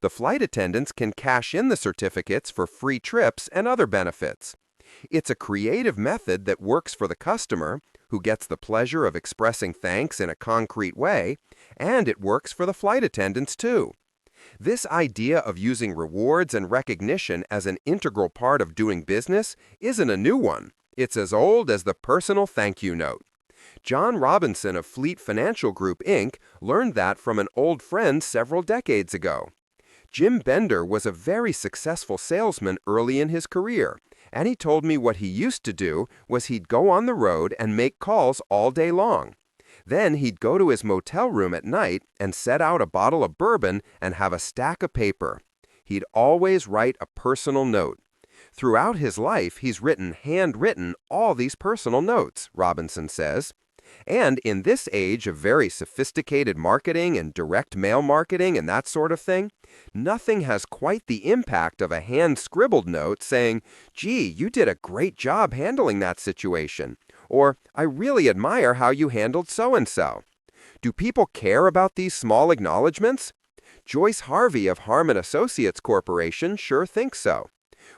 Speaker 1: The flight attendants can cash in the certificates for free trips and other benefits. It's a creative method that works for the customer, who gets the pleasure of expressing thanks in a concrete way, and it works for the flight attendants too. This idea of using rewards and recognition as an integral part of doing business isn't a new one. It's as old as the personal thank you note. John Robinson of Fleet Financial Group, Inc. learned that from an old friend several decades ago. Jim Bender was a very successful salesman early in his career, and he told me what he used to do was he'd go on the road and make calls all day long. Then he'd go to his motel room at night and set out a bottle of bourbon and have a stack of paper. He'd always write a personal note. Throughout his life, he's written handwritten all these personal notes, Robinson says. And in this age of very sophisticated marketing and direct mail marketing and that sort of thing, nothing has quite the impact of a hand-scribbled note saying, "Gee, you did a great job handling that situation," or "I really admire how you handled so-and-so." Do people care about these small acknowledgments? Joyce Harvey of Harmon Associates Corporation sure thinks so.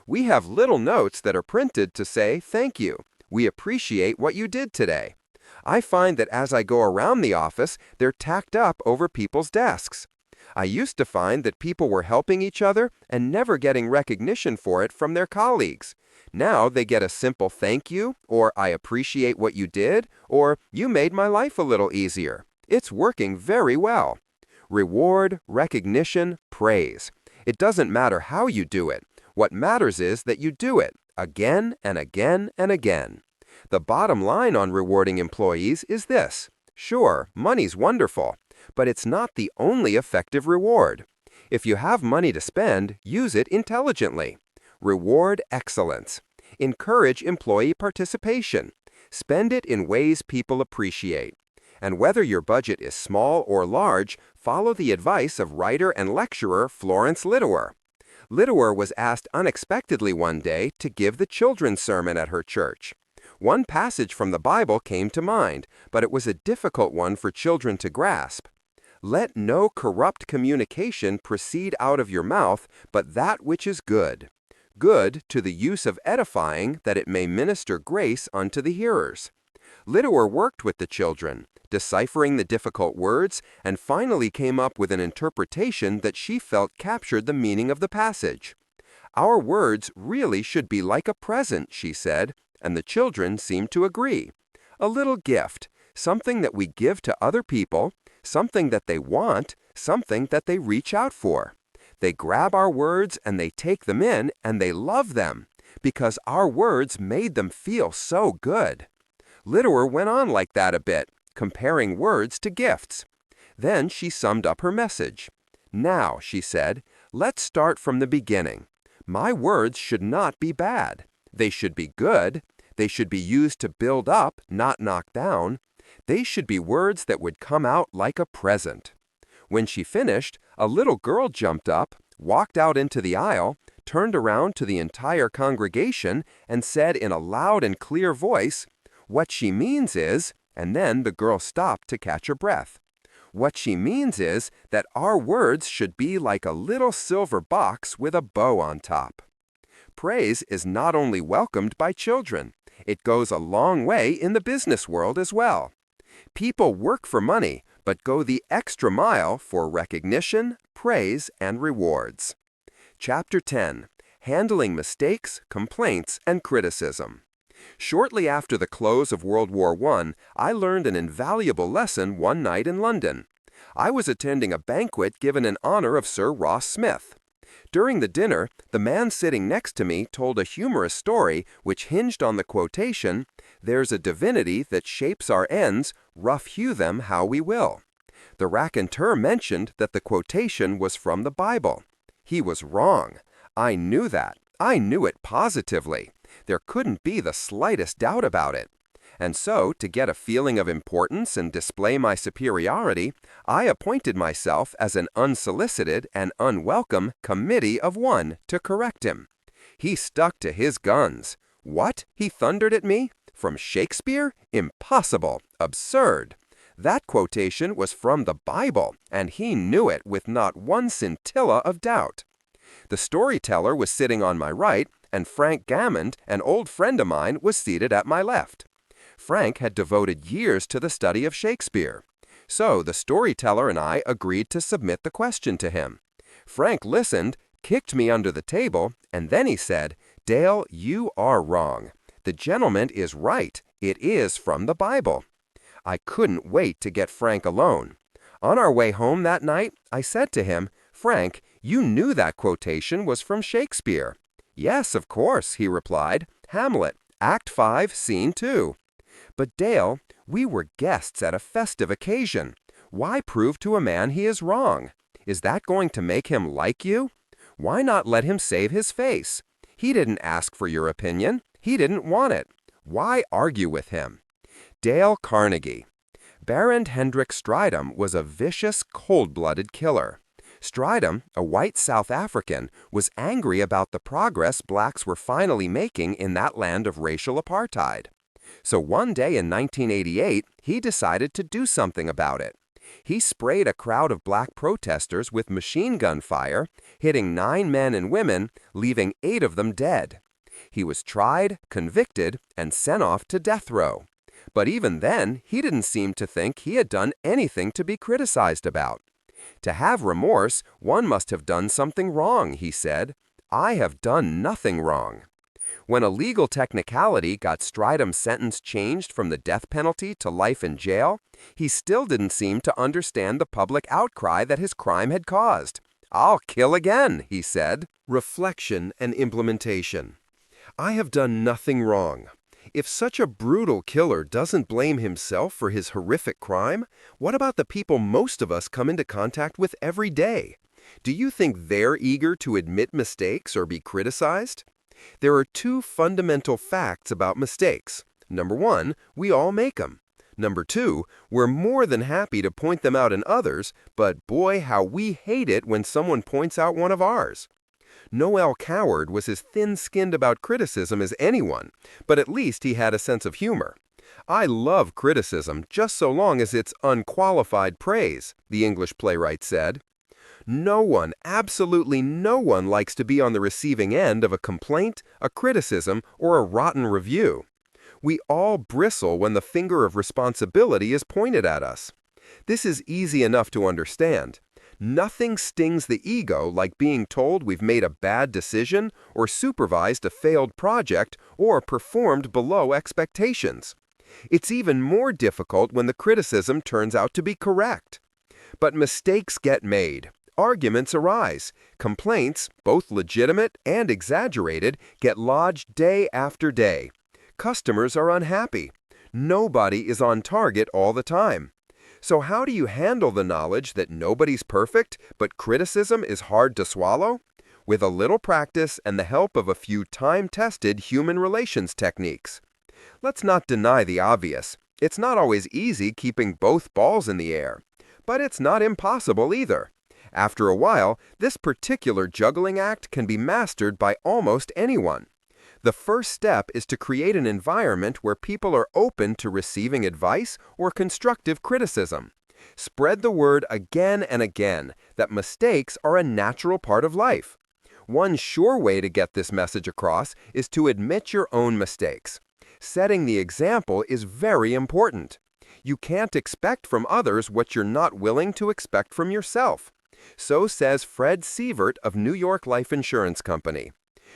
Speaker 1: We have little notes that are printed to say, "Thank you. We appreciate what you did today." I find that as I go around the office, they're tacked up over people's desks. I used to find that people were helping each other and never getting recognition for it from their colleagues. Now they get a simple thank you, or "I appreciate what you did," or "You made my life a little easier." It's working very well. Reward, recognition, praise. It doesn't matter how you do it. What matters is that you do it again and again and again. The bottom line on rewarding employees is this. Sure, money's wonderful, but it's not the only effective reward. If you have money to spend, use it intelligently. Reward excellence. Encourage employee participation. Spend it in ways people appreciate. And whether your budget is small or large, follow the advice of writer and lecturer Florence Littauer. Littauer was asked unexpectedly one day to give the children's sermon at her church.
Speaker 2: One passage from the Bible came to mind, but it was a difficult one for children to grasp. Let no corrupt communication proceed out of your mouth, but that which is good. Good to the use of edifying, that it may minister grace unto the hearers. Lidower worked with the children, deciphering the difficult words, and finally came up with an interpretation that she felt captured the meaning of the passage. Our words really should be like a present, she said, and the children seemed to agree. A little gift, something that we give to other people, something that they want, something that they reach out for. They grab our words and they take them in and they love them, because our words made them feel so good. Lidower went on like that a bit, comparing words to gifts. Then she summed up her message. Now, she said, let's start from the beginning. My words should not be bad. They should be good. They should be used to build up, not knock down. They should be words that would come out like a present. When she finished, a little girl jumped up, walked out into the aisle, turned around to the entire congregation, and said in a loud and clear voice, "What she means is," and then the girl stopped to catch her breath. "What she means is that our words should be like a little silver box with a bow on top." Praise is not only welcomed by children, it goes a long way in the business world as well. People work for money, but go the extra mile for recognition, praise, and rewards. Chapter 10. Handling Mistakes, Complaints, and Criticism. Shortly after the close of World War I learned an invaluable lesson one night in London. I was attending a banquet given in honor of Sir Ross Smith. During the dinner, the man sitting next to me told a humorous story which hinged on the quotation, "There's a divinity that shapes our ends, rough hew them how we will." The raconteur mentioned that the quotation was from the Bible. He was wrong. I knew that. I knew it positively. There couldn't be the slightest doubt about it. And so, to get a feeling of importance and display my superiority, I appointed myself as an unsolicited and unwelcome committee of one to correct him. He stuck to his guns. "What?" he thundered at me. "From Shakespeare? Impossible! Absurd!" That quotation was from the Bible, and he knew it with not one scintilla of doubt. The storyteller was sitting on my right, and Frank Gammond, an old friend of mine, was seated at my left. Frank had devoted years to the study of Shakespeare. So the storyteller and I agreed to submit the question to him. Frank listened, kicked me under the table, and then he said, "Dale, you are wrong. The gentleman is right. It is from the Bible." I couldn't wait to get Frank alone. On our way home that night, I said to him, "Frank, you knew that quotation was from Shakespeare." "Yes, of course," he replied. "Hamlet, Act 5, Scene 2. "But Dale, we were guests at a festive occasion. Why prove to a man he is wrong? Is that going to make him like you? Why not let him save his face? He didn't ask for your opinion. He didn't want it. Why argue with him?" Dale Carnegie. Baron Hendrik Strydom was a vicious, cold-blooded killer. Strydom, a white South African, was angry about the progress blacks were finally making in that land of racial apartheid. So one day in 1988, he decided to do something about it. He sprayed a crowd of black protesters with machine gun fire, hitting 9 men and women, leaving 8 of them dead. He was tried, convicted, and sent off to death row. But even then, he didn't seem to think he had done anything to be criticized about. "To have remorse, one must have done something wrong," he said. "I have done nothing wrong." When a legal technicality got Strydom's sentence changed from the death penalty to life in jail, he still didn't seem to understand the public outcry that his crime had caused. "I'll kill again," he said.
Speaker 1: Reflection and implementation. I have done nothing wrong. If such a brutal killer doesn't blame himself for his horrific crime, what about the people most of us come into contact with every day? Do you think they're eager to admit mistakes or be criticized? There are 2 fundamental facts about mistakes. Number 1, we all make them. Number 2, we're more than happy to point them out in others, but boy, how we hate it when someone points out one of ours.
Speaker 2: Noel Coward was as thin-skinned about criticism as anyone, but at least he had a sense of humor. "I love criticism just so long as it's unqualified praise," the English playwright said. No one, absolutely no one likes to be on the receiving end of a complaint, a criticism, or a rotten review. We all bristle when the finger of responsibility is pointed at us. This is easy enough to understand. Nothing stings the ego like being told we've made a bad decision or supervised a failed project or performed below expectations. It's even more difficult when the criticism turns out to be correct. But mistakes get made. Arguments arise. Complaints, both legitimate and exaggerated, get lodged day after day. Customers are unhappy. Nobody is on target all the time. So how do you handle the knowledge that nobody's perfect, but criticism is hard to swallow? With a little practice and the help of a few time-tested human relations techniques. Let's not deny the obvious. It's not always easy keeping both balls in the air. But it's not impossible either. After a while, this particular juggling act can be mastered by almost anyone. The first step is to create an environment where people are open to receiving advice or constructive criticism. Spread the word again and again that mistakes are a natural part of life. One sure way to get this message across is to admit your own mistakes. Setting the example is very important. You can't expect from others what you're not willing to expect from yourself. So says Fred Sievert of New York Life Insurance Company.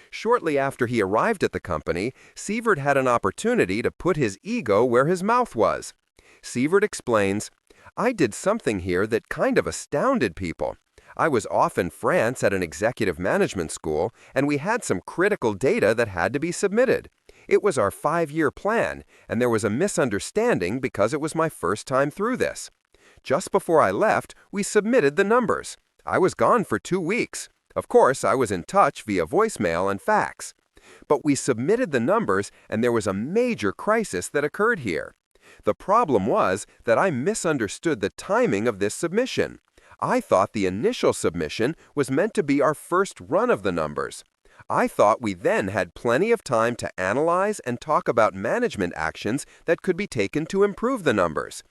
Speaker 2: Shortly after he arrived at the company, Sievert had an opportunity to put his ego where his mouth was. Sievert explains, "I did something here that kind of astounded people. I was off in France at an executive management school, and we had some critical data that had to be submitted. It was our 5-year plan, and there was a misunderstanding because it was my first time through this. Just before I left, we submitted the numbers. I was gone for 2 weeks. Of course, I was in touch via voicemail and fax. But we submitted the numbers, and there was a major crisis that occurred here. The problem was that I misunderstood the timing of this submission. I thought the initial submission was meant to be our first run of the numbers. I thought we then had plenty of time to analyze and talk about management actions that could be taken to improve the numbers.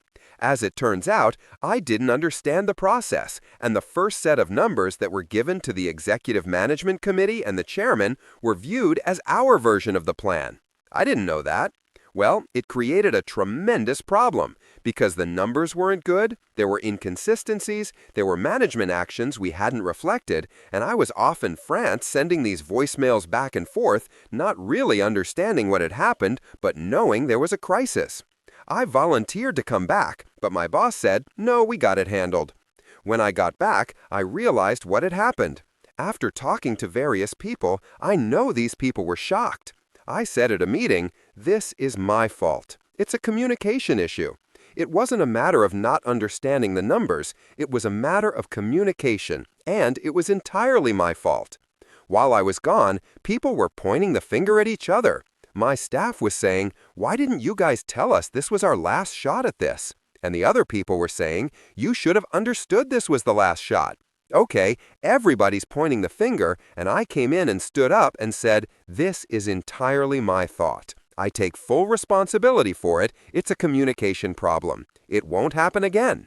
Speaker 2: As it turns out, I didn't understand the process, and the first set of numbers that were given to the Executive Management Committee and the chairman were viewed as our version of the plan. I didn't know that. Well, it created a tremendous problem because the numbers weren't good, there were inconsistencies, there were management actions we hadn't reflected, and I was off in France sending these voicemails back and forth, not really understanding what had happened, but knowing there was a crisis. I volunteered to come back, but my boss said, no, we got it handled. When I got back, I realized what had happened. After talking to various people, I know these people were shocked. I said at a meeting, this is my fault. It's a communication issue. It wasn't a matter of not understanding the numbers. It was a matter of communication, and it was entirely my fault. While I was gone, people were pointing the finger at each other. My staff was saying, why didn't you guys tell us this was our last shot at this? And the other people were saying, you should have understood this was the last shot. Okay, everybody's pointing the finger, and I came in and stood up and said, this is entirely my thought. I take full responsibility for it. It's a communication problem. It won't happen again.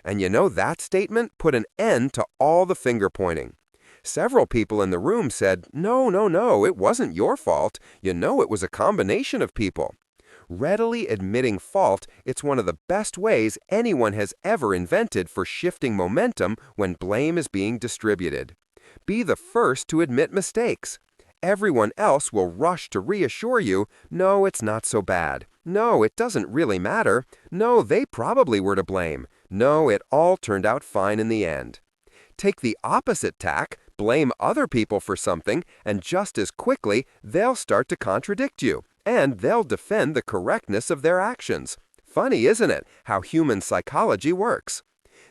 Speaker 2: And you know that statement put an end to all the finger pointing. Several people in the room said, no, it wasn't your fault. You know it was a combination of people. Readily admitting fault, it's one of the best ways anyone has ever invented for shifting momentum when blame is being distributed. Be the first to admit mistakes. Everyone else will rush to reassure you, no, it's not so bad. No, it doesn't really matter. No, they probably were to blame. No, it all turned out fine in the end. Take the opposite tack, blame other people for something, and just as quickly, they'll start to contradict you, and they'll defend the correctness of their actions. Funny, isn't it, how human psychology works?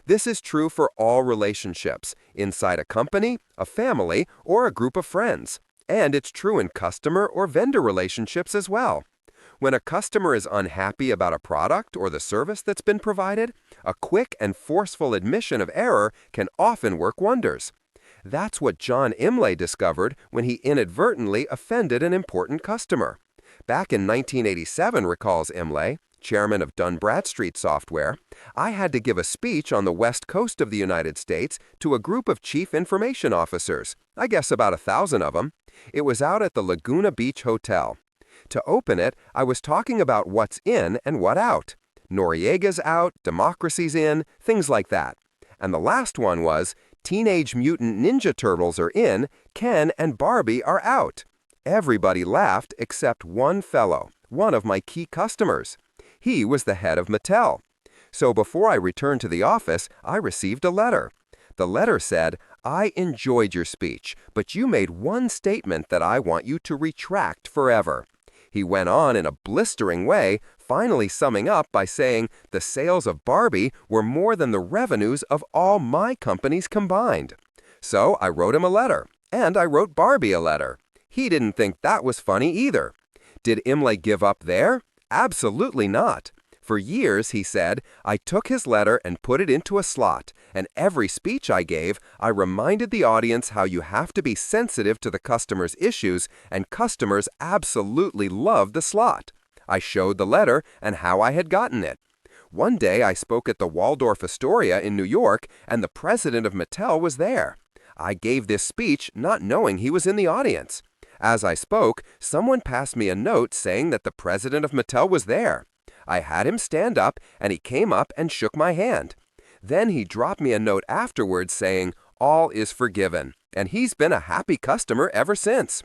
Speaker 2: This is true for all relationships, inside a company, a family, or a group of friends. And it's true in customer or vendor relationships as well. When a customer is unhappy about a product or the service that's been provided, a quick and forceful admission of error can often work wonders. That's what John Imlay discovered when he inadvertently offended an important customer. Back in 1987, recalls Imlay, chairman of Dun Bradstreet Software, I had to give a speech on the west coast of the United States to a group of chief information officers, I guess about 1,000 of them. It was out at the Laguna Beach Hotel. To open it, I was talking about what's in and what out. Noriega's out, democracy's in, things like that. And the last one was, Teenage Mutant Ninja Turtles are in, Ken and Barbie are out. Everybody laughed except one fellow, one of my key customers. He was the head of Mattel. So before I returned to the office, I received a letter. The letter said, I enjoyed your speech, but you made one statement that I want you to retract forever. He went on in a blistering way, finally summing up by saying the sales of Barbie were more than the revenues of all my companies combined. So I wrote him a letter, and I wrote Barbie a letter. He didn't think that was funny either. Did Imlay give up there? Absolutely not. For years, he said, I took his letter and put it into a slot, and every speech I gave, I reminded the audience how you have to be sensitive to the customer's issues, and customers absolutely loved the slot. I showed the letter and how I had gotten it. One day, I spoke at the Waldorf Astoria in New York, and the president of Mattel was there. I gave this speech not knowing he was in the audience. As I spoke, someone passed me a note saying that the president of Mattel was there. I had him stand up, and he came up and shook my hand. Then he dropped me a note afterwards saying, all is forgiven, and he's been a happy customer ever since.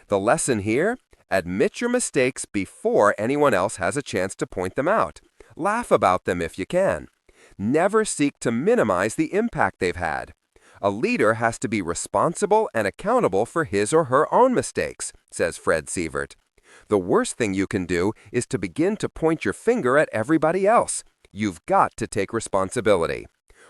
Speaker 2: The lesson here? Admit your mistakes before anyone else has a chance to point them out. Laugh about them if you can. Never seek to minimize the impact they've had. A leader has to be responsible and accountable for his or her own mistakes, says Fred Sievert. The worst thing you can do is to begin to point your finger at everybody else. You've got to take responsibility.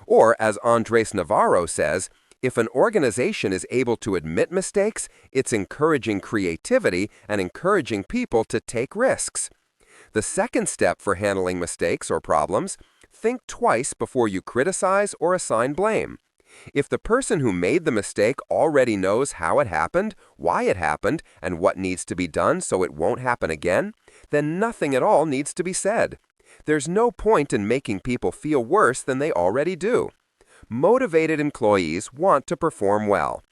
Speaker 2: Or, as Andres Navarro says, if an organization is able to admit mistakes, it's encouraging creativity and encouraging people to take risks. The second step for handling mistakes or problems, think twice before you criticize or assign blame. If the person who made the mistake already knows how it happened, why it happened, and what needs to be done so it won't happen again, then nothing at all needs to be said. There's no point in making people feel worse than they already do. Motivated employees want to perform well.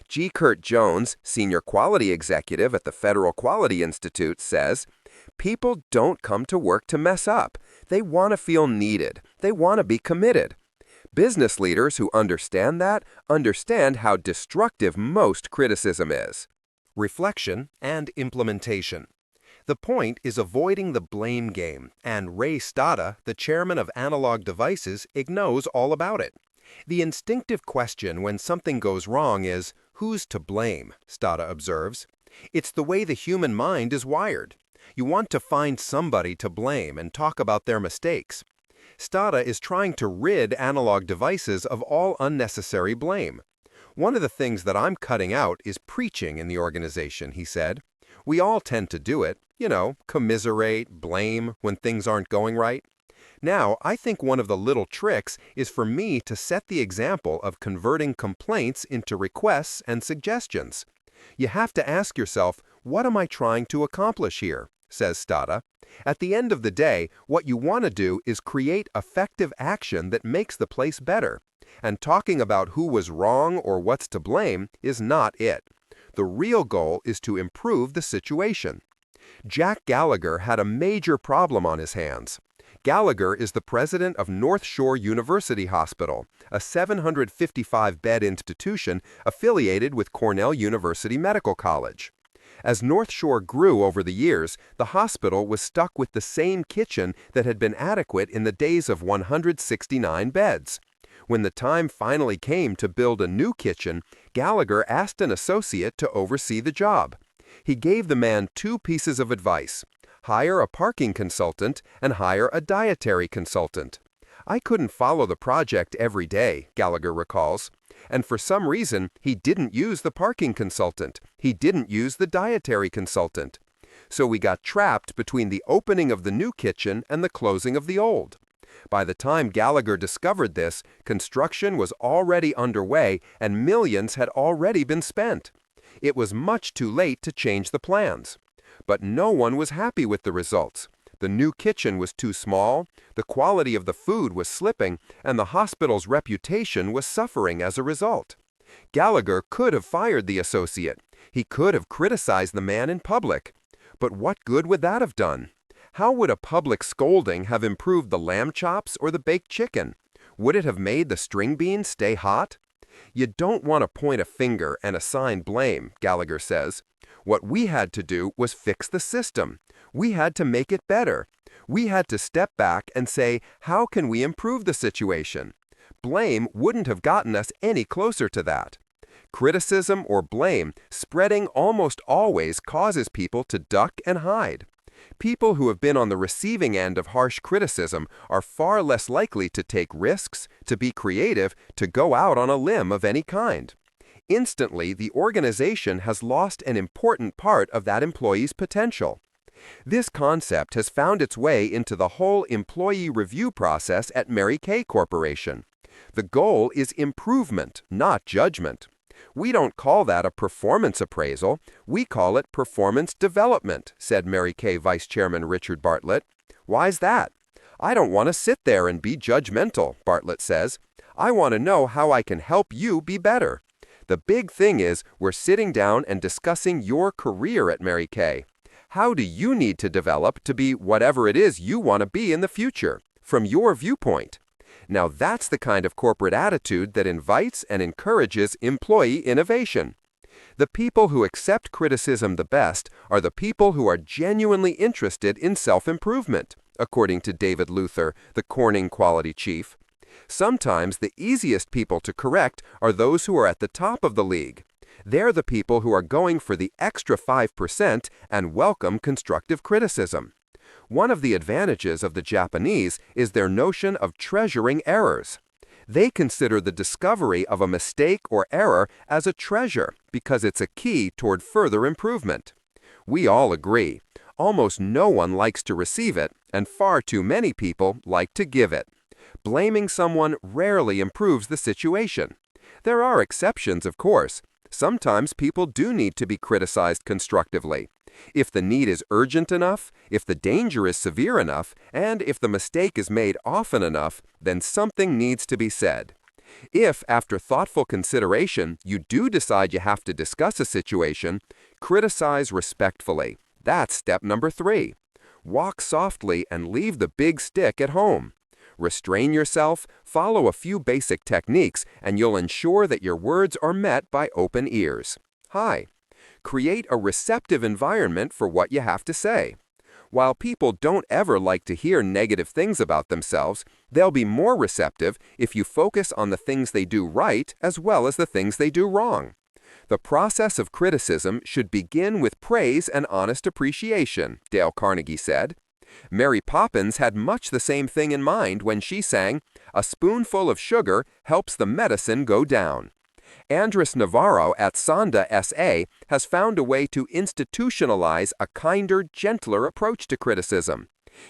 Speaker 2: G. Kurt Jones, Senior Quality Executive at the Federal Quality Institute, says, people don't come to work to mess up. They want to feel needed. They want to be committed. Business leaders who understand that understand how destructive most criticism is.
Speaker 1: Reflection and implementation. The point is avoiding the blame game, and Ray Stata, the chairman of Analog Devices, knows all about it. The instinctive question when something goes wrong is, who's to blame? Stata observes. It's the way the human mind is wired. You want to find somebody to blame and talk about their mistakes. Stata is trying to rid Analog Devices of all unnecessary blame. One of the things that I'm cutting out is preaching in the organization, he said. We all tend to do it, commiserate, blame when things aren't going right. Now, I think one of the little tricks is for me to set the example of converting complaints into requests and suggestions. You have to ask yourself, what am I trying to accomplish here? Says Stata. At the end of the day, what you want to do is create effective action that makes the place better. And talking about who was wrong or what's to blame is not it. The real goal is to improve the situation. Jack Gallagher had a major problem on his hands. Gallagher is the president of North Shore University Hospital, a 755-bed institution affiliated with Cornell University Medical College. As North Shore grew over the years, the hospital was stuck with the same kitchen that had been adequate in the days of 169 beds. When the time finally came to build a new kitchen, Gallagher asked an associate to oversee the job. He gave the man two pieces of advice: hire a parking consultant and hire a dietary consultant. I couldn't follow the project every day, Gallagher recalls. And for some reason, he didn't use the parking consultant. He didn't use the dietary consultant. So we got trapped between the opening of the new kitchen and the closing of the old.
Speaker 2: By the time Gallagher discovered this, construction was already underway and millions had already been spent. It was much too late to change the plans. But no one was happy with the results. The new kitchen was too small, the quality of the food was slipping, and the hospital's reputation was suffering as a result. Gallagher could have fired the associate. He could have criticized the man in public. But what good would that have done? How would a public scolding have improved the lamb chops or the baked chicken? Would it have made the string beans stay hot? You don't want to point a finger and assign blame, Gallagher says. What we had to do was fix the system. We had to make it better. We had to step back and say, how can we improve the situation? Blame wouldn't have gotten us any closer to that. Criticism or blame spreading almost always causes people to duck and hide. People who have been on the receiving end of harsh criticism are far less likely to take risks, to be creative, to go out on a limb of any kind. Instantly, the organization has lost an important part of that employee's potential. This concept has found its way into the whole employee review process at Mary Kay Corporation. The goal is improvement, not judgment. We don't call that a performance appraisal. We call it performance development, said Mary Kay Vice Chairman Richard Bartlett. Why's that? I don't want to sit there and be judgmental, Bartlett says. I want to know how I can help you be better. The big thing is we're sitting down and discussing your career at Mary Kay. How do you need to develop to be whatever it is you want to be in the future, from your viewpoint? Now that's the kind of corporate attitude that invites and encourages employee innovation. The people who accept criticism the best are the people who are genuinely interested in self-improvement, according to David Luther, the Corning quality chief. Sometimes the easiest people to correct are those who are at the top of the league. They're the people who are going for the extra 5% and welcome constructive criticism. One of the advantages of the Japanese is their notion of treasuring errors. They consider the discovery of a mistake or error as a treasure because it's a key toward further improvement. We all agree. Almost no one likes to receive it, and far too many people like to give it. Blaming someone rarely improves the situation. There are exceptions, of course. Sometimes people do need to be criticized constructively. If the need is urgent enough, if the danger is severe enough, and if the mistake is made often enough, then something needs to be said. If, after thoughtful consideration, you do decide you have to discuss a situation, criticize respectfully. That's step number 3. Walk softly and leave the big stick at home. Restrain yourself, follow a few basic techniques, and you'll ensure that your words are met by open ears. Hi. Create a receptive environment for what you have to say. While people don't ever like to hear negative things about themselves, they'll be more receptive if you focus on the things they do right as well as the things they do wrong. The process of criticism should begin with praise and honest appreciation, Dale Carnegie said. Mary Poppins had much the same thing in mind when she sang, "A spoonful of sugar helps the medicine go down." Andres Navarro at Sonda SA has found a way to institutionalize a kinder, gentler approach to criticism.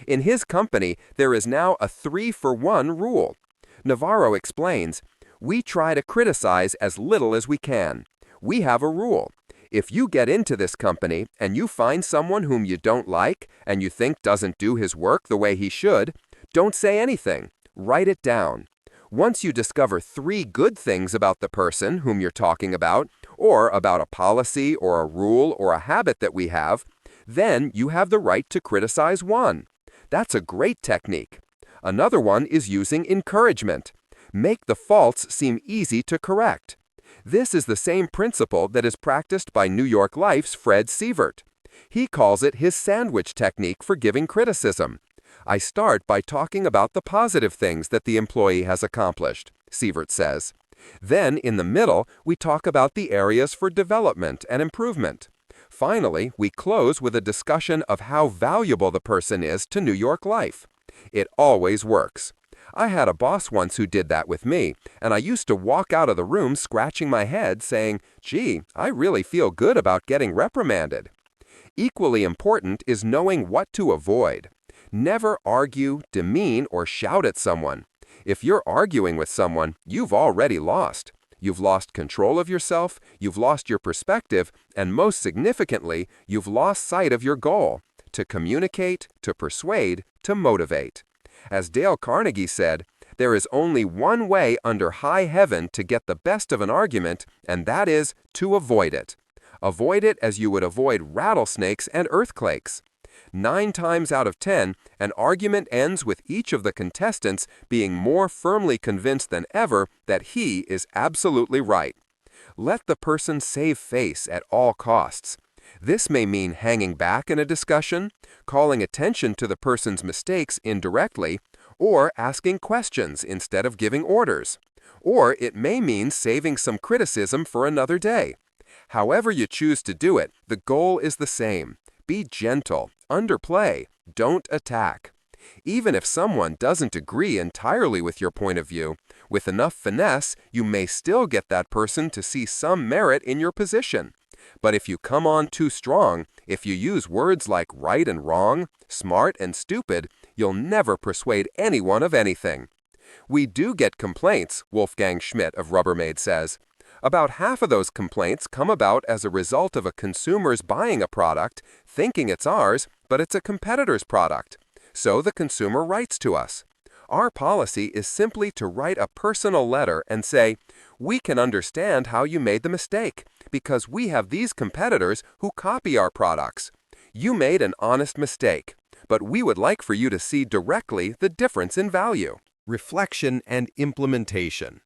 Speaker 2: In his company, there is now a 3-for-1 rule. Navarro explains, "We try to criticize as little as we can. We have a rule. If you get into this company and you find someone whom you don't like and you think doesn't do his work the way he should, don't say anything. Write it down. Once you discover 3 good things about the person whom you're talking about, or about a policy or a rule or a habit that we have, then you have the right to criticize 1. That's a great technique. Another one is using encouragement. Make the faults seem easy to correct. This is the same principle that is practiced by New York Life's Fred Sievert. He calls it his sandwich technique for giving criticism. I start by talking about the positive things that the employee has accomplished, Sievert says. Then, in the middle, we talk about the areas for development and improvement. Finally, we close with a discussion of how valuable the person is to New York Life. It always works. I had a boss once who did that with me, and I used to walk out of the room scratching my head saying, "Gee, I really feel good about getting reprimanded." Equally important is knowing what to avoid. Never argue, demean, or shout at someone. If you're arguing with someone, you've already lost. You've lost control of yourself, you've lost your perspective, and most significantly, you've lost sight of your goal: to communicate, to persuade, to motivate. As Dale Carnegie said, there is only one way under high heaven to get the best of an argument, and that is to avoid it. Avoid it as you would avoid rattlesnakes and earthquakes. 9 times out of 10, an argument ends with each of the contestants being more firmly convinced than ever that he is absolutely right. Let the person save face at all costs. This may mean hanging back in a discussion, calling attention to the person's mistakes indirectly, or asking questions instead of giving orders. Or it may mean saving some criticism for another day. However you choose to do it, the goal is the same. Be gentle, underplay, don't attack. Even if someone doesn't agree entirely with your point of view, with enough finesse, you may still get that person to see some merit in your position. But if you come on too strong, if you use words like right and wrong, smart and stupid, you'll never persuade anyone of anything. We do get complaints, Wolfgang Schmidt of Rubbermaid says. About half of those complaints come about as a result of a consumer's buying a product, thinking it's ours, but it's a competitor's product. So the consumer writes to us. Our policy is simply to write a personal letter and say, "We can understand how you made the mistake, because we have these competitors who copy our products. You made an honest mistake, but we would like for you to see directly the difference in value."
Speaker 1: Reflection and implementation.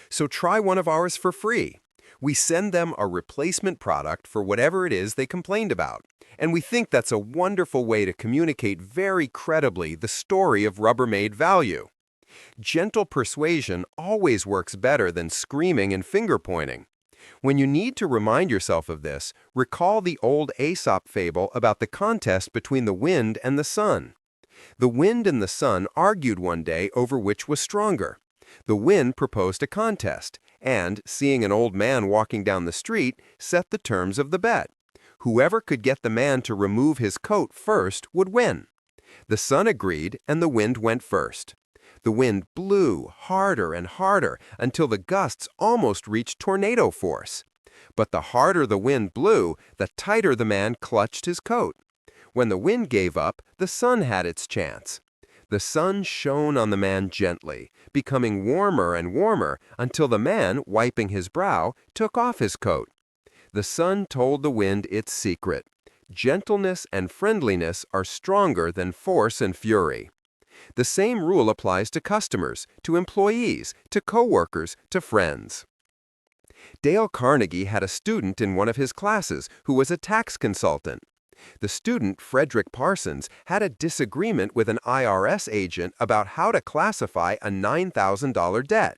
Speaker 1: So try one of ours for free. We send them a replacement product for whatever it is they complained about. And we think that's a wonderful way to communicate very credibly the story of Rubbermaid value. Gentle persuasion always works better than screaming and finger-pointing. When you need to remind yourself of this, recall the old Aesop fable about the contest between the wind and the sun. The wind and the sun argued one day over which was stronger. The wind proposed a contest, and, seeing an old man walking down the street, set the terms of the bet. Whoever could get the man to remove his coat first would win. The sun agreed, and the wind went first. The wind blew harder and harder until the gusts almost reached tornado force. But the harder the wind blew, the tighter the man clutched his coat. When the wind gave up, the sun had its chance. The sun shone on the man gently, becoming warmer and warmer until the man, wiping his brow, took off his coat. The sun told the wind its secret. Gentleness and friendliness are stronger than force and fury. The same rule applies to customers, to employees, to coworkers, to friends. Dale Carnegie had a student in one of his classes who was a tax consultant. The student, Frederick Parsons, had a disagreement with an IRS agent about how to classify a $9,000 debt.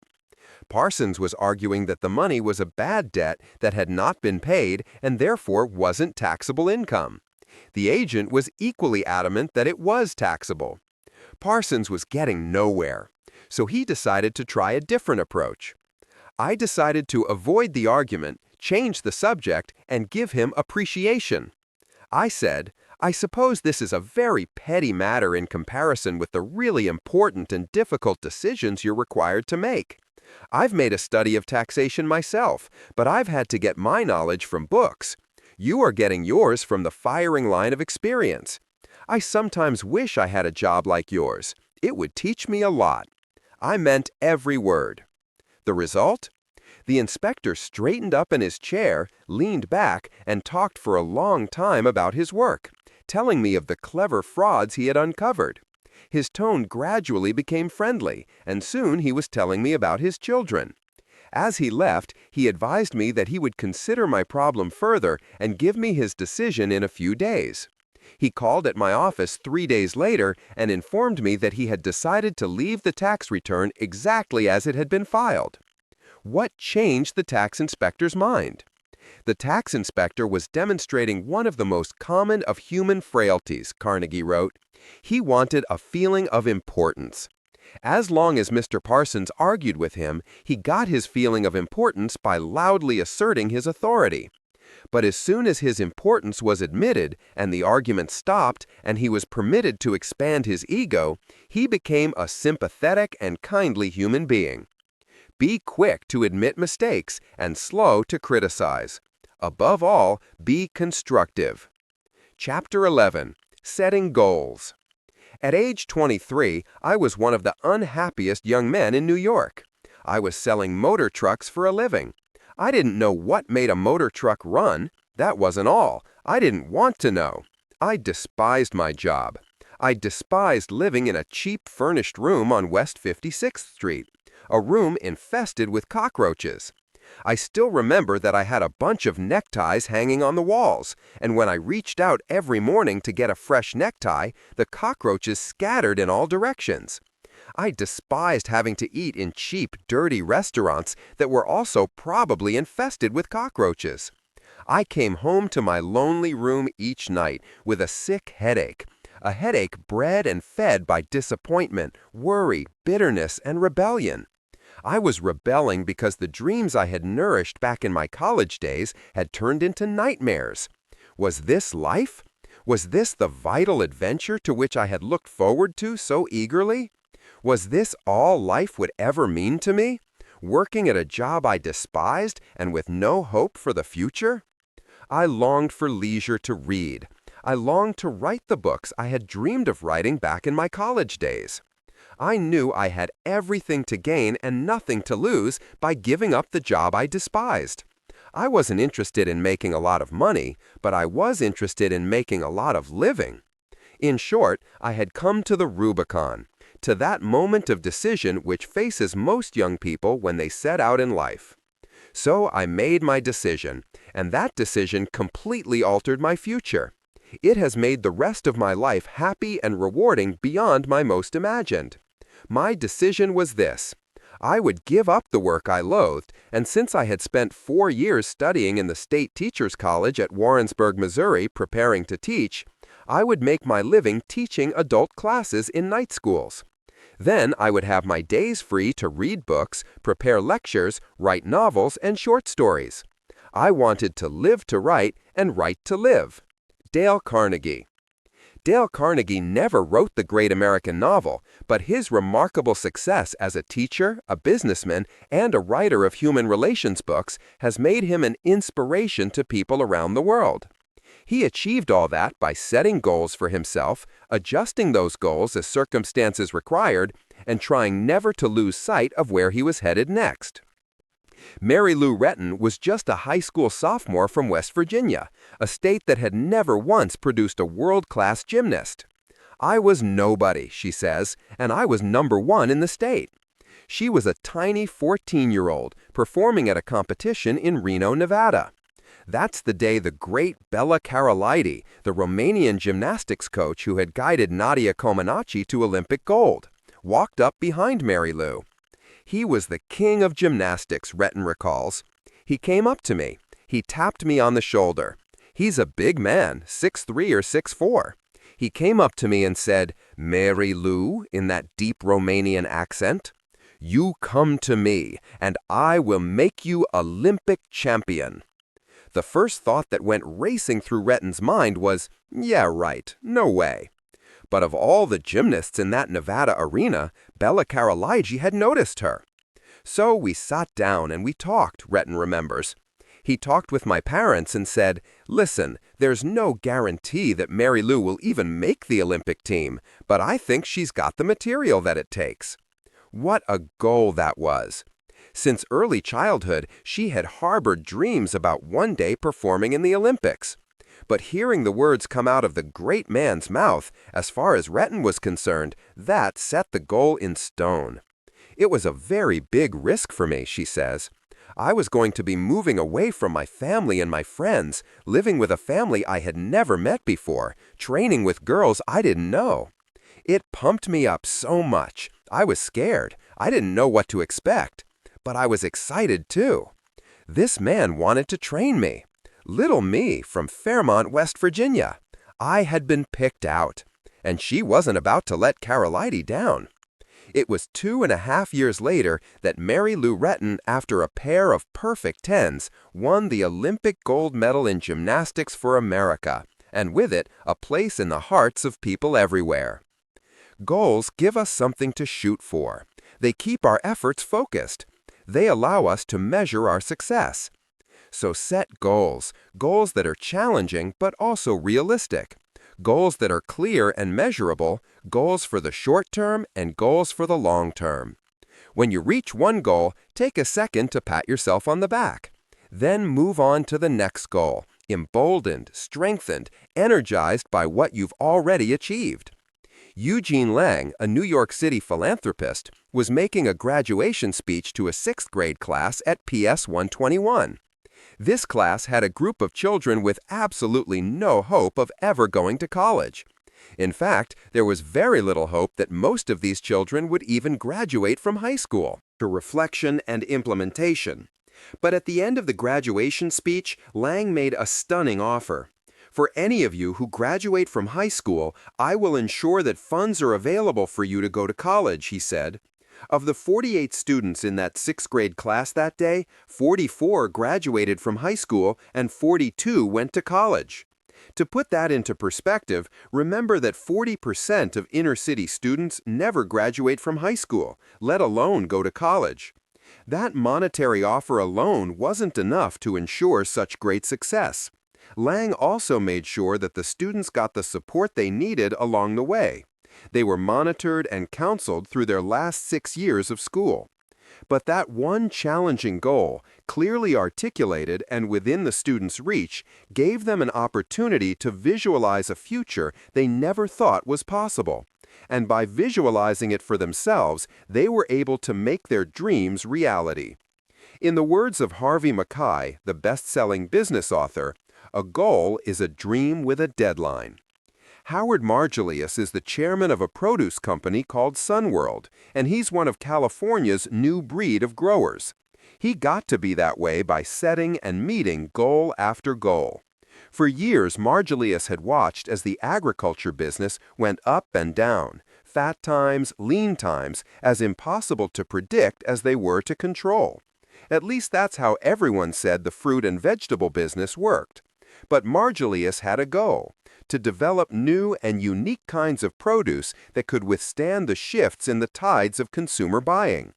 Speaker 1: Parsons was arguing that the money was a bad debt that had not been paid and therefore wasn't taxable income. The agent was equally adamant that it was taxable. Parsons was getting nowhere, so he decided to try a different approach. I decided to avoid the argument, change the subject, and give him appreciation. I said, "I suppose this is a very petty matter in comparison with the really important and difficult decisions you're required to make. I've made a study of taxation myself, but I've had to get my knowledge from books. You are getting yours from the firing line of experience. I sometimes wish I had a job like yours. It would teach me a lot." I meant every word. The result? The inspector straightened up in his chair, leaned back, and talked for a long time about his work, telling me of the clever frauds he had uncovered. His tone gradually became friendly, and soon he was telling me about his children. As he left, he advised me that he would consider my problem further and give me his decision in a few days. He called at my office 3 days later and informed me that he had decided to leave the tax return exactly as it had been filed. What changed the tax inspector's mind? The tax inspector was demonstrating one of the most common of human frailties, Carnegie wrote. He wanted a feeling of importance. As long as Mr. Parsons argued with him, he got his feeling of importance by loudly asserting his authority.
Speaker 2: But as soon as his importance was admitted and the argument stopped and he was permitted to expand his ego, he became a sympathetic and kindly human being. Be quick to admit mistakes and slow to criticize. Above all, be constructive. Chapter 11. Setting Goals. At age 23, I was one of the unhappiest young men in New York. I was selling motor trucks for a living. I didn't know what made a motor truck run. That wasn't all. I didn't want to know. I despised my job. I despised living in a cheap furnished room on West 56th Street, a room infested with cockroaches. I still remember that I had a bunch of neckties hanging on the walls, and when I reached out every morning to get a fresh necktie, the cockroaches scattered in all directions. I despised having to eat in cheap, dirty restaurants that were also probably infested with cockroaches. I came home to my lonely room each night with a sick headache, a headache bred and fed by disappointment, worry, bitterness, and rebellion. I was rebelling because the dreams I had nourished back in my college days had turned into nightmares. Was this life? Was this the vital adventure to which I had looked forward to so eagerly? Was this all life would ever mean to me? Working at a job I despised and with no hope for the future? I longed for leisure to read. I longed to write the books I had dreamed of writing back in my college days. I knew I had everything to gain and nothing to lose by giving up the job I despised. I wasn't interested in making a lot of money, but I was interested in making a lot of living. In short, I had come to the Rubicon, to that moment of decision which faces most young people when they set out in life. So I made my decision, and that decision completely altered my future. It has made the rest of my life happy and rewarding beyond my most imagined. My decision was this. I would give up the work I loathed, and since I had spent 4 years studying in the State Teachers College at Warrensburg, Missouri, preparing to teach, I would make my living teaching adult classes in night schools. Then I would have my days free to read books, prepare lectures, write novels, and short stories. I wanted to live to write and write to live. Dale Carnegie. Dale Carnegie never wrote the great American novel, but his remarkable success as a teacher, a businessman, and a writer of human relations books has made him an inspiration to people around the world. He achieved all that by setting goals for himself, adjusting those goals as circumstances required, and trying never to lose sight of where he was headed next. Mary Lou Retton was just a high school sophomore from West Virginia, a state that had never once produced a world-class gymnast. I was nobody, she says, and I was number 1 in the state. She was a tiny 14-year-old performing at a competition in Reno, Nevada. That's the day the great Bella Carolidi, the Romanian gymnastics coach who had guided Nadia Comaneci to Olympic gold, walked up behind Mary Lou. He was the king of gymnastics, Retton recalls. He came up to me. He tapped me on the shoulder. He's a big man, 6'3" or 6'4". He came up to me and said, "Mary Lou," in that deep Romanian accent, "you come to me, and I will make you Olympic champion." The first thought that went racing through Retton's mind was, yeah, right, no way. But of all the gymnasts in that Nevada arena, Bella Caroligi had noticed her. So we sat down and we talked, Retton remembers. He talked with my parents and said, "Listen, there's no guarantee that Mary Lou will even make the Olympic team, but I think she's got the material that it takes." What a goal that was! Since early childhood, she had harbored dreams about one day performing in the Olympics. But hearing the words come out of the great man's mouth, as far as Retton was concerned, that set the goal in stone. It was a very big risk for me, she says. I was going to be moving away from my family and my friends, living with a family I had never met before, training with girls I didn't know. It pumped me up so much. I was scared. I didn't know what to expect. But I was excited too. This man wanted to train me. Little me from Fairmont, West Virginia. I had been picked out. And she wasn't about to let Carolidi down. It was 2.5 years later that Mary Lou Retton, after a pair of perfect tens, won the Olympic gold medal in gymnastics for America, and with it, a place in the hearts of people everywhere. Goals give us something to shoot for. They keep our efforts focused. They allow us to measure our success. So set goals, goals that are challenging but also realistic. Goals that are clear and measurable, goals for the short term and goals for the long term. When you reach one goal, take a second to pat yourself on the back. Then move on to the next goal, emboldened, strengthened, energized by what you've already achieved. Eugene Lang, a New York City philanthropist, was making a graduation speech to a 6th grade class at PS 121. This class had a group of children with absolutely no hope of ever going to college. In fact, there was very little hope that most of these children would even graduate from high school.
Speaker 1: To reflection and implementation. But at the end of the graduation speech, Lang made a stunning offer. For any of you who graduate from high school, I will ensure that funds are available for you to go to college, he said. Of the 48 students in that 6th grade class that day, 44 graduated from high school and 42 went to college. To put that into perspective, remember that 40% of inner-city students never graduate from high school, let alone go to college. That monetary offer alone wasn't enough to ensure such great success. Lang also made sure that the students got the support they needed along the way. They were monitored and counseled through their last 6 years of school. But that one challenging goal, clearly articulated and within the students' reach, gave them an opportunity to visualize a future they never thought was possible. And by visualizing it for themselves, they were able to make their dreams reality. In the words of Harvey Mackay, the best-selling business author, a goal is a dream with a deadline. Howard Margolius is the chairman of a produce company called Sunworld, and he's one of California's new breed of growers. He got to be that way by setting and meeting goal after goal. For years, Margolius had watched as the agriculture business went up and down, fat times, lean times, as impossible to predict as they were to control. At least that's how everyone said the fruit and vegetable business worked. But Margolius had a goal: to develop new and unique kinds of produce that could withstand the shifts in the tides of consumer buying.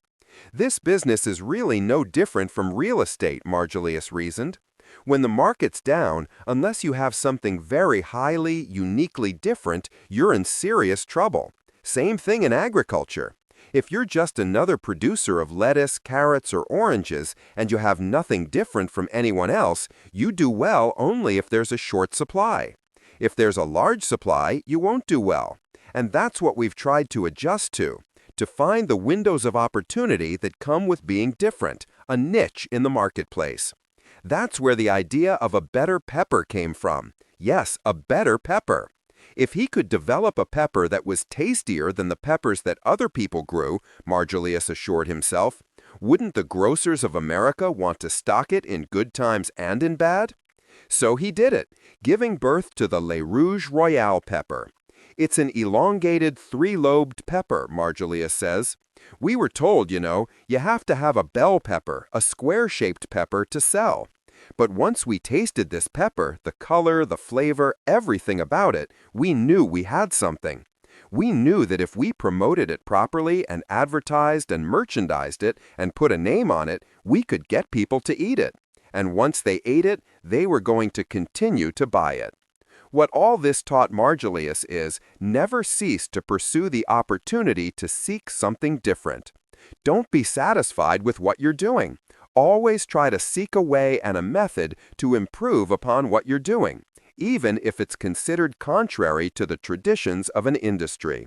Speaker 1: This business is really no different from real estate, Margolius reasoned. When the market's down, unless you have something very highly, uniquely different, you're in serious trouble. Same thing in agriculture. If you're just another producer of lettuce, carrots, or oranges, and you have nothing different from anyone else, you do well only if there's a short supply. If there's a large supply, you won't do well. And that's what we've tried to adjust to find the windows of opportunity that come with being different, a niche in the marketplace. That's where the idea of a better pepper came from. Yes, a better pepper. If he could develop a pepper that was tastier than the peppers that other people grew, Margolius assured himself, wouldn't the grocers of America want to stock it in good times and in bad? So he did it, giving birth to the Le Rouge Royale pepper. It's an elongated, three-lobed pepper, Margolius says. We were told, you have to have a bell pepper, a square-shaped pepper, to sell. But once we tasted this pepper, the color, the flavor, everything about it, we knew we had something. We knew that if we promoted it properly and advertised and merchandised it and put a name on it, we could get people to eat it. And once they ate it, they were going to continue to buy it. What all this taught Margolius is, never cease to pursue the opportunity to seek something different. Don't be satisfied with what you're doing. Always try to seek a way and a method to improve upon what you're doing, even if it's considered contrary to the traditions of an industry.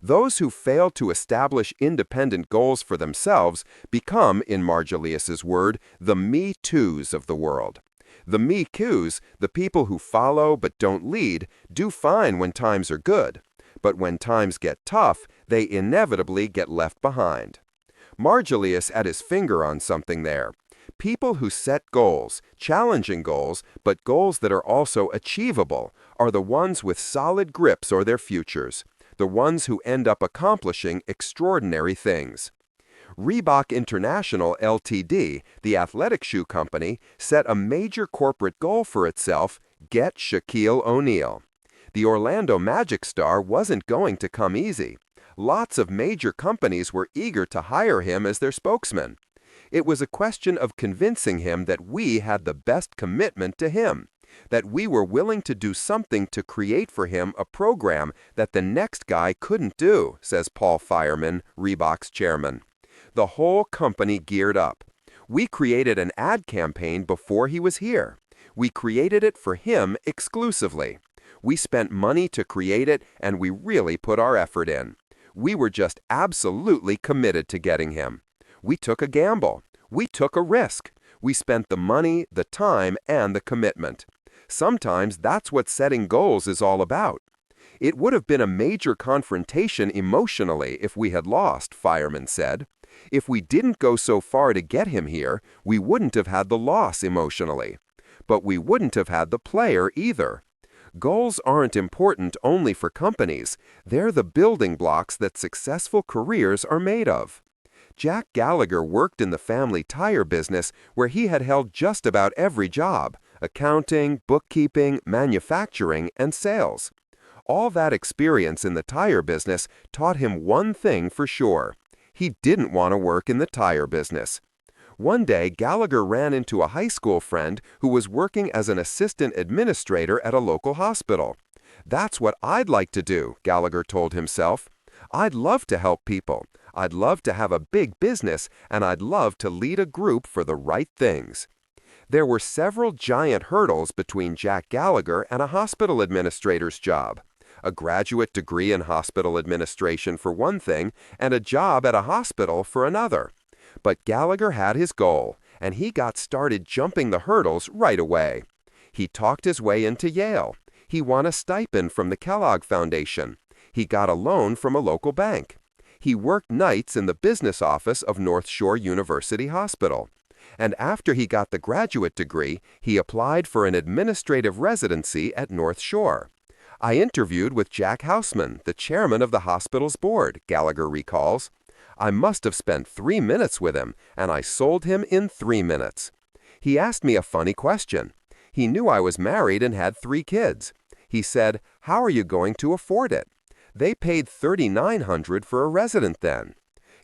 Speaker 1: Those who fail to establish independent goals for themselves become, in Margolius's word, the Me Too's of the world. The Me Too's, the people who follow but don't lead, do fine when times are good, but when times get tough, they inevitably get left behind. Margolius had his finger on something there. People who set goals, challenging goals, but goals that are also achievable, are the ones with solid grips on their futures,
Speaker 2: the ones who end up accomplishing extraordinary things. Reebok International Ltd., the athletic shoe company, set a major corporate goal for itself: get Shaquille O'Neal. The Orlando Magic star wasn't going to come easy. Lots of major companies were eager to hire him as their spokesman. It was a question of convincing him that we had the best commitment to him, that we were willing to do something to create for him a program that the next guy couldn't do, says Paul Fireman, Reebok's chairman. The whole company geared up. We created an ad campaign before he was here. We created it for him exclusively. We spent money to create it, and we really put our effort in. We were just absolutely committed to getting him. We took a gamble. We took a risk. We spent the money, the time, and the commitment. Sometimes that's what setting goals is all about. It would have been a major confrontation emotionally if we had lost, Fireman said. If we didn't go so far to get him here, we wouldn't have had the loss emotionally. But we wouldn't have had the player either. Goals aren't important only for companies. They're the building blocks that successful careers are made of. Jack Gallagher worked in the family tire business where he had held just about every job: accounting, bookkeeping, manufacturing, and sales. All that experience in the tire business taught him one thing for sure: he didn't want to work in the tire business. One day, Gallagher ran into a high school friend who was working as an assistant administrator at a local hospital. "That's what I'd like to do," Gallagher told himself. "I'd love to help people. I'd love to have a big business, and I'd love to lead a group for the right things." There were several giant hurdles between Jack Gallagher and a hospital administrator's job: a graduate degree in hospital administration for one thing, and a job at a hospital for another. But Gallagher had his goal, and he got started jumping the hurdles right away. He talked his way into Yale. He won a stipend from the Kellogg Foundation. He got a loan from a local bank. He worked nights in the business office of North Shore University Hospital. And after he got the graduate degree, he applied for an administrative residency at North Shore. "I interviewed with Jack Houseman, the chairman of the hospital's board," Gallagher recalls. "I must have spent 3 minutes with him, and I sold him in 3 minutes. He asked me a funny question. He knew I was married and had 3 kids. He said, 'How are you going to afford it?' They paid $3,900 for a resident then."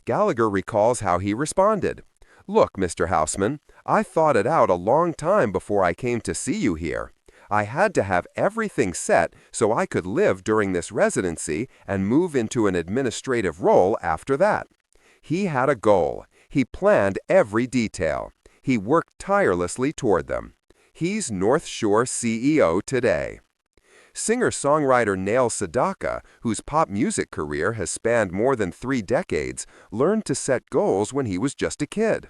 Speaker 2: Gallagher recalls how he responded. "Look, Mr. Houseman, I thought it out a long time before I came to see you here. I had to have everything set so I could live during this residency and move into an administrative role after that." He had a goal. He planned every detail. He worked tirelessly toward them. He's North Shore CEO today. Singer-songwriter Neil Sedaka, whose pop music career has spanned more than 3 decades, learned to set goals when he was just a kid.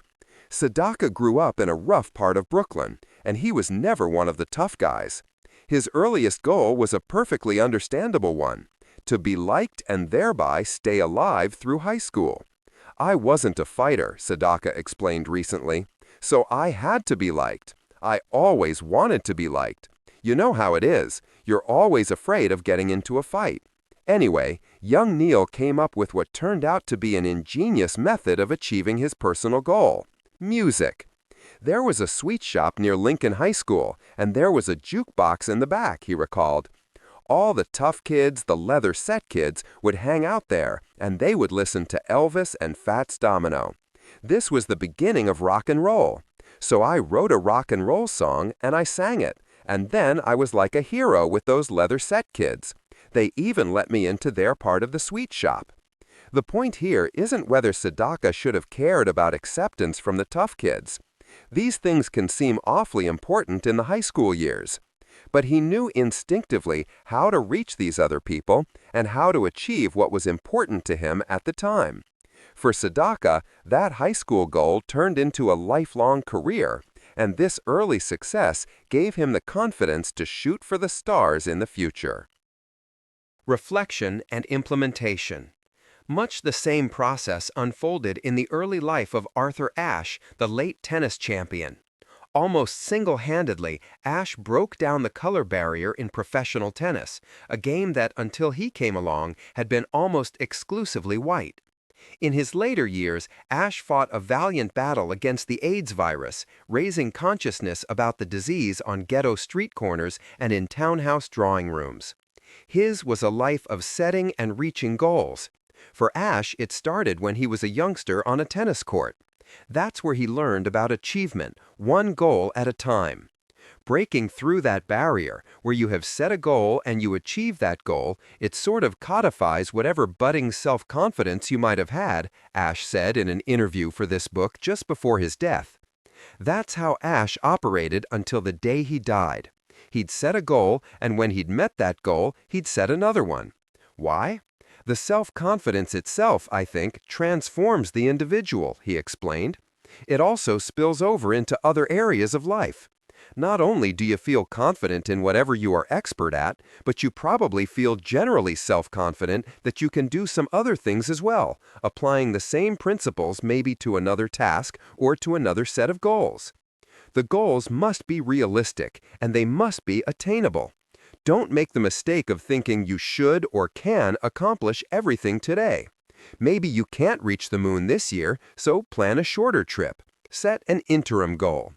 Speaker 2: Sedaka grew up in a rough part of Brooklyn, and he was never one of the tough guys. His earliest goal was a perfectly understandable one: to be liked and thereby stay alive through high school. "I wasn't a fighter," Sedaka explained recently, "so I had to be liked. I always wanted to be liked. You know how it is. You're always afraid of getting into a fight." Anyway, young Neil came up with what turned out to be an ingenious method of achieving his personal goal: music. There was a sweet shop near Lincoln High School, and there was a jukebox in the back, he recalled. All the tough kids, the leather set kids, would hang out there, and they would listen to Elvis and Fats Domino. This was the beginning of rock and roll. So I wrote a rock and roll song, and I sang it, and then I was like a hero with those leather set kids. They even let me into their part of the sweet shop. The point here isn't whether Sedaka should have cared about acceptance from the tough kids. These things can seem awfully important in the high school years. But he knew instinctively how to reach these other people and how to achieve what was important to him at the time. For Sedaka, that high school goal turned into a lifelong career, and this early success gave him the confidence to shoot for the stars in the future.
Speaker 1: Reflection and implementation. Much the same process unfolded in the early life of Arthur Ashe, the late tennis champion. Almost single-handedly, Ash broke down the color barrier in professional tennis, a game that, until he came along, had been almost exclusively white. In his later years, Ash fought a valiant battle against the AIDS virus, raising consciousness about the disease on ghetto street corners and in townhouse drawing rooms. His was a life of setting and reaching goals. For Ash, it started when he was a youngster on a tennis court. That's where he learned about achievement, one goal at a time. Breaking through that barrier, where you have set a goal and you achieve that goal, it sort of codifies whatever budding self-confidence you might have had, Ash said in an interview for this book just before his death. That's how Ash operated until the day he died. He'd set a goal, and when he'd met that goal, he'd set another one. Why? The self-confidence itself, I think, transforms the individual, he explained. It also spills over into other areas of life. Not only do you feel confident in whatever you are expert at, but you probably feel generally self-confident that you can do some other things as well, applying the same principles maybe to another task or to another set of goals. The goals must be realistic, and they must be attainable. Don't make the mistake of thinking you should or can accomplish everything today. Maybe you can't reach the moon this year, so plan a shorter trip. Set an interim goal.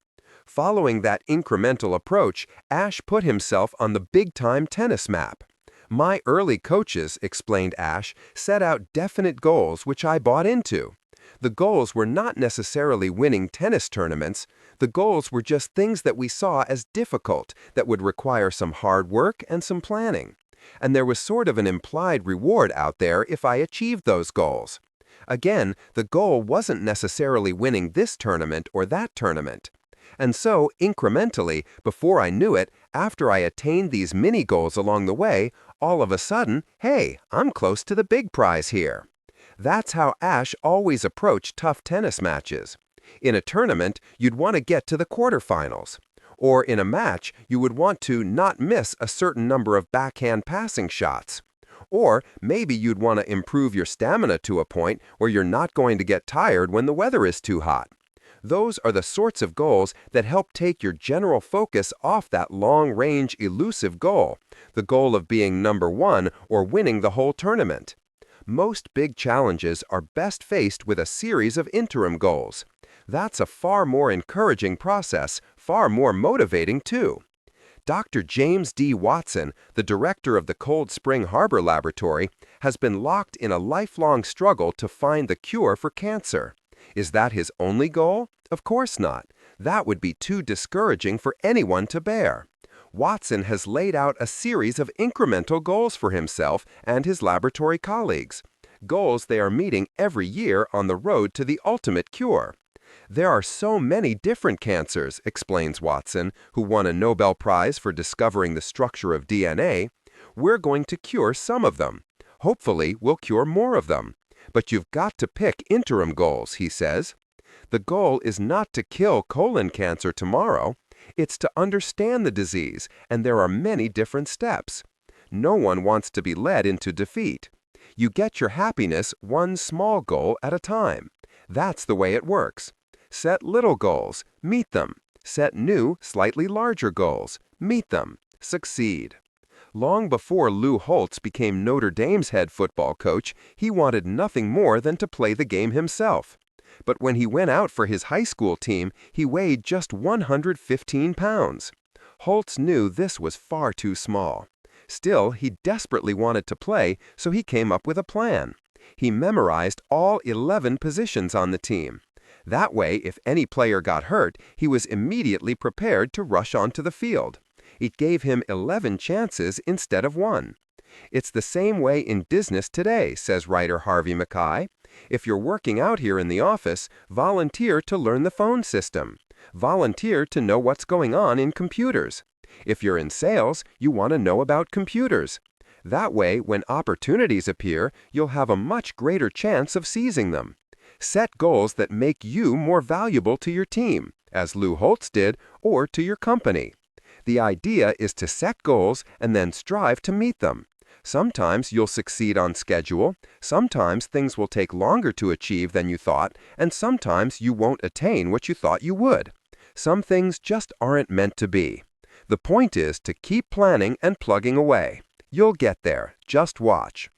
Speaker 1: Following that incremental approach, Ash put himself on the big-time tennis map. My early coaches, explained Ash, set out definite goals which I bought into. The goals were not necessarily winning tennis tournaments. The goals were just things that we saw as difficult, that would require some hard work and some planning. And there was sort of an implied reward out there if I achieved those goals. Again, the goal wasn't necessarily winning this tournament or that tournament. And so, incrementally, before I knew it, after I attained these mini goals along the way, all of a sudden, hey, I'm close to the big prize here. That's how Ash always approached tough tennis matches. In a tournament, you'd want to get to the quarterfinals. Or in a match, you would want to not miss a certain number of backhand passing shots. Or maybe you'd want to improve your stamina to a point where you're not going to get tired when the weather is too hot. Those are the sorts of goals that help take your general focus off that long-range, elusive goal, the goal of being number one or winning the whole tournament. Most big challenges are best faced with a series of interim goals. That's a far more encouraging process, far more motivating too. Dr. James D. Watson, the director of the Cold Spring Harbor Laboratory, has been locked in a lifelong struggle to find the cure for cancer. Is that his only goal? Of course not. That would be too discouraging for anyone to bear. Watson has laid out a series of incremental goals for himself and his laboratory colleagues, goals they are meeting every year on the road to the ultimate cure. There are so many different cancers, explains Watson, who won a Nobel Prize for discovering the structure of DNA. We're going to cure some of them. Hopefully, we'll cure more of them. But you've got to pick interim goals, he says. The goal is not to kill colon cancer tomorrow. It's to understand the disease, and there are many different steps. No one wants to be led into defeat. You get your happiness one small goal at a time. That's the way it works. Set little goals, meet them. Set new, slightly larger goals, meet them, succeed. Long before Lou Holtz became Notre Dame's head football coach, he wanted nothing more than to play the game himself. But when he went out for his high school team, he weighed just 115 pounds. Holtz knew this was far too small. Still, he desperately wanted to play, so he came up with a plan. He memorized all 11 positions on the team. That way, if any player got hurt, he was immediately prepared to rush onto the field. It gave him 11 chances instead of one. It's the same way in business today, says writer Harvey Mackay. If you're working out here in the office, volunteer to learn the phone system. Volunteer to know what's going on in computers. If you're in sales, you want to know about computers. That way, when opportunities appear, you'll have a much greater chance of seizing them. Set goals that make you more valuable to your team, as Lou Holtz did, or to your company. The idea is to set goals and then strive to meet them. Sometimes you'll succeed on schedule, sometimes things will take longer to achieve than you thought, and sometimes you won't attain what you thought you would.
Speaker 2: Some things just aren't meant to be. The point is to keep planning and plugging away. You'll get there. Just watch.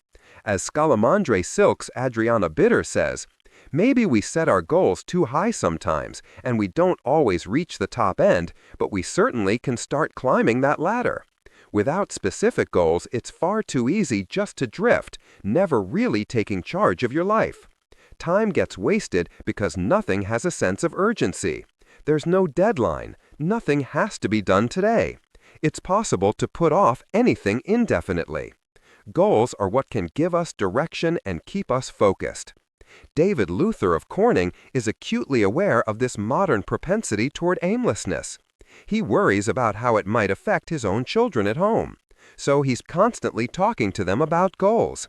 Speaker 2: As Scalamandre Silk's Adriana Bitter says, maybe we set our goals too high sometimes, and we don't always reach the top end, but we certainly can start climbing that ladder. Without specific goals, it's far too easy just to drift, never really taking charge of your life. Time gets wasted because nothing has a sense of urgency. There's no deadline. Nothing has to be done today. It's possible to put off anything indefinitely. Goals are what can give us direction and keep us focused. David Luther of Corning is acutely aware of this modern propensity toward aimlessness. He worries about how it might affect his own children at home. So he's constantly talking to them about goals.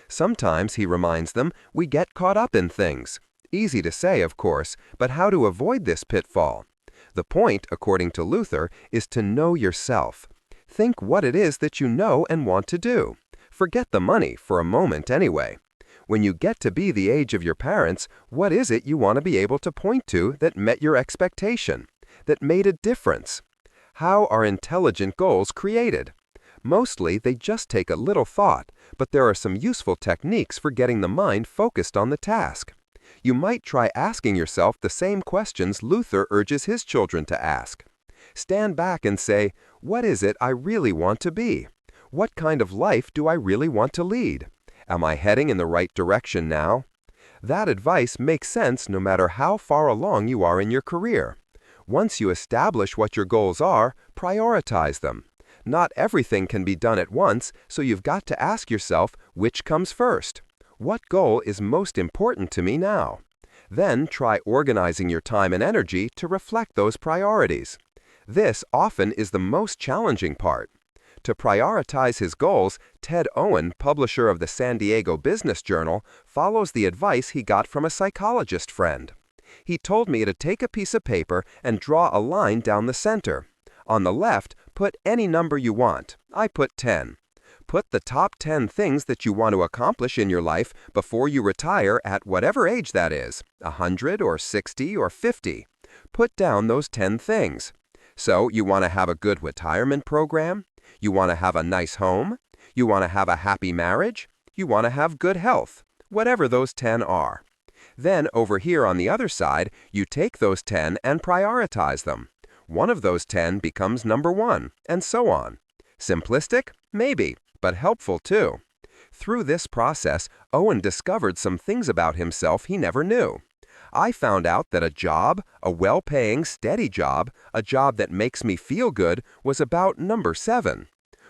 Speaker 2: Sometimes, he reminds them, we get caught up in things. Easy to say, of course, but how to avoid this pitfall? The point, according to Luther, is to know yourself. Think what it is that you know and want to do. Forget the money, for a moment anyway. When you get to be the age of your parents, what is it you want to be able to point to that met your expectation, that made a difference? How are intelligent goals created? Mostly, they just take a little thought, but there are some useful techniques for getting the mind focused on the task. You might try asking yourself the same questions Luther urges his children to ask. Stand back and say, what is it I really want to be? What kind of life do I really want to lead? Am I heading in the right direction now? That advice makes sense no matter how far along you are in your career. Once you establish what your goals are, prioritize them. Not everything can be done at once, so you've got to ask yourself which comes first. What goal is most important to me now? Then try organizing your time and energy to reflect those priorities. This often is the most challenging part. To prioritize his goals, Ted Owen, publisher of the San Diego Business Journal, follows the advice he got from a psychologist friend. He told me to take a piece of paper and draw a line down the center. On the left, put any number you want. I put 10. Put the top 10 things that you want to accomplish in your life before you retire at whatever age that is, 100 or 60 or 50. Put down those 10 things. So you want to have a good retirement program? You want to have a nice home? You want to have a happy marriage? You want to have good health? Whatever those 10 are. Then over here on the other side, you take those 10 and prioritize them. One of those 10 becomes number 1, and so on. Simplistic? Maybe, but helpful too. Through this process, Owen discovered some things about himself he never knew. I found out that a job, a well-paying, steady job, a job that makes me feel good, was about number 7.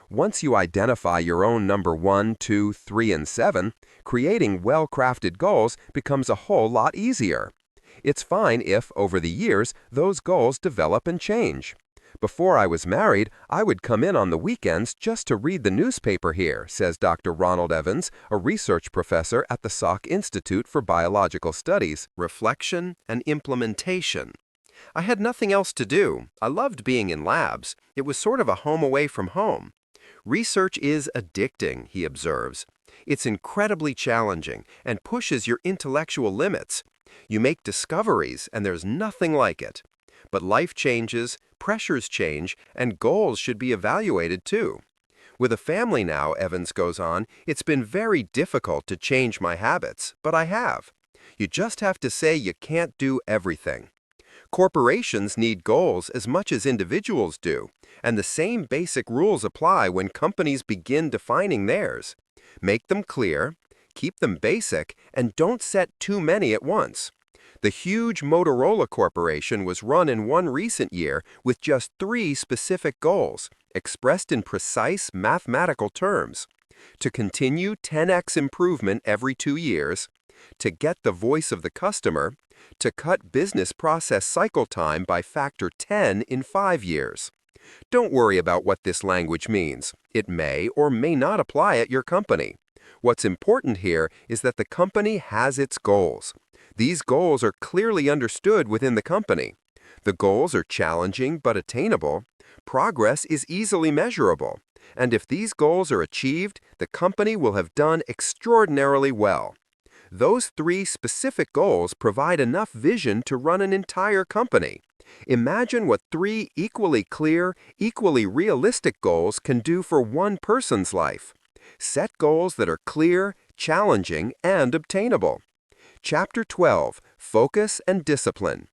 Speaker 2: Once you identify your own number 1, 2, 3, and 7, creating well-crafted goals becomes a whole lot easier. It's fine if, over the years, those goals develop and change. Before I was married, I would come in on the weekends just to read the newspaper here, says Dr. Ronald Evans, a research professor at the Salk Institute for Biological Studies.
Speaker 1: Reflection and implementation. I had nothing else to do. I loved being in labs. It was sort of a home away from home. Research is addicting, he observes. It's incredibly challenging and pushes your intellectual limits. You make discoveries, and there's nothing like it. But life changes, pressures change, and goals should be evaluated too. With a family now, Evans goes on, it's been very difficult to change my habits, but I have. You just have to say you can't do everything. Corporations need goals as much as individuals do, and the same basic rules apply when companies begin defining theirs. Make them clear, keep them basic, and don't set too many at once. The huge Motorola Corporation was run in one recent year with just 3 specific goals, expressed in precise mathematical terms. To continue 10x improvement every 2 years, to get the voice of the customer, to cut business process cycle time by factor 10 in 5 years. Don't worry about what this language means. It may or may not apply at your company. What's important here is that the company has its goals. These goals are clearly understood within the company. The goals are challenging but attainable. Progress is easily measurable. And if these goals are achieved, the company will have done extraordinarily well. Those 3 specific goals provide enough vision to run an entire company.
Speaker 2: Imagine what three equally clear, equally realistic goals can do for one person's life. Set goals that are clear, challenging, and obtainable. Chapter 12, Focus and Discipline.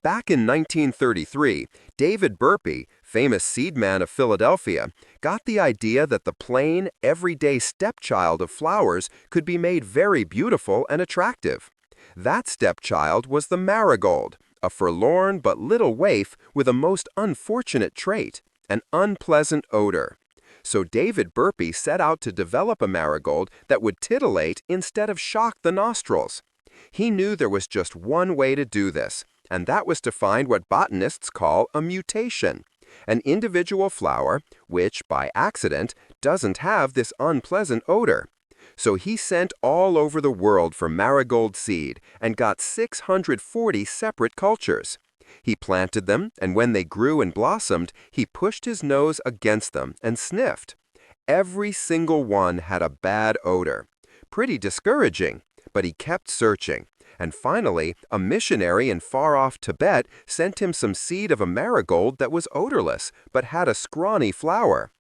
Speaker 2: Back in 1933, David Burpee, famous seedman of Philadelphia, got the idea that the plain, everyday stepchild of flowers could be made very beautiful and attractive. That stepchild was the marigold, a forlorn but little waif with a most unfortunate trait, an unpleasant odor. So David Burpee set out to develop a marigold that would titillate instead of shock the nostrils. He knew there was just one way to do this, and that was to find what botanists call a mutation, an individual flower which, by accident, doesn't have this unpleasant odor. So he sent all over the world for marigold seed and got 640 separate cultures. He planted them, and when they grew and blossomed, he pushed his nose against them and sniffed. Every single one had a bad odor. Pretty discouraging, but he kept searching. And finally, a missionary in far-off Tibet sent him some seed of a marigold that was odorless, but had a scrawny flower.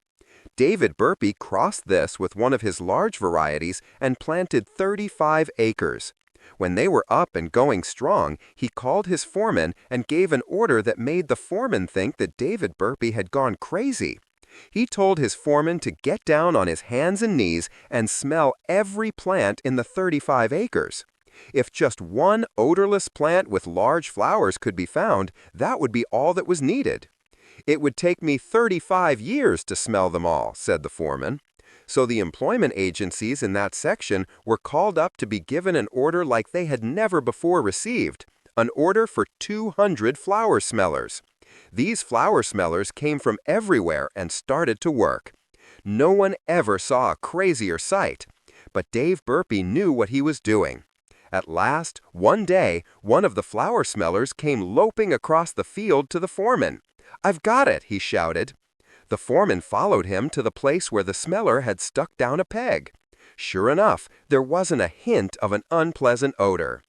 Speaker 2: David Burpee crossed this with one of his large varieties and planted 35 acres. When they were up and going strong, he called his foreman and gave an order that made the foreman think that David Burpee had gone crazy. He told his foreman to get down on his hands and knees and smell every plant in the 35 acres. If just one odorless plant with large flowers could be found, that would be all that was needed. "It would take me 35 years to smell them all," said the foreman. So the employment agencies in that section were called up to be given an order like they had never before received, an order for 200 flower smellers. These flower smellers came from everywhere and started to work. No one ever saw a crazier sight, but Dave Burpee knew what he was doing. At last, one day, one of the flower smellers came loping across the field to the foreman. "I've got it," he shouted. The foreman followed him to the place where the smeller had stuck down a peg. Sure enough, there wasn't a hint of an unpleasant odor.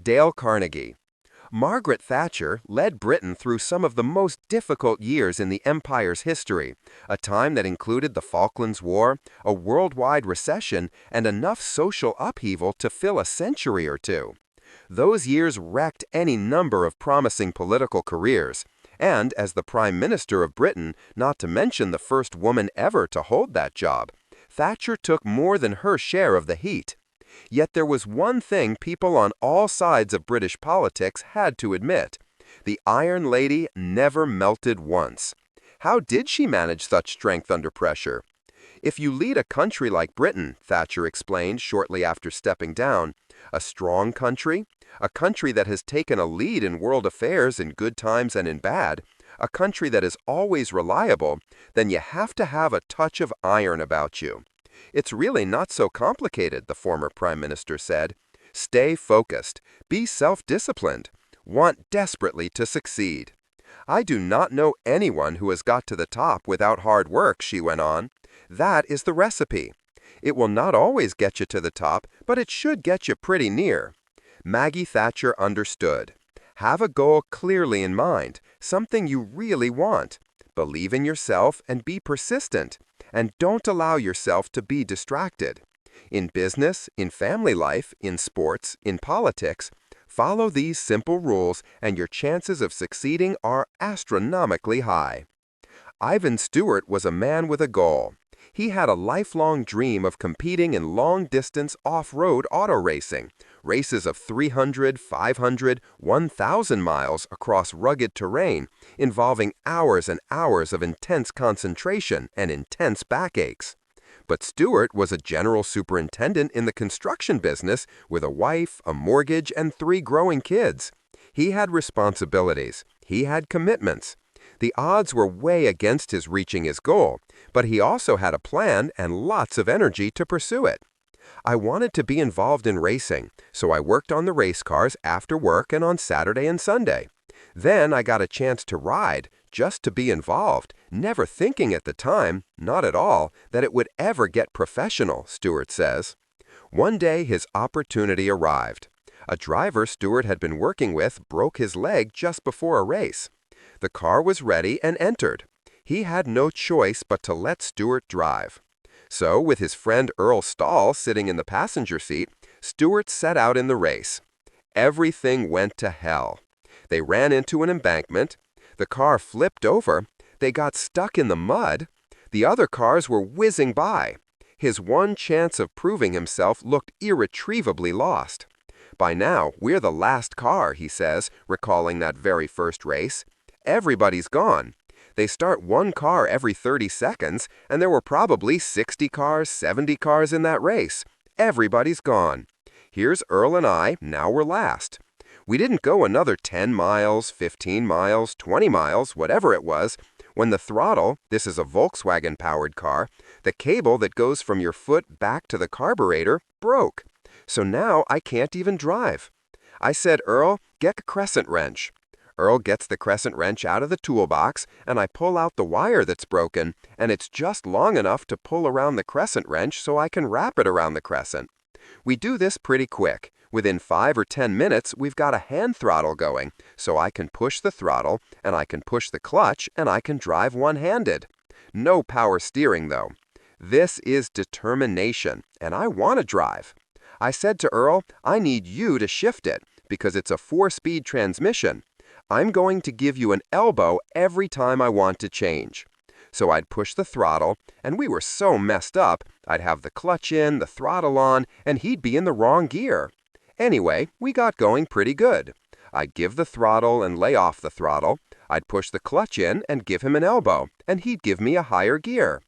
Speaker 2: Dale Carnegie. Margaret Thatcher led Britain through some of the most difficult years in the empire's history, a time that included the Falklands War, a worldwide recession, and enough social upheaval to fill a century or two. Those years wrecked any number of promising political careers, and as the Prime Minister of Britain, not to mention the first woman ever to hold that job, Thatcher took more than her share of the heat. Yet there was one thing people on all sides of British politics had to admit. The Iron Lady never melted once. How did she manage such strength under pressure? "If you lead a country like Britain," Thatcher explained shortly after stepping down, "a strong country, a country that has taken a lead in world affairs in good times and in bad, a country that is always reliable, then you have to have a touch of iron about you." "It's really not so complicated," the former Prime Minister said. "Stay focused, be self-disciplined, want desperately to succeed." "I do not know anyone who has got to the top without hard work," she went on. "That is the recipe. It will not always get you to the top, but it should get you pretty near." Maggie Thatcher understood. Have a goal clearly in mind, something you really want. Believe in yourself and be persistent, and don't allow yourself to be distracted. In business, in family life, in sports, in politics, follow these simple rules and your chances of succeeding are astronomically high. Ivan Stewart was a man with a goal. He had a lifelong dream of competing in long-distance off-road auto racing, races of 300, 500, 1,000 miles across rugged terrain, involving hours and hours of intense concentration and intense backaches. But Stewart was a general superintendent in the construction business with a wife, a mortgage, and 3 growing kids. He had responsibilities. He had commitments. The odds were way against his reaching his goal, but he also had a plan and lots of energy to pursue it. "I wanted to be involved in racing, so I worked on the race cars after work and on Saturday and Sunday. Then I got a chance to ride, just to be involved, never thinking at the time, not at all, that it would ever get professional," Stewart says. One day his opportunity arrived. A driver Stewart had been working with broke his leg just before a race. The car was ready and entered. He had no choice but to let Stewart drive. So, with his friend Earl Stahl sitting in the passenger seat, Stewart set out in the race. Everything went to hell. They ran into an embankment. The car flipped over. They got stuck in the mud. The other cars were whizzing by. His one chance of proving himself looked irretrievably lost. By now, we're the last car, he says, recalling that very first race. Everybody's gone. They start one car every 30 seconds, and there were probably 60 cars, 70 cars in that race. Everybody's gone. Here's Earl and I, now we're last. We didn't go another 10 miles, 15 miles, 20 miles, whatever it was, when the throttle, this is a Volkswagen-powered car, the cable that goes from your foot back to the carburetor, broke. So now I can't even drive. I said, Earl, get a crescent wrench. Earl gets the crescent wrench out of the toolbox, and I pull out the wire that's broken, and it's just long enough to pull around the crescent wrench so I can wrap it around the crescent. We do this pretty quick. Within 5 or 10 minutes, we've got a hand throttle going, so I can push the throttle, and I can push the clutch, and I can drive one-handed. No power steering, though. This is determination, and I want to drive. I said to Earl, I need you to shift it, because it's a 4-speed transmission. I'm going to give you an elbow every time I want to change. So I'd push the throttle, and we were so messed up, I'd have the clutch in, the throttle on, and he'd be in the wrong gear. Anyway, we got going pretty good. I'd give the throttle and lay off the throttle. I'd push the clutch in and give him an elbow, and he'd give me a higher gear.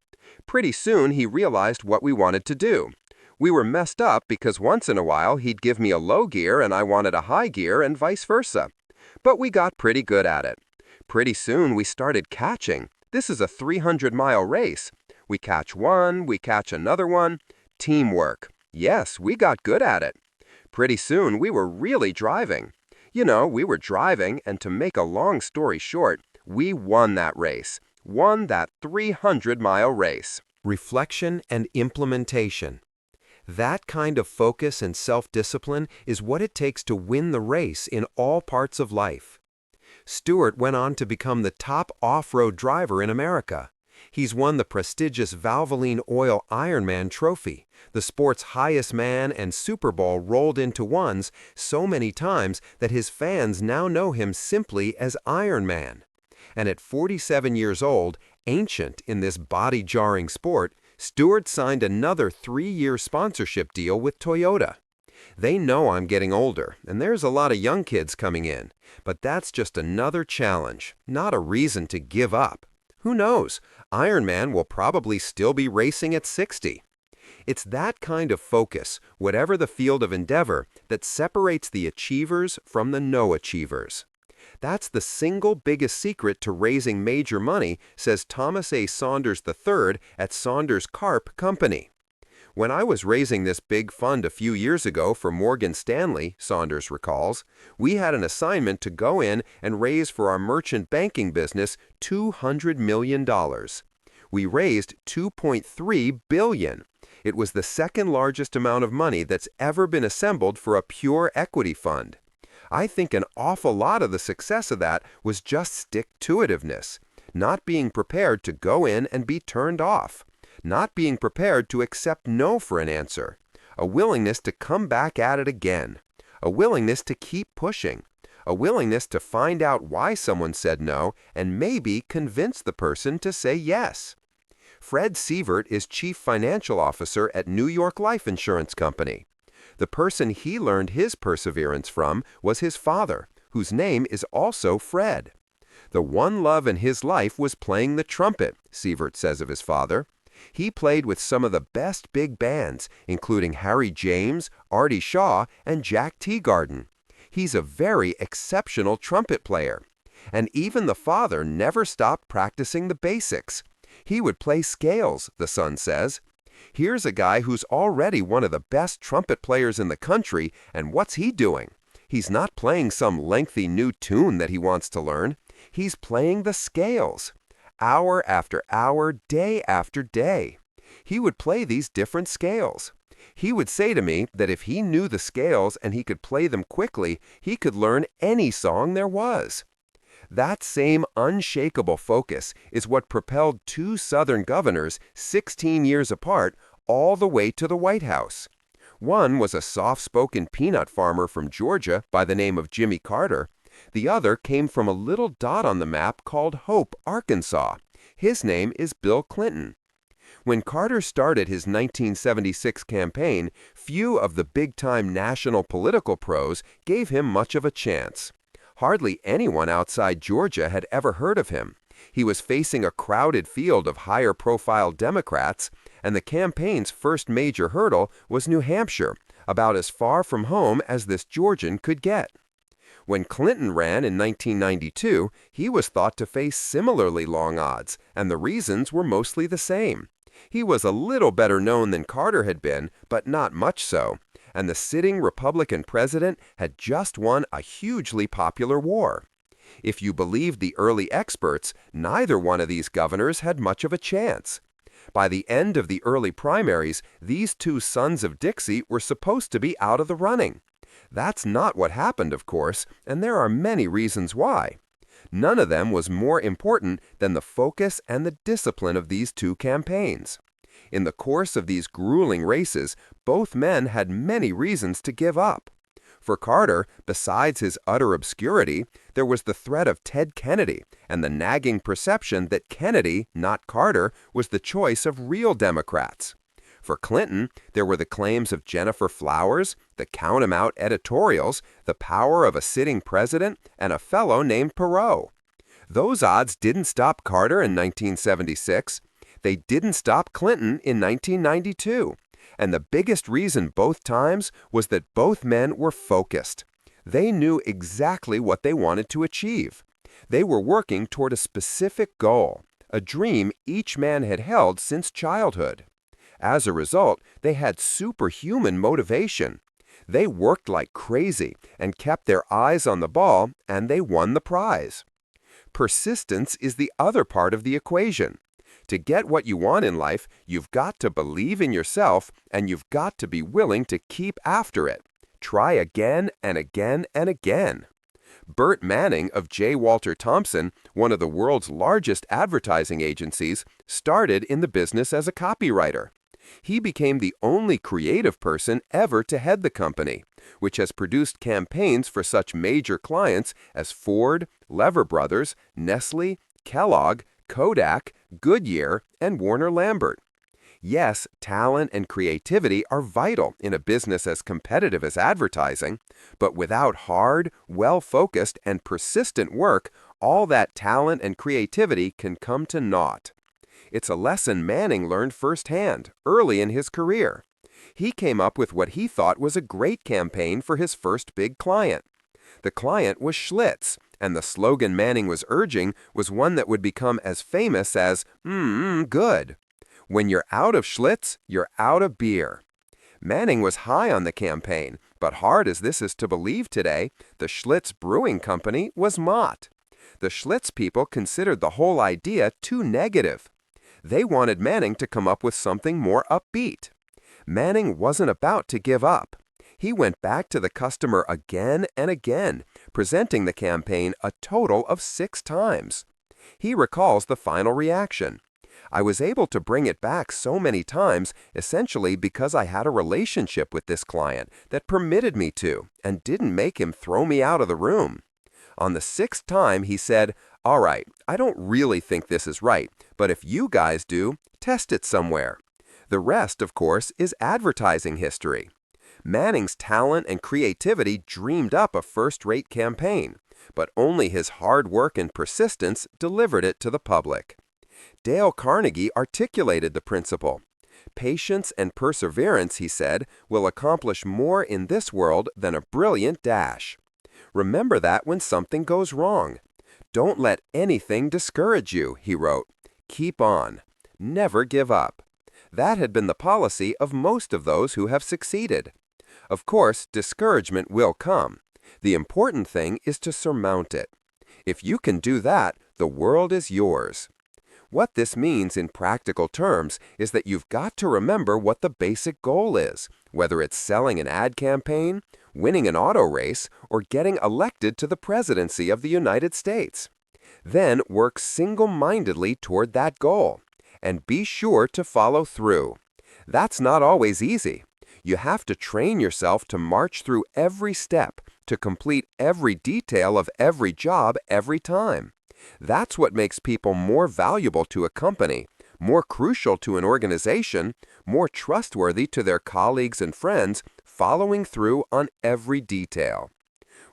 Speaker 2: Pretty soon he realized what we wanted to do. We were messed up because once in a while he'd give me a low gear and I wanted a high gear and vice versa. But we got pretty good at it. Pretty soon we started catching. This is a 300-mile race. We catch one, we catch another one. Teamwork. Yes, we got good at it. Pretty soon, we were really driving. You know, we were driving, and to make a long story short, we won that race. Won that 300-mile race.
Speaker 1: Reflection and implementation. That kind of focus and self-discipline is what it takes to win the race in all parts of life. Stewart went on to become the top off-road driver in America. He's won the prestigious Valvoline Oil Ironman trophy, the sport's highest man and Super Bowl rolled into ones so many times that his fans now know him simply as Iron Man. And at 47 years old, ancient in this body-jarring sport, Stewart signed another 3-year sponsorship deal with Toyota. They know I'm getting older, and there's a lot of young kids coming in, but that's just another challenge, not a reason to give up. Who knows? Ironman will probably still be racing at 60. It's that kind of focus, whatever the field of endeavor, that separates the achievers from the no-achievers. That's the single biggest secret to raising major money, says Thomas A. Saunders III at Saunders Carp Company. When I was raising this big fund a few years ago for Morgan Stanley, Saunders recalls, we had an assignment to go in and raise for our merchant banking business $200 million. We raised $2.3 billion. It was the second largest amount of money that's ever been assembled for a pure equity fund. I think an awful lot of the success of that was just stick-to-itiveness, not being prepared to go in and be turned off. Not being prepared to accept no for an answer, a willingness to come back at it again, a willingness to keep pushing, a willingness to find out why someone said no and maybe convince the person to say yes. Fred Sievert is Chief Financial Officer at New York Life Insurance Company. The person he learned his perseverance from was his father, whose name is also Fred. The one love in his life was playing the trumpet, Sievert says of his father. He played with some of the best big bands, including Harry James, Artie Shaw, and Jack Teagarden. He's a very exceptional trumpet player. And even the father never stopped practicing the basics. He would play scales, the son says. Here's a guy who's already one of the best trumpet players in the country, and what's he doing? He's not playing some lengthy new tune that he wants to learn. He's playing the scales. Hour after hour, day after day. He would play these different scales.
Speaker 2: He would say to me that if he knew the scales and he could play them quickly, he could learn any song there was. That same unshakable focus is what propelled two Southern governors 16 years apart all the way to the White House. One was a soft-spoken peanut farmer from Georgia by the name of Jimmy Carter. The other came from a little dot on the map called Hope, Arkansas. His name is Bill Clinton. When Carter started his 1976 campaign, few of the big-time national political pros gave him much of a chance. Hardly anyone outside Georgia had ever heard of him. He was facing a crowded field of higher-profile Democrats, and the campaign's first major hurdle was New Hampshire, about as far from home as this Georgian could get. When Clinton ran in 1992, he was thought to face similarly long odds, and the reasons were mostly the same. He was a little better known than Carter had been, but not much so, and the sitting Republican president had just won a hugely popular war. If you believed the early experts, neither one of these governors had much of a chance. By the end of the early primaries, these two sons of Dixie were supposed to be out of the running. That's not what happened, of course, and there are many reasons why. None of them was more important than the focus and the discipline of these two campaigns. In the course of these grueling races, both men had many reasons to give up. For Carter, besides his utter obscurity, there was the threat of Ted Kennedy and the nagging perception that Kennedy, not Carter, was the choice of real Democrats. For Clinton, there were the claims of Jennifer Flowers, the count-em-out editorials, the power of a sitting president, and a fellow named Perot. Those odds didn't stop Carter in 1976. They didn't stop Clinton in 1992. And the biggest reason both times was that both men were focused. They knew exactly what they wanted to achieve. They were working toward a specific goal, a dream each man had held since childhood. As a result, they had superhuman motivation. They worked like crazy and kept their eyes on the ball, and they won the prize. Persistence is the other part of the equation. To get what you want in life, you've got to believe in yourself, and you've got to be willing to keep after it. Try again and again and again. Burt Manning of J. Walter Thompson, one of the world's largest advertising agencies, started in the business as a copywriter. He became the only creative person ever to head the company, which has produced campaigns for such major clients as Ford, Lever Brothers, Nestle, Kellogg, Kodak, Goodyear, and Warner Lambert. Yes, talent and creativity are vital in a business as competitive as advertising, but without hard, well-focused, and persistent work, all that talent and creativity can come to naught. It's a lesson Manning learned firsthand, early in his career. He came up with what he thought was a great campaign for his first big client. The client was Schlitz, and the slogan Manning was urging was one that would become as famous as, good. When you're out of Schlitz, you're out of beer. Manning was high on the campaign, but hard as this is to believe today, the Schlitz Brewing Company was Mott. The Schlitz people considered the whole idea too negative. They wanted Manning to come up with something more upbeat. Manning wasn't about to give up. He went back to the customer again and again, presenting the campaign a total of 6 times. He recalls the final reaction. I was able to bring it back so many times essentially because I had a relationship with this client that permitted me to and didn't make him throw me out of the room. On the 6th time, he said, "All right, I don't really think this is right, but if you guys do, test it somewhere." The rest, of course, is advertising history. Manning's talent and creativity dreamed up a first-rate campaign, but only his hard work and persistence delivered it to the public. Dale Carnegie articulated the principle. Patience and perseverance, he said, will accomplish more in this world than a brilliant dash. Remember that when something goes wrong. Don't let anything discourage you, he wrote. Keep on. Never give up. That had been the policy of most of those who have succeeded. Of course, discouragement will come. The important thing is to surmount it. If you can do that, the world is yours. What this means in practical terms is that you've got to remember what the basic goal is, whether it's selling an ad campaign, winning an auto race, or getting elected to the presidency of the United States. Then work single-mindedly toward that goal, and be sure to follow through. That's not always easy. You have to train yourself to march through every step, to complete every detail of every job every time. That's what makes people more valuable to a company, more crucial to an organization, more trustworthy to their colleagues and friends, following through on every detail.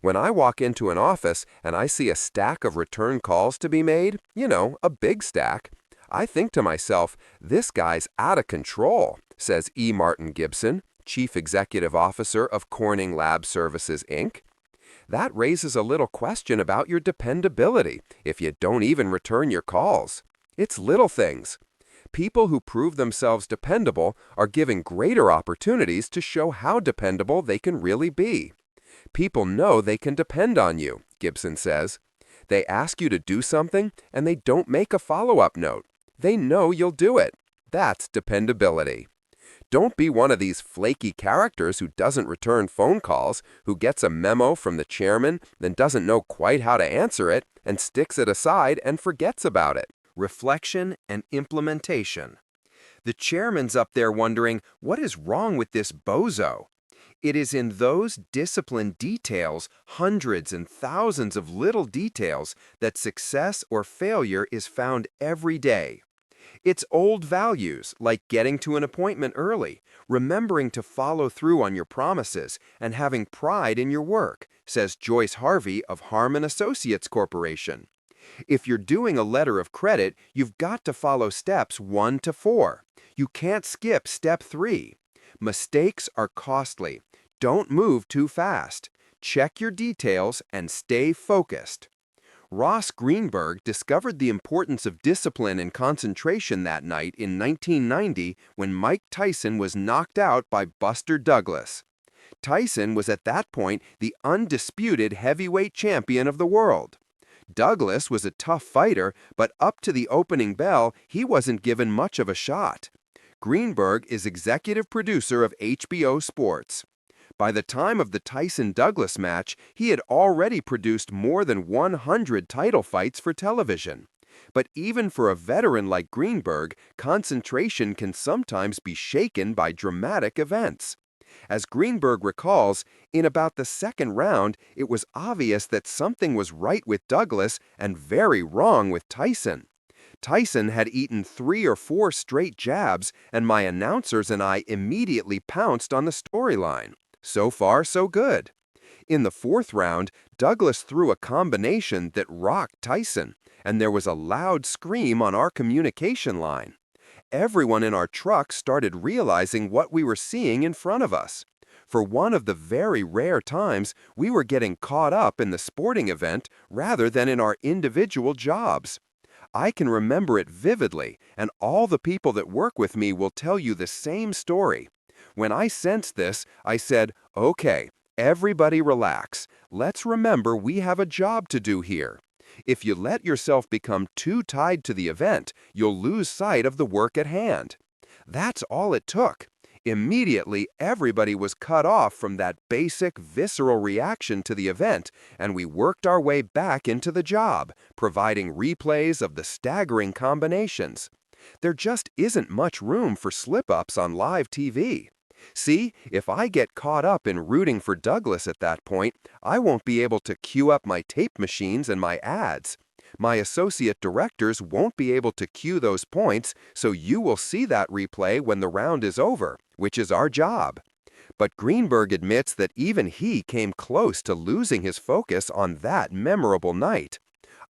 Speaker 2: When I walk into an office and I see a stack of return calls to be made, a big stack, I think to myself, this guy's out of control, says E. Martin Gibson, Chief Executive Officer of Corning Lab Services, Inc. That raises a little question about your dependability if you don't even return your calls. It's little things. People who prove themselves dependable are given greater opportunities to show how dependable they can really be. People know they can depend on you, Gibson says. They ask you to do something and they don't make a follow-up note. They know you'll do it. That's dependability. Don't be one of these flaky characters who doesn't return phone calls, who gets a memo from the chairman, then doesn't know quite how to answer it, and sticks it aside and forgets about it.
Speaker 1: Reflection and implementation. The chairman's up there wondering, what is wrong with this bozo? It is in those disciplined details, hundreds and thousands of little details, that success or failure is found every day. It's old values, like getting to an appointment early, remembering to follow through on your promises, and having pride in your work, says Joyce Harvey of Harmon Associates Corporation. If you're doing a letter of credit, you've got to follow steps 1 to 4. You can't skip step 3. Mistakes are costly. Don't move too fast. Check your details and stay focused. Ross Greenberg discovered the importance of discipline and concentration that night in 1990 when Mike Tyson was knocked out by Buster Douglas. Tyson was at that point the undisputed heavyweight champion of the world. Douglas was a tough fighter, but up to the opening bell, he wasn't given much of a shot. Greenberg is executive producer of HBO Sports. By the time of the Tyson-Douglas match, he had already produced more than 100 title fights for television. But even for a veteran like Greenberg, concentration can sometimes be shaken by dramatic events. As Greenberg recalls, in about the second round, it was obvious that something was right with Douglas and very wrong with Tyson. Tyson had eaten 3 or 4 straight jabs, and my announcers and I immediately pounced on the storyline. So far, so good. In the 4th round, Douglas threw a combination that rocked Tyson, and there was a loud scream on our communication line. Everyone in our truck started realizing what we were seeing in front of us. For one of the very rare times, we were getting caught up in the sporting event rather than in our individual jobs. I can remember it vividly, and all the people that work with me will tell you the same story. When I sensed this, I said, okay, everybody relax. Let's remember we have a job to do here. If you let yourself become too tied to the event, you'll lose sight of the work at hand. That's all it took. Immediately, everybody was cut off from that basic, visceral reaction to the event, and we worked our way back into the job, providing replays of the staggering combinations. There just isn't much room for slip-ups on live TV. See, if I get caught up in rooting for Douglas at that point, I won't be able to cue up my tape machines and my ads. My associate directors won't be able to cue those points, so you will see that replay when the round is over, which is our job. But Greenberg admits that even he came close to losing his focus on that memorable night.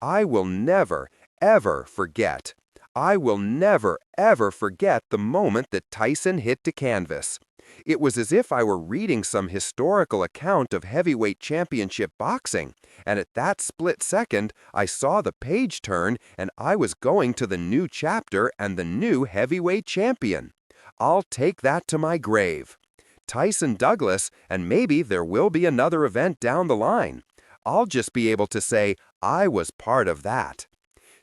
Speaker 1: I will never, ever forget. I will never, ever forget the moment that Tyson hit the canvas. It was as if I were reading some historical account of heavyweight championship boxing, and at that split second, I saw the page turn and I was going to the new chapter and the new heavyweight champion. I'll take that to my grave. Tyson Douglas, and maybe there will be another event down the line. I'll just be able to say, I was part of that.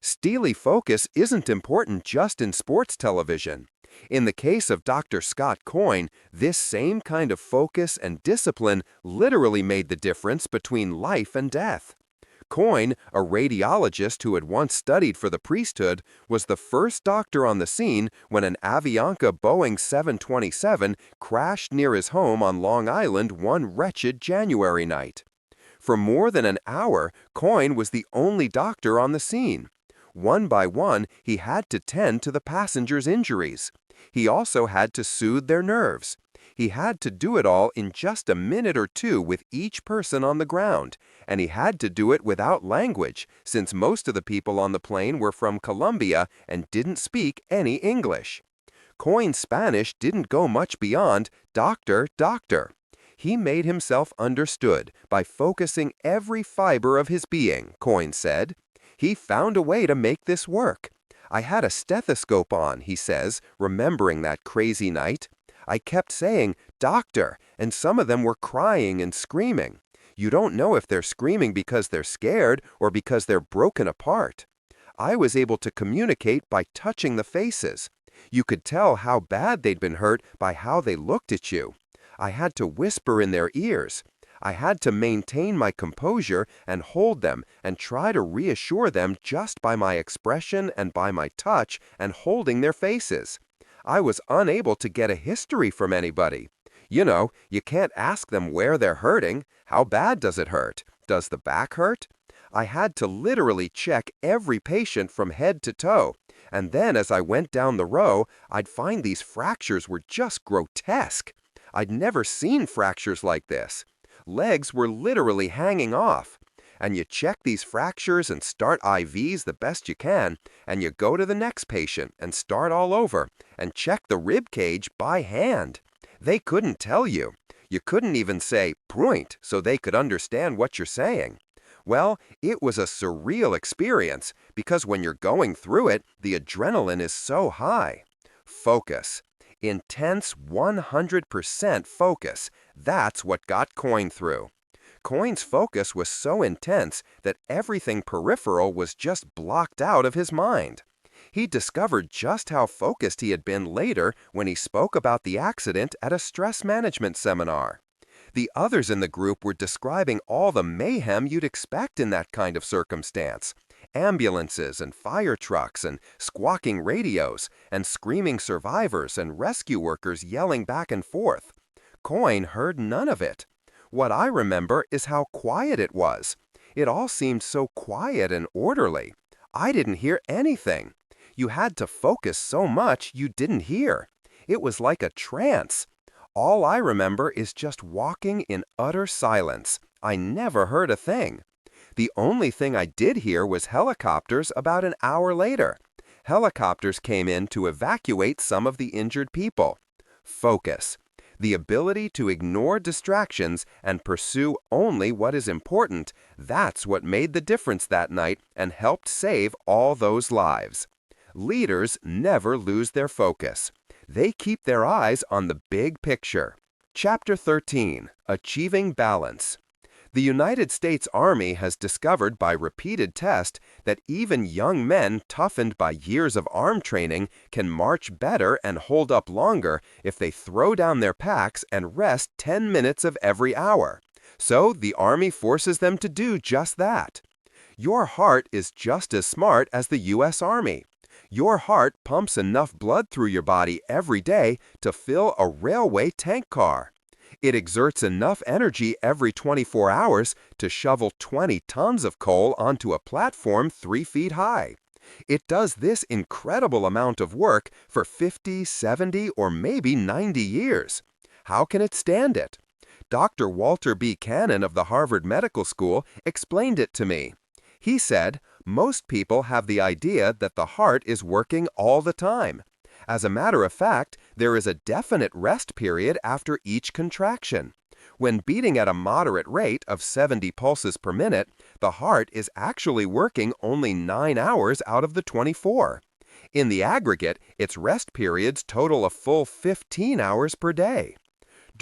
Speaker 1: Steely focus isn't important just in sports television. In the case of Dr. Scott Coyne, this same kind of focus and discipline literally made the difference between life and death. Coyne, a radiologist who had once studied for the priesthood, was the first doctor on the scene when an Avianca Boeing 727 crashed near his home on Long Island one wretched January night. For more than an hour, Coyne was the only doctor on the scene. One by one, he had to tend to the passengers' injuries. He also had to soothe their nerves. He had to do it all in just a minute or two with each person on the ground, and he had to do it without language, since most of the people on the plane were from Colombia and didn't speak any English. Coyne's Spanish didn't go much beyond doctor, doctor. He made himself understood by focusing every fiber of his being, Coyne said. He found a way to make this work. I had a stethoscope on, he says, remembering that crazy night. I kept saying, "Doctor," and some of them were crying and screaming. You don't know if they're screaming because they're scared or because they're broken apart. I was able to communicate by touching the faces. You could tell how bad they'd been hurt by how they looked at you. I had to whisper in their ears. I had to maintain my composure and hold them and try to reassure them just by my expression and by my touch and holding their faces. I was unable to get a history from anybody. You know, you can't ask them where they're hurting. How bad does it hurt? Does the back hurt? I had to literally check every patient from head to toe. And then as I went down the row, I'd find these fractures were just grotesque. I'd never seen fractures like this. Legs were literally hanging off. And you check these fractures and start IVs the best you can, and you go to the next patient and start all over and check the rib cage by hand. They couldn't tell you. You couldn't even say "point" so they could understand what you're saying. Well, it was a surreal experience because when you're going through it, the adrenaline is so high. Focus. Intense 100% focus. That's what got Coyne through. Coyne's focus was so intense that everything peripheral was just blocked out of his mind. He discovered just how focused he had been later when he spoke about the accident at a stress management seminar. The others in the group were describing all the mayhem you'd expect in that kind of circumstance. Ambulances and fire trucks and squawking radios and screaming survivors and rescue workers yelling back and forth. Coyne heard none of it. What I remember is how quiet it was. It all seemed so quiet and orderly. I didn't hear anything. You had to focus so much you didn't hear. It was like a trance. All I remember is just walking in utter silence. I never heard a thing. The only thing I did hear was helicopters about an hour later. Helicopters came in to evacuate some of the injured people. Focus. The ability to ignore distractions and pursue only what is important, that's what made the difference that night and helped save all those lives. Leaders never lose their focus. They keep their eyes on the big picture. Chapter 13. Achieving Balance. The United States Army has discovered by repeated tests that even young men toughened by years of arm training can march better and hold up longer if they throw down their packs and rest 10 minutes of every hour. So the Army forces them to do just that. Your heart is just as smart as the U.S. Army. Your heart pumps enough blood through your body every day to fill a railway tank car. It exerts enough energy every 24 hours to shovel 20 tons of coal onto a platform 3 feet high. It does this incredible amount of work for 50, 70, or maybe 90 years. How can it stand it? Dr. Walter B. Cannon of the Harvard Medical School explained it to me. He said, most people have the idea that the heart is working all the time. As a matter of fact, there is a definite rest period after each contraction. When beating at a moderate rate of 70 pulses per minute, the heart is actually working only 9 hours out of the 24. In the aggregate, its rest periods total a full 15 hours per day.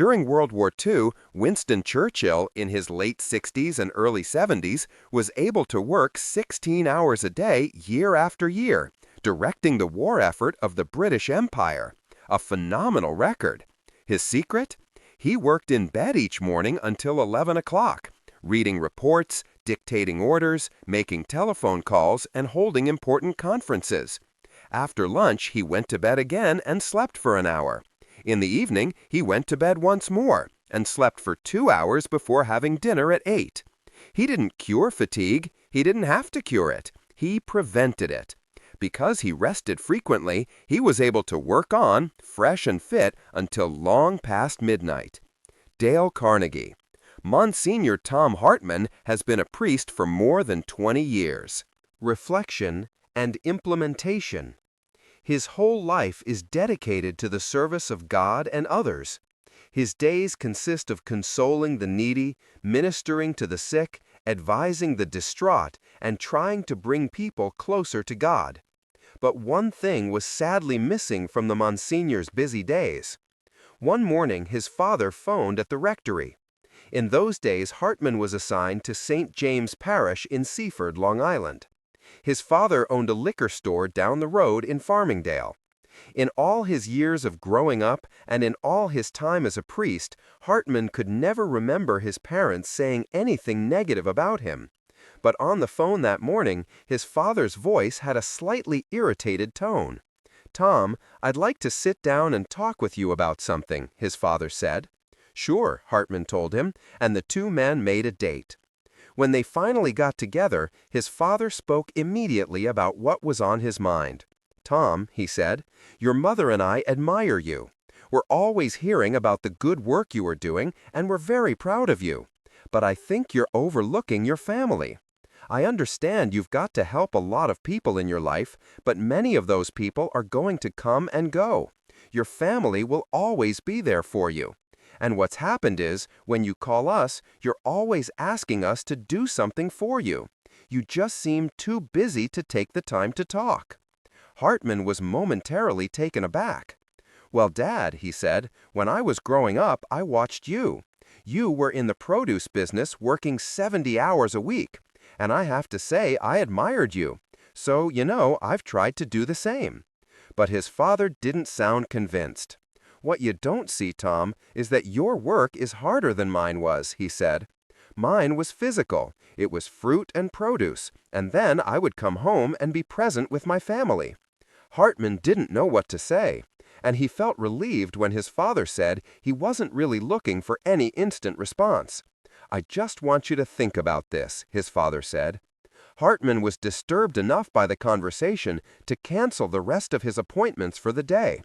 Speaker 1: During World War II, Winston Churchill, in his late 60s and early 70s, was able to work 16 hours a day year after year, directing the war effort of the British Empire. A phenomenal record. His secret? He worked in bed each morning until 11 o'clock, reading reports, dictating orders, making telephone calls, and holding important conferences. After lunch, he went to bed again and slept for an hour. In the evening, he went to bed once more and slept for 2 hours before having dinner at 8. He didn't cure fatigue. He didn't have to cure it. He prevented it. Because he rested frequently, he was able to work on, fresh and fit, until long past midnight. Dale Carnegie. Monsignor Tom Hartman has been a priest for more than 20 years. Reflection and implementation. His whole life is dedicated to the service of God and others. His days consist of consoling the needy, ministering to the sick, advising the distraught, and trying to bring people closer to God. But one thing was sadly missing from the Monsignor's busy days. One morning, his father phoned at the rectory. In those days, Hartman was assigned to St. James Parish in Seaford, Long Island. His father owned a liquor store down the road in Farmingdale. In all his years of growing up and in all his time as a priest, Hartman could never remember his parents saying anything negative about him. But on the phone that morning, his father's voice had a slightly irritated tone. "Tom, I'd like to sit down and talk with you about something," his father said. "Sure," Hartman told him, and the two men made a date. When they finally got together, his father spoke immediately about what was on his mind. "Tom," he said, "your mother and I admire you. We're always hearing about the good work you are doing, and we're very proud of you. But I think you're overlooking your family. I understand you've got to help a lot of people in your life, but many of those people are going to come and go. Your family will always be there for you. And what's happened is, when you call us, you're always asking us to do something for you. You just seem too busy to take the time to talk." Hartman was momentarily taken aback. "Well, Dad," he said, "when I was growing up, I watched you. You were in the produce business working 70 hours a week, and I have to say I admired you. So, I've tried to do the same." But his father didn't sound convinced. "What you don't see, Tom, is that your work is harder than mine was," he said. "Mine was physical. It was fruit and produce, and then I would come home and be present with my family." Hartman didn't know what to say, and he felt relieved when his father said he wasn't really looking for any instant response. "I just want you to think about this," his father said. Hartman was disturbed enough by the conversation to cancel the rest of his appointments for the day.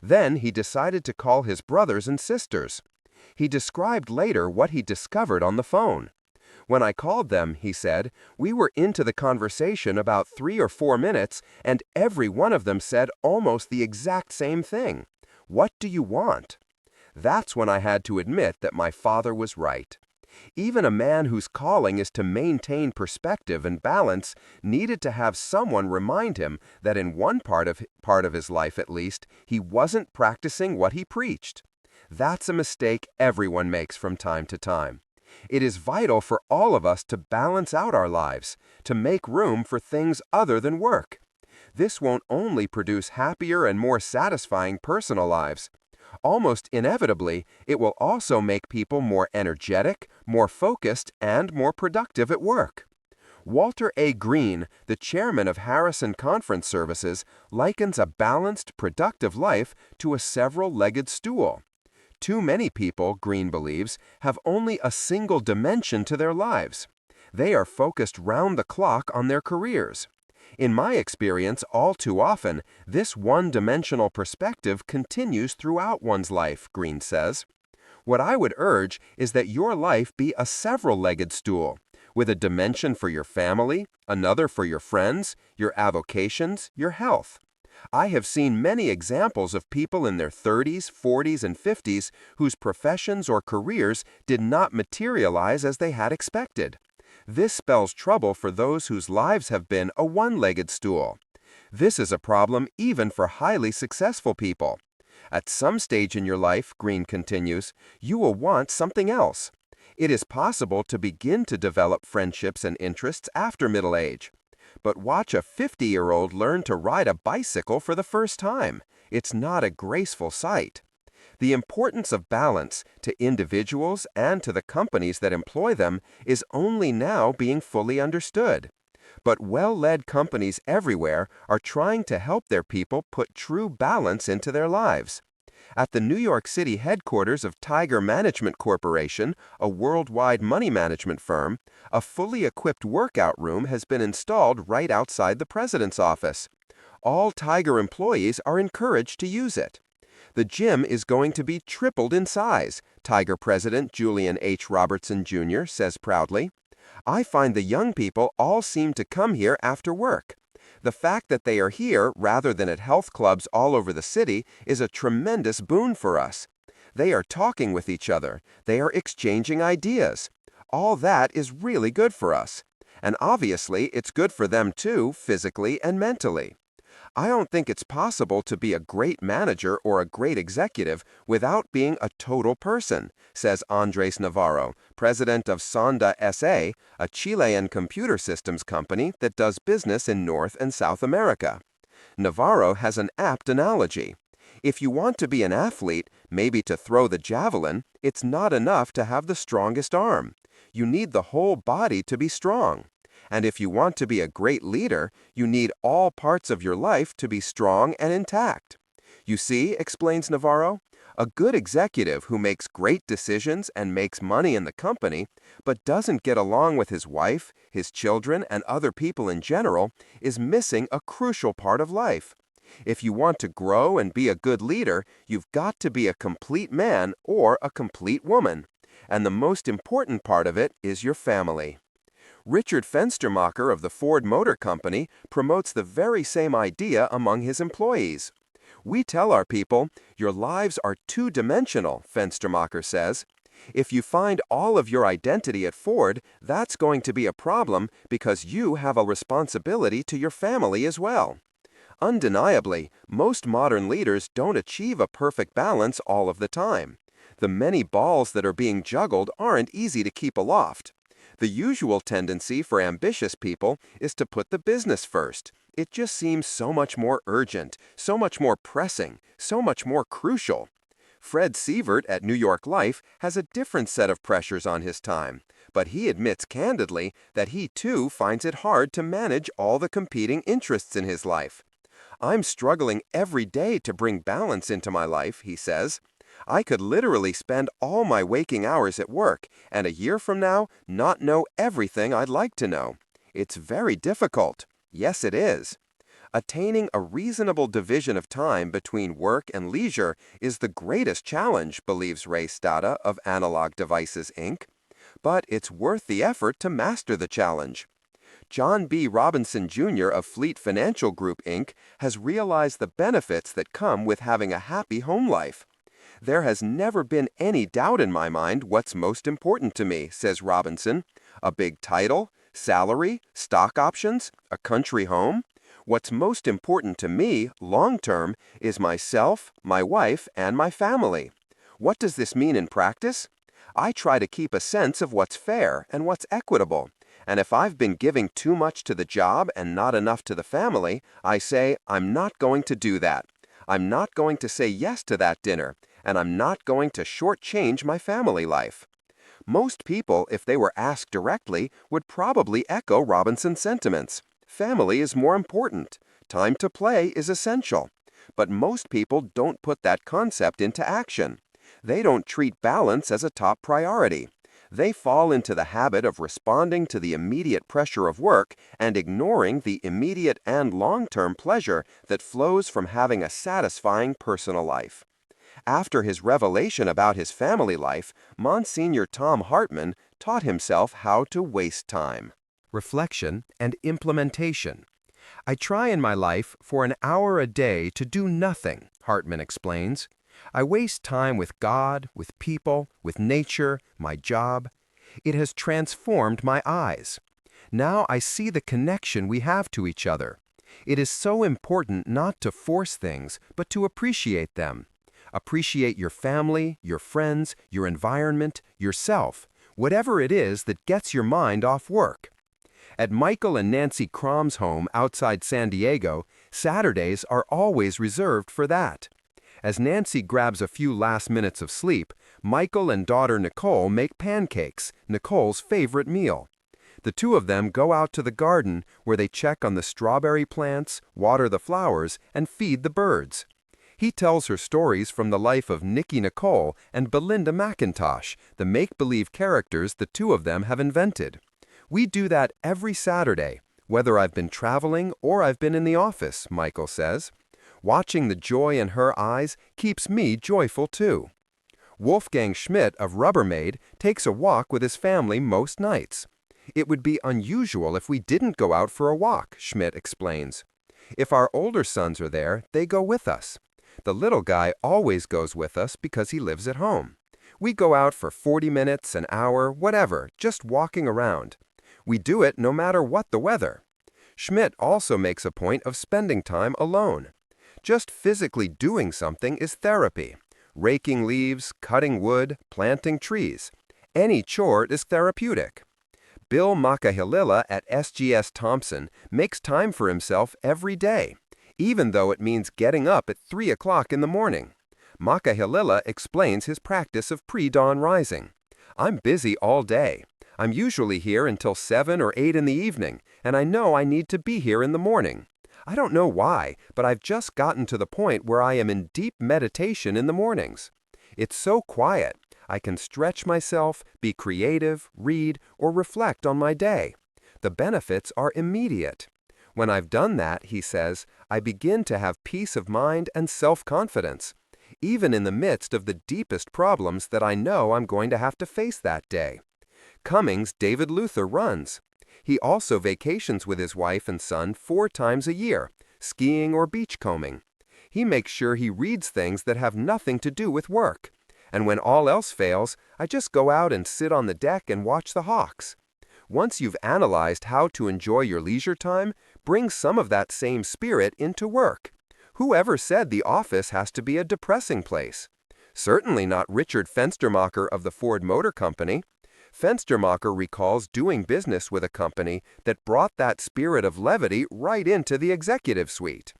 Speaker 1: Then he decided to call his brothers and sisters. He described later what he discovered on the phone. "When I called them," he said, "we were into the conversation about 3 or 4 minutes, and every one of them said almost the exact same thing. 'What do you want?' That's when I had to admit that my father was right. Even a man whose calling is to maintain perspective and balance needed to have someone remind him that in one part of his life at least, he wasn't practicing what he preached. That's a mistake everyone makes from time to time. It is vital for all of us to balance out our lives, to make room for things other than work. This won't only produce happier and more satisfying personal lives. Almost inevitably, it will also make people more energetic, more focused, and more productive at work." Walter A. Green, the chairman of Harrison Conference Services, likens a balanced, productive life to a several-legged stool. Too many people, Green believes, have only a single dimension to their lives. They are focused round the clock on their careers. In my experience, all too often, this one-dimensional perspective continues throughout one's life, Green says. What I would urge is that your life be a several-legged stool, with a dimension for your family, another for your friends, your avocations, your health. I have seen many examples of people in their 30s, 40s, and 50s whose professions or careers did not materialize as they had expected. This spells trouble for those whose lives have been a one-legged stool. This is a problem even for highly successful people.
Speaker 2: At some stage in your life, Green continues, you will want something else. It is possible to begin to develop friendships and interests after middle age. But watch a 50-year-old learn to ride a bicycle for the first time. It's not a graceful sight. The importance of balance to individuals and to the companies that employ them is only now being fully understood. But well-led companies everywhere are trying to help their people put true balance into their lives. At the New York City headquarters of Tiger Management Corporation, a worldwide money management firm, a fully equipped workout room has been installed right outside the president's office. All Tiger employees are encouraged to use it. The gym is going to be tripled in size, Tiger President Julian H. Robertson Jr. says proudly. I find the young people all seem to come here after work. The fact that they are here rather than at health clubs all over the city is a tremendous boon for us. They are talking with each other. They are exchanging ideas. All that is really good for us. And obviously, it's good for them too, physically and mentally. I don't think it's possible to be a great manager or a great executive without being a total person, says Andres Navarro, president of Sonda S.A., a Chilean computer systems company that does business in North and South America. Navarro has an apt analogy. If you want to be an athlete, maybe to throw the javelin, it's not enough to have the strongest arm. You need the whole body to be strong. And if you want to be a great leader, you need all parts of your life to be strong and intact. You see, explains Navarro, a good executive who makes great decisions and makes money in the company, but doesn't get along with his wife, his children, and other people in general, is missing a crucial part of life. If you want to grow and be a good leader, you've got to be a complete man or a complete woman. And the most important part of it is your family. Richard Fenstermacher of the Ford Motor Company promotes the very same idea among his employees. We tell our people, your lives are two-dimensional, Fenstermacher says. If you find all of your identity at Ford, that's going to be a problem because you have a responsibility to your family as well. Undeniably, most modern leaders don't achieve a perfect balance all of the time. The many balls that are being juggled aren't easy to keep aloft. The usual tendency for ambitious people is to put the business first. It just seems so much more urgent, so much more pressing, so much more crucial. Fred Sievert at New York Life has a different set of pressures on his time, but he admits candidly that he too finds it hard to manage all the competing interests in his life. I'm struggling every day to bring balance into my life, he says. I could literally spend all my waking hours at work, and a year from now, not know everything I'd like to know. It's very difficult. Yes, it is. Attaining a reasonable division of time between work and leisure is the greatest challenge, believes Ray Stata of Analog Devices, Inc. But it's worth the effort to master the challenge. John B. Robinson Jr. of Fleet Financial Group, Inc. has realized the benefits that come with having a happy home life. There has never been any doubt in my mind what's most important to me, says Robinson. A big title, salary, stock options, a country home. What's most important to me, long-term, is myself, my wife, and my family. What does this mean in practice? I try to keep a sense of what's fair and what's equitable. And if I've been giving too much to the job and not enough to the family, I say, I'm not going to do that. I'm not going to say yes to that dinner, and I'm not going to shortchange my family life. Most people, if they were asked directly, would probably echo Robinson's sentiments. Family is more important. Time to play is essential. But most people don't put that concept into action. They don't treat balance as a top priority. They fall into the habit of responding to the immediate pressure of work and ignoring the immediate and long-term pleasure that flows from having a satisfying personal life. After his revelation about his family life, Monsignor Tom Hartman taught himself how to waste time. Reflection and implementation. I try in my life for an hour a day to do nothing, Hartman explains. I waste time with God, with people, with nature, my job. It has transformed my eyes. Now I see the connection we have to each other. It is so important not to force things, but to appreciate them.
Speaker 1: Appreciate your family, your friends, your environment, yourself, whatever it is that gets your mind off work. At Michael and Nancy Crom's home outside San Diego, Saturdays are always reserved for that. As Nancy grabs a few last minutes of sleep, Michael and daughter Nicole make pancakes, Nicole's favorite meal. The two of them go out to the garden where they check on the strawberry plants, water the flowers, and feed the birds. He tells her stories from the life of Nikki Nicole and Belinda McIntosh, the make-believe characters the two of them have invented. We do that every Saturday, whether I've been traveling or I've been in the office, Michael says. Watching the joy in her eyes keeps me joyful too. Wolfgang Schmidt of Rubbermaid takes a walk with his family most nights. It would be unusual if we didn't go out for a walk, Schmidt explains. If our older sons are there, they go with us. The little guy always goes with us because he lives at home. We go out for 40 minutes, an hour, whatever, just walking around. We do it no matter what the weather. Schmidt also makes a point of spending time alone. Just physically doing something is therapy. Raking leaves, cutting wood, planting trees. Any chore is therapeutic. Bill Makahilila at SGS Thompson makes time for himself every day, even though it means getting up at 3 o'clock in the morning. Makahilila explains his practice of pre-dawn rising. I'm busy all day. I'm usually here until 7 or 8 in the evening, and I know I need to be here in the morning. I don't know why, but I've just gotten to the point where I am in deep meditation in the mornings. It's so quiet. I can stretch myself, be creative, read, or reflect on my day. The benefits are immediate. When I've done that, he says, I begin to have peace of mind and self-confidence, even in the midst of the deepest problems that I know I'm going to have to face that day. Cummings David Luther runs. He also vacations with his wife and son 4 times a year, skiing or beachcombing. He makes sure he reads things that have nothing to do with work. And when all else fails, I just go out and sit on the deck and watch the hawks. Once you've analyzed how to enjoy your leisure time, bring some of that same spirit into work. Whoever said the office has to be a depressing place? Certainly not Richard Fenstermacher of the Ford Motor Company. Fenstermacher recalls doing business with a company that brought that spirit of levity right into the executive suite.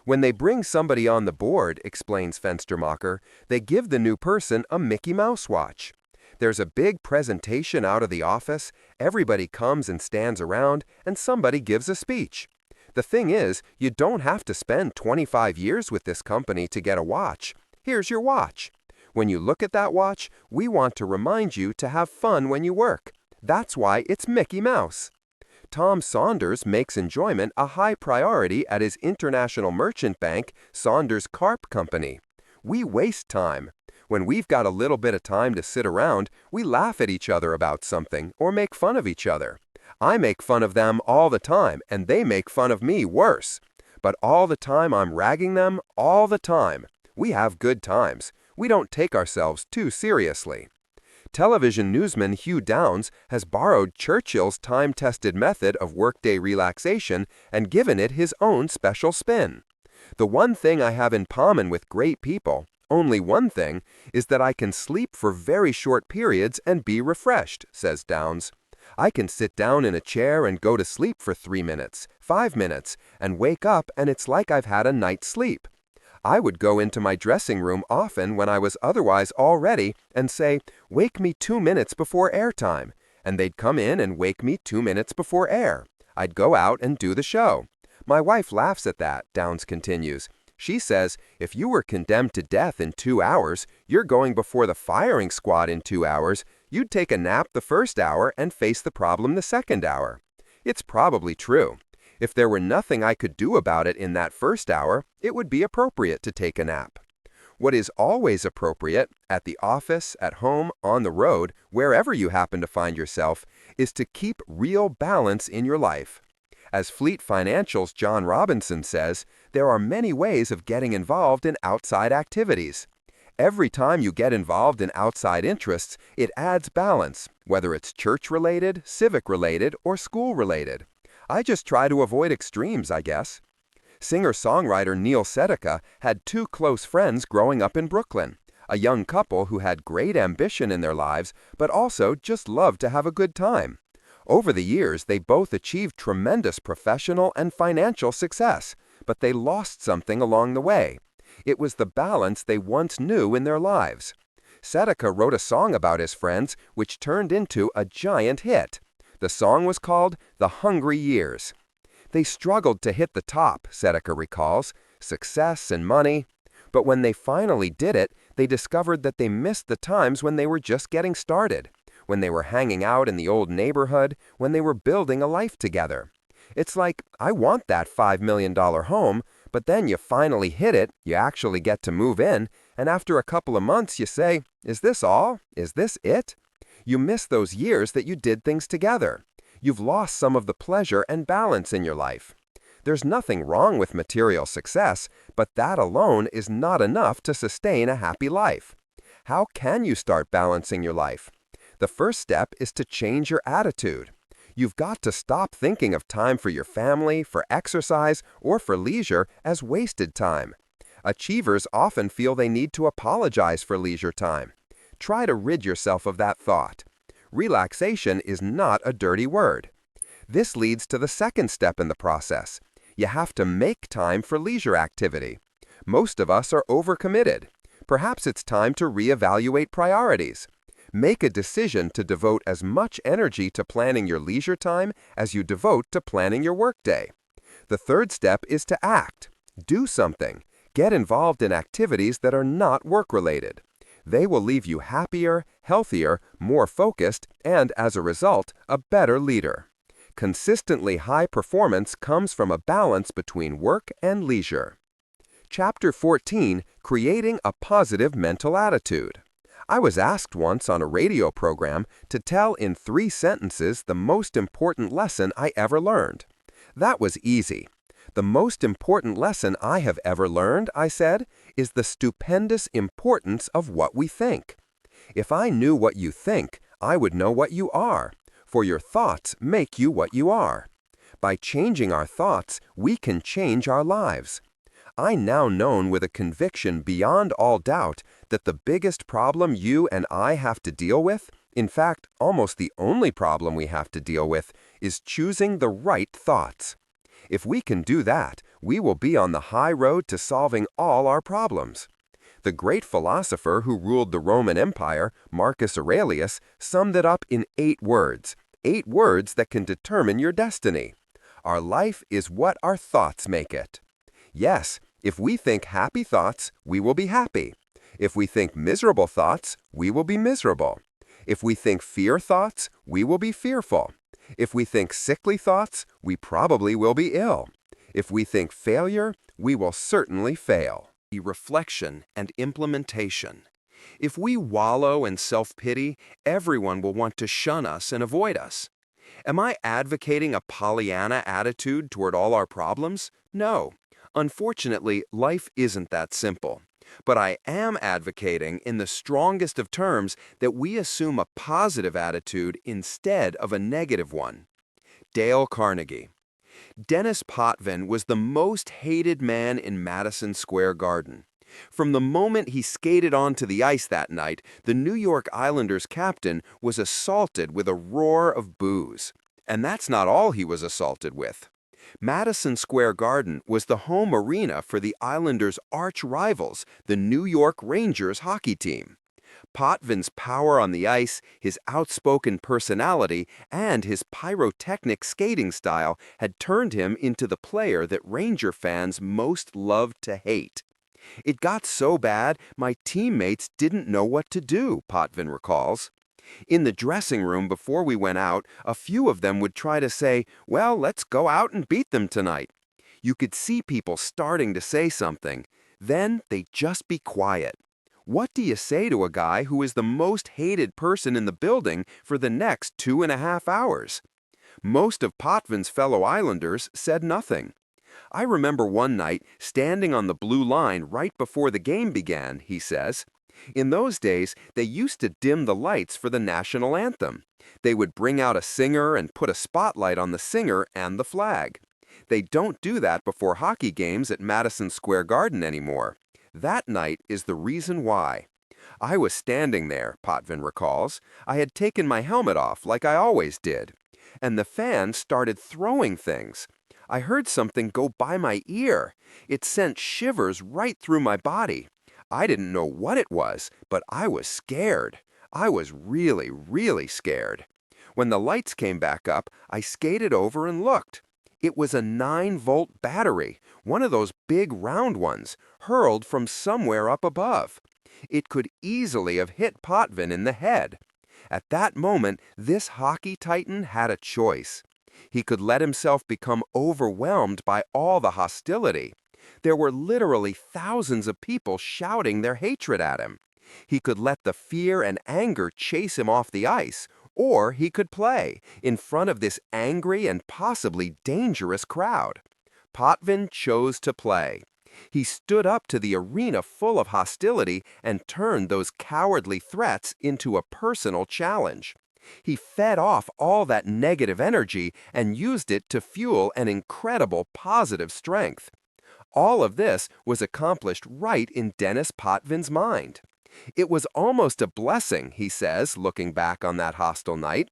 Speaker 1: When they bring somebody on the board, explains Fenstermacher, they give the new person a Mickey Mouse watch. There's a big presentation out of the office, everybody comes and stands around, and somebody gives a speech. The thing is, you don't have to spend 25 years with this company to get a watch. Here's your watch. When you look at that watch, we want to remind you to have fun when you work. That's why it's Mickey Mouse. Tom Saunders makes enjoyment a high priority at his international merchant bank, Saunders Carp Company. We waste time. When we've got a little bit of time to sit around, we laugh at each other about something or make fun of each other. I make fun of them all the time, and they make fun of me worse. But all the time I'm ragging them, all the time. We have good times. We don't take ourselves too seriously. Television newsman Hugh Downs has borrowed Churchill's time-tested method of workday relaxation and given it his own special spin. The one thing I have in common with great people, only one thing, is that I can sleep for very short periods and be refreshed, says Downs. I can sit down in a chair and go to sleep for 3 minutes, 5 minutes, and wake up and it's like I've had a night's sleep. I would go into my dressing room often when I was otherwise all ready and say, "Wake me 2 minutes before airtime," and they'd come in and wake me 2 minutes before air. I'd go out and do the show. My wife laughs at that, Downs continues. She says, if you were condemned to death in 2 hours, you're going before the firing squad in 2 hours, you'd take a nap the first hour and face the problem the second hour. It's probably true. If there were nothing I could do about it in that first hour, it would be appropriate to take a nap. What is always appropriate, at the office, at home, on the road, wherever you happen to find yourself, is to keep real balance in your life. As Fleet Financial's John Robinson says, there are many ways of getting involved in outside activities. Every time you get involved in outside interests, it adds balance, whether it's church-related, civic-related, or school-related. I just try to avoid extremes, I guess.
Speaker 2: Singer-songwriter Neil Sedaka had two close friends growing up in Brooklyn, a young couple who had great ambition in their lives but also just loved to have a good time. Over the years, they both achieved tremendous professional and financial success, but they lost something along the way. It was the balance they once knew in their lives. Sedaka wrote a song about his friends, which turned into a giant hit. The song was called "The Hungry Years." They struggled to hit the top, Sedaka recalls, success and money. But when they finally did it, they discovered that they missed the times when they were just getting started, when they were hanging out in the old neighborhood, when they were building a life together. It's like, I want that $5 million home, but then you finally hit it, you actually get to move in, and after a couple of months you say, is this all? Is this it? You miss those years that you did things together. You've lost some of the pleasure and balance in your life. There's nothing wrong with material success, but that alone is not enough to sustain a happy life. How can you start balancing your life? The first step is to change your attitude. You've got to stop thinking of time for your family, for exercise, or for leisure as wasted time. Achievers often feel they need to apologize for leisure time. Try to rid yourself of that thought. Relaxation is not a dirty word. This leads to the second step in the process. You have to make time for leisure activity. Most of us are overcommitted. Perhaps it's time to reevaluate priorities. Make a decision to devote as much energy to planning your leisure time as you devote to planning your workday. The third step is to act. Do something. Get involved in activities that are not work-related. They will leave you happier, healthier, more focused, and as a result, a better leader. Consistently high performance comes from a balance between work and leisure. Chapter 14, Creating a Positive Mental Attitude. I was asked once on a radio program to tell in 3 sentences the most important lesson I ever learned. That was easy. The most important lesson I have ever learned, I said, is the stupendous importance of what we think. If I knew what you think, I would know what you are, for your thoughts make you what you are. By changing our thoughts, we can change our lives. I now know with a conviction beyond all doubt that the biggest problem you and I have to deal with, in fact, almost the only problem we have to deal with, is choosing the right thoughts. If we can do that, we will be on the high road to solving all our problems. The great philosopher who ruled the Roman Empire, Marcus Aurelius, summed it up in 8 words. 8 words that can determine your destiny. Our life is what our thoughts make it. Yes, if we think happy thoughts, we will be happy. If we think miserable thoughts, we will be miserable. If we think fear thoughts, we will be fearful. If we think sickly thoughts, we probably will be ill. If we think failure, we will certainly fail.
Speaker 1: Reflection and implementation. If we wallow in self-pity, everyone will want to shun us and avoid us. Am I advocating a Pollyanna attitude toward all our problems? No. Unfortunately, life isn't that simple. But I am advocating in the strongest of terms that we assume a positive attitude instead of a negative one. Dale Carnegie. Dennis Potvin was the most hated man in Madison Square Garden. From the moment he skated onto the ice that night, the New York Islanders captain was assaulted with a roar of boos. And that's not all he was assaulted with. Madison Square Garden was the home arena for the Islanders' arch rivals, the New York Rangers hockey team. Potvin's power on the ice, his outspoken personality, and his pyrotechnic skating style had turned him into the player that Ranger fans most loved to hate. It got so bad, my teammates didn't know what to do, Potvin recalls. In the dressing room before we went out, a few of them would try to say, well, let's go out and beat them tonight. You could see people starting to say something. Then they'd just be quiet. What do you say to a guy who is the most hated person in the building for the next 2.5 hours? Most of Potvin's fellow Islanders said nothing. I remember one night standing on the blue line right before the game began, he says. In those days, they used to dim the lights for the national anthem. They would bring out a singer and put a spotlight on the singer and the flag. They don't do that before hockey games at Madison Square Garden anymore. That night is the reason why. I was standing there, Potvin recalls. I had taken my helmet off like I always did. And the fans started throwing things. I heard something go by my ear. It sent shivers right through my body. I didn't know what it was, but I was scared. I was really, really scared. When the lights came back up, I skated over and looked. It was a 9-volt battery, one of those big round ones, hurled from somewhere up above. It could easily have hit Potvin in the head. At that moment, this hockey titan had a choice. He could let himself become overwhelmed by all the hostility. There were literally thousands of people shouting their hatred at him. He could let the fear and anger chase him off the ice, or he could play in front of this angry and possibly dangerous crowd. Potvin chose to play. He stood up to the arena full of hostility and turned those cowardly threats into a personal challenge. He fed off all that negative energy and used it to fuel an incredible positive strength. All of this was accomplished right in Dennis Potvin's mind. It was almost a blessing, he says, looking back on that hostile night.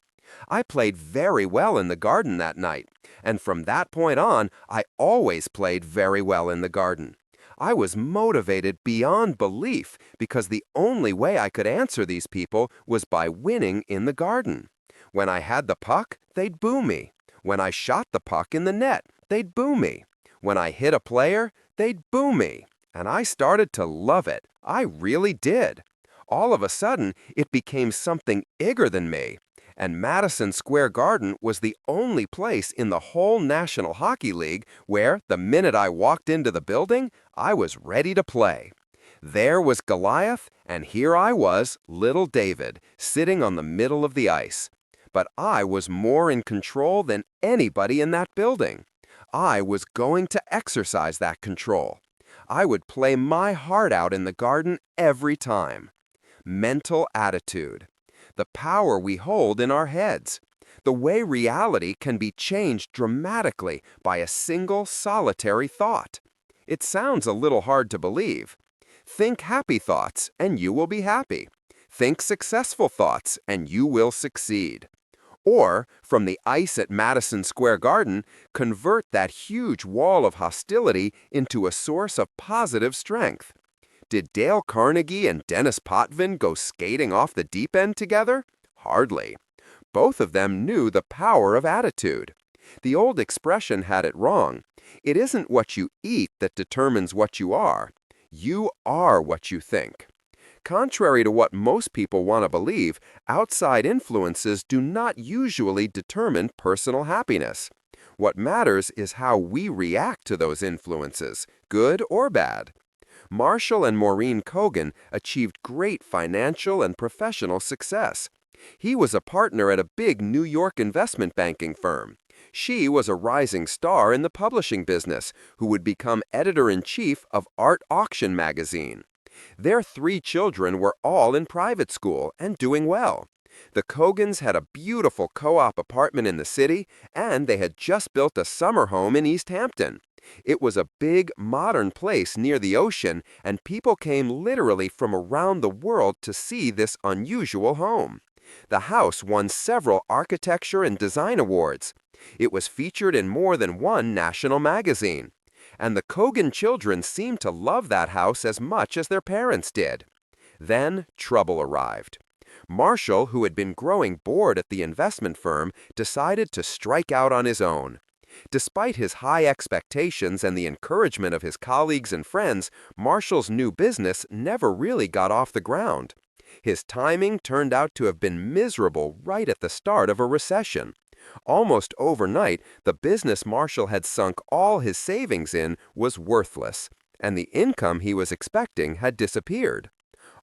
Speaker 1: I played very well in the Garden that night, and from that point on, I always played very well in the Garden. I was motivated beyond belief because the only way I could answer these people was by winning in the Garden. When I had the puck, they'd boo me. When I shot the puck in the net, they'd boo me. When I hit a player, they'd boo me. And I started to love it. I really did. All of a sudden, it became something bigger than me. And Madison Square Garden was the only place in the whole National Hockey League where, the minute I walked into the building, I was ready to play. There was Goliath, and here I was, little David, sitting on the middle of the ice. But I was more in control than anybody in that building. I was going to exercise that control. I would play my heart out in the Garden every time. Mental attitude. The power we hold in our heads. The way reality can be changed dramatically by a single solitary thought. It sounds a little hard to believe. Think happy thoughts and you will be happy. Think successful thoughts and you will succeed. Or, from the ice at Madison Square Garden, convert that huge wall of hostility into a source of positive strength. Did Dale Carnegie and Dennis Potvin go skating off the deep end together? Hardly. Both of them knew the power of attitude. The old expression had it wrong. It isn't what you eat that determines what you are. You are what you think. Contrary to what most people want to believe, outside influences do not usually determine personal happiness. What matters is how we react to those influences, good or bad. Marshall and Maureen Cogan achieved great financial and professional success. He was a partner at a big New York investment banking firm. She was a rising star in the publishing business who would become editor-in-chief of Art Auction magazine. Their 3 children were all in private school and doing well. The Cogans had a beautiful co-op apartment in the city, and they had just built a summer home in East Hampton. It was a big, modern place near the ocean, and people came literally from around the world to see this unusual home. The house won several architecture and design awards. It was featured in more than one national magazine. And the Cogan children seemed to love that house as much as their parents did. Then trouble arrived. Marshall, who had been growing bored at the investment firm, decided to strike out on his own. Despite his high expectations and the encouragement of his colleagues and friends, Marshall's new business never really got off the ground. His timing turned out to have been miserable right at the start of a recession. Almost overnight, the business Marshall had sunk all his savings in was worthless, and the income he was expecting had disappeared.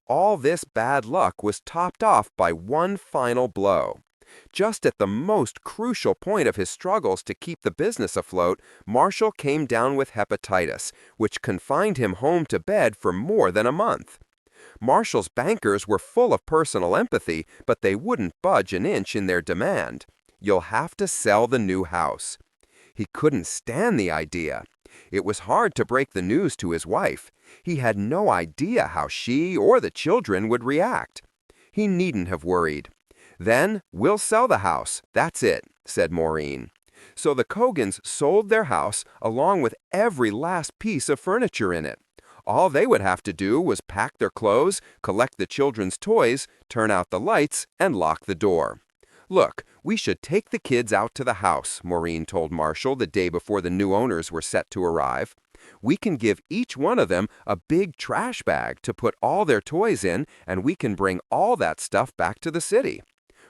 Speaker 1: All this bad luck was topped off by one final blow. Just at the most crucial point of his struggles to keep the business afloat, Marshall came down with hepatitis, which confined him home to bed for more than a month. Marshall's bankers were full of personal empathy, but they wouldn't budge an inch in their demand. You'll have to sell the new house.
Speaker 2: He couldn't stand the idea. It was hard to break the news to his wife. He had no idea how she or the children would react. He needn't have worried. "Then we'll sell the house, that's it," said Maureen. So the Cogans sold their house along with every last piece of furniture in it. All they would have to do was pack their clothes, collect the children's toys, turn out the lights, and lock the door. "Look, we should take the kids out to the house," Maureen told Marshall the day before the new owners were set to arrive. "We can give each one of them a big trash bag to put all their toys in, and we can bring all that stuff back to the city."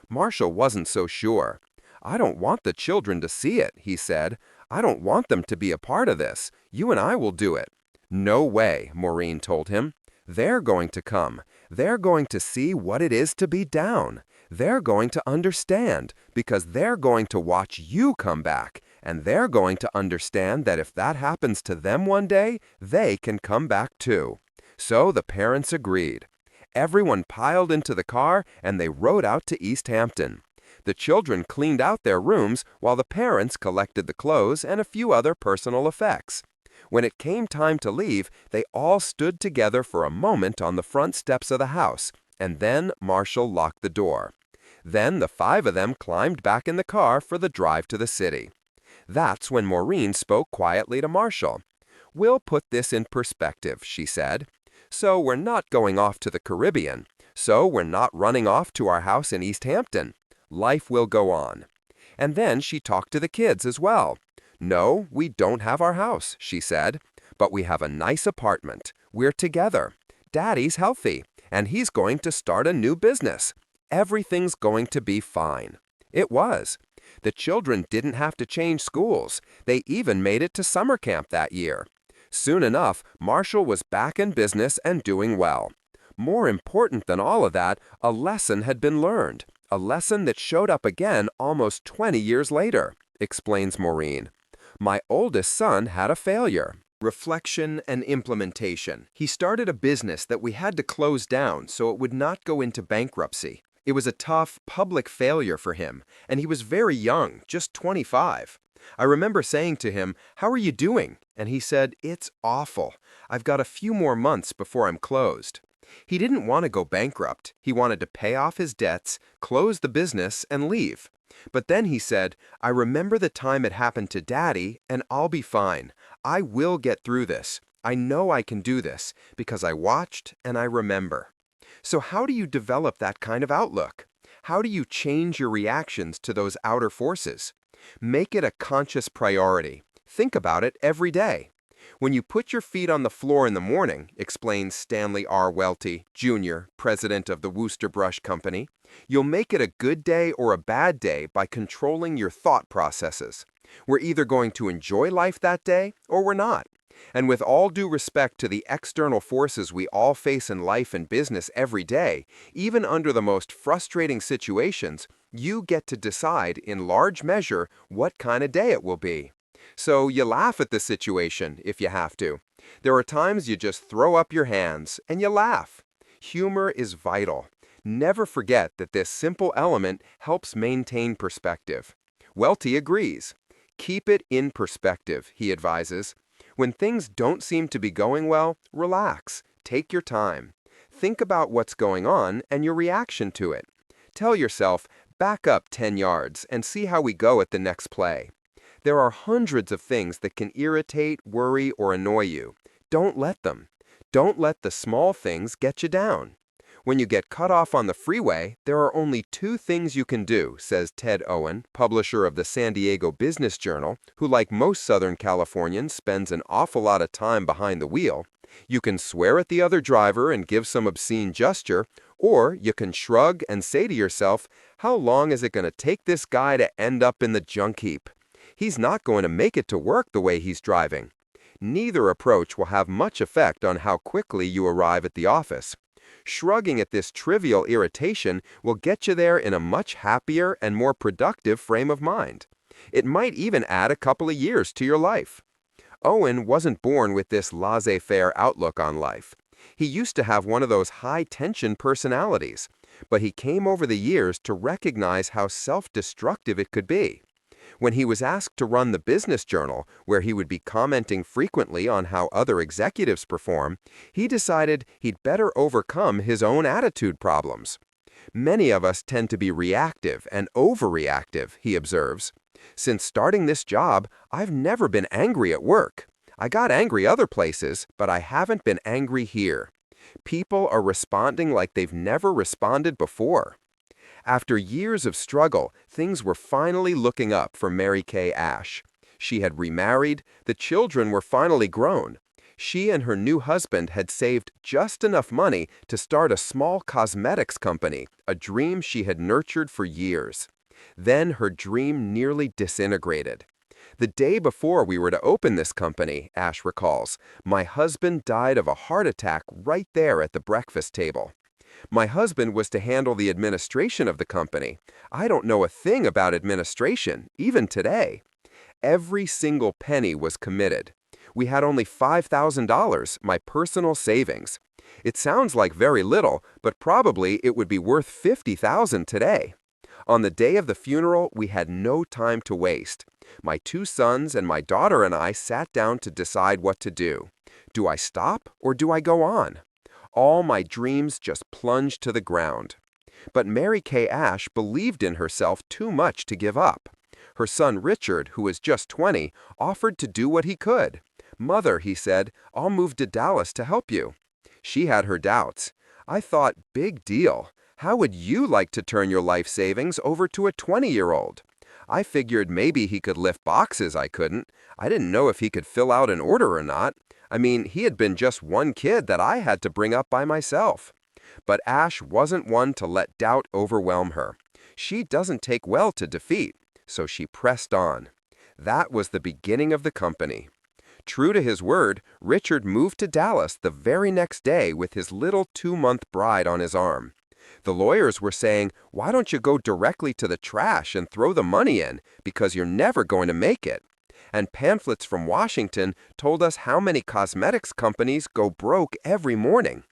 Speaker 2: Marshall wasn't so sure. "I don't want the children to see it," he said. "I don't want them to be a part of this. You and I will do it." "No way," Maureen told him. "They're going to come. They're going to see what it is to be down. They're going to understand, because they're going to watch you come back, and they're going to understand that if that happens to them one day, they can come back too." So the parents agreed. Everyone piled into the car, and they rode out to East Hampton. The children cleaned out their rooms while the parents collected the clothes and a few other personal effects. When it came time to leave, they all stood together for a moment on the front steps of the house, and then Marshall locked the door. Then the 5 of them climbed back in the car for the drive to the city. That's when Maureen spoke quietly to Marshall. "We'll put this in perspective," she said. "So we're not going off to the Caribbean. So we're not running off to our house in East Hampton. Life will go on." And then she talked to the kids as well. "No, we don't have our house," she said, "but we have a nice apartment. We're together. Daddy's healthy, and he's going to start a new business. Everything's going to be fine." It was. The children didn't have to change schools. They even made it to summer camp that year. Soon enough, Marshall was back in business and doing well. More important than all of that, a lesson had been learned. A lesson that showed up again almost 20 years later, explains Maureen. "My oldest son had a failure."
Speaker 1: Reflection and implementation. He started a business that we had to close down so it would not go into bankruptcy. It was a tough, public failure for him, and he was very young, just 25. I remember saying to him, "How are you doing?" And he said, "It's awful. I've got a few more months before I'm closed." He didn't want to go bankrupt. He wanted to pay off his debts, close the business, and leave. But then he said, "I remember the time it happened to Daddy, and I'll be fine. I will get through this. I know I can do this, because I watched and I remember." So how do you develop that kind of outlook? How do you change your reactions to those outer forces? Make it a conscious priority. Think about it every day. "When you put your feet on the floor in the morning," explains Stanley R. Welty, Jr., president of the Worcester Brush Company, "you'll make it a good day or a bad day by controlling your thought processes. We're either going to enjoy life that day or we're not. And with all due respect to the external forces we all face in life and business every day, even under the most frustrating situations, you get to decide in large measure what kind of day it will be. So you laugh at the situation if you have to. There are times you just throw up your hands and you laugh. Humor is vital. Never forget that this simple element helps maintain perspective." Welty agrees. "Keep it in perspective," he advises. "When things don't seem to be going well, relax. Take your time. Think about what's going on and your reaction to it. Tell yourself, back up 10 yards and see how we go at the next play. There are hundreds of things that can irritate, worry, or annoy you. Don't let them. Don't let the small things get you down. When you get cut off on the freeway, there are only 2 things you can do," says Ted Owen, publisher of the San Diego Business Journal, who, like most Southern Californians, spends an awful lot of time behind the wheel. "You can swear at the other driver and give some obscene gesture, or you can shrug and say to yourself, 'How long is it going to take this guy to end up in the junk heap? He's not going to make it to work the way he's driving.' Neither approach will have much effect on how quickly you arrive at the office. Shrugging at this trivial irritation will get you there in a much happier and more productive frame of mind. It might even add a couple of years to your life." Owen wasn't born with this laissez-faire outlook on life. He used to have one of those high-tension personalities, but he came over the years to recognize how self-destructive it could be.
Speaker 2: When he was asked to run the business journal, where he would be commenting frequently on how other executives perform, he decided he'd better overcome his own attitude problems. Many of us tend to be reactive and overreactive, he observes. Since starting this job, I've never been angry at work. I got angry other places, but I haven't been angry here. People are responding like they've never responded before. After years of struggle, things were finally looking up for Mary Kay Ash. She had remarried, the children were finally grown. She and her new husband had saved just enough money to start a small cosmetics company, a dream she had nurtured for years. Then her dream nearly disintegrated. The day before we were to open this company, Ash recalls, my husband died of a heart attack right there at the breakfast table. My husband was to handle the administration of the company. I don't know a thing about administration, even today. Every single penny was committed. We had only $5,000, my personal savings. It sounds like very little, but probably it would be worth $50,000 today. On the day of the funeral, we had no time to waste. My 2 sons and my daughter and I sat down to decide what to do. Do I stop or do I go on? All my dreams just plunged to the ground. But Mary Kay Ash believed in herself too much to give up. Her son Richard, who was just 20, offered to do what he could. Mother, he said, I'll move to Dallas to help you. She had her doubts. I thought, big deal. How would you like to turn your life savings over to a 20-year-old? I figured maybe he could lift boxes I couldn't. I didn't know if he could fill out an order or not. I mean, he had been just one kid that I had to bring up by myself. But Ash wasn't one to let doubt overwhelm her. She doesn't take well to defeat, so she pressed on. That was the beginning of the company. True to his word, Richard moved to Dallas the very next day with his little 2-month bride on his arm. The lawyers were saying, why don't you go directly to the trash and throw the money in, because you're never going to make it. And pamphlets from Washington told us how many cosmetics companies go broke every morning.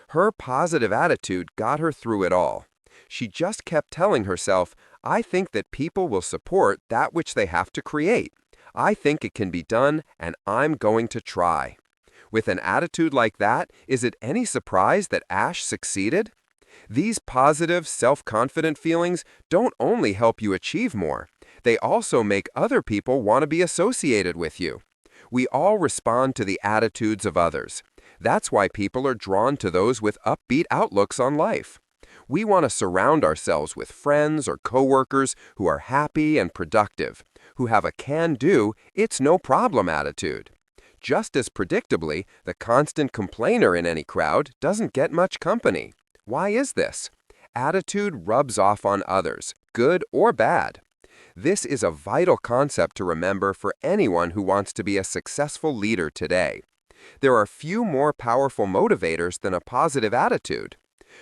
Speaker 2: Her positive attitude got her through it all. She just kept telling herself, I think that people will support that which they have to create. I think it can be done, and I'm going to try. With an attitude like that, is it any surprise that Ash succeeded? These positive, self-confident feelings don't only help you achieve more, they also make other people want to be associated with you. We all respond to the attitudes of others. That's why people are drawn to those with upbeat outlooks on life. We want to surround ourselves with friends or coworkers who are happy and productive, who have a can-do, it's-no-problem attitude. Just as predictably, the constant complainer in any crowd doesn't get much company. Why is this? Attitude rubs off on others, good or bad. This is a vital concept to remember for anyone who wants to be a successful leader today. There are few more powerful motivators than a positive attitude.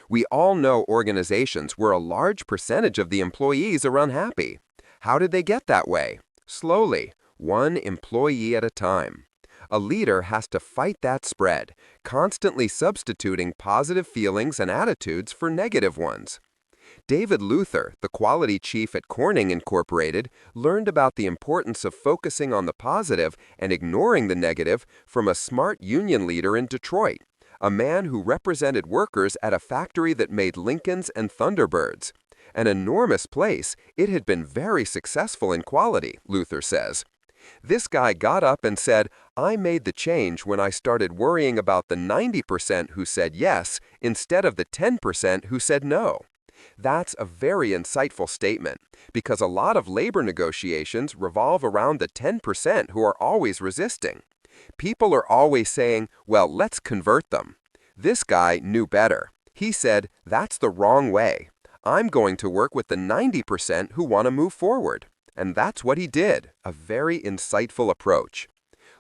Speaker 2: We all know organizations where a large percentage of the employees are unhappy. How did they get that way? Slowly, one employee at a time. A leader has to fight that spread, constantly substituting positive feelings and attitudes for negative ones. David Luther, the quality chief at Corning Incorporated, learned about the importance of focusing on the positive and ignoring the negative from a smart union leader in Detroit, a man who represented workers at a factory that made Lincolns and Thunderbirds. An enormous place, it had been very successful in quality, Luther says. This guy got up and said, I made the change when I started worrying about the 90% who said yes instead of the 10% who said no. That's a very insightful statement, because a lot of labor negotiations revolve around the 10% who are always resisting. People are always saying, well, let's convert them. This guy knew better. He said, that's the wrong way. I'm going to work with the 90% who want to move forward. And that's what he did, a very insightful approach.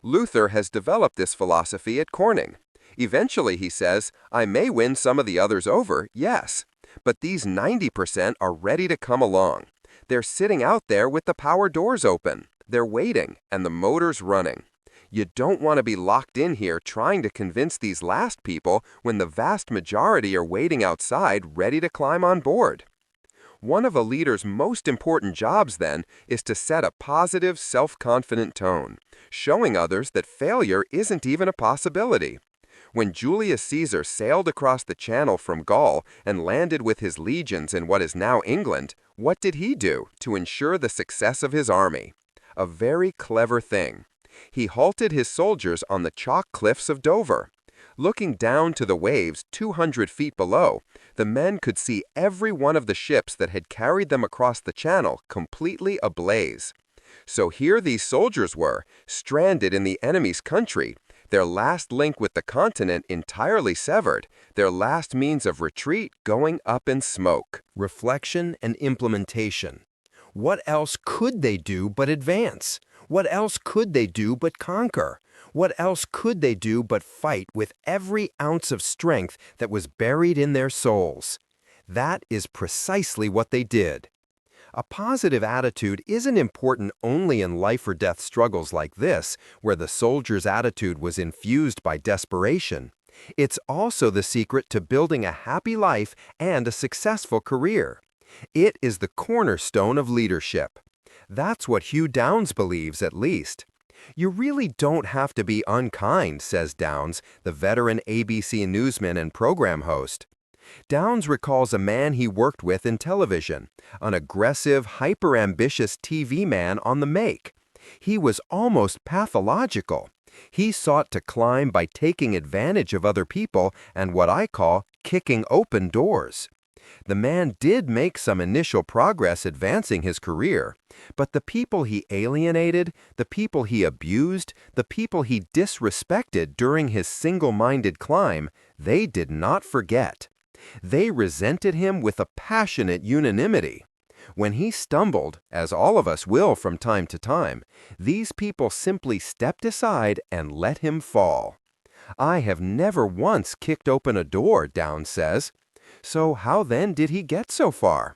Speaker 2: Luther has developed this philosophy at Corning. Eventually, he says, I may win some of the others over, yes, but these 90% are ready to come along. They're sitting out there with the power doors open. They're waiting, and the motor's running. You don't want to be locked in here trying to convince these last people when the vast majority are waiting outside ready to climb on board. One of a leader's most important jobs, then, is to set a positive, self-confident tone, showing others that failure isn't even a possibility. When Julius Caesar sailed across the Channel from Gaul and landed with his legions in what is now England, what did he do to ensure the success of his army? A very clever thing. He halted his soldiers on the chalk cliffs of Dover. Looking down to the waves 200 feet below, the men could see every one of the ships that had carried them across the channel completely ablaze. So here these soldiers were, stranded in the enemy's country, their last link with the continent entirely severed, their last means of retreat going up in smoke.
Speaker 1: Reflection and implementation. What else could they do but advance? What else could they do but conquer? What else could they do but fight with every ounce of strength that was buried in their souls? That is precisely what they did. A positive attitude isn't important only in life or death struggles like this, where the soldier's attitude was infused by desperation. It's also the secret to building a happy life and a successful career. It is the cornerstone of leadership. That's what Hugh Downs believes, at least. You really don't have to be unkind, says Downs, the veteran ABC newsman and program host. Downs recalls a man he worked with in television, an aggressive, hyper-ambitious TV man on the make. He was almost pathological. He sought to climb by taking advantage of other people and what I call kicking open doors. The man did make some initial progress advancing his career, but the people he alienated, the people he abused, the people he disrespected during his single-minded climb, they did not forget. They resented him with a passionate unanimity. When he stumbled, as all of us will from time to time, these people simply stepped aside and let him fall. I have never once kicked open a door, Downs says. So how then did he get so far?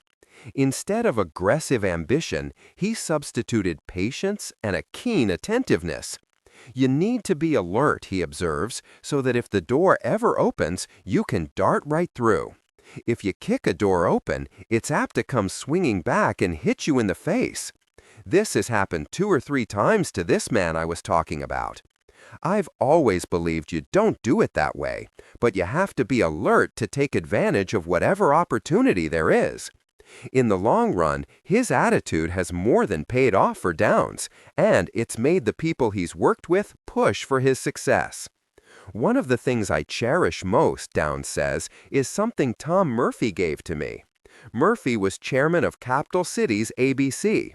Speaker 1: Instead of aggressive ambition, he substituted patience and a keen attentiveness. You need to be alert, he observes, so that if the door ever opens, you can dart right through. If you kick a door open, it's apt to come swinging back and hit you in the face. This has happened 2 or 3 times to this man I was talking about. I've always believed you don't do it that way, but you have to be alert to take advantage of whatever opportunity there is. In the long run, his attitude has more than paid off for Downs, and it's made the people he's worked with push for his success. One of the things I cherish most, Downs says, is something Tom Murphy gave to me. Murphy was chairman of Capital Cities ABC.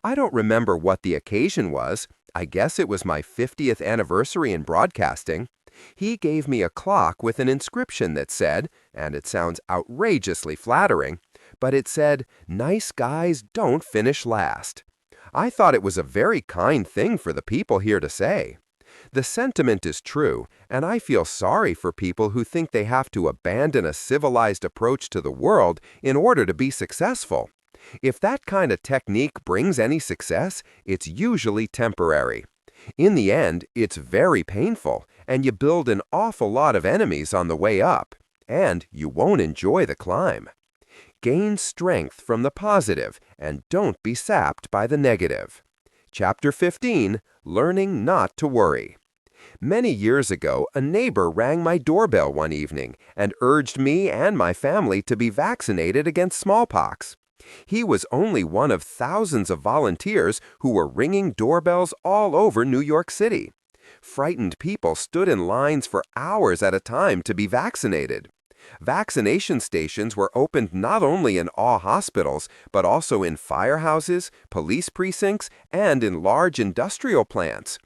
Speaker 1: I don't remember what the occasion was. I guess it was my 50th anniversary in broadcasting. He gave me a clock with an inscription that said, and it sounds outrageously flattering, but it said, "Nice guys don't finish last." I thought it was a very kind thing for the people here to say. The sentiment is true, and I feel sorry for people who think they have to abandon a civilized approach to the world in order to be successful. If that kind of technique brings any success, it's usually temporary. In the end, it's very painful, and you build an awful lot of enemies on the way up, and you won't enjoy the climb. Gain strength from the positive, and don't be sapped by the negative. Chapter 15, Learning Not to Worry. Many years ago, a neighbor rang my doorbell one evening and urged me and my family to be vaccinated against smallpox. He was only one of thousands of volunteers who were ringing doorbells all over New York City. Frightened people stood in lines for hours at a time to be vaccinated. Vaccination stations were opened not only in all hospitals, but also in firehouses, police precincts, and in large industrial plants.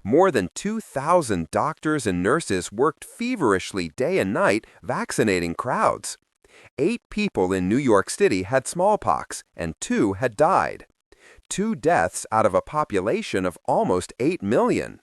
Speaker 1: More than 2,000 doctors and nurses worked feverishly day and night vaccinating crowds. 8 people in New York City had smallpox, and 2 had died. 2 deaths out of a population of almost 8 million.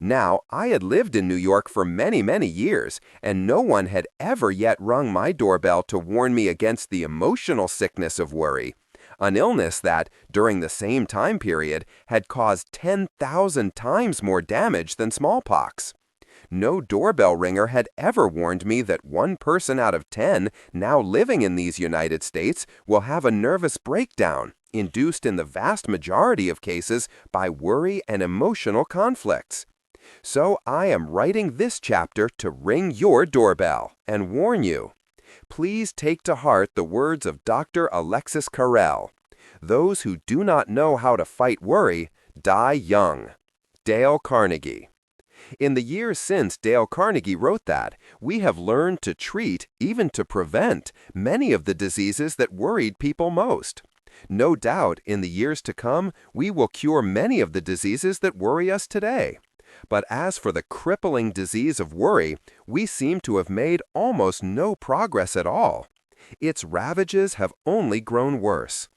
Speaker 1: Now, I had lived in New York for many, many years, and no one had ever yet rung my doorbell to warn me against the emotional sickness of worry, an illness that, during the same time period, had caused 10,000 times more damage than smallpox.
Speaker 2: No doorbell ringer had ever warned me that 1 person out of 10 now living in these United States will have a nervous breakdown, induced in the vast majority of cases by worry and emotional conflicts. So I am writing this chapter to ring your doorbell and warn you. Please take to heart the words of Dr. Alexis Carrel. Those who do not know how to fight worry die young. Dale Carnegie. In the years since Dale Carnegie wrote that, we have learned to treat, even to prevent, many of the diseases that worried people most. No doubt, in the years to come, we will cure many of the diseases that worry us today. But as for the crippling disease of worry, we seem to have made almost no progress at all. Its ravages have only grown worse.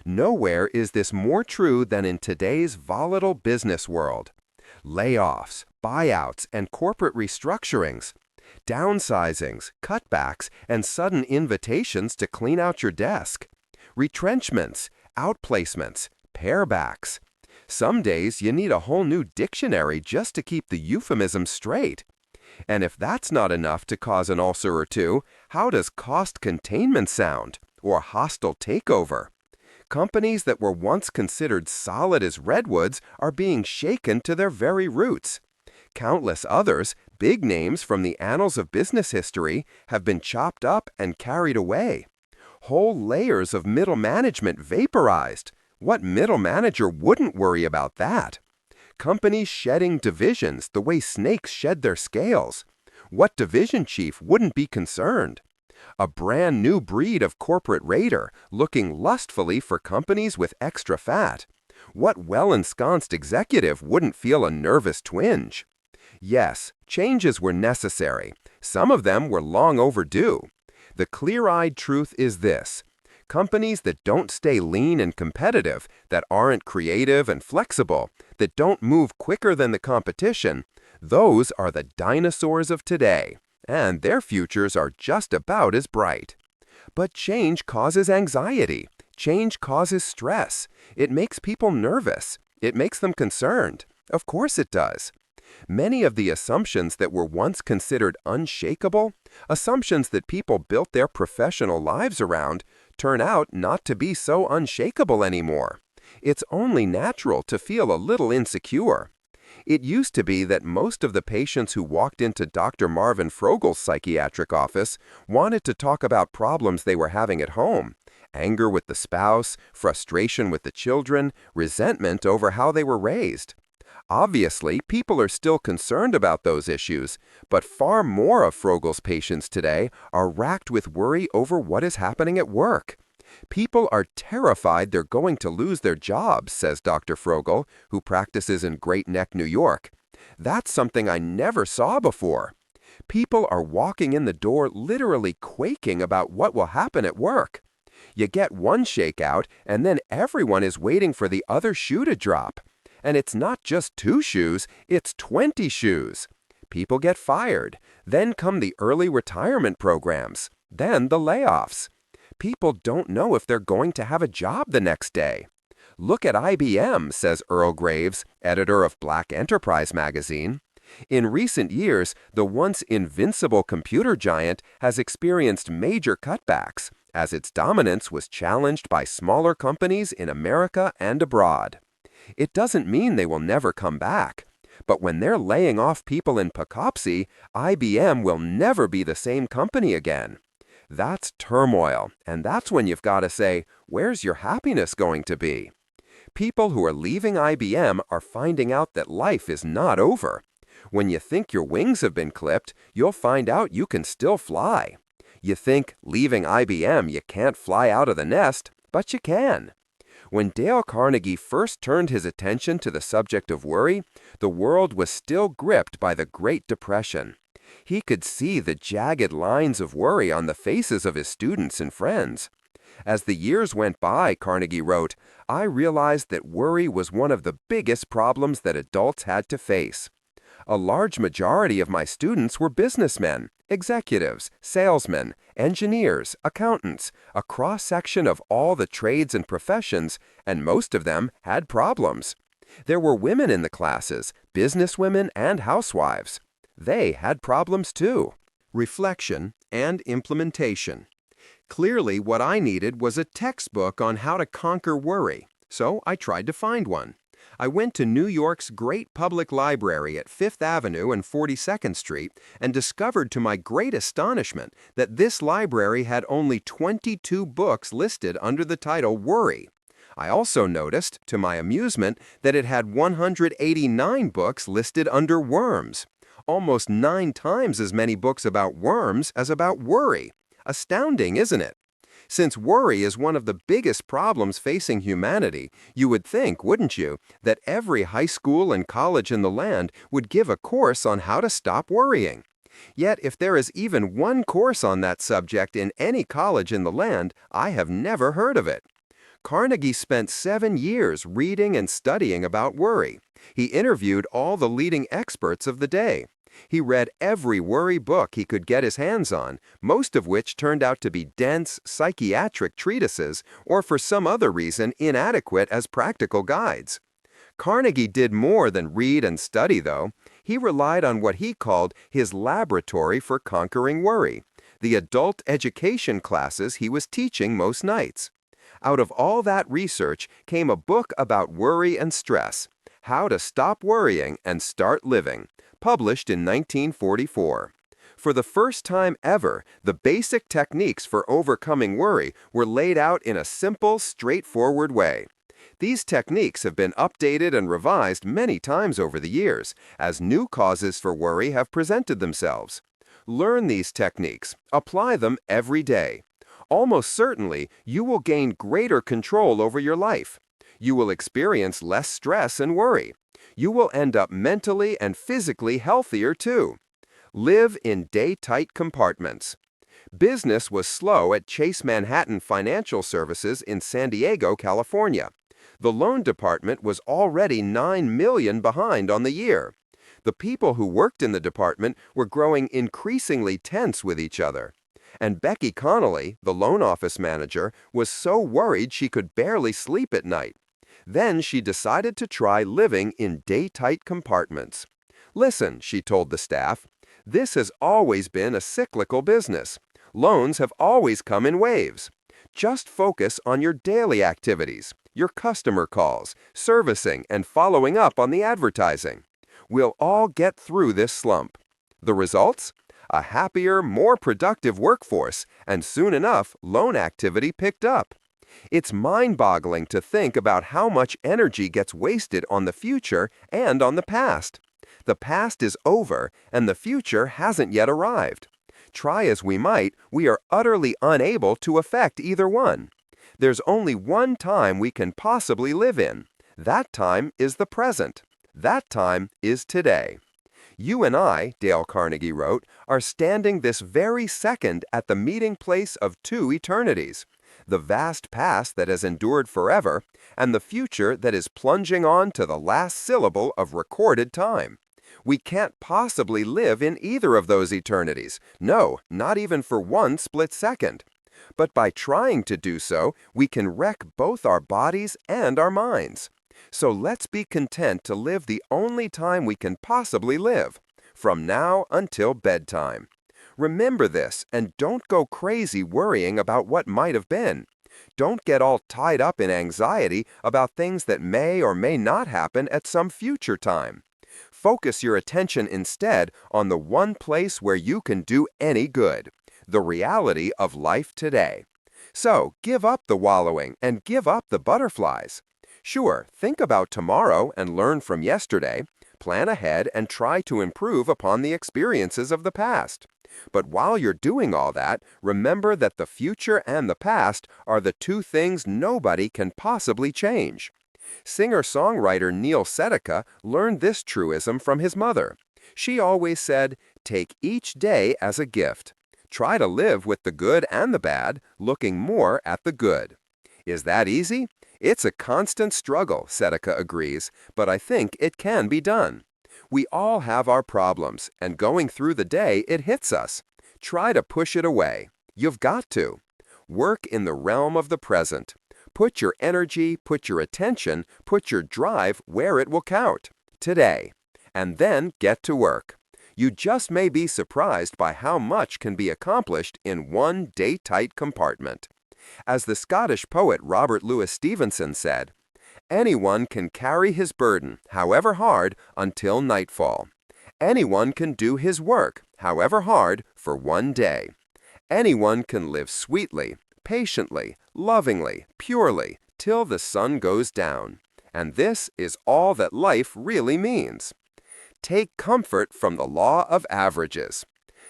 Speaker 2: Nowhere is this more true than in today's volatile business world. Layoffs, buyouts, and corporate restructurings, downsizings, cutbacks, and sudden invitations to clean out your desk, retrenchments, outplacements, parebacks. Some days you need a whole new dictionary just to keep the euphemisms straight. And if that's not enough to cause an ulcer or two, how does cost containment sound? Or hostile takeover? Companies that were once considered solid as redwoods are being shaken to their very roots. Countless others, big names from the annals of business history, have been chopped up and carried away. Whole layers of middle management vaporized. What middle manager wouldn't worry about that? Companies shedding divisions the way snakes shed their scales. What division chief wouldn't be concerned? A brand new breed of corporate raider looking lustfully for companies with extra fat. What well-ensconced executive wouldn't feel a nervous twinge? Yes, changes were necessary. Some of them were long overdue. The clear-eyed truth is this. Companies that don't stay lean and competitive, that aren't creative and flexible, that don't move quicker than the competition, those are the dinosaurs of today, and their futures are just about as bright. But change causes anxiety. Change causes stress. It makes people nervous. It makes them concerned. Of course it does. Many of the assumptions that were once considered unshakable, assumptions that people built their professional lives around, turn out not to be so unshakable anymore. It's only natural to feel a little insecure. It used to be that most of the patients who walked into Dr. Marvin Frogel's psychiatric office wanted to talk about problems they were having at home. Anger with the spouse, frustration with the children, resentment over how they were raised. Obviously, people are still concerned about those issues, but far more of Frogel's patients today are racked with worry over what is happening at work. People are terrified they're going to lose their jobs, says Dr. Frogel, who practices in Great Neck, New York. That's something I never saw before. People are walking in the door literally quaking about what will happen at work. You get one shakeout, and then everyone is waiting for the other shoe to drop. And it's not just 2 shoes, it's 20 shoes. People get fired. Then come the early retirement programs. Then the layoffs. People don't know if they're going to have a job the next day. Look at IBM, says Earl Graves, editor of Black Enterprise magazine. In recent years, the once invincible computer giant has experienced major cutbacks, as its dominance was challenged by smaller companies in America and abroad. It doesn't mean they will never come back. But when they're laying off people in Poughkeepsie, IBM will never be the same company again. That's turmoil, and that's when you've got to say, where's your happiness going to be? People who are leaving IBM are finding out that life is not over. When you think your wings have been clipped, you'll find out you can still fly. You think, leaving IBM, you can't fly out of the nest, but you can. When Dale Carnegie first turned his attention to the subject of worry, the world was still gripped by the Great Depression. He could see the jagged lines of worry on the faces of his students and friends. As the years went by, Carnegie wrote, I realized that worry was one of the biggest problems that adults had to face. A large majority of my students were businessmen, executives, salesmen, engineers, accountants, a cross-section of all the trades and professions, and most of them had problems. There were women in the classes, businesswomen and housewives. They had problems too.
Speaker 1: Reflection and implementation. Clearly, what I needed was a textbook on how to conquer worry, so I tried to find one. I went to New York's great public library at Fifth Avenue and 42nd Street and discovered to my great astonishment that this library had only 22 books listed under the title Worry. I also noticed, to my amusement, that it had 189 books listed under Worms. Almost 9 times as many books about worms as about worry. Astounding, isn't it? Since worry is one of the biggest problems facing humanity, you would think, wouldn't you, that every high school and college in the land would give a course on how to stop worrying. Yet, if there is even one course on that subject in any college in the land, I have never heard of it. Carnegie spent 7 years reading and studying about worry. He interviewed all the leading experts of the day. He read every worry book he could get his hands on, most of which turned out to be dense, psychiatric treatises or for some other reason inadequate as practical guides. Carnegie did more than read and study, though. He relied on what he called his laboratory for conquering worry, the adult education classes he was teaching most nights. Out of all that research came a book about worry and stress, How to Stop Worrying and Start Living, published in 1944. For the first time ever, the basic techniques for overcoming worry were laid out in a simple, straightforward way. These techniques have been updated and revised many times over the years, as new causes for worry have presented themselves. Learn these techniques, apply them every day. Almost certainly, you will gain greater control over your life. You will experience less stress and worry. You will end up mentally and physically healthier too. Live in day-tight compartments. Business was slow at Chase Manhattan Financial Services in San Diego, California. The loan department was already $9 million behind on the year. The people who worked in the department were growing increasingly tense with each other. And Becky Connolly, the loan office manager, was so worried she could barely sleep at night. Then she decided to try living in day-tight compartments. Listen, she told the staff, this has always been a cyclical business. Loans have always come in waves. Just focus on your daily activities, your customer calls, servicing, and following up on the advertising. We'll all get through this slump. The results? A happier, more productive workforce, and soon enough, loan activity picked up. It's mind-boggling to think about how much energy gets wasted on the future and on the past. The past is over, and the future hasn't yet arrived. Try as we might, we are utterly unable to affect either one. There's only one time we can possibly live in. That time is the present. That time is today. You and I, Dale Carnegie wrote, are standing this very second at the meeting place of 2 eternities. The vast past that has endured forever, and the future that is plunging on to the last syllable of recorded time. We can't possibly live in either of those eternities, no, not even for one split second. But by trying to do so, we can wreck both our bodies and our minds. So let's be content to live the only time we can possibly live, from now until bedtime. Remember this, and don't go crazy worrying about what might have been. Don't get all tied up in anxiety about things that may or may not happen at some future time. Focus your attention instead on the one place where you can do any good, the reality of life today. So give up the wallowing and give up the butterflies. Sure, think about tomorrow and learn from yesterday. Plan ahead and try to improve upon the experiences of the past. But while you're doing all that, remember that the future and the past are the 2 things nobody can possibly change. Singer-songwriter Neil Sedaka learned this truism from his mother. She always said, "Take each day as a gift. Try to live with the good and the bad, looking more at the good." Is that easy? It's a constant struggle, Sedaka agrees, but I think it can be done. We all have our problems, and going through the day, it hits us. Try to push it away. You've got to. Work in the realm of the present. Put your energy, put your attention, put your drive where it will count, today. And then get to work.
Speaker 2: You just may be surprised by how much can be accomplished in one day-tight compartment. As the Scottish poet Robert Louis Stevenson said, "Anyone can carry his burden, however hard, until nightfall. Anyone can do his work, however hard, for one day. Anyone can live sweetly, patiently, lovingly, purely, till the sun goes down. And this is all that life really means." Take comfort from the law of averages.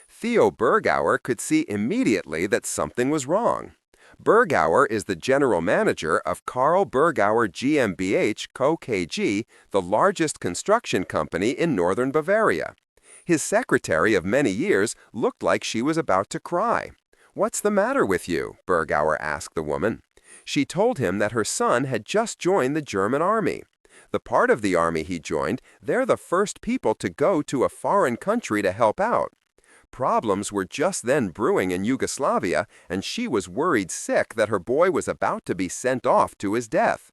Speaker 2: Theo Bergauer could see immediately that something was wrong. Bergauer is the general manager of Carl Bergauer GmbH Co. KG, the largest construction company in northern Bavaria. His secretary of many years looked like she was about to cry. "What's the matter with you?" Bergauer asked the woman. She told him that her son had just joined the German army. The part of the army he joined, they're the first people to go to a foreign country to help out. Problems were just then brewing in Yugoslavia, and she was worried sick that her boy was about to be sent off to his death.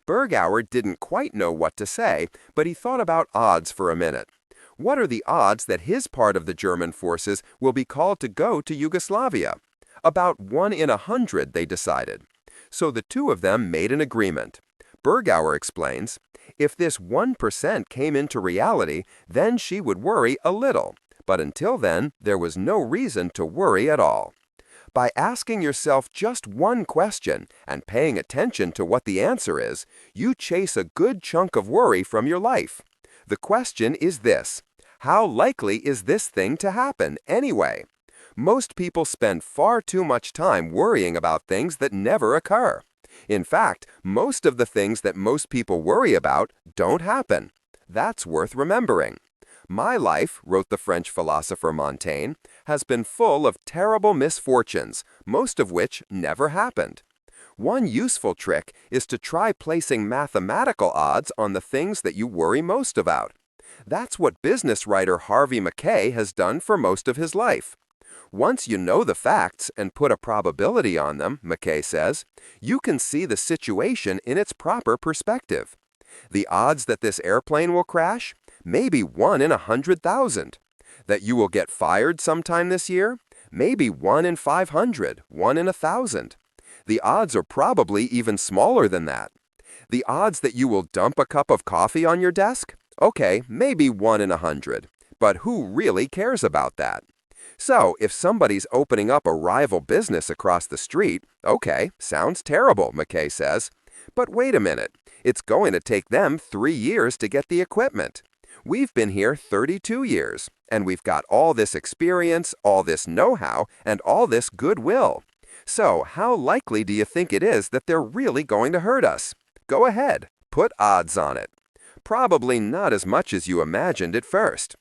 Speaker 2: Bergauer didn't quite know what to say, but he thought about odds for a minute. What are the odds that his part of the German forces will be called to go to Yugoslavia? About 1 in 100, they decided. So the two of them made an agreement. Bergauer explains, "If this 1% came into reality, then she would worry a little. But until then, there was no reason to worry at all." By asking yourself just one question and paying attention to what the answer is, you chase a good chunk of worry from your life. The question is this: how likely is this thing to happen anyway? Most people spend far too much time worrying about things that never occur. In fact, most of the things that most people worry about don't happen. That's worth remembering. "My life," wrote the French philosopher Montaigne, "has been full of terrible misfortunes, most of which never happened." One useful trick is to try placing mathematical odds on the things that you worry most about. That's what business writer Harvey Mackay has done for most of his life. Once you know the facts and put a probability on them, Mackay says, you can see the situation in its proper perspective. The odds that this airplane will crash? Maybe 1 in 100,000. That you will get fired sometime this year? Maybe 1 in 500, 1 in 1,000. The odds are probably even smaller than that. The odds that you will dump a cup of coffee on your desk? Okay, maybe 1 in 100. But who really cares about that? So, if somebody's opening up a rival business across the street, okay, sounds terrible, Mackay says. But wait a minute, it's going to take them 3 years to get the equipment. We've been here 32 years, and we've got all this experience, all this know-how, and all this goodwill. So, how likely do you think it is that they're really going to hurt us? Go ahead, put odds on it. Probably not as much as you imagined at first.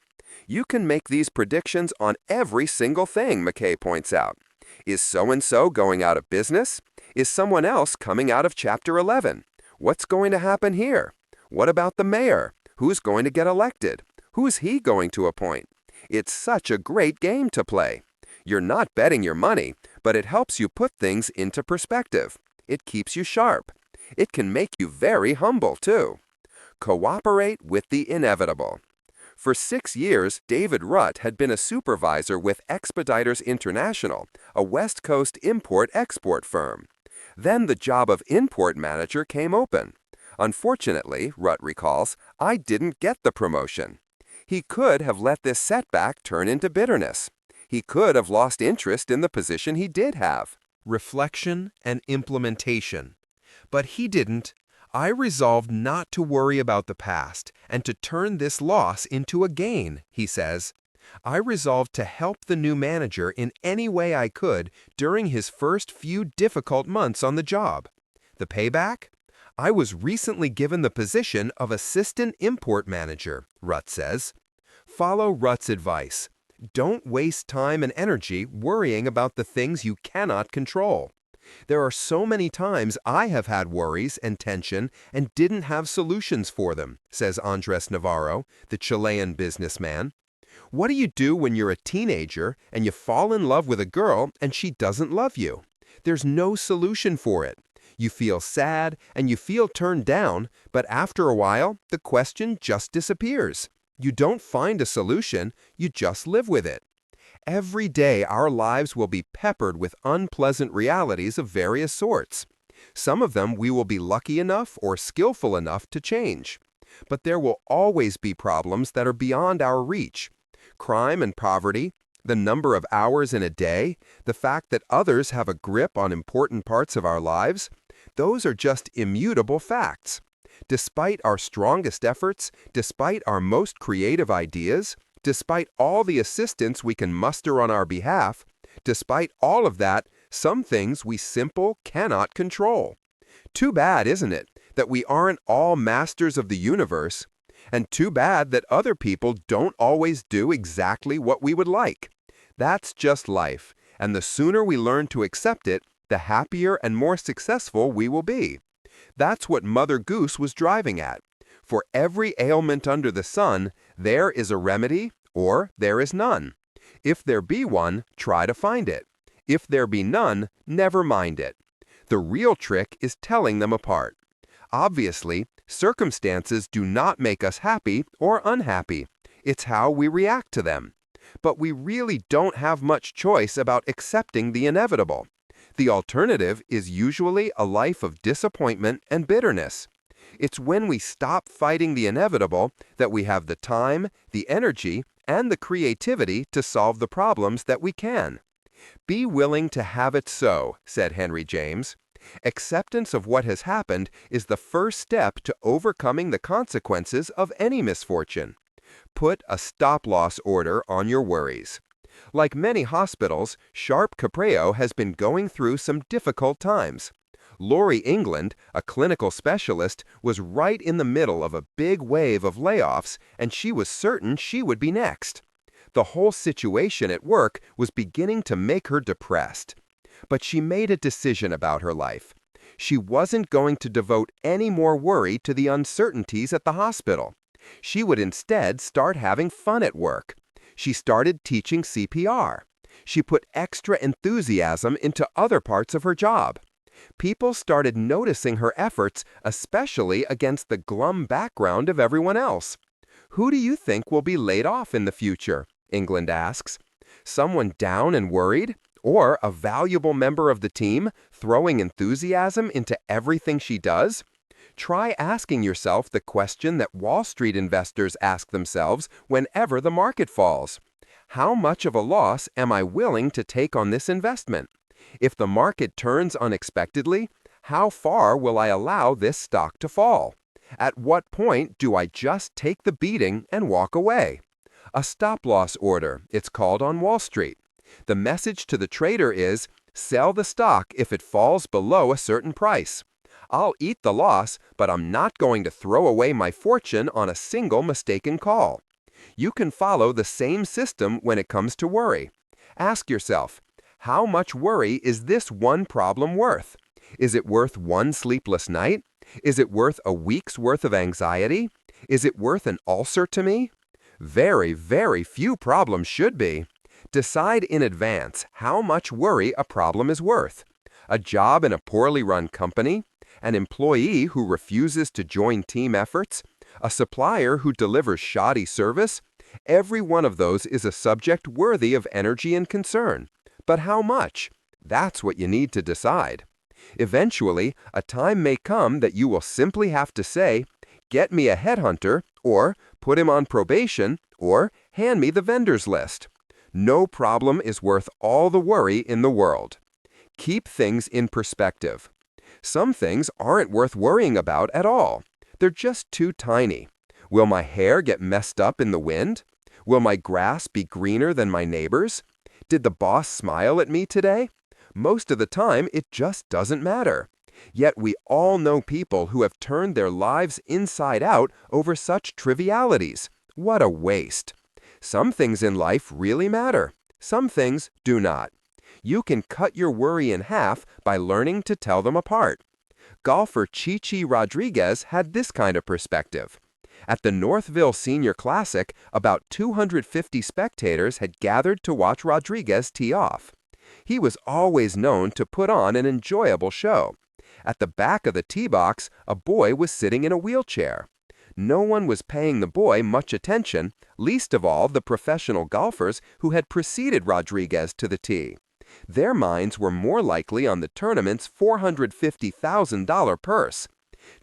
Speaker 2: You can make these predictions on every single thing, Mackay points out. Is so-and-so going out of business? Is someone else coming out of Chapter 11? What's going to happen here? What about the mayor? Who's going to get elected? Who's he going to appoint? It's such a great game to play. You're not betting your money, but it helps you put things into perspective. It keeps you sharp. It can make you very humble, too. Cooperate with the inevitable. For 6 years, David Rutt had been a supervisor with Expeditors International, a West Coast import-export firm. Then the job of import manager came open. Unfortunately, Rutt recalls, I didn't get the promotion. He could have let this setback turn into bitterness. He could have lost interest in the position he did have.
Speaker 1: Reflection and implementation. But he didn't. I resolved not to worry about the past and to turn this loss into a gain, he says. I resolved to help the new manager in any way I could during his first few difficult months on the job. The payback? I was recently given the position of assistant import manager, Rutt says. Follow Rutt's advice. Don't waste time and energy worrying about the things you cannot control. There are so many times I have had worries and tension and didn't have solutions for them, says Andres Navarro, the Chilean businessman. What do you do when you're a teenager and you fall in love with a girl and she doesn't love you? There's no solution for it. You feel sad and you feel turned down, but after a while, the question just disappears. You don't find a solution, you just live with it. Every day our lives will be peppered with unpleasant realities of various sorts. Some of them we will be lucky enough or skillful enough to change. But there will always be problems that are beyond our reach. Crime and poverty, the number of hours in a day, the fact that others have a grip on important parts of our lives, those are just immutable facts. Despite our strongest efforts, despite our most creative ideas, despite all the assistance we can muster on our behalf, despite all of that, some things we simply cannot control. Too bad, isn't it, that we aren't all masters of the universe? And too bad that other people don't always do exactly what we would like. That's just life, and the sooner we learn to accept it, the happier and more successful we will be. That's what Mother Goose was driving at. For every ailment under the sun, there is a remedy, or there is none. If there be one, try to find it. If there be none, never mind it. The real trick is telling them apart. Obviously, circumstances do not make us happy or unhappy. It's how we react to them. But we really don't have much choice about accepting the inevitable. The alternative is usually a life of disappointment and bitterness. It's when we stop fighting the inevitable that we have the time, the energy, and the creativity to solve the problems that we can. Be willing to have it so, said Henry James. Acceptance of what has happened is the first step to overcoming the consequences of any misfortune. Put a stop-loss order on your worries. Like many hospitals, Sharp Capreo has been going through some difficult times. Laurie England, a clinical specialist, was right in the middle of a big wave of layoffs, and she was certain she would be next. The whole situation at work was beginning to make her depressed. But she made a decision about her life. She wasn't going to devote any more worry to the uncertainties at the hospital. She would instead start having fun at work. She started teaching CPR. She put extra enthusiasm into other parts of her job. People started noticing her efforts, especially against the glum background of everyone else. Who do you think will be laid off in the future? England asks. Someone down and worried? Or a valuable member of the team throwing enthusiasm into everything she does? Try asking yourself the question that Wall Street investors ask themselves whenever the market falls. How much of a loss am I willing to take on this investment? If the market turns unexpectedly, how far will I allow this stock to fall? At what point do I just take the beating and walk away? A stop-loss order, it's called on Wall Street. The message to the trader is, sell the stock if it falls below a certain price. I'll eat the loss, but I'm not going to throw away my fortune on a single mistaken call. You can follow the same system when it comes to worry. Ask yourself, how much worry is this one problem worth? Is it worth one sleepless night? Is it worth a week's worth of anxiety? Is it worth an ulcer to me? Very, very few problems should be. Decide in advance how much worry a problem is worth. A job in a poorly run company? An employee who refuses to join team efforts? A supplier who delivers shoddy service? Every one of those is a subject worthy of energy and concern. But how much? That's what you need to decide. Eventually, a time may come that you will simply have to say, get me a headhunter, or put him on probation, or hand me the vendors list. No problem is worth all the worry in the world. Keep things in perspective. Some things aren't worth worrying about at all. They're just too tiny. Will my hair get messed up in the wind? Will my grass be greener than my neighbor's? Did the boss smile at me today? Most of the time, it just doesn't matter. Yet we all know people who have turned their lives inside out over such trivialities. What a waste. Some things in life really matter. Some things do not. You can cut your worry in half by learning to tell them apart. Golfer Chi Rodriguez had this kind of perspective. At the Northville Senior Classic, about 250 spectators had gathered to watch Rodriguez tee off. He was always known to put on an enjoyable show. At the back of the tee box, a boy was sitting in a wheelchair.
Speaker 2: No one was paying the boy much attention, least of all the professional golfers who had preceded Rodriguez to the tee. Their minds were more likely on the tournament's $450,000 purse.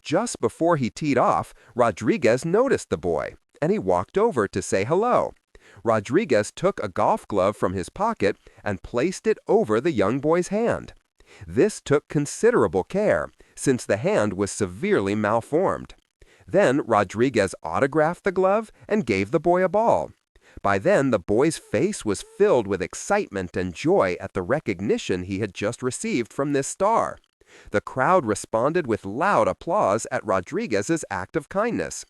Speaker 2: Just before he teed off, Rodriguez noticed the boy, and he walked over to say hello. Rodriguez took a golf glove from his pocket and placed it over the young boy's hand. This took considerable care, since the hand was severely malformed. Then Rodriguez autographed the glove and gave the boy a ball. By then, the boy's face was filled with excitement and joy at the recognition he had just received from this star. The crowd responded with loud applause at Rodriguez's act of kindness.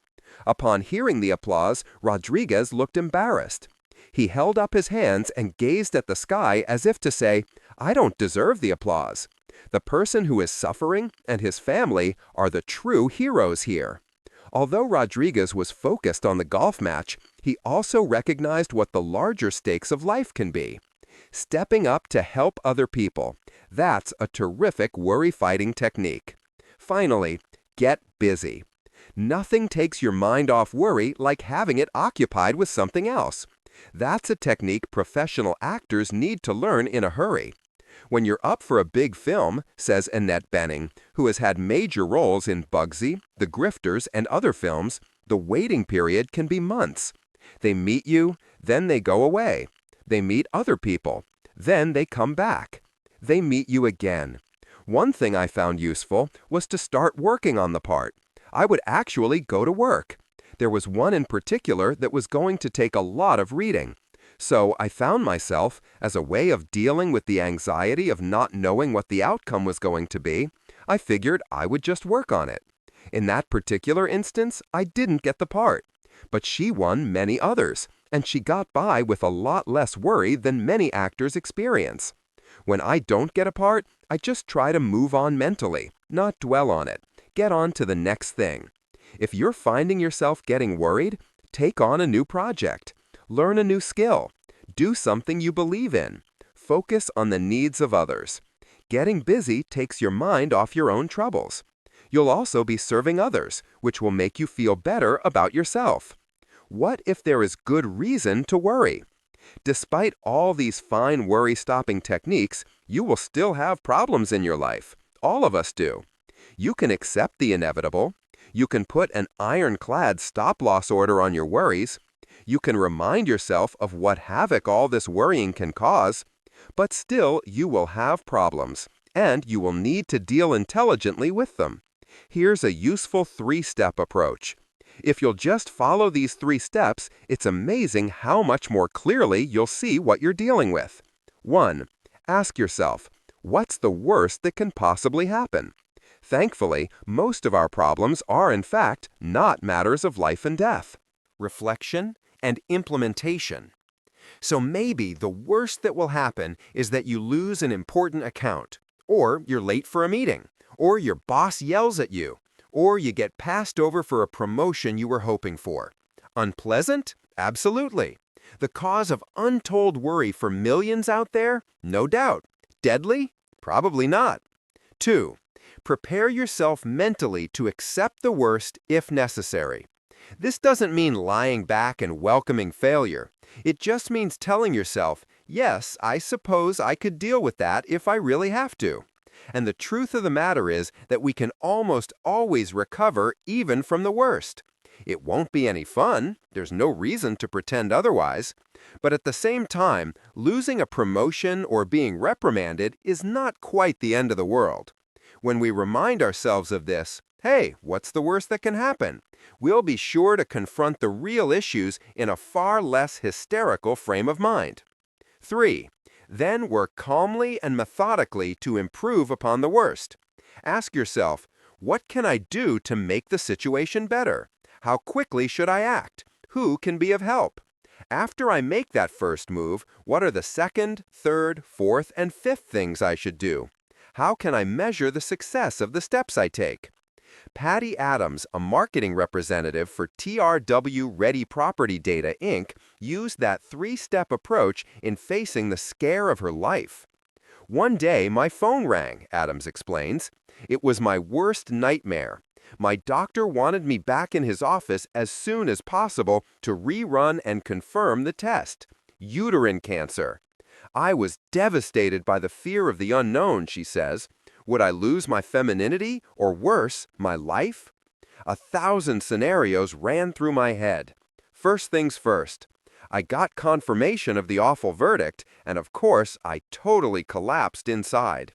Speaker 2: Upon hearing the applause, Rodriguez looked embarrassed. He held up his hands and gazed at the sky as if to say, "I don't deserve the applause." The person who is suffering and his family are the true heroes here. Although Rodriguez was focused on the golf match, he also recognized what the larger stakes of life can be. Stepping up to help other people. That's a terrific worry-fighting technique. Finally, get busy. Nothing takes your mind off worry like having it occupied with something else. That's a technique professional actors need to learn in a hurry. When you're up for a big film, says Annette Bening, who has had major roles in Bugsy, The Grifters, and other films, the waiting period can be months. They meet you, then they go away. They meet other people, then they come back. They meet you again. One thing I found useful was to start working on the part. I would actually go to work. There was one in particular that was going to take a lot of reading. So I found myself, as a way of dealing with the anxiety of not knowing what the outcome was going to be, I figured I would just work on it. In that particular instance, I didn't get the part. But she won many others, and she got by with a lot less worry than many actors experience. When I don't get a part, I just try to move on mentally, not dwell on it. Get on to the next thing. If you're finding yourself getting worried, take on a new project. Learn a new skill. Do something you believe in. Focus on the needs of others. Getting busy takes your mind off your own troubles. You'll also be serving others, which will make you feel better about yourself. What if there is good reason to worry? Despite all these fine worry-stopping techniques, you will still have problems in your life. All of us do. You can accept the inevitable. You can put an ironclad stop-loss order on your worries. You can remind yourself of what havoc all this worrying can cause. But still, you will have problems, and you will need to deal intelligently with them. Here's a useful 3-step approach. If you'll just follow these 3 steps, it's amazing how much more clearly you'll see what you're dealing with. 1. Ask yourself, what's the worst that can possibly happen? Thankfully, most of our problems are, in fact, not matters of life and death.
Speaker 1: Reflection and implementation. So maybe the worst that will happen is that you lose an important account, or you're late for a meeting, or your boss yells at you, or you get passed over for a promotion you were hoping for. Unpleasant? Absolutely. The cause of untold worry for millions out there? No doubt. Deadly? Probably not. 2. Prepare yourself mentally to accept the worst if necessary. This doesn't mean lying back and welcoming failure. It just means telling yourself, yes, I suppose I could deal with that if I really have to. And the truth of the matter is that we can almost always recover even from the worst. It won't be any fun. There's no reason to pretend otherwise. But at the same time, losing a promotion or being reprimanded is not quite the end of the world. When we remind ourselves of this, hey, what's the worst that can happen? We'll be sure to confront the real issues in a far less hysterical frame of mind. 3. Then work calmly and methodically to improve upon the worst. Ask yourself, what can I do to make the situation better? How quickly should I act? Who can be of help? After I make that first move, what are the second, third, fourth, and fifth things I should do? How can I measure the success of the steps I take? Patty Adams, a marketing representative for TRW Ready Property Data, Inc., used that 3-step approach in facing the scare of her life. One day, my phone rang, Adams explains. It was my worst nightmare. My doctor wanted me back in his office as soon as possible to rerun and confirm the test. Uterine cancer. I was devastated by the fear of the unknown, she says. Would I lose my femininity, or worse, my life? 1,000 scenarios ran through my head. First things first. I got confirmation of the awful verdict, and of course, I totally collapsed inside.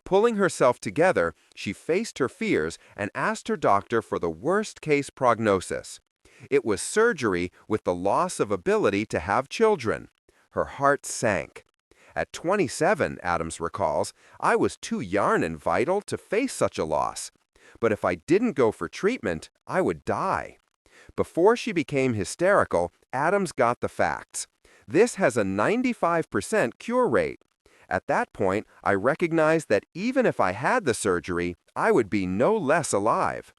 Speaker 1: Pulling herself together, she faced her fears and asked her doctor for the worst-case prognosis. It was surgery with the loss of ability to have children. Her heart sank. At 27, Adams recalls, I was too young and vital to face such a loss. But if I didn't go for treatment, I would die. Before she became hysterical, Adams got the facts. This has a 95% cure rate. At that point, I recognized that even if I had the surgery, I would be no less alive.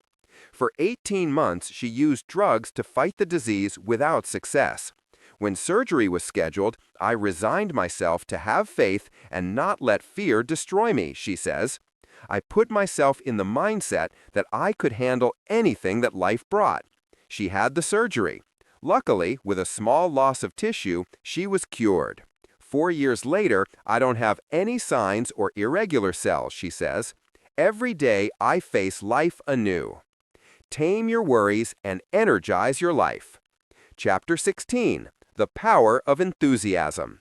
Speaker 1: For 18 months, she used drugs to fight the disease without success. When surgery was scheduled, I resigned myself to have faith and not let fear destroy me, she says. I put myself in the mindset that I could handle anything that life brought. She had the surgery. Luckily, with a small loss of tissue, she was cured. 4 years later, I don't have any signs or irregular cells, she says. Every day, I face life anew. Tame your worries and energize your life. Chapter 16. The Power of Enthusiasm.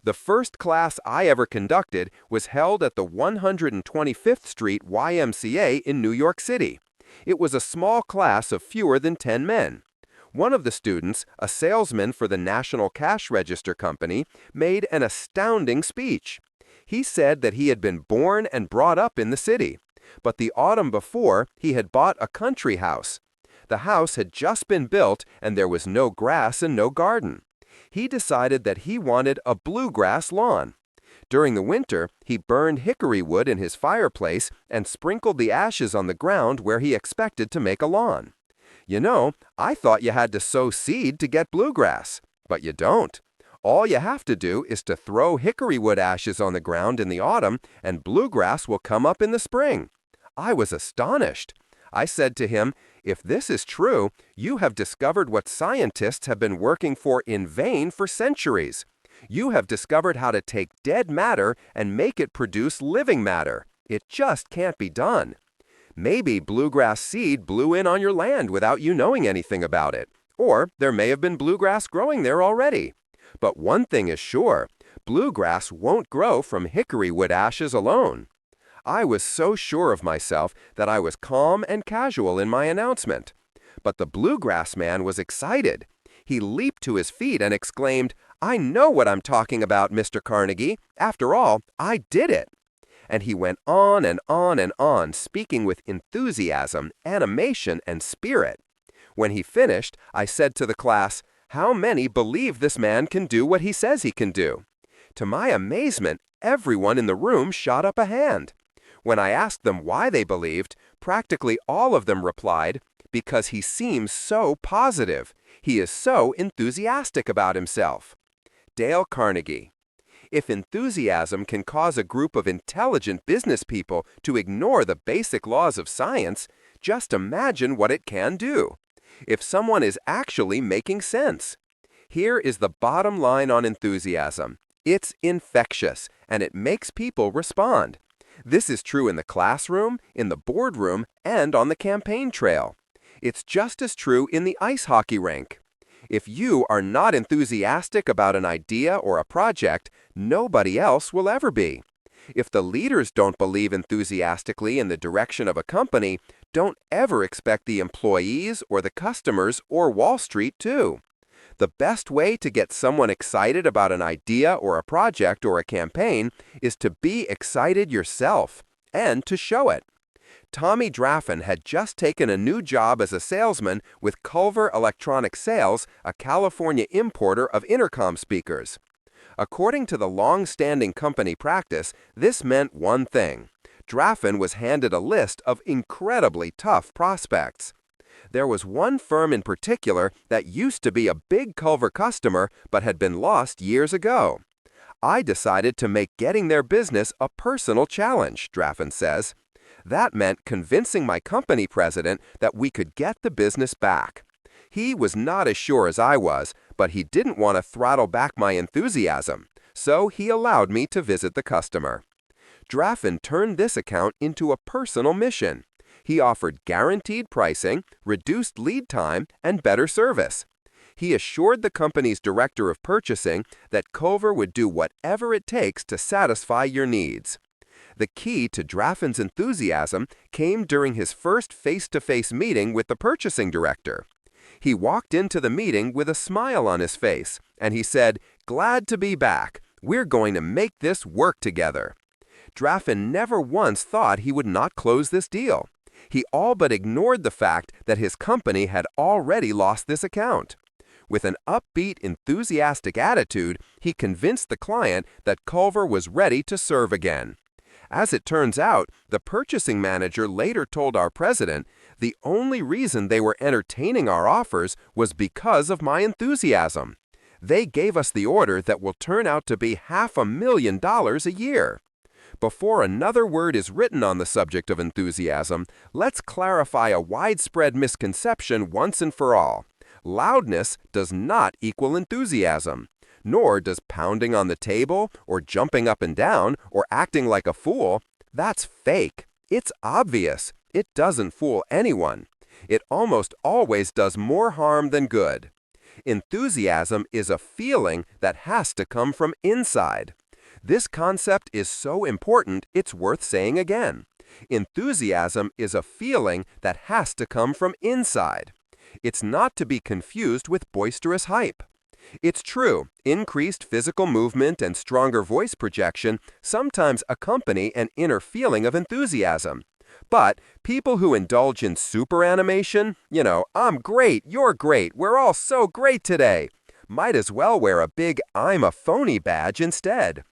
Speaker 1: The first class I ever conducted was held at the 125th Street YMCA in New York City. It was a small class of fewer than 10 men. One of the students, a salesman for the National Cash Register Company, made an astounding speech. He said that he had been born and brought up in the city, but the autumn before, he had bought a country house. The house had just been built, and there was no grass and no garden. He decided that he wanted a bluegrass lawn. During the winter, he burned hickory wood in his fireplace and sprinkled the ashes on the ground where he expected to make a lawn. You know, I thought you had to sow seed to get bluegrass, but you don't. All you have to do is to throw hickory wood ashes on the ground in the autumn, and bluegrass will come up in the spring. I was astonished. I said to him, if this is true, you have discovered what scientists have been working for in vain for centuries. You have discovered how to take dead matter and make it produce living matter. It just can't be done. Maybe bluegrass seed blew in on your land without you knowing anything about it. Or there may have been bluegrass growing there already. But one thing is sure, bluegrass won't grow from hickory wood ashes alone. I was so sure of myself that I was calm and casual in my announcement. But the bluegrass man was excited. He leaped to his feet and exclaimed, I know what I'm talking about, Mr. Carnegie. After all, I did it. And he went on and on and on, speaking with enthusiasm, animation, and spirit. When he finished, I said to the class, how many believe this man can do what he says he can do? To my amazement, everyone in the room shot up a hand. When I asked them why they believed, practically all of them replied, because he seems so positive. He is so enthusiastic about himself. Dale Carnegie. If enthusiasm can cause a group of intelligent business people to ignore the basic laws of science, just imagine what it can do. If someone is actually making sense. Here is the bottom line on enthusiasm. It's infectious, and it makes people respond. This is true in the classroom, in the boardroom, and on the campaign trail. It's just as true in the ice hockey rink. If you are not enthusiastic about an idea or a project, nobody else will ever be. If the leaders don't believe enthusiastically in the direction of a company, don't ever expect the employees or the customers or Wall Street to. The best way to get someone excited about an idea or a project or a campaign is to be excited yourself and to show it. Tommy Draffin had just taken a new job as a salesman with Culver Electronic Sales, a California importer of intercom speakers. According to the long-standing company practice, this meant one thing. Draffin was handed a list of incredibly tough prospects. There was one firm in particular that used to be a big Culver customer but had been lost years ago. I decided to make getting their business a personal challenge, Draffin says.
Speaker 2: That meant convincing my company president that we could get the business back. He was not as sure as I was, but he didn't want to throttle back my enthusiasm, so he allowed me to visit the customer. Draffin turned this account into a personal mission. He offered guaranteed pricing, reduced lead time, and better service. He assured the company's director of purchasing that Culver would do whatever it takes to satisfy your needs. The key to Draffin's enthusiasm came during his first face-to-face meeting with the purchasing director. He walked into the meeting with a smile on his face, and he said, "Glad to be back. We're going to make this work together." Draffin never once thought he would not close this deal. He all but ignored the fact that his company had already lost this account. With an upbeat, enthusiastic attitude, he convinced the client that Culver was ready to serve again. As it turns out, the purchasing manager later told our president, the only reason they were entertaining our offers was because of my enthusiasm. They gave us the order that will turn out to be $500,000 a year. Before another word is written on the subject of enthusiasm, let's clarify a widespread misconception once and for all. Loudness does not equal enthusiasm, nor does pounding on the table or jumping up and down or acting like a fool. That's fake. It's obvious. It doesn't fool anyone. It almost always does more harm than good. Enthusiasm is a feeling that has to come from inside. This concept is so important, it's worth saying again. Enthusiasm is a feeling that has to come from inside. It's not to be confused with boisterous hype. It's true, increased physical movement and stronger voice projection sometimes accompany an inner feeling of enthusiasm. But people who indulge in super animation, I'm great, you're great, we're all so great today, might as well wear a big I'm a phony badge instead.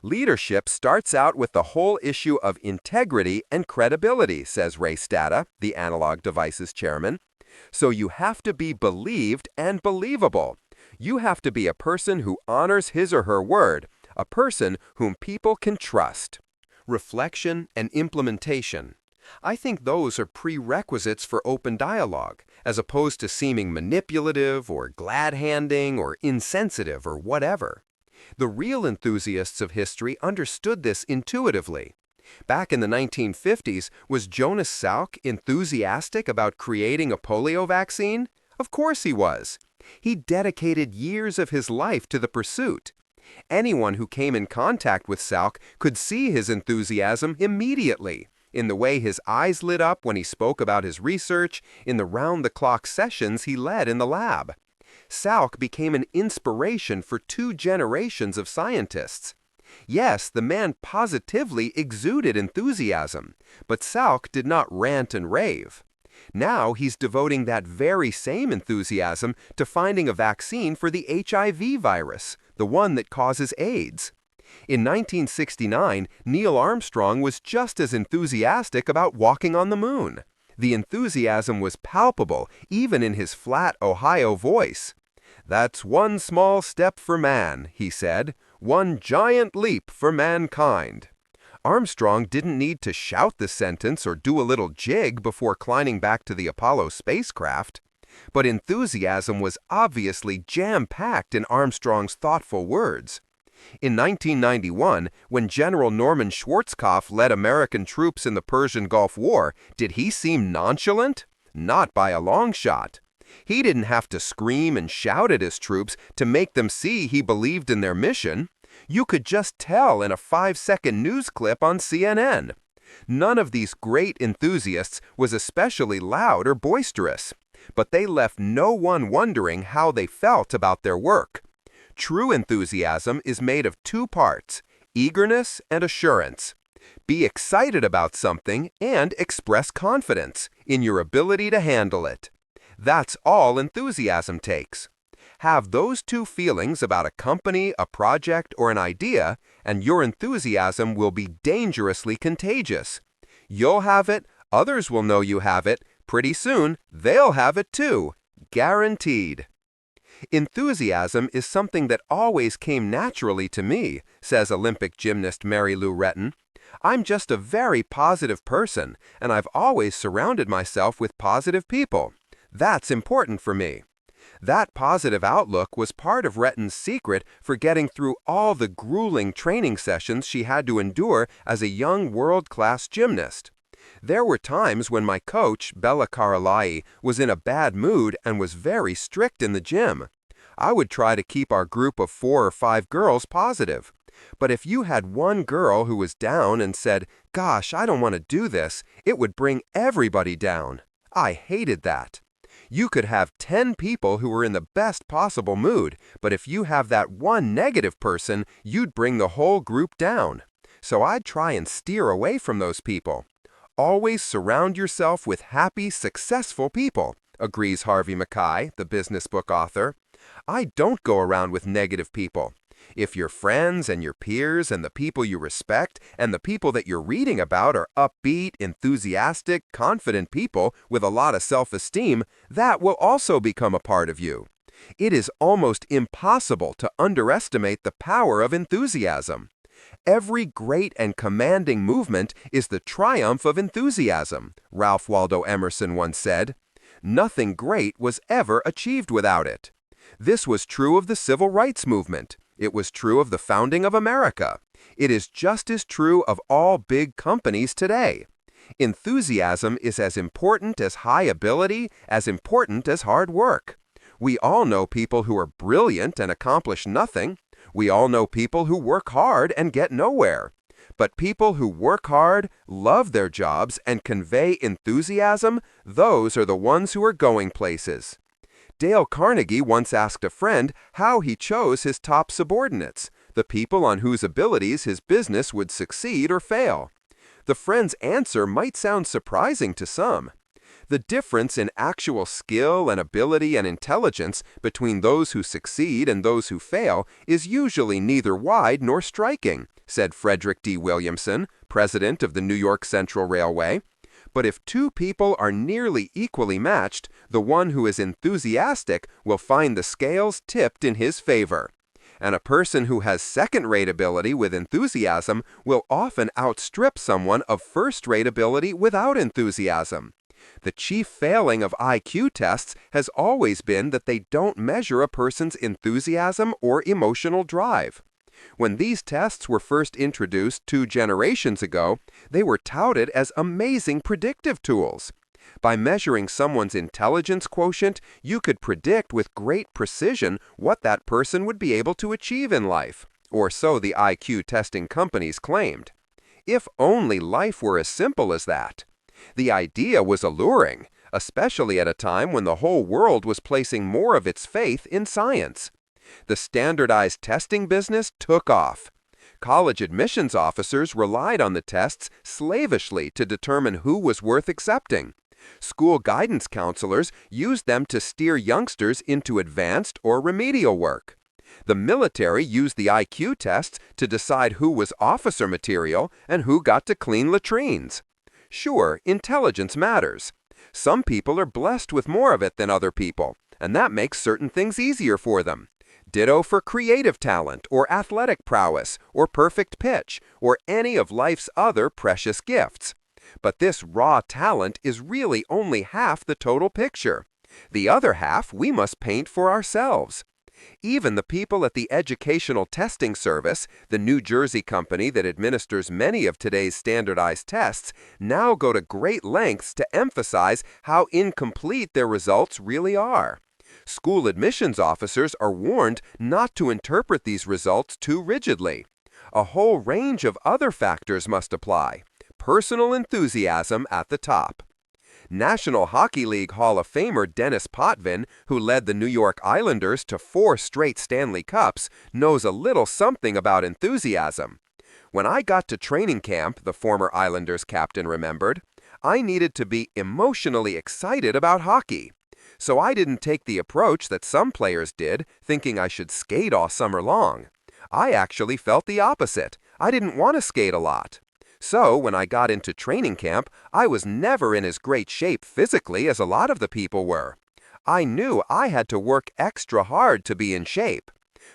Speaker 2: Leadership starts out with the whole issue of integrity and credibility, says Ray Stata, the Analog Devices chairman. So you have to be believed and believable. You have to be a person who honors his or her word, a person whom people can trust. Reflection and implementation. I think those are prerequisites for open dialogue, as opposed to seeming manipulative or glad-handing or insensitive or whatever. The real enthusiasts of history understood this intuitively. Back in the 1950s, was Jonas Salk enthusiastic about creating a polio vaccine? Of course he was. He dedicated years of his life to the pursuit. Anyone who came in contact with Salk could see his enthusiasm immediately, in the way his eyes lit up when he spoke about his research, in the round-the-clock sessions he led in the lab. Salk became an inspiration for 2 generations of scientists. Yes, the man positively exuded enthusiasm, but Salk did not rant and rave. Now he's devoting that very same enthusiasm to finding a vaccine for the HIV virus, the one that causes AIDS. In 1969, Neil Armstrong was just as enthusiastic about walking on the moon. The enthusiasm was palpable, even in his flat Ohio voice. "That's one small step for man," he said, "one giant leap for mankind." Armstrong didn't need to shout the sentence or do a little jig before climbing back to the Apollo spacecraft. But enthusiasm was obviously jam-packed in Armstrong's thoughtful words. In 1991, when General Norman Schwarzkopf led American troops in the Persian Gulf War, did he seem nonchalant? Not by a long shot. He didn't have to scream and shout at his troops to make them see he believed in their mission. You could just tell in a 5-second news clip on CNN. None of these great enthusiasts was especially loud or boisterous, but they left no one wondering how they felt about their work. True enthusiasm is made of 2 parts, eagerness and assurance. Be excited about something and express confidence in your ability to handle it. That's all enthusiasm takes. Have those 2 feelings about a company, a project, or an idea, and your enthusiasm will be dangerously contagious. You'll have it, others will know you have it, pretty soon they'll have it too. Guaranteed. Enthusiasm is something that always came naturally to me, says Olympic gymnast Mary Lou Retton. I'm just a very positive person, and I've always surrounded myself with positive people. That's important for me. That positive outlook was part of Retton's secret for getting through all the grueling training sessions she had to endure as a young world-class gymnast. There were times when my coach, Bella Carolai, was in a bad mood and was very strict in the gym. I would try to keep our group of 4 or 5 girls positive. But if you had one girl who was down and said, "Gosh, I don't want to do this," it would bring everybody down. I hated that. You could have 10 people who were in the best possible mood, but if you have that one negative person, you'd bring the whole group down. So I'd try and steer away from those people. Always surround yourself with happy, successful people, agrees Harvey Mackay, the business book author. I don't go around with negative people. If your friends and your peers and the people you respect and the people that you're reading about are upbeat, enthusiastic, confident people with a lot of self-esteem, that will also become a part of you. It is almost impossible to underestimate the power of enthusiasm. Every great and commanding movement is the triumph of enthusiasm, Ralph Waldo Emerson once said. Nothing great was ever achieved without it. This was true of the civil rights movement. It was true of the founding of America. It is just as true of all big companies today. Enthusiasm is as important as high ability, as important as hard work. We all know people who are brilliant and accomplish nothing. We all know people who work hard and get nowhere. But people who work hard, love their jobs, and convey enthusiasm, those are the ones who are going places. Dale Carnegie once asked a friend how he chose his top subordinates, the people on whose abilities his business would succeed or fail. The friend's answer might sound surprising to some. The difference in actual skill and ability and intelligence between those who succeed and those who fail is usually neither wide nor striking, said Frederick D. Williamson, president of the New York Central Railway. But if 2 people are nearly equally matched, the one who is enthusiastic will find the scales tipped in his favor. And a person who has second-rate ability with enthusiasm will often outstrip someone of first-rate ability without enthusiasm. The chief failing of IQ tests has always been that they don't measure a person's enthusiasm or emotional drive. When these tests were first introduced 2 generations ago, they were touted as amazing predictive tools. By measuring someone's intelligence quotient, you could predict with great precision what that person would be able to achieve in life, or so the IQ testing companies claimed. If only life were as simple as that. The idea was alluring, especially at a time when the whole world was placing more of its faith in science. The standardized testing business took off. College admissions officers relied on the tests slavishly to determine who was worth accepting. School guidance counselors used them to steer youngsters into advanced or remedial work. The military used the IQ tests to decide who was officer material and who got to clean latrines. Sure, intelligence matters. Some people are blessed with more of it than other people, and that makes certain things easier for them. Ditto for creative talent, or athletic prowess, or perfect pitch, or any of life's other precious gifts. But this raw talent is really only half the total picture. The other half we must paint for ourselves. Even the people at the Educational Testing Service, the New Jersey company that administers many of today's standardized tests, now go to great lengths to emphasize how incomplete their results really are. School admissions officers are warned not to interpret these results too rigidly. A whole range of other factors must apply. Personal enthusiasm at the top. National Hockey League Hall of Famer Dennis Potvin, who led the New York Islanders to 4 straight Stanley Cups, knows a little something about enthusiasm. When I got to training camp, the former Islanders captain remembered, I needed to be emotionally excited about hockey. So I didn't take the approach that some players did, thinking I should skate all summer long. I actually felt the opposite. I didn't want to skate a lot. So when I got into training camp, I was never in as great shape physically as a lot of the people were. I knew I had to work extra hard to be in shape.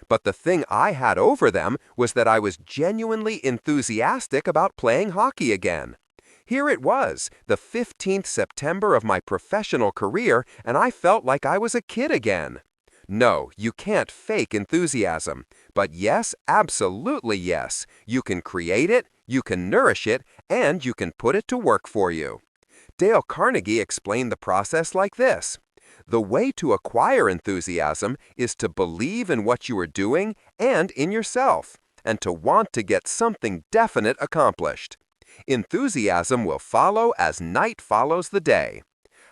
Speaker 2: But the thing I had over them was that I was genuinely enthusiastic about playing hockey again. Here it was, the 15th September of my professional career, and I felt like I was a kid again. No, you can't fake enthusiasm. But yes, absolutely yes, you can create it, you can nourish it, and you can put it to work for you. Dale Carnegie explained the process like this. The way to acquire enthusiasm is to believe in what you are doing and in yourself, and to want to get something definite accomplished. Enthusiasm will follow as night follows the day.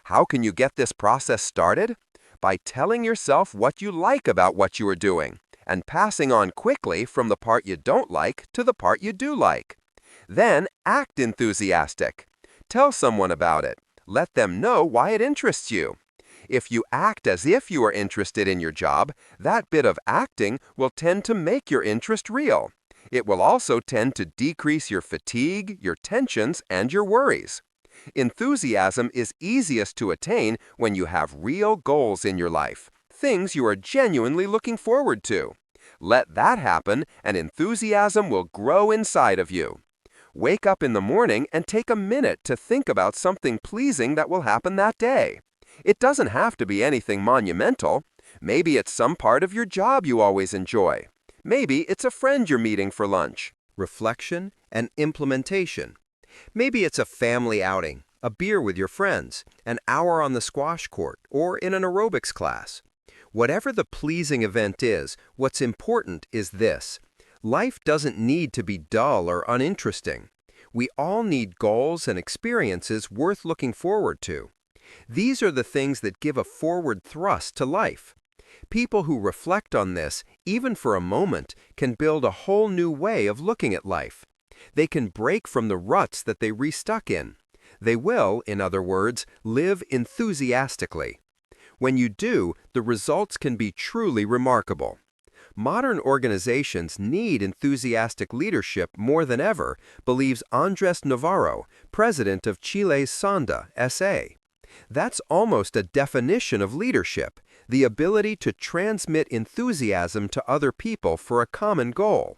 Speaker 2: How can you get this process started? By telling yourself what you like about what you are doing, and passing on quickly from the part you don't like to the part you do like. Then act enthusiastic. Tell someone about it. Let them know why it interests you. If you act as if you are interested in your job, that bit of acting will tend to make your interest real. It will also tend to decrease your fatigue, your tensions, and your worries. Enthusiasm is easiest to attain when you have real goals in your life, things you are genuinely looking forward to. Let that happen, and enthusiasm will grow inside of you. Wake up in the morning and take a minute to think about something pleasing that will happen that day. It doesn't have to be anything monumental. Maybe it's some part of your job you always enjoy. Maybe it's a friend you're meeting for lunch.
Speaker 1: Reflection and implementation. Maybe it's a family outing, a beer with your friends, an hour on the squash court, or in an aerobics class. Whatever the pleasing event is, what's important is this. Life doesn't need to be dull or uninteresting. We all need goals and experiences worth looking forward to. These are the things that give a forward thrust to life. People who reflect on this, even for a moment, can build a whole new way of looking at life. They can break from the ruts that they re-stuck in. They will, in other words, live enthusiastically. When you do, the results can be truly remarkable. Modern organizations need enthusiastic leadership more than ever, believes Andres Navarro, president of Chile's Sonda, S.A. That's almost a definition of leadership, the ability to transmit enthusiasm to other people for a common goal.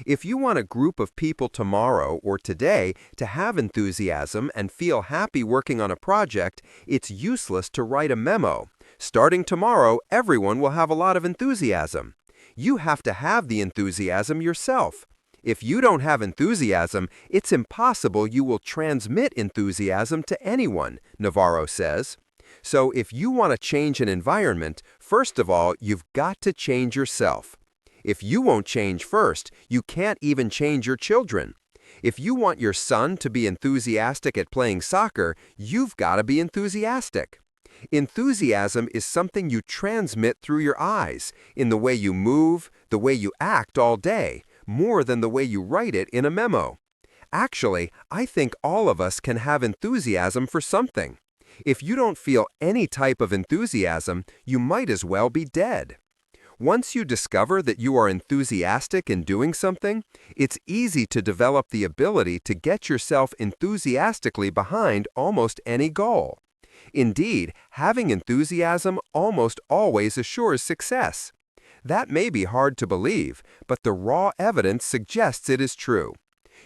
Speaker 1: If you want a group of people tomorrow or today to have enthusiasm and feel happy working on a project, it's useless to write a memo. Starting tomorrow, everyone will have a lot of enthusiasm. You have to have the enthusiasm yourself. If you don't have enthusiasm, it's impossible you will transmit enthusiasm to anyone, Navarro says. So if you want to change an environment, first of all, you've got to change yourself. If you won't change first, you can't even change your children. If you want your son to be enthusiastic at playing soccer, you've got to be enthusiastic. Enthusiasm is something you transmit through your eyes, in the way you move, the way you act all day, more than the way you write it in a memo. Actually, I think all of us can have enthusiasm for something. If you don't feel any type of enthusiasm, you might as well be dead. Once you discover that you are enthusiastic in doing something, it's easy to develop the ability to get yourself enthusiastically behind almost any goal. Indeed, having enthusiasm almost always assures success. That may be hard to believe, but the raw evidence suggests it is true.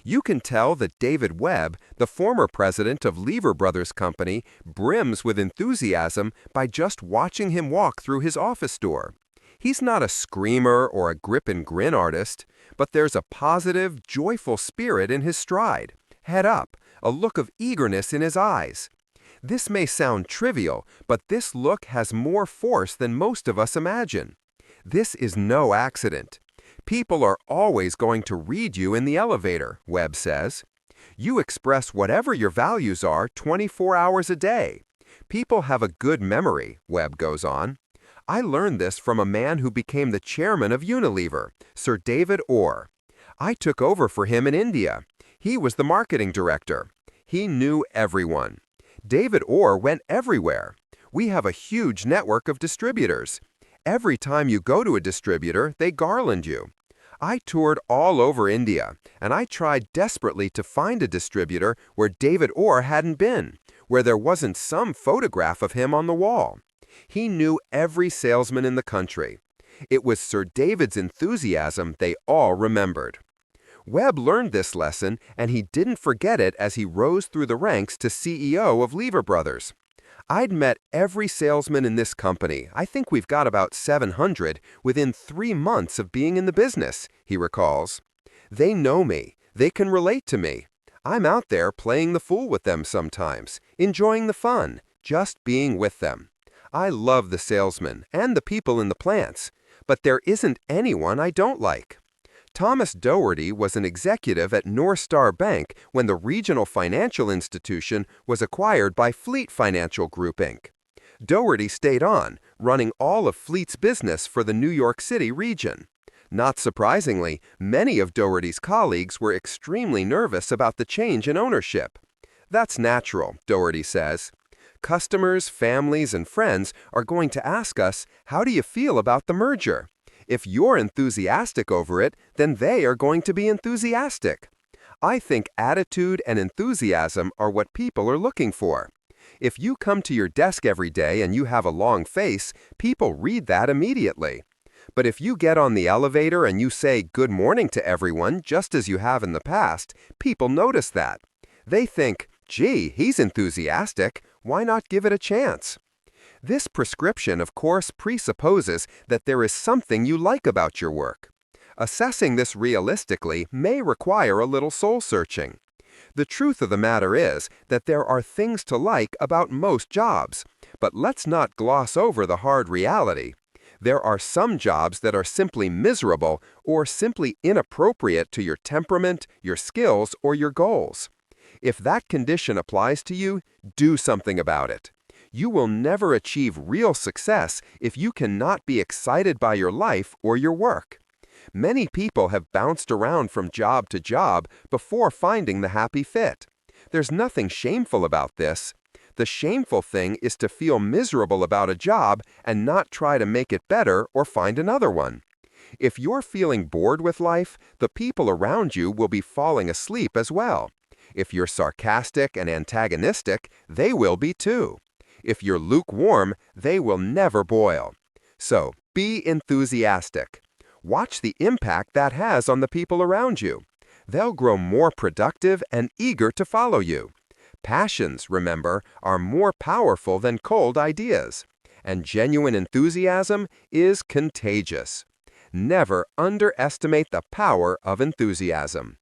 Speaker 1: You can tell that David Webb, the former president of Lever Brothers Company, brims with enthusiasm by just watching him walk through his office door. He's not a screamer or a grip and grin artist, but there's a positive, joyful spirit in his stride, head up, a look of eagerness in his eyes. This may sound trivial, but this look has more force than most of us imagine. This is no accident. People are always going to read you in the elevator, Webb says. You express whatever your values are 24 hours a day. People have a good memory, Webb goes on. I learned this from a man who became the chairman of Unilever, Sir David Orr. I took over for him in India. He was the marketing director. He knew everyone. David Orr went everywhere. We have a huge network of distributors. Every time you go to a distributor, they garland you. I toured all over India, and I tried desperately to find a distributor where David Orr hadn't been, where there wasn't some photograph of him on the wall. He knew every salesman in the country.
Speaker 2: It was Sir David's enthusiasm they all remembered. Webb learned this lesson, and he didn't forget it as he rose through the ranks to CEO of Lever Brothers. "I'd met every salesman in this company, I think we've got about 700, within 3 months of being in the business," he recalls. "They know me. They can relate to me. I'm out there playing the fool with them sometimes, enjoying the fun, just being with them. I love the salesmen and the people in the plants, but there isn't anyone I don't like." Thomas Doherty was an executive at North Star Bank when the regional financial institution was acquired by Fleet Financial Group, Inc. Doherty stayed on, running all of Fleet's business for the New York City region. Not surprisingly, many of Doherty's colleagues were extremely nervous about the change in ownership. "That's natural," Doherty says. "Customers, families, and friends are going to ask us, 'How do you feel about the merger?' If you're enthusiastic over it, then they are going to be enthusiastic. I think attitude and enthusiasm are what people are looking for. If you come to your desk every day and you have a long face, people read that immediately. But if you get on the elevator and you say good morning to everyone just as you have in the past, people notice that. They think, 'Gee, he's enthusiastic. Why not give it a chance?'" This prescription, of course, presupposes that there is something you like about your work. Assessing this realistically may require a little soul-searching. The truth of the matter is that there are things to like about most jobs, but let's not gloss over the hard reality. There are some jobs that are simply miserable or simply inappropriate to your temperament, your skills, or your goals. If that condition applies to you, do something about it. You will never achieve real success if you cannot be excited by your life or your work. Many people have bounced around from job to job before finding the happy fit. There's nothing shameful about this. The shameful thing is to feel miserable about a job and not try to make it better or find another one. If you're feeling bored with life, the people around you will be falling asleep as well. If you're sarcastic and antagonistic, they will be too. If you're lukewarm, they will never boil. So, be enthusiastic. Watch the impact that has on the people around you. They'll grow more productive and eager to follow you. Passions, remember, are more powerful than cold ideas. And genuine enthusiasm is contagious. Never underestimate the power of enthusiasm.